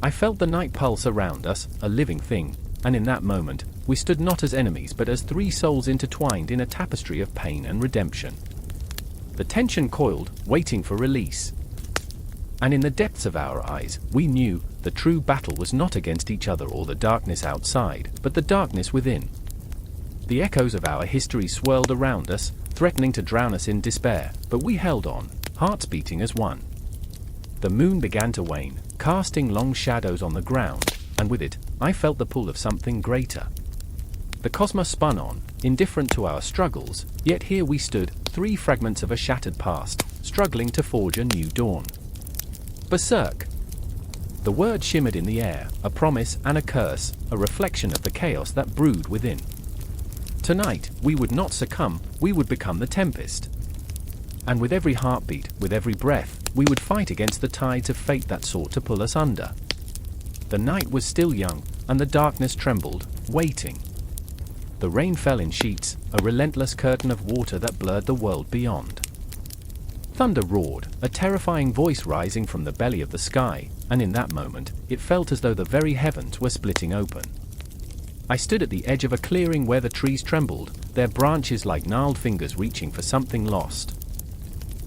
I felt the night pulse around us, a living thing, and in that moment, we stood not as enemies but as three souls intertwined in a tapestry of pain and redemption. The tension coiled, waiting for release. And in the depths of our eyes, we knew the true battle was not against each other or the darkness outside, but the darkness within. The echoes of our history swirled around us, threatening to drown us in despair, but we held on, hearts beating as one. The moon began to wane, casting long shadows on the ground, and with it, I felt the pull of something greater. The cosmos spun on, indifferent to our struggles, yet here we stood, three fragments of a shattered past, struggling to forge a new dawn. Berserk. The word shimmered in the air, a promise and a curse, a reflection of the chaos that brewed within. Tonight, we would not succumb, we would become the tempest. And with every heartbeat, with every breath, we would fight against the tides of fate that sought to pull us under. The night was still young, and the darkness trembled, waiting. The rain fell in sheets, a relentless curtain of water that blurred the world beyond. Thunder roared, a terrifying voice rising from the belly of the sky, and in that moment, it felt as though the very heavens were splitting open. I stood at the edge of a clearing where the trees trembled, their branches like gnarled fingers reaching for something lost.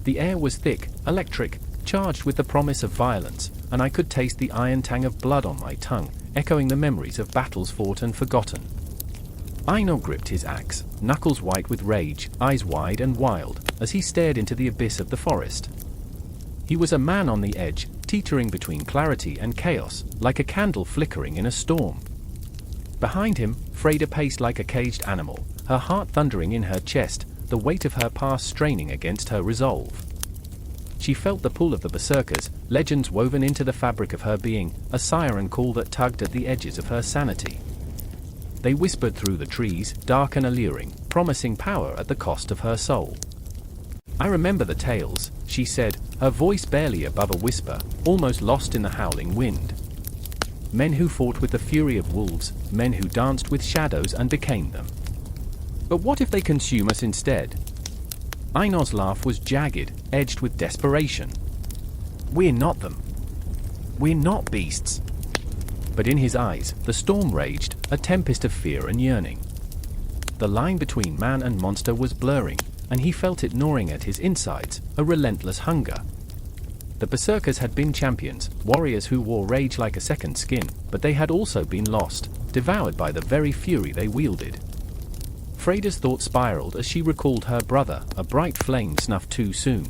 The air was thick, electric, charged with the promise of violence, and I could taste the iron tang of blood on my tongue, echoing the memories of battles fought and forgotten. Einar gripped his axe, knuckles white with rage, eyes wide and wild, as he stared into the abyss of the forest. He was a man on the edge, teetering between clarity and chaos, like a candle flickering in a storm. Behind him, Freda paced like a caged animal, her heart thundering in her chest, the weight of her past straining against her resolve. She felt the pull of the Berserkers, legends woven into the fabric of her being, a siren call that tugged at the edges of her sanity. They whispered through the trees, dark and alluring, promising power at the cost of her soul. "I remember the tales," she said, her voice barely above a whisper, almost lost in the howling wind. "Men who fought with the fury of wolves, men who danced with shadows and became them. But what if they consume us instead?" Einar's laugh was jagged, edged with desperation. "We're not them. We're not beasts." But in his eyes, the storm raged, a tempest of fear and yearning. The line between man and monster was blurring, and he felt it gnawing at his insides, a relentless hunger. The Berserkers had been champions, warriors who wore rage like a second skin, but they had also been lost, devoured by the very fury they wielded. Freda's thoughts spiraled as she recalled her brother, a bright flame snuffed too soon.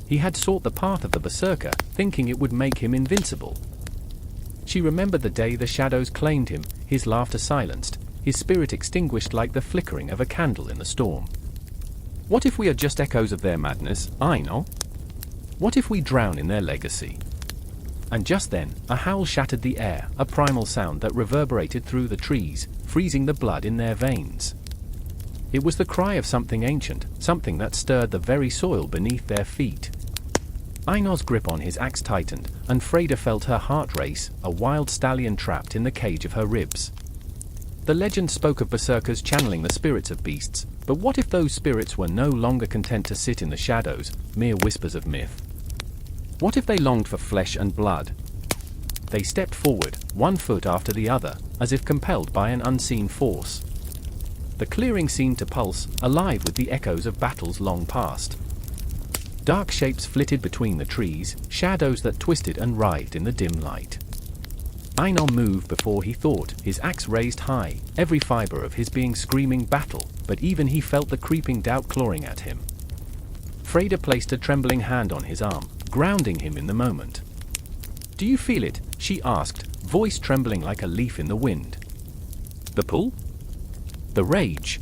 He had sought the path of the Berserker, thinking it would make him invincible. She remembered the day the shadows claimed him, his laughter silenced, his spirit extinguished like the flickering of a candle in the storm. What if we are just echoes of their madness, Einar? What if we drown in their legacy? And just then, a howl shattered the air, a primal sound that reverberated through the trees, freezing the blood in their veins. It was the cry of something ancient, something that stirred the very soil beneath their feet. Einar's grip on his axe tightened, and Freda felt her heart race, a wild stallion trapped in the cage of her ribs. The legend spoke of berserkers channeling the spirits of beasts, but what if those spirits were no longer content to sit in the shadows, mere whispers of myth? What if they longed for flesh and blood? They stepped forward, one foot after the other, as if compelled by an unseen force. The clearing seemed to pulse, alive with the echoes of battles long past. Dark shapes flitted between the trees, shadows that twisted and writhed in the dim light. Einar moved before he thought, his axe raised high, every fiber of his being screaming battle, but even he felt the creeping doubt clawing at him. Freda placed a trembling hand on his arm, grounding him in the moment. "Do you feel it?" she asked, voice trembling like a leaf in the wind. "The pull?" "The rage."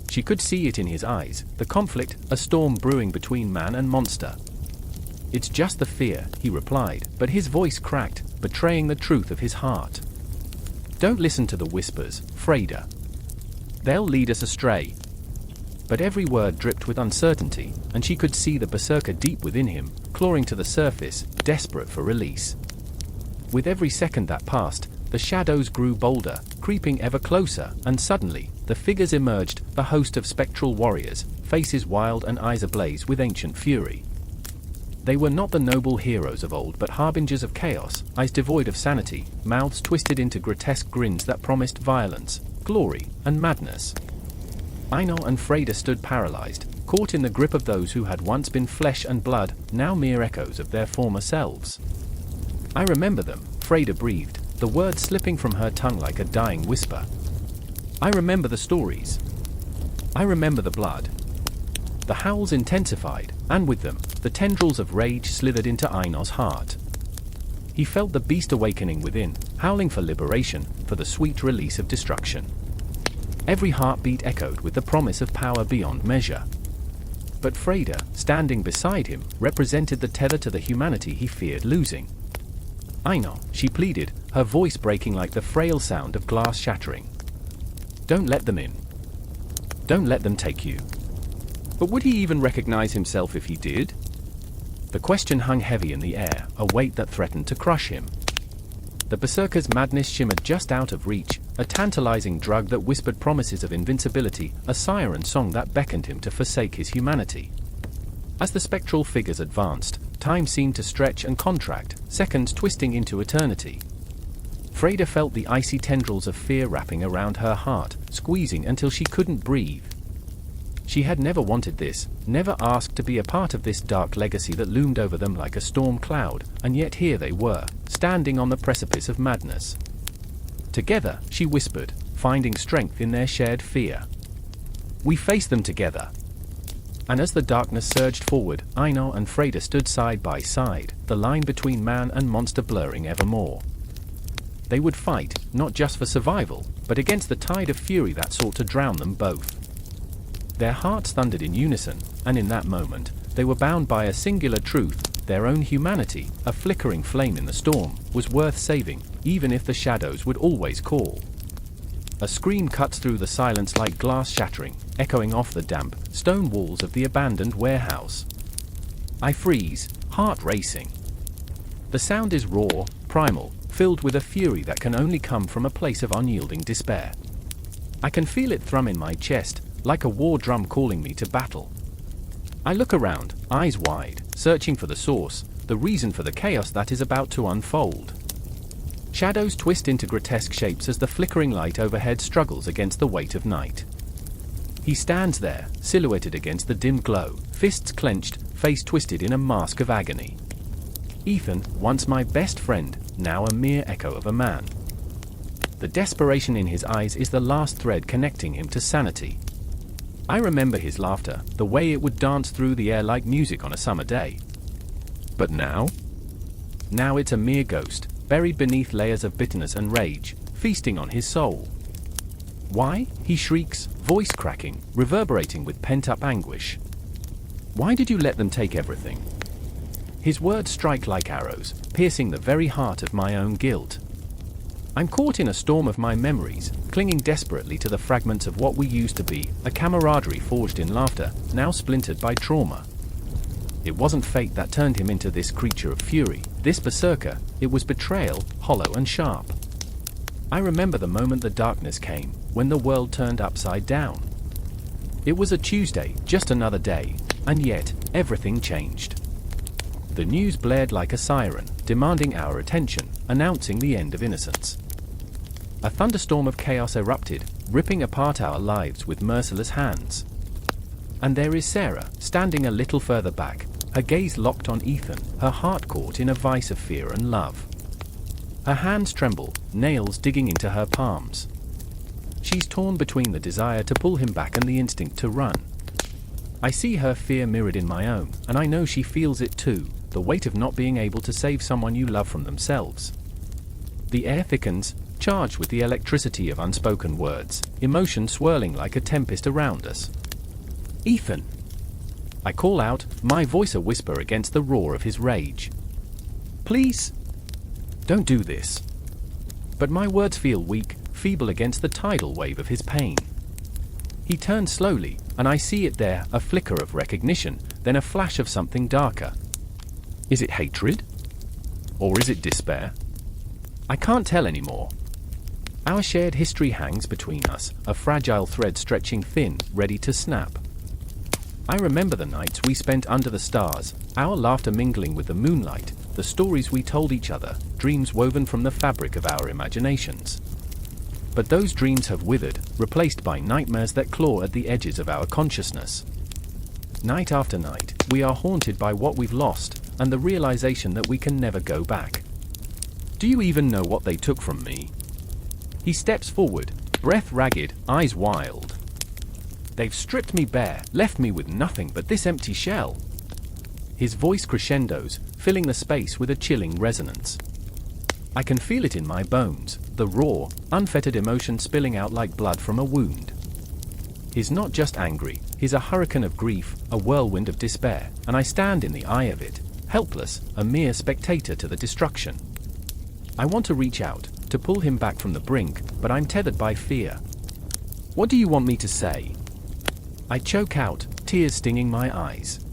She could see it in his eyes, the conflict, a storm brewing between man and monster. "It's just the fear," he replied, but his voice cracked, betraying the truth of his heart. "Don't listen to the whispers, Freda. They'll lead us astray." But every word dripped with uncertainty, and she could see the berserker deep within him, clawing to the surface, desperate for release. With every second that passed, the shadows grew bolder, creeping ever closer, and suddenly, the figures emerged, a host of spectral warriors, faces wild and eyes ablaze with ancient fury. They were not the noble heroes of old but harbingers of chaos, eyes devoid of sanity, mouths twisted into grotesque grins that promised violence, glory, and madness. Einar and Freda stood paralyzed, caught in the grip of those who had once been flesh and blood, now mere echoes of their former selves. "I remember them," Freda breathed, the words slipping from her tongue like a dying whisper. "I remember the stories. I remember the blood." The howls intensified, and with them, the tendrils of rage slithered into Einar's heart. He felt the beast awakening within, howling for liberation, for the sweet release of destruction. Every heartbeat echoed with the promise of power beyond measure. But Freda, standing beside him, represented the tether to the humanity he feared losing. "Einar," she pleaded, her voice breaking like the frail sound of glass shattering. "Don't let them in. Don't let them take you." But would he even recognize himself if he did? The question hung heavy in the air, a weight that threatened to crush him. The berserker's madness shimmered just out of reach, a tantalizing drug that whispered promises of invincibility, a siren song that beckoned him to forsake his humanity. As the spectral figures advanced, time seemed to stretch and contract, seconds twisting into eternity. Freda felt the icy tendrils of fear wrapping around her heart, squeezing until she couldn't breathe. She had never wanted this, never asked to be a part of this dark legacy that loomed over them like a storm cloud, and yet here they were, standing on the precipice of madness. Together, she whispered, finding strength in their shared fear. "We face them together." And as the darkness surged forward, Einar and Freda stood side by side, the line between man and monster blurring ever more. They would fight, not just for survival, but against the tide of fury that sought to drown them both. Their hearts thundered in unison, and in that moment, they were bound by a singular truth: their own humanity, a flickering flame in the storm, was worth saving, even if the shadows would always call. A scream cuts through the silence like glass shattering, echoing off the damp, stone walls of the abandoned warehouse. I freeze, heart racing. The sound is raw, primal, filled with a fury that can only come from a place of unyielding despair. I can feel it thrum in my chest, like a war drum calling me to battle. I look around, eyes wide, searching for the source, the reason for the chaos that is about to unfold. Shadows twist into grotesque shapes as the flickering light overhead struggles against the weight of night. He stands there, silhouetted against the dim glow, fists clenched, face twisted in a mask of agony. Ethan, once my best friend, now a mere echo of a man. The desperation in his eyes is the last thread connecting him to sanity. I remember his laughter, the way it would dance through the air like music on a summer day. But now? Now it's a mere ghost, buried beneath layers of bitterness and rage, feasting on his soul. Why? He shrieks, voice cracking, reverberating with pent-up anguish. Why did you let them take everything? His words strike like arrows, piercing the very heart of my own guilt. I'm caught in a storm of my memories, clinging desperately to the fragments of what we used to be, a camaraderie forged in laughter, now splintered by trauma. It wasn't fate that turned him into this creature of fury, this berserker, it was betrayal, hollow and sharp. I remember the moment the darkness came, when the world turned upside down. It was a Tuesday, just another day, and yet, everything changed. The news blared like a siren, demanding our attention, announcing the end of innocence. A thunderstorm of chaos erupted, ripping apart our lives with merciless hands. And there is Sarah, standing a little further back, her gaze locked on Ethan, her heart caught in a vice of fear and love. Her hands tremble, nails digging into her palms. She's torn between the desire to pull him back and the instinct to run. I see her fear mirrored in my own, and I know she feels it too, the weight of not being able to save someone you love from themselves. The air thickens, charged with the electricity of unspoken words, emotion swirling like a tempest around us. Ethan! I call out, my voice a whisper against the roar of his rage. Please? Don't do this. But my words feel weak, feeble against the tidal wave of his pain. He turns slowly, and I see it there, a flicker of recognition, then a flash of something darker. Is it hatred? Or is it despair? I can't tell anymore. Our shared history hangs between us, a fragile thread stretching thin, ready to snap. I remember the nights we spent under the stars, our laughter mingling with the moonlight, the stories we told each other, dreams woven from the fabric of our imaginations. But those dreams have withered, replaced by nightmares that claw at the edges of our consciousness. Night after night, we are haunted by what we've lost, and the realization that we can never go back. Do you even know what they took from me? He steps forward, breath ragged, eyes wild. They've stripped me bare, left me with nothing but this empty shell. His voice crescendos, filling the space with a chilling resonance. I can feel it in my bones, the raw, unfettered emotion spilling out like blood from a wound. He's not just angry, he's a hurricane of grief, a whirlwind of despair, and I stand in the eye of it, helpless, a mere spectator to the destruction. I want to reach out, to pull him back from the brink, but I'm tethered by fear. What do you want me to say? I choke out, tears stinging my eyes.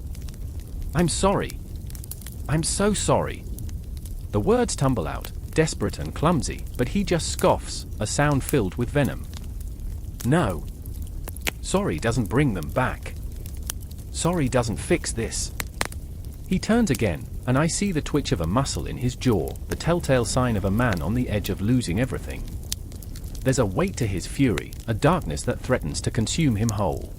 I'm sorry. I'm so sorry. The words tumble out, desperate and clumsy, but he just scoffs, a sound filled with venom. No. Sorry doesn't bring them back. Sorry doesn't fix this. He turns again, and I see the twitch of a muscle in his jaw, the telltale sign of a man on the edge of losing everything. There's a weight to his fury, a darkness that threatens to consume him whole.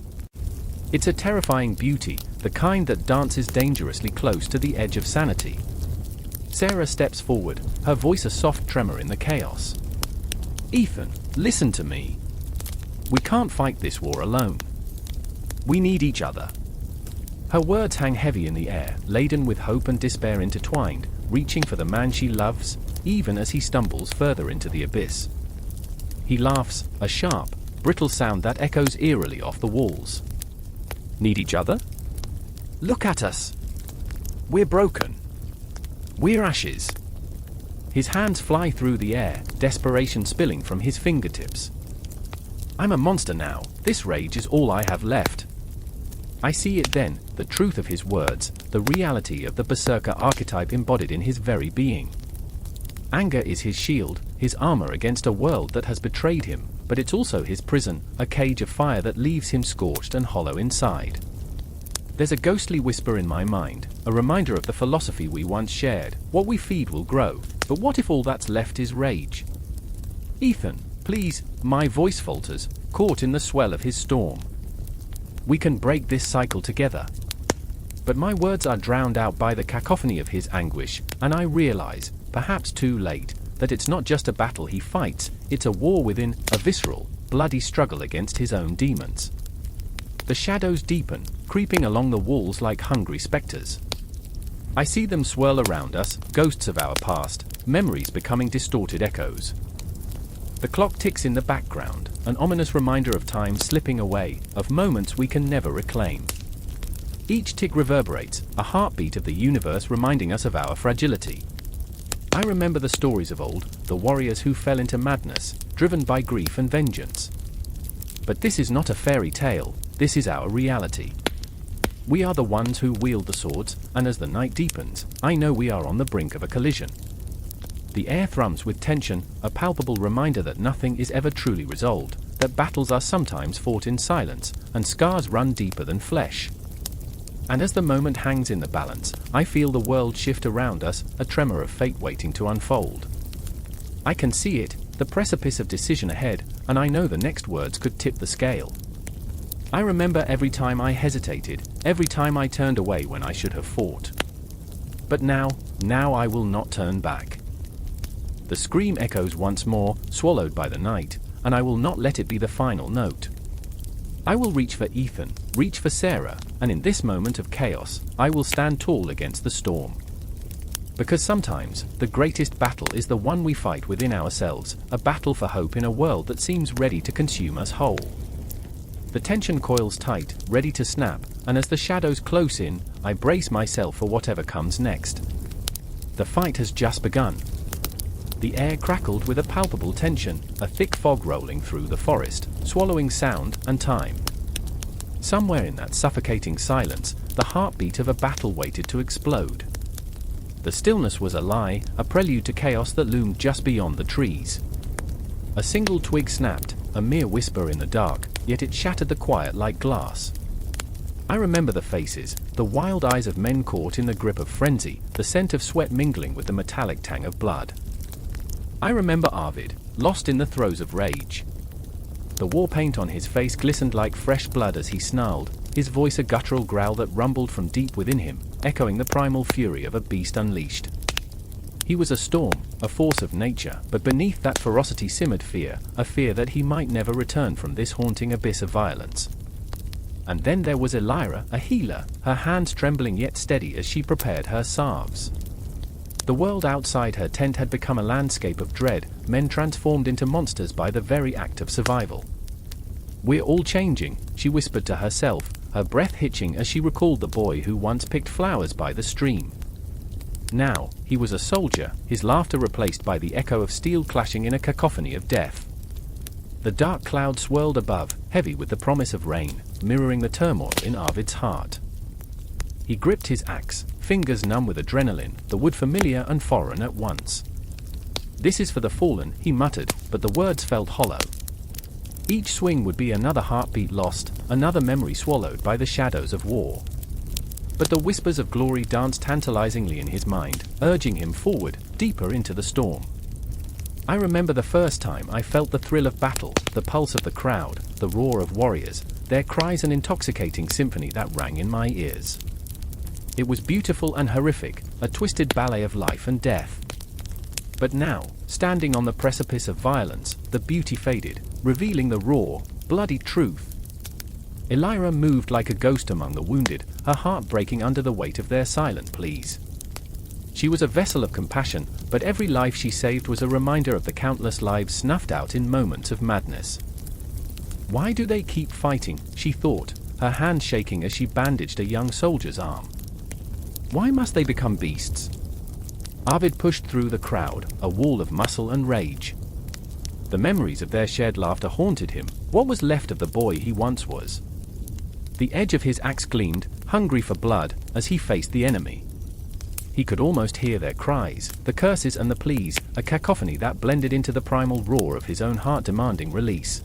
It's a terrifying beauty, the kind that dances dangerously close to the edge of sanity. Sarah steps forward, her voice a soft tremor in the chaos. Ethan, listen to me. We can't fight this war alone. We need each other. Her words hang heavy in the air, laden with hope and despair intertwined, reaching for the man she loves, even as he stumbles further into the abyss. He laughs, a sharp, brittle sound that echoes eerily off the walls. Need each other? Look at us. We're broken. We're ashes. His hands fly through the air, desperation spilling from his fingertips. I'm a monster now. This rage is all I have left. I see it then, the truth of his words, the reality of the Berserker archetype embodied in his very being. Anger is his shield, his armor against a world that has betrayed him, but it's also his prison, a cage of fire that leaves him scorched and hollow inside. There's a ghostly whisper in my mind, a reminder of the philosophy we once shared: what we feed will grow, but what if all that's left is rage? Ethan, please, my voice falters, caught in the swell of his storm. We can break this cycle together. But my words are drowned out by the cacophony of his anguish, and I realize, perhaps too late, that it's not just a battle he fights, it's a war within, a visceral, bloody struggle against his own demons. The shadows deepen, creeping along the walls like hungry specters. I see them swirl around us, ghosts of our past, memories becoming distorted echoes. The clock ticks in the background, an ominous reminder of time slipping away, of moments we can never reclaim. Each tick reverberates, a heartbeat of the universe reminding us of our fragility. I remember the stories of old, the warriors who fell into madness, driven by grief and vengeance. But this is not a fairy tale, this is our reality. We are the ones who wield the swords, and as the night deepens, I know we are on the brink of a collision. The air thrums with tension, a palpable reminder that nothing is ever truly resolved, that battles are sometimes fought in silence, and scars run deeper than flesh. And as the moment hangs in the balance, I feel the world shift around us, a tremor of fate waiting to unfold. I can see it, the precipice of decision ahead, and I know the next words could tip the scale. I remember every time I hesitated, every time I turned away when I should have fought. But now I will not turn back. The scream echoes once more, swallowed by the night, and I will not let it be the final note. I will reach for Ethan, reach for Sarah, and in this moment of chaos, I will stand tall against the storm. Because sometimes, the greatest battle is the one we fight within ourselves, a battle for hope in a world that seems ready to consume us whole. The tension coils tight, ready to snap, and as the shadows close in, I brace myself for whatever comes next. The fight has just begun. The air crackled with a palpable tension, a thick fog rolling through the forest, swallowing sound and time. Somewhere in that suffocating silence, the heartbeat of a battle waited to explode. The stillness was a lie, a prelude to chaos that loomed just beyond the trees. A single twig snapped, a mere whisper in the dark, yet it shattered the quiet like glass. I remember the faces, the wild eyes of men caught in the grip of frenzy, the scent of sweat mingling with the metallic tang of blood. I remember Arvid, lost in the throes of rage. The war paint on his face glistened like fresh blood as he snarled, his voice a guttural growl that rumbled from deep within him, echoing the primal fury of a beast unleashed. He was a storm, a force of nature, but beneath that ferocity simmered fear, a fear that he might never return from this haunting abyss of violence. And then there was Elira, a healer, her hands trembling yet steady as she prepared her salves. The world outside her tent had become a landscape of dread, men transformed into monsters by the very act of survival. "We're all changing," she whispered to herself, her breath hitching as she recalled the boy who once picked flowers by the stream. Now, he was a soldier, his laughter replaced by the echo of steel clashing in a cacophony of death. The dark cloud swirled above, heavy with the promise of rain, mirroring the turmoil in Arvid's heart. He gripped his axe, fingers numb with adrenaline, the wood familiar and foreign at once. "This is for the fallen," he muttered, but the words felt hollow. Each swing would be another heartbeat lost, another memory swallowed by the shadows of war. But the whispers of glory danced tantalizingly in his mind, urging him forward, deeper into the storm. I remember the first time I felt the thrill of battle, the pulse of the crowd, the roar of warriors, their cries an intoxicating symphony that rang in my ears. It was beautiful and horrific, a twisted ballet of life and death. But now, standing on the precipice of violence, the beauty faded, revealing the raw, bloody truth. Elira moved like a ghost among the wounded, her heart breaking under the weight of their silent pleas. She was a vessel of compassion, but every life she saved was a reminder of the countless lives snuffed out in moments of madness. "Why do they keep fighting?" she thought, her hand shaking as she bandaged a young soldier's arm. Why must they become beasts? Arvid pushed through the crowd, a wall of muscle and rage. The memories of their shared laughter haunted him. What was left of the boy he once was? The edge of his axe gleamed, hungry for blood, as he faced the enemy. He could almost hear their cries, the curses and the pleas, a cacophony that blended into the primal roar of his own heart demanding release.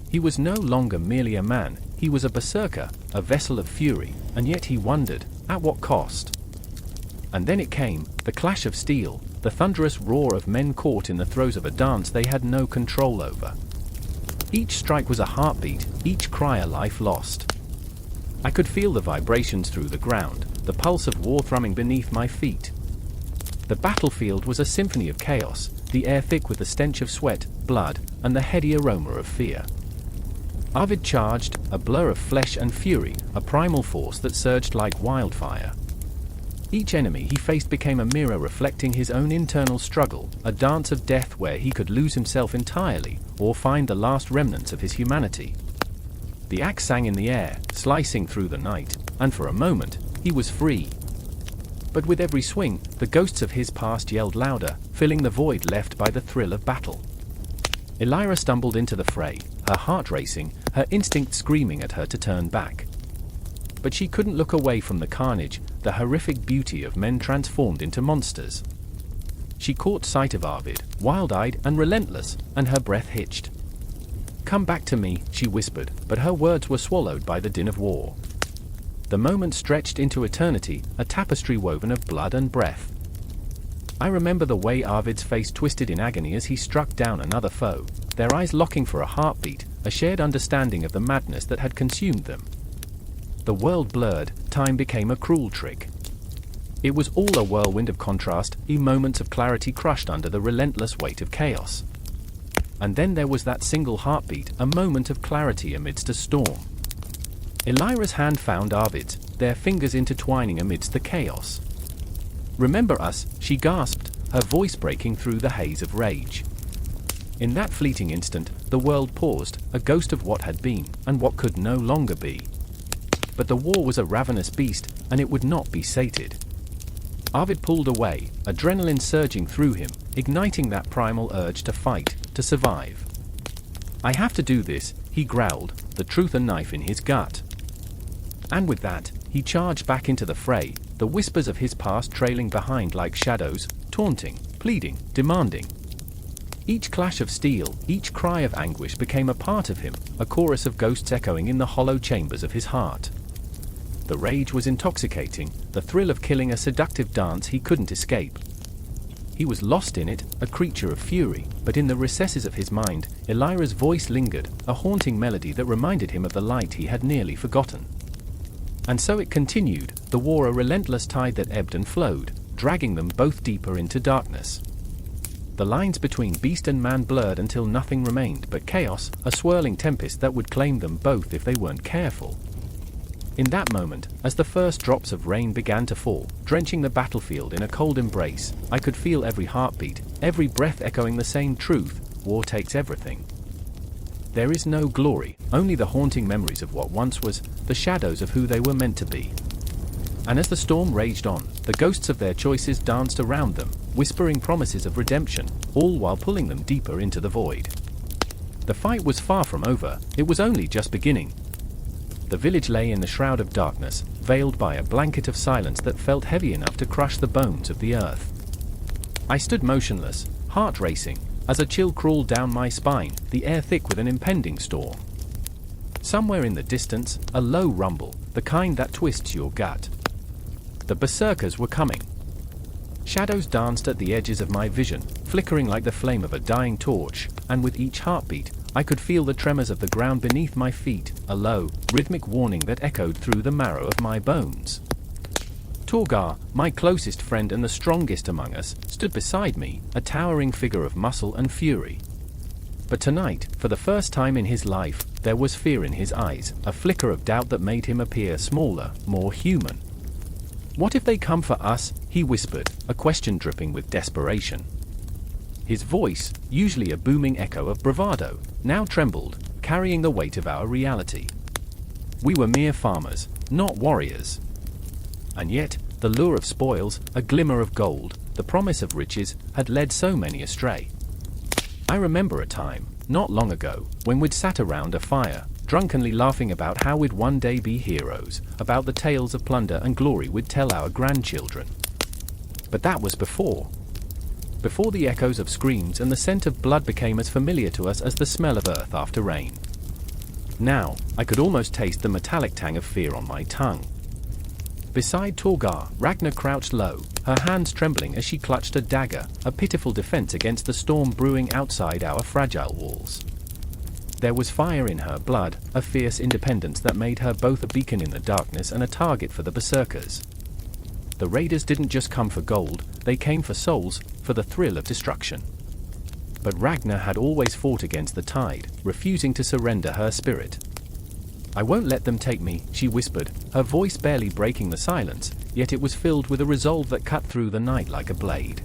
He was no longer merely a man, he was a berserker, a vessel of fury, and yet he wondered, at what cost? And then it came, the clash of steel, the thunderous roar of men caught in the throes of a dance they had no control over. Each strike was a heartbeat, each cry a life lost. I could feel the vibrations through the ground, the pulse of war thrumming beneath my feet. The battlefield was a symphony of chaos, the air thick with the stench of sweat, blood, and the heady aroma of fear. Arvid charged, a blur of flesh and fury, a primal force that surged like wildfire. Each enemy he faced became a mirror reflecting his own internal struggle, a dance of death where he could lose himself entirely, or find the last remnants of his humanity. The axe sang in the air, slicing through the night, and for a moment, he was free. But with every swing, the ghosts of his past yelled louder, filling the void left by the thrill of battle. Elira stumbled into the fray, her heart racing, her instinct screaming at her to turn back. But she couldn't look away from the carnage, the horrific beauty of men transformed into monsters. She caught sight of Arvid, wild-eyed and relentless, and her breath hitched. "Come back to me," she whispered, but her words were swallowed by the din of war. The moment stretched into eternity, a tapestry woven of blood and breath. I remember the way Arvid's face twisted in agony as he struck down another foe, their eyes locking for a heartbeat, a shared understanding of the madness that had consumed them. The world blurred, time became a cruel trick. It was all a whirlwind of contrast, moments of clarity crushed under the relentless weight of chaos. And then there was that single heartbeat, a moment of clarity amidst a storm. Elira's hand found Arvid's, their fingers intertwining amidst the chaos. "Remember us," she gasped, her voice breaking through the haze of rage. In that fleeting instant, the world paused, a ghost of what had been, and what could no longer be. But the war was a ravenous beast, and it would not be sated. Arvid pulled away, adrenaline surging through him, igniting that primal urge to fight, to survive. "I have to do this," he growled, the truth a knife in his gut. And with that, he charged back into the fray, the whispers of his past trailing behind like shadows, taunting, pleading, demanding. Each clash of steel, each cry of anguish became a part of him, a chorus of ghosts echoing in the hollow chambers of his heart. The rage was intoxicating, the thrill of killing a seductive dance he couldn't escape. He was lost in it, a creature of fury, but in the recesses of his mind, Elira's voice lingered, a haunting melody that reminded him of the light he had nearly forgotten. And so it continued, the war a relentless tide that ebbed and flowed, dragging them both deeper into darkness. The lines between beast and man blurred until nothing remained but chaos, a swirling tempest that would claim them both if they weren't careful. In that moment, as the first drops of rain began to fall, drenching the battlefield in a cold embrace, I could feel every heartbeat, every breath echoing the same truth: war takes everything. There is no glory, only the haunting memories of what once was, the shadows of who they were meant to be. And as the storm raged on, the ghosts of their choices danced around them, whispering promises of redemption, all while pulling them deeper into the void. The fight was far from over, it was only just beginning. The village lay in the shroud of darkness, veiled by a blanket of silence that felt heavy enough to crush the bones of the earth. I stood motionless, heart racing, as a chill crawled down my spine, the air thick with an impending storm. Somewhere in the distance, a low rumble, the kind that twists your gut. The Berserkers were coming. Shadows danced at the edges of my vision, flickering like the flame of a dying torch, and with each heartbeat, I could feel the tremors of the ground beneath my feet, a low, rhythmic warning that echoed through the marrow of my bones. Torgar, my closest friend and the strongest among us, stood beside me, a towering figure of muscle and fury. But tonight, for the first time in his life, there was fear in his eyes, a flicker of doubt that made him appear smaller, more human. "What if they come for us?" he whispered, a question dripping with desperation. His voice, usually a booming echo of bravado, now trembled, carrying the weight of our reality. We were mere farmers, not warriors. And yet, the lure of spoils, a glimmer of gold, the promise of riches, had led so many astray. I remember a time, not long ago, when we'd sat around a fire, drunkenly laughing about how we'd one day be heroes, about the tales of plunder and glory we'd tell our grandchildren. But that was before the echoes of screams and the scent of blood became as familiar to us as the smell of earth after rain. Now, I could almost taste the metallic tang of fear on my tongue. Beside Torgar, Ragnar crouched low, her hands trembling as she clutched a dagger, a pitiful defense against the storm brewing outside our fragile walls. There was fire in her blood, a fierce independence that made her both a beacon in the darkness and a target for the Berserkers. The raiders didn't just come for gold, they came for souls, for the thrill of destruction. But Ragnar had always fought against the tide, refusing to surrender her spirit. "I won't let them take me," she whispered, her voice barely breaking the silence, yet it was filled with a resolve that cut through the night like a blade.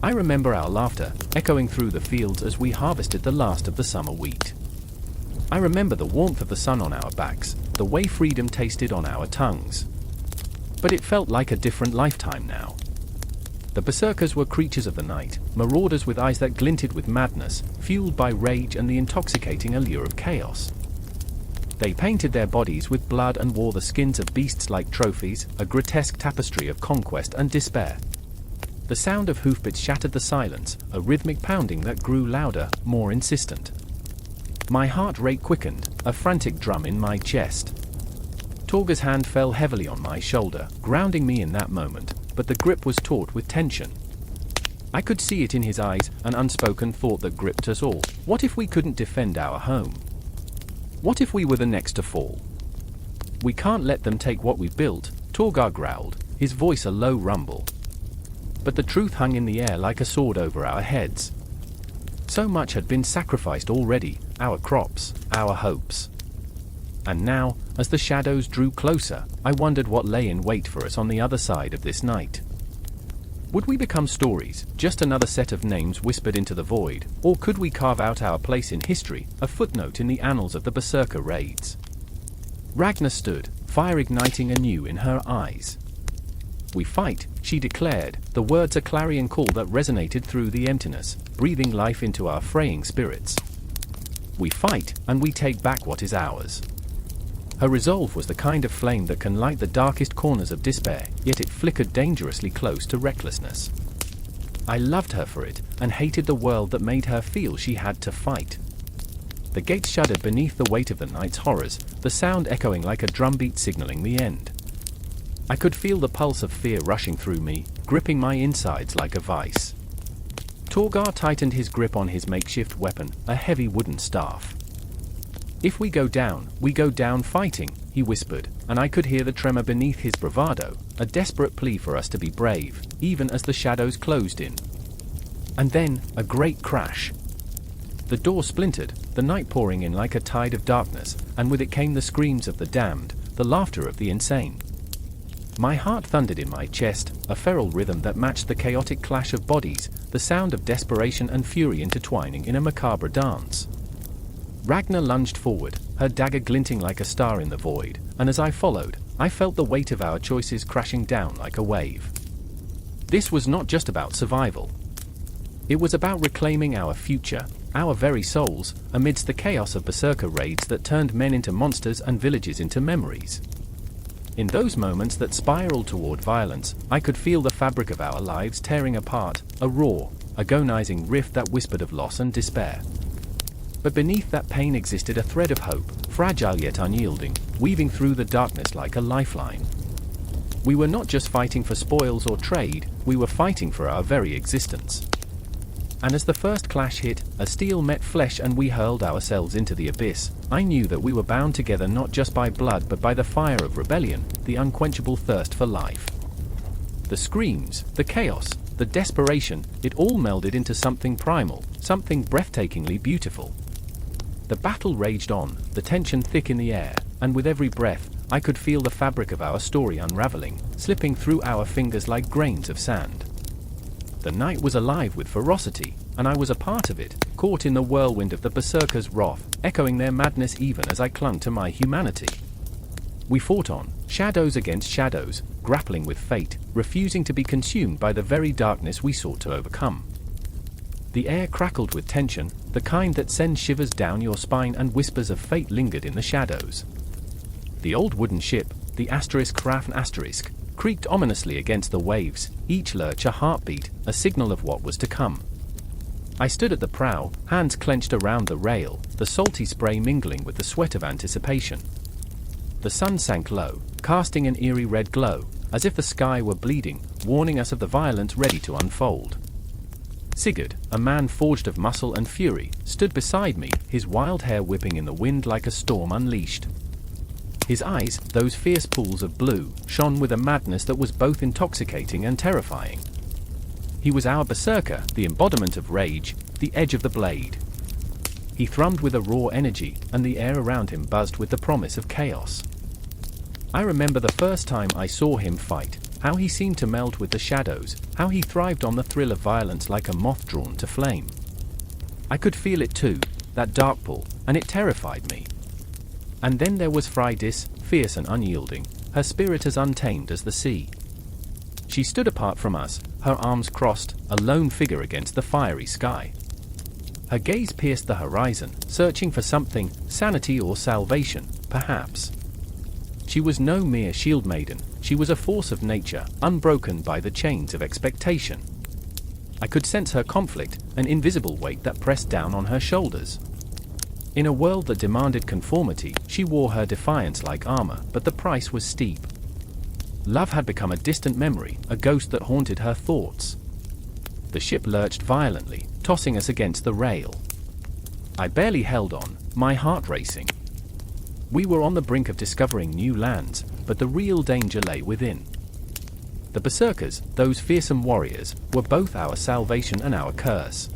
I remember our laughter, echoing through the fields as we harvested the last of the summer wheat. I remember the warmth of the sun on our backs, the way freedom tasted on our tongues. But it felt like a different lifetime now. The Berserkers were creatures of the night, marauders with eyes that glinted with madness, fueled by rage and the intoxicating allure of chaos. They painted their bodies with blood and wore the skins of beasts like trophies, a grotesque tapestry of conquest and despair. The sound of hoofbeats shattered the silence, a rhythmic pounding that grew louder, more insistent. My heart rate quickened, a frantic drum in my chest. Torgar's hand fell heavily on my shoulder, grounding me in that moment, but the grip was taut with tension. I could see it in his eyes, an unspoken thought that gripped us all. What if we couldn't defend our home? What if we were the next to fall? "We can't let them take what we built," Torgar growled, his voice a low rumble. But the truth hung in the air like a sword over our heads. So much had been sacrificed already, our crops, our hopes. And now, as the shadows drew closer, I wondered what lay in wait for us on the other side of this night. Would we become stories, just another set of names whispered into the void, or could we carve out our place in history, a footnote in the annals of the Berserker raids? Ragnar stood, fire igniting anew in her eyes. "We fight," she declared, the words a clarion call that resonated through the emptiness, breathing life into our fraying spirits. "We fight, and we take back what is ours." Her resolve was the kind of flame that can light the darkest corners of despair, yet it flickered dangerously close to recklessness. I loved her for it, and hated the world that made her feel she had to fight. The gates shuddered beneath the weight of the night's horrors, the sound echoing like a drumbeat signaling the end. I could feel the pulse of fear rushing through me, gripping my insides like a vice. Torgar tightened his grip on his makeshift weapon, a heavy wooden staff. "If we go down fighting," he whispered, and I could hear the tremor beneath his bravado, a desperate plea for us to be brave, even as the shadows closed in. And then, a great crash. The door splintered, the night pouring in like a tide of darkness, and with it came the screams of the damned, the laughter of the insane. My heart thundered in my chest, a feral rhythm that matched the chaotic clash of bodies, the sound of desperation and fury intertwining in a macabre dance. Ragnar lunged forward, her dagger glinting like a star in the void, and as I followed, I felt the weight of our choices crashing down like a wave. This was not just about survival. It was about reclaiming our future, our very souls, amidst the chaos of Berserker raids that turned men into monsters and villages into memories. In those moments that spiraled toward violence, I could feel the fabric of our lives tearing apart, a raw, agonizing rift that whispered of loss and despair. But beneath that pain existed a thread of hope, fragile yet unyielding, weaving through the darkness like a lifeline. We were not just fighting for spoils or trade, we were fighting for our very existence. And as the first clash hit, as steel met flesh and we hurled ourselves into the abyss, I knew that we were bound together not just by blood but by the fire of rebellion, the unquenchable thirst for life. The screams, the chaos, the desperation, it all melded into something primal, something breathtakingly beautiful. The battle raged on, the tension thick in the air, and with every breath, I could feel the fabric of our story unraveling, slipping through our fingers like grains of sand. The night was alive with ferocity, and I was a part of it, caught in the whirlwind of the Berserkers' wrath, echoing their madness even as I clung to my humanity. We fought on, shadows against shadows, grappling with fate, refusing to be consumed by the very darkness we sought to overcome. The air crackled with tension, the kind that sends shivers down your spine, and whispers of fate lingered in the shadows. The old wooden ship, the *Rafn*, creaked ominously against the waves, each lurch a heartbeat, a signal of what was to come. I stood at the prow, hands clenched around the rail, the salty spray mingling with the sweat of anticipation. The sun sank low, casting an eerie red glow, as if the sky were bleeding, warning us of the violence ready to unfold. Sigurd, a man forged of muscle and fury, stood beside me, his wild hair whipping in the wind like a storm unleashed. His eyes, those fierce pools of blue, shone with a madness that was both intoxicating and terrifying. He was our berserker, the embodiment of rage, the edge of the blade. He thrummed with a raw energy, and the air around him buzzed with the promise of chaos. I remember the first time I saw him fight, how he seemed to meld with the shadows, how he thrived on the thrill of violence like a moth drawn to flame. I could feel it too, that dark pull, and it terrified me. And then there was Freydis, fierce and unyielding, her spirit as untamed as the sea. She stood apart from us, her arms crossed, a lone figure against the fiery sky. Her gaze pierced the horizon, searching for something, sanity or salvation, perhaps. She was no mere shield maiden, she was a force of nature, unbroken by the chains of expectation. I could sense her conflict, an invisible weight that pressed down on her shoulders. In a world that demanded conformity, she wore her defiance like armor, but the price was steep. Love had become a distant memory, a ghost that haunted her thoughts. The ship lurched violently, tossing us against the rail. I barely held on, my heart racing. We were on the brink of discovering new lands, but the real danger lay within. The Berserkers, those fearsome warriors, were both our salvation and our curse.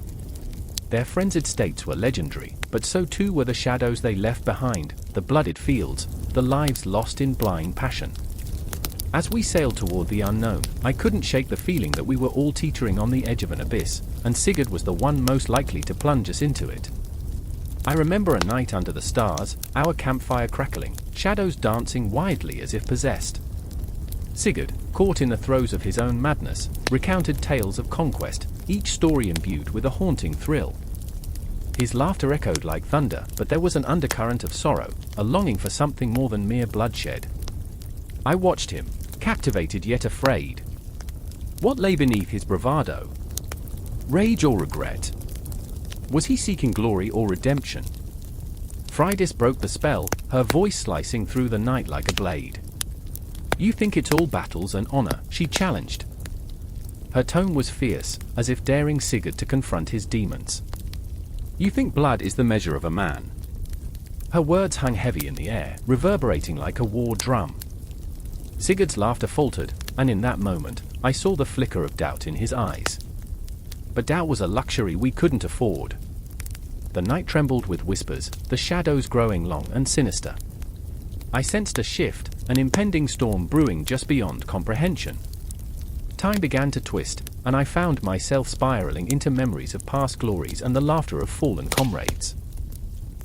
Their frenzied states were legendary, but so too were the shadows they left behind, the blooded fields, the lives lost in blind passion. As we sailed toward the unknown, I couldn't shake the feeling that we were all teetering on the edge of an abyss, and Sigurd was the one most likely to plunge us into it. I remember a night under the stars, our campfire crackling, shadows dancing wildly as if possessed. Sigurd, caught in the throes of his own madness, recounted tales of conquest, each story imbued with a haunting thrill. His laughter echoed like thunder, but there was an undercurrent of sorrow, a longing for something more than mere bloodshed. I watched him, captivated yet afraid. What lay beneath his bravado? Rage or regret? Was he seeking glory or redemption? Freydis broke the spell, her voice slicing through the night like a blade. "You think it's all battles and honor," she challenged. Her tone was fierce, as if daring Sigurd to confront his demons. "You think blood is the measure of a man." Her words hung heavy in the air, reverberating like a war drum. Sigurd's laughter faltered, and in that moment, I saw the flicker of doubt in his eyes. But doubt was a luxury we couldn't afford. The night trembled with whispers, the shadows growing long and sinister. I sensed a shift, an impending storm brewing just beyond comprehension. Time began to twist, and I found myself spiraling into memories of past glories and the laughter of fallen comrades.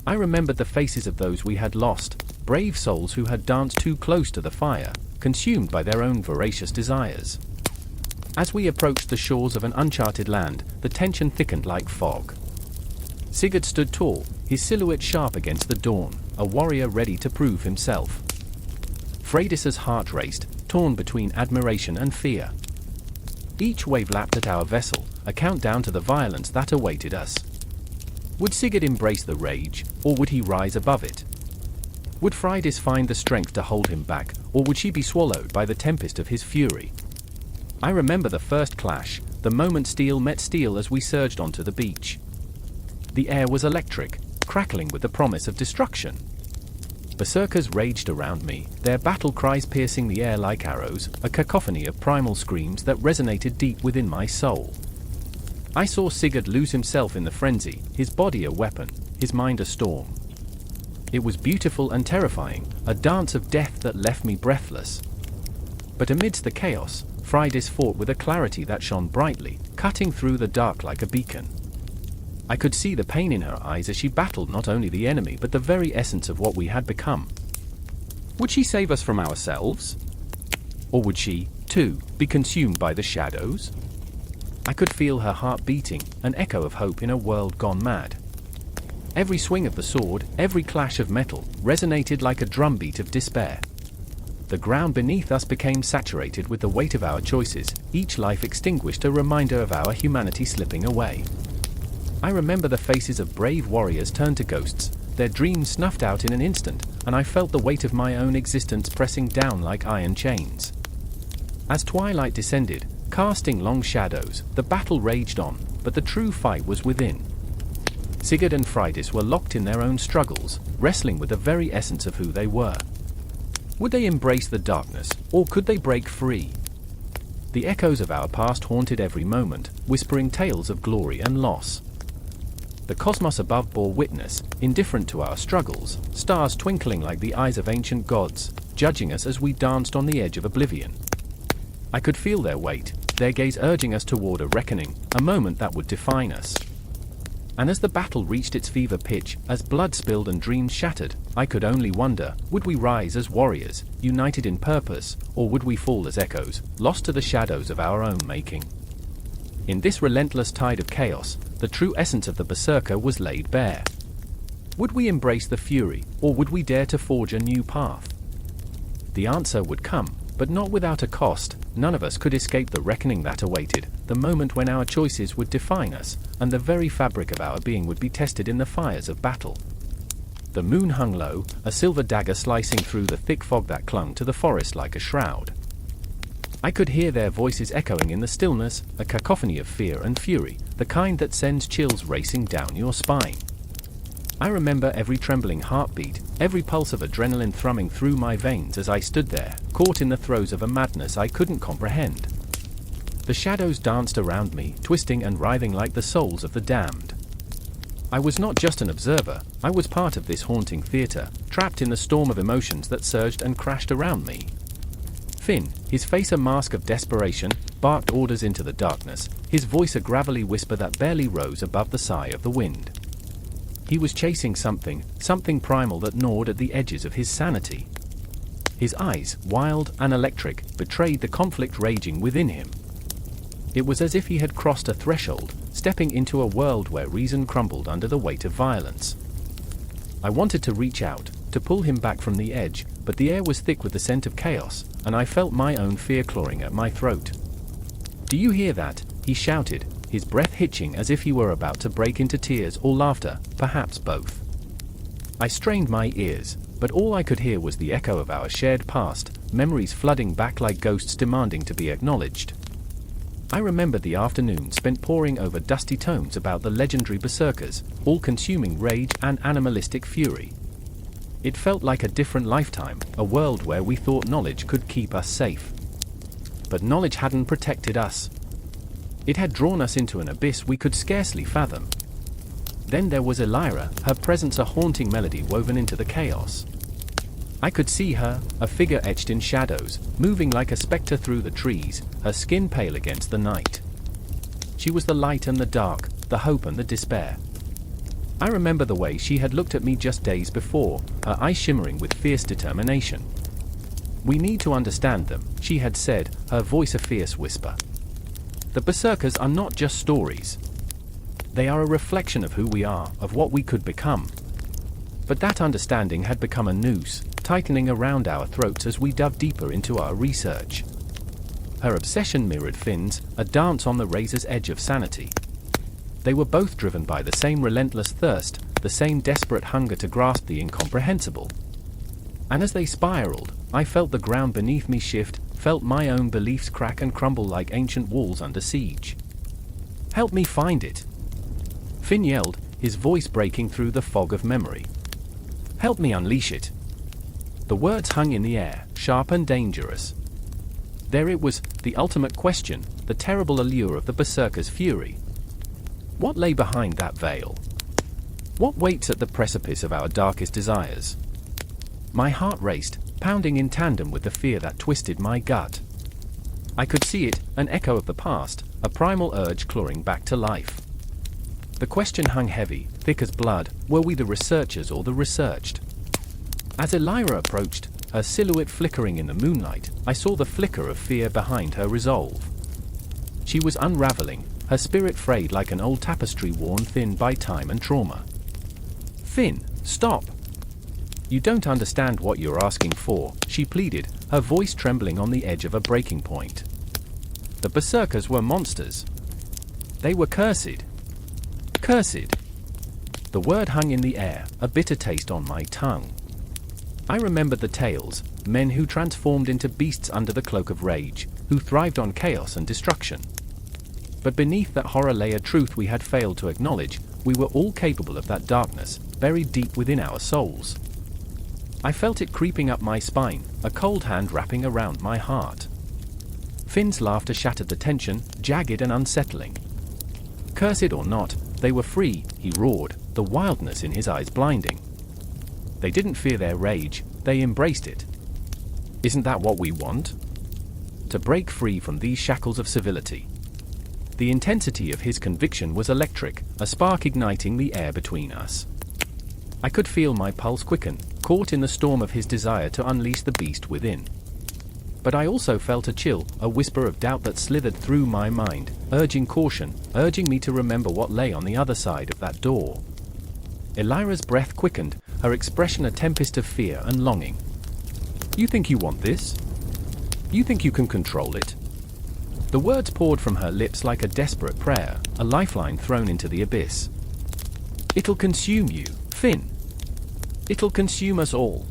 I remembered the faces of those we had lost, brave souls who had danced too close to the fire, consumed by their own voracious desires. As we approached the shores of an uncharted land, the tension thickened like fog. Sigurd stood tall, his silhouette sharp against the dawn, a warrior ready to prove himself. Freydis's heart raced, torn between admiration and fear. Each wave lapped at our vessel, a countdown to the violence that awaited us. Would Sigurd embrace the rage, or would he rise above it? Would Freydis find the strength to hold him back, or would she be swallowed by the tempest of his fury? I remember the first clash, the moment steel met steel as we surged onto the beach. The air was electric, crackling with the promise of destruction. Berserkers raged around me, their battle cries piercing the air like arrows, a cacophony of primal screams that resonated deep within my soul. I saw Sigurd lose himself in the frenzy, his body a weapon, his mind a storm. It was beautiful and terrifying, a dance of death that left me breathless. But amidst the chaos, Freydis fought with a clarity that shone brightly, cutting through the dark like a beacon. I could see the pain in her eyes as she battled not only the enemy but the very essence of what we had become. Would she save us from ourselves? Or would she, too, be consumed by the shadows? I could feel her heart beating, an echo of hope in a world gone mad. Every swing of the sword, every clash of metal, resonated like a drumbeat of despair. The ground beneath us became saturated with the weight of our choices, each life extinguished, a reminder of our humanity slipping away. I remember the faces of brave warriors turned to ghosts, their dreams snuffed out in an instant, and I felt the weight of my own existence pressing down like iron chains. As twilight descended, casting long shadows, the battle raged on, but the true fight was within. Sigurd and Freydis were locked in their own struggles, wrestling with the very essence of who they were. Would they embrace the darkness, or could they break free? The echoes of our past haunted every moment, whispering tales of glory and loss. The cosmos above bore witness, indifferent to our struggles, stars twinkling like the eyes of ancient gods, judging us as we danced on the edge of oblivion. I could feel their weight, their gaze urging us toward a reckoning, a moment that would define us. And as the battle reached its fever pitch, as blood spilled and dreams shattered, I could only wonder, would we rise as warriors, united in purpose, or would we fall as echoes, lost to the shadows of our own making? In this relentless tide of chaos, the true essence of the Berserker was laid bare. Would we embrace the fury, or would we dare to forge a new path? The answer would come, but not without a cost. None of us could escape the reckoning that awaited, the moment when our choices would define us, and the very fabric of our being would be tested in the fires of battle. The moon hung low, a silver dagger slicing through the thick fog that clung to the forest like a shroud. I could hear their voices echoing in the stillness, a cacophony of fear and fury, the kind that sends chills racing down your spine. I remember every trembling heartbeat, every pulse of adrenaline thrumming through my veins as I stood there, caught in the throes of a madness I couldn't comprehend. The shadows danced around me, twisting and writhing like the souls of the damned. I was not just an observer, I was part of this haunting theater, trapped in the storm of emotions that surged and crashed around me. Finn, his face a mask of desperation, barked orders into the darkness, his voice a gravelly whisper that barely rose above the sigh of the wind. He was chasing something primal that gnawed at the edges of his sanity. His eyes, wild and electric, betrayed the conflict raging within him. It was as if he had crossed a threshold, stepping into a world where reason crumbled under the weight of violence. I wanted to reach out, to pull him back from the edge, but the air was thick with the scent of chaos, and I felt my own fear clawing at my throat. "Do you hear that?" he shouted, his breath hitching as if he were about to break into tears or laughter, perhaps both. I strained my ears, but all I could hear was the echo of our shared past, memories flooding back like ghosts demanding to be acknowledged. I remembered the afternoon spent poring over dusty tomes about the legendary Berserkers, all-consuming rage and animalistic fury. It felt like a different lifetime, a world where we thought knowledge could keep us safe. But knowledge hadn't protected us. It had drawn us into an abyss we could scarcely fathom. Then there was Elira, her presence a haunting melody woven into the chaos. I could see her, a figure etched in shadows, moving like a spectre through the trees, her skin pale against the night. She was the light and the dark, the hope and the despair. I remember the way she had looked at me just days before, her eyes shimmering with fierce determination. "We need to understand them," she had said, her voice a fierce whisper. "The Berserkers are not just stories. They are a reflection of who we are, of what we could become." But that understanding had become a noose, tightening around our throats as we dug deeper into our research. Her obsession mirrored Finn's, a dance on the razor's edge of sanity. They were both driven by the same relentless thirst, the same desperate hunger to grasp the incomprehensible. And as they spiraled, I felt the ground beneath me shift, felt my own beliefs crack and crumble like ancient walls under siege. "Help me find it!" Finn yelled, his voice breaking through the fog of memory. "Help me unleash it!" The words hung in the air, sharp and dangerous. There it was, the ultimate question, the terrible allure of the Berserker's fury. What lay behind that veil? What waits at the precipice of our darkest desires? My heart raced, pounding in tandem with the fear that twisted my gut. I could see it, an echo of the past, a primal urge clawing back to life. The question hung heavy, thick as blood, were we the researchers or the researched? As Elira approached, her silhouette flickering in the moonlight, I saw the flicker of fear behind her resolve. She was unraveling, her spirit frayed like an old tapestry worn thin by time and trauma. "Finn, stop! You don't understand what you're asking for," she pleaded, her voice trembling on the edge of a breaking point. The Berserkers were monsters. They were cursed. Cursed. The word hung in the air, a bitter taste on my tongue. I remembered the tales, men who transformed into beasts under the cloak of rage, who thrived on chaos and destruction. But beneath that horror lay a truth we had failed to acknowledge: we were all capable of that darkness, buried deep within our souls. I felt it creeping up my spine, a cold hand wrapping around my heart. Finn's laughter shattered the tension, jagged and unsettling. Cursed or not, they were free, he roared, the wildness in his eyes blinding. They didn't fear their rage, they embraced it. Isn't that what we want? To break free from these shackles of civility. The intensity of his conviction was electric, a spark igniting the air between us. I could feel my pulse quicken, caught in the storm of his desire to unleash the beast within. But I also felt a chill, a whisper of doubt that slithered through my mind, urging caution, urging me to remember what lay on the other side of that door. Elira's breath quickened, her expression a tempest of fear and longing. "You think you want this? You think you can control it?" The words poured from her lips like a desperate prayer, a lifeline thrown into the abyss. "It'll consume you, Finn. It'll consume us all."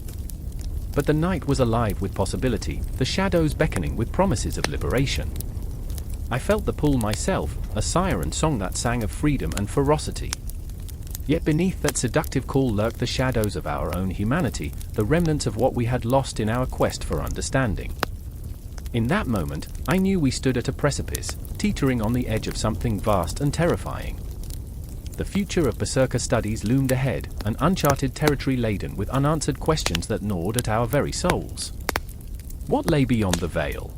But the night was alive with possibility, the shadows beckoning with promises of liberation. I felt the pull myself, a siren song that sang of freedom and ferocity. Yet beneath that seductive call lurked the shadows of our own humanity, the remnants of what we had lost in our quest for understanding. In that moment, I knew we stood at a precipice, teetering on the edge of something vast and terrifying. The future of Berserker studies loomed ahead, an uncharted territory laden with unanswered questions that gnawed at our very souls. What lay beyond the veil?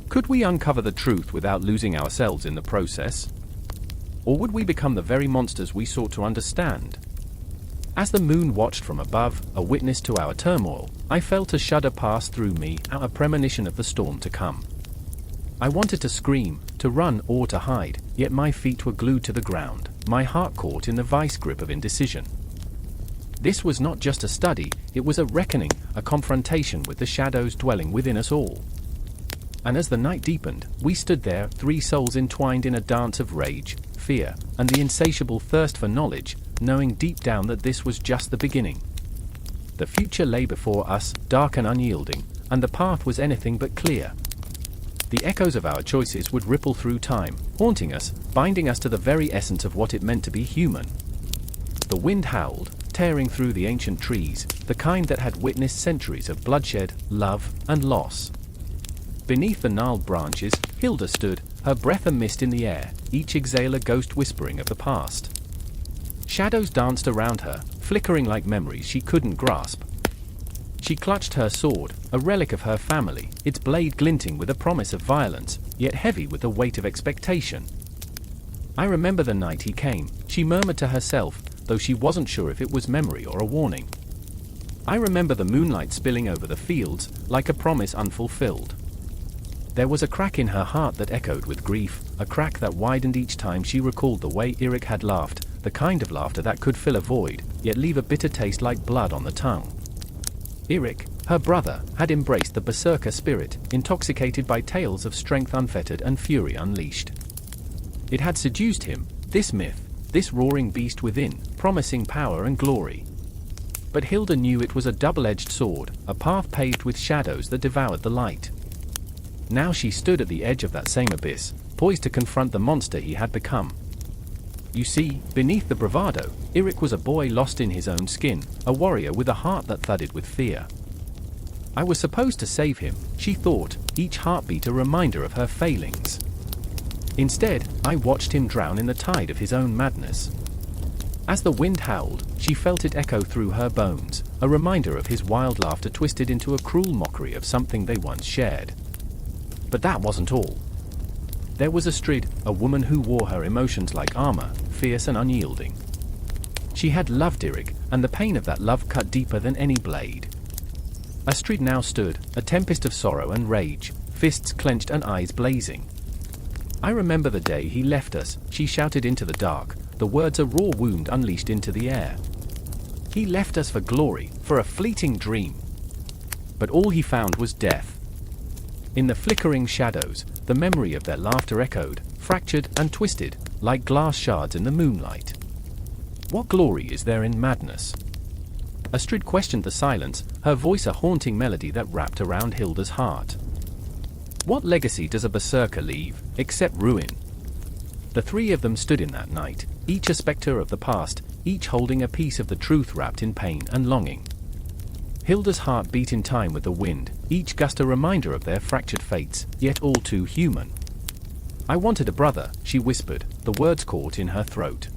Could we uncover the truth without losing ourselves in the process? Or would we become the very monsters we sought to understand? As the moon watched from above, a witness to our turmoil, I felt a shudder pass through me, a premonition of the storm to come. I wanted to scream, to run or to hide, yet my feet were glued to the ground, my heart caught in the vice grip of indecision. This was not just a study, it was a reckoning, a confrontation with the shadows dwelling within us all. And as the night deepened, we stood there, three souls entwined in a dance of rage, fear, and the insatiable thirst for knowledge, knowing deep down that this was just the beginning. The future lay before us, dark and unyielding, and the path was anything but clear. The echoes of our choices would ripple through time, haunting us, binding us to the very essence of what it meant to be human. The wind howled, tearing through the ancient trees, the kind that had witnessed centuries of bloodshed, love, and loss. Beneath the gnarled branches, Hilda stood, her breath a mist in the air, each exhale a ghost whispering of the past. Shadows danced around her, flickering like memories she couldn't grasp. She clutched her sword, a relic of her family, its blade glinting with a promise of violence, yet heavy with the weight of expectation. I remember the night he came, she murmured to herself, though she wasn't sure if it was memory or a warning. I remember the moonlight spilling over the fields, like a promise unfulfilled. There was a crack in her heart that echoed with grief, a crack that widened each time she recalled the way Eirik had laughed, the kind of laughter that could fill a void, yet leave a bitter taste like blood on the tongue. Eirik, her brother, had embraced the Berserker spirit, intoxicated by tales of strength unfettered and fury unleashed. It had seduced him, this myth, this roaring beast within, promising power and glory. But Hilda knew it was a double-edged sword, a path paved with shadows that devoured the light. Now she stood at the edge of that same abyss, poised to confront the monster he had become. You see, beneath the bravado, Eirik was a boy lost in his own skin, a warrior with a heart that thudded with fear. I was supposed to save him, she thought, each heartbeat a reminder of her failings. Instead, I watched him drown in the tide of his own madness. As the wind howled, she felt it echo through her bones, a reminder of his wild laughter twisted into a cruel mockery of something they once shared. But that wasn't all. There was Astrid, a woman who wore her emotions like armor, fierce and unyielding. She had loved Eirik, and the pain of that love cut deeper than any blade. Astrid now stood, a tempest of sorrow and rage, fists clenched and eyes blazing. I remember the day he left us, she shouted into the dark, the words a raw wound unleashed into the air. He left us for glory, for a fleeting dream. But all he found was death. In the flickering shadows, the memory of their laughter echoed, fractured and twisted, like glass shards in the moonlight. What glory is there in madness? Astrid questioned the silence, her voice a haunting melody that wrapped around Hilda's heart. What legacy does a berserker leave, except ruin? The three of them stood in that night, each a spectre of the past, each holding a piece of the truth wrapped in pain and longing. Hilda's heart beat in time with the wind, each gust a reminder of their fractured fates, yet all too human. I wanted a brother, she whispered, the words caught in her throat.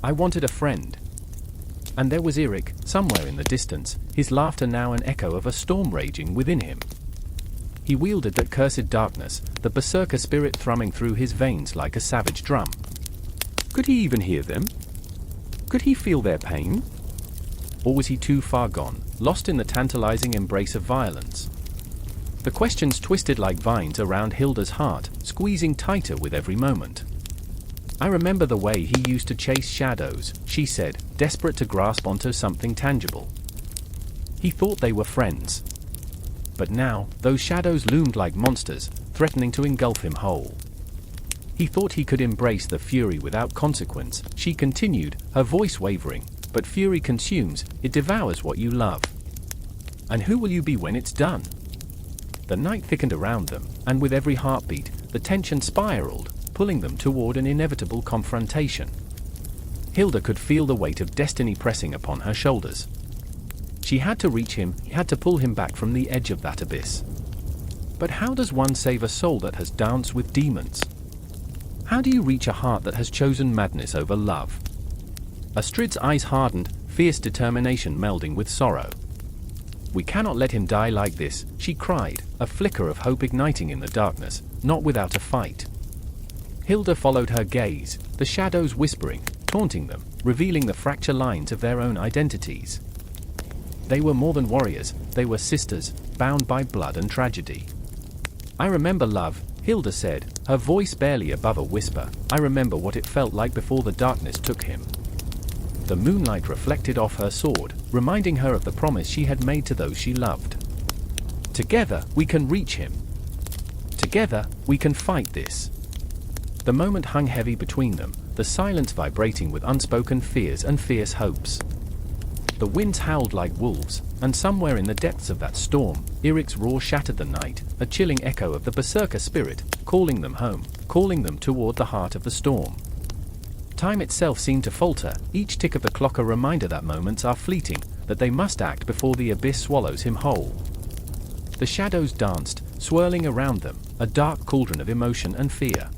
I wanted a friend. And there was Eric, somewhere in the distance, his laughter now an echo of a storm raging within him. He wielded that cursed darkness, the berserker spirit thrumming through his veins like a savage drum. Could he even hear them? Could he feel their pain? Or was he too far gone, lost in the tantalizing embrace of violence? The questions twisted like vines around Hilda's heart, squeezing tighter with every moment. I remember the way he used to chase shadows, she said, desperate to grasp onto something tangible. He thought they were friends. But now, those shadows loomed like monsters, threatening to engulf him whole. He thought he could embrace the fury without consequence, she continued, her voice wavering, but fury consumes, it devours what you love. And who will you be when it's done? The night thickened around them, and with every heartbeat, the tension spiraled, pulling them toward an inevitable confrontation. Hilda could feel the weight of destiny pressing upon her shoulders. She had to reach him, had to pull him back from the edge of that abyss. But how does one save a soul that has danced with demons? How do you reach a heart that has chosen madness over love? Astrid's eyes hardened, fierce determination melding with sorrow. We cannot let him die like this, she cried, a flicker of hope igniting in the darkness, not without a fight. Hilda followed her gaze, the shadows whispering, taunting them, revealing the fracture lines of their own identities. They were more than warriors, they were sisters, bound by blood and tragedy. I remember love, Hilda said, her voice barely above a whisper. I remember what it felt like before the darkness took him. The moonlight reflected off her sword, reminding her of the promise she had made to those she loved. Together, we can reach him. Together, we can fight this. The moment hung heavy between them, the silence vibrating with unspoken fears and fierce hopes. The winds howled like wolves, and somewhere in the depths of that storm, Eric's roar shattered the night, a chilling echo of the berserker spirit, calling them home, calling them toward the heart of the storm. Time itself seemed to falter, each tick of the clock a reminder that moments are fleeting, that they must act before the abyss swallows him whole. The shadows danced, swirling around them, a dark cauldron of emotion and fear.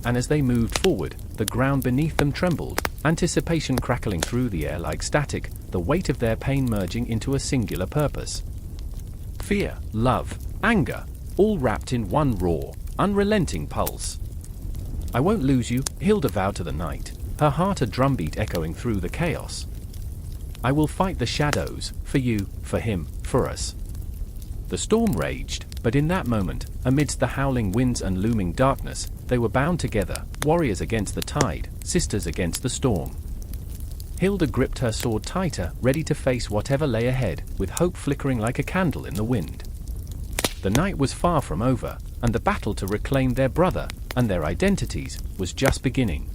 And as they moved forward, the ground beneath them trembled, anticipation crackling through the air like static, the weight of their pain merging into a singular purpose. Fear, love, anger, all wrapped in one raw, unrelenting pulse. I won't lose you, Hilda vowed to the night, her heart a drumbeat echoing through the chaos. I will fight the shadows, for you, for him, for us. The storm raged, but in that moment, amidst the howling winds and looming darkness, they were bound together, warriors against the tide, sisters against the storm. Hilda gripped her sword tighter, ready to face whatever lay ahead, with hope flickering like a candle in the wind. The night was far from over, and the battle to reclaim their brother, and their identities, was just beginning.